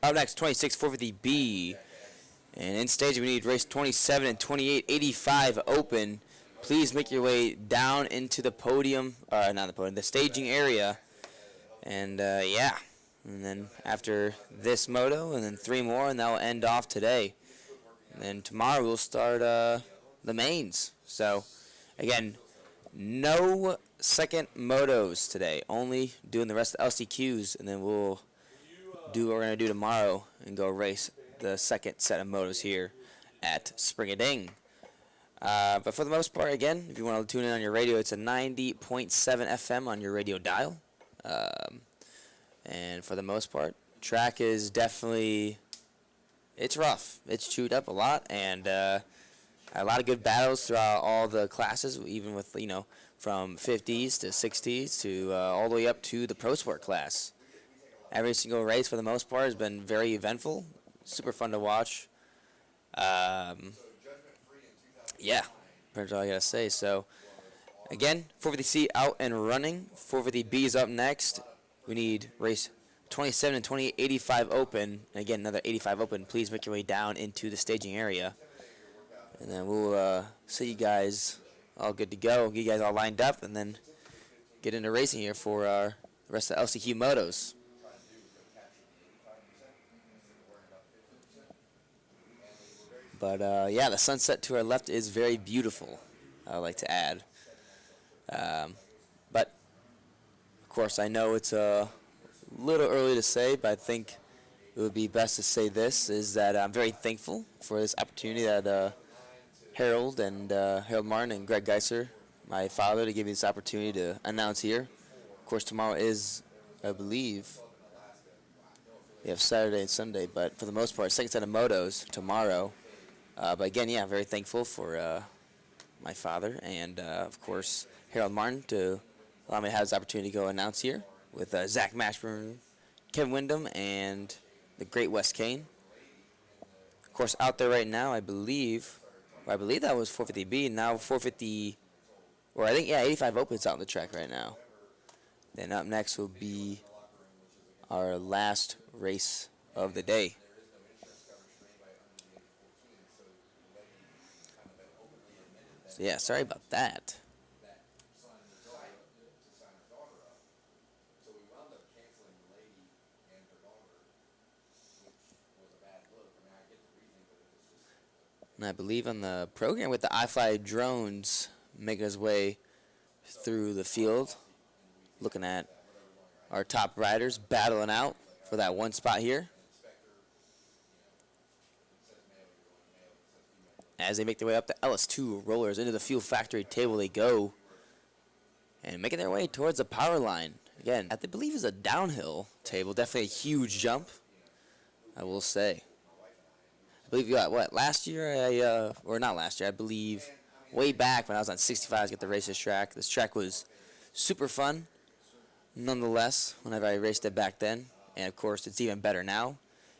Up next, 26, 450B. And in stage, we need race 27 and 28, 85 open. Please make your way down into the podium, not the podium, the staging area. And yeah, and then after this moto, and then 3 more, and that will end off today. And then tomorrow we'll start the mains. So again, no second motos today, only doing the rest of the LCQs, and then we'll do what we're going to do tomorrow and go race the second set of motos here at Spring-A-Ding. But for the most part, again, if you want to tune in on your radio, it's a 90.7 FM on your radio dial. And for the most part, track is definitely, it's rough. It's chewed up a lot, and a lot of good battles throughout all the classes, even with, you know, from 50s to 60s to all the way up to the Pro Sport class. Every single race, for the most part, has been very eventful. Super fun to watch. Yeah, pretty much all I gotta say. So, again, 450C out and running. 450B is up next. We need race 27 and 28, 85 open. And again, another 85 open. Please make your way down into the staging area. And then we'll see you guys all good to go. Get you guys all lined up, and then get into racing here for the rest of the LCQ motos. But yeah, the sunset to our left is very beautiful, I would like to add. But, of course, I know it's a little early to say, but I think it would be best to say this, is that I'm very thankful for this opportunity that Harold Martin and Greg Geiser, my father, to give me this opportunity to announce here. Of course, tomorrow is, I believe, we have Saturday and Sunday, but for the most part, second set of motos tomorrow. But again, yeah, very thankful for my father and, of course, Harold Martin to allow me to have this opportunity to go announce here with Zach Mashburn, Kevin Windham, and the great Wes Kane. Of course, out there right now, I believe that was 450B. Now 450, or I think, yeah, 85 Open's out on the track right now. Then up next will be our last race of the day. So yeah, sorry about that. And I believe on the program with the iFly drones making his way through the field, looking at our top riders battling out for that one spot here. As they make their way up the LS2 rollers into the fuel factory table, they go and making their way towards the power line. Again, I believe is a downhill table, definitely a huge jump, I will say. I believe you got what last year, or not last year, I believe way back when I was on 65s, get to race this track. This track was super fun, nonetheless, whenever I raced it back then. And of course, it's even better now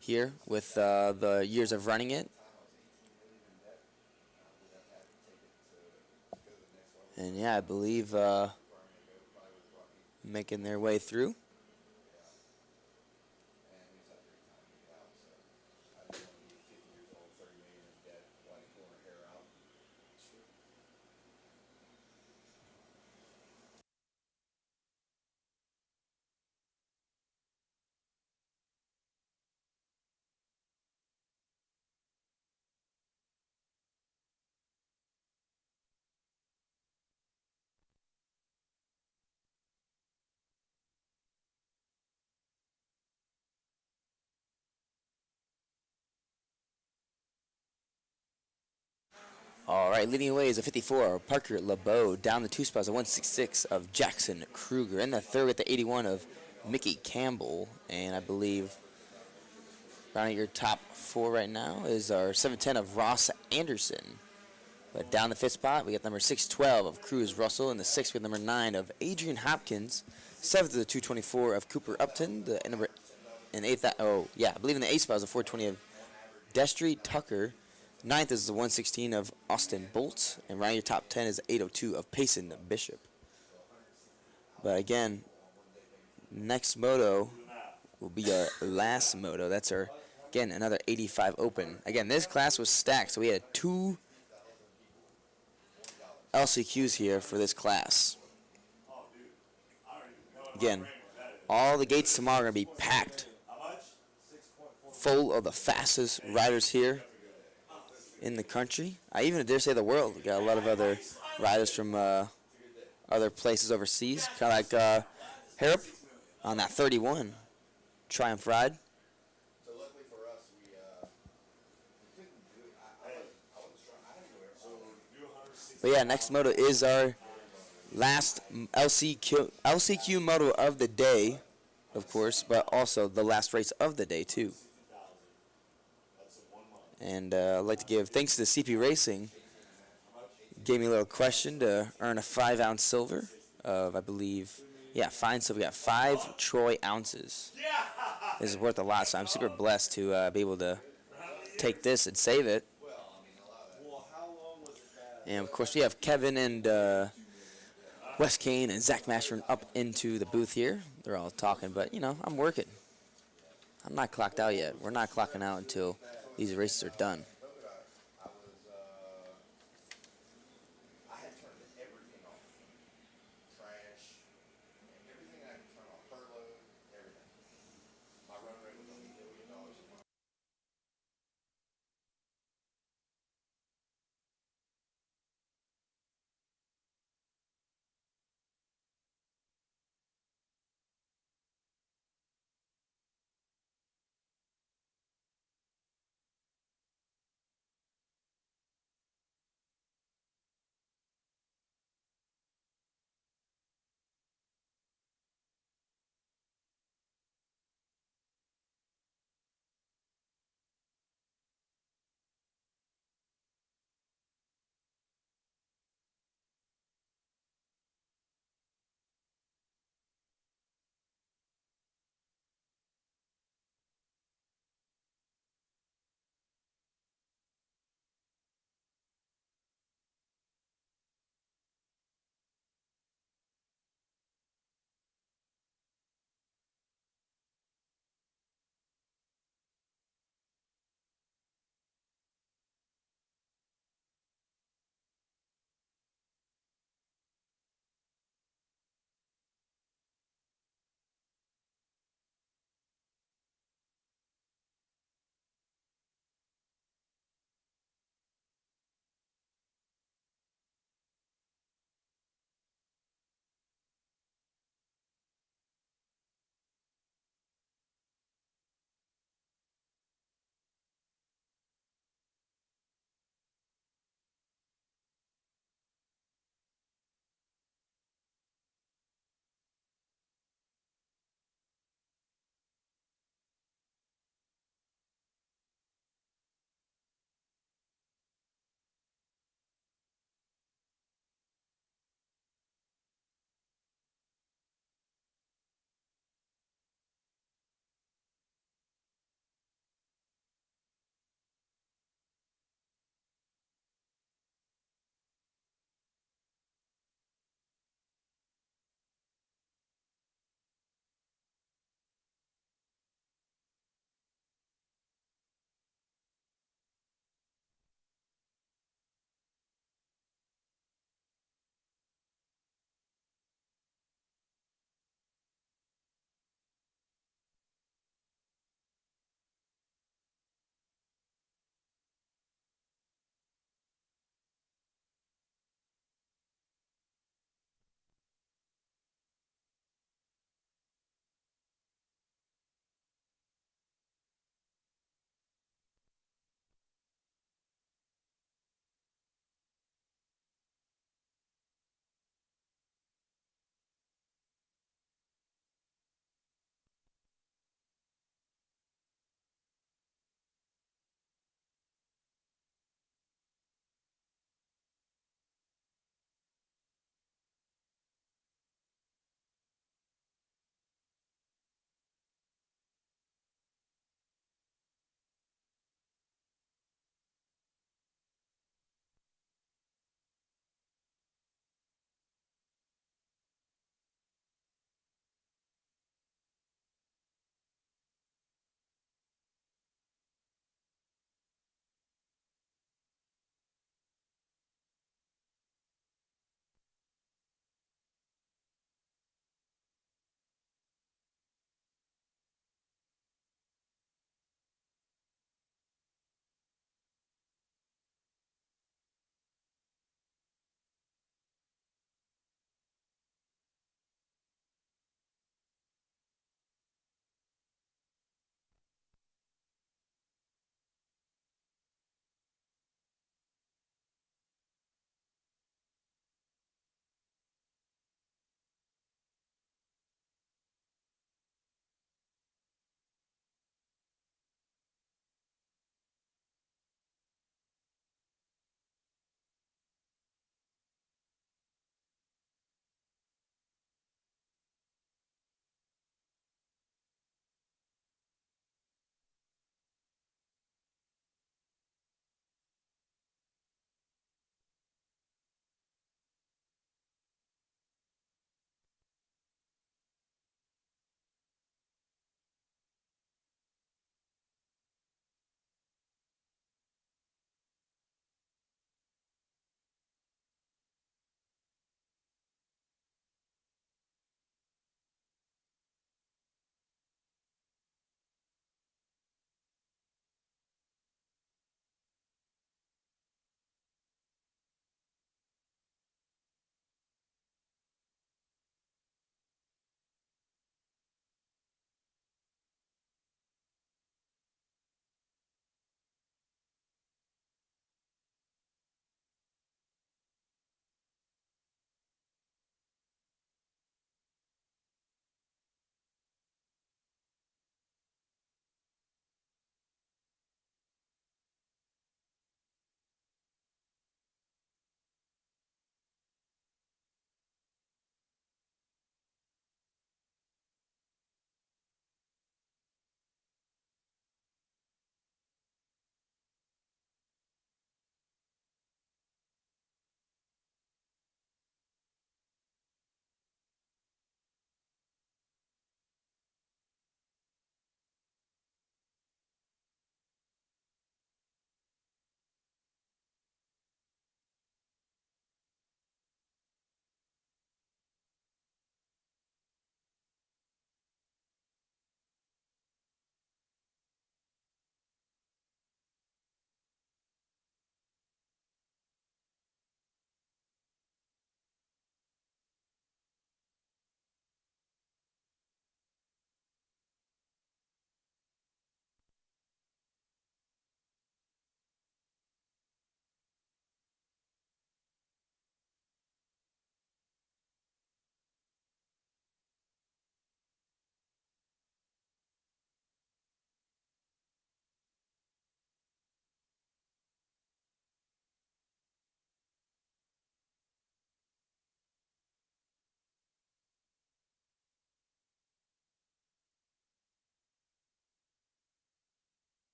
here with the years of running it. And yeah, I believe making their way through. All right, leading away is a 54, Parker LeBeau. Down the 2 spots, a 166 of Jackson Kruger. In the third with the 81 of Mickey Campbell. And I believe rounding your top 4 right now is our 710 of Ross Anderson. But down the 5th spot, we got number 612 of Cruz Russell. In the 6th with number 9 of Adrian Hopkins. 7th to the 224 of Cooper Upton. The number in 8th, I believe in the 8th spot is a 420 of Destry Tucker. 9th is the 116 of Austin Bolt, and rounding your top 10 is 802 of Payson Bishop. But again, next moto will be our last moto. That's our, again, another 85 open. Again, this class was stacked, so we had 2 LCQs here for this class. Again, all the gates tomorrow are going to be packed, full of the fastest riders here in the country. I even dare say the world. We got a lot of other riders from other places overseas, kind of like Harrop on that 31 Triumph ride. But yeah, next moto is our last LCQ moto of the day, of course, but also the last race of the day too. And I'd like to give thanks to CP Racing. Gave me a little question to earn a 5-ounce silver of, I believe, yeah, fine silver. We got 5 troy ounces. This is worth a lot, so I'm super blessed to be able to take this and save it. And of course, we have Kevin and Wes Kane and Zach Mashburn up into the booth here. They're all talking, but you know, I'm working. I'm not clocked out yet. We're not clocking out until these races are done.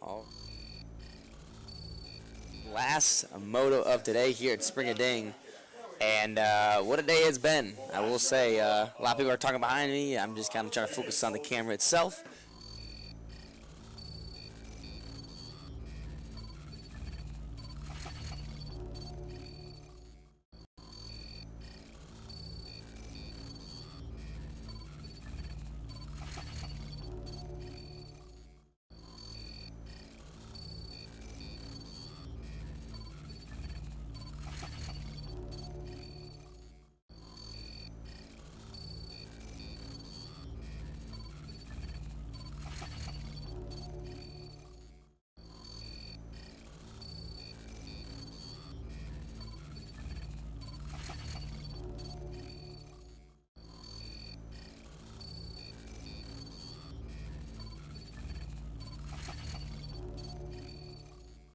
All last moto of today here at Spring-A-Ding. And what a day it's been. I will say, a lot of people are talking behind me. I'm just kind of trying to focus on the camera itself.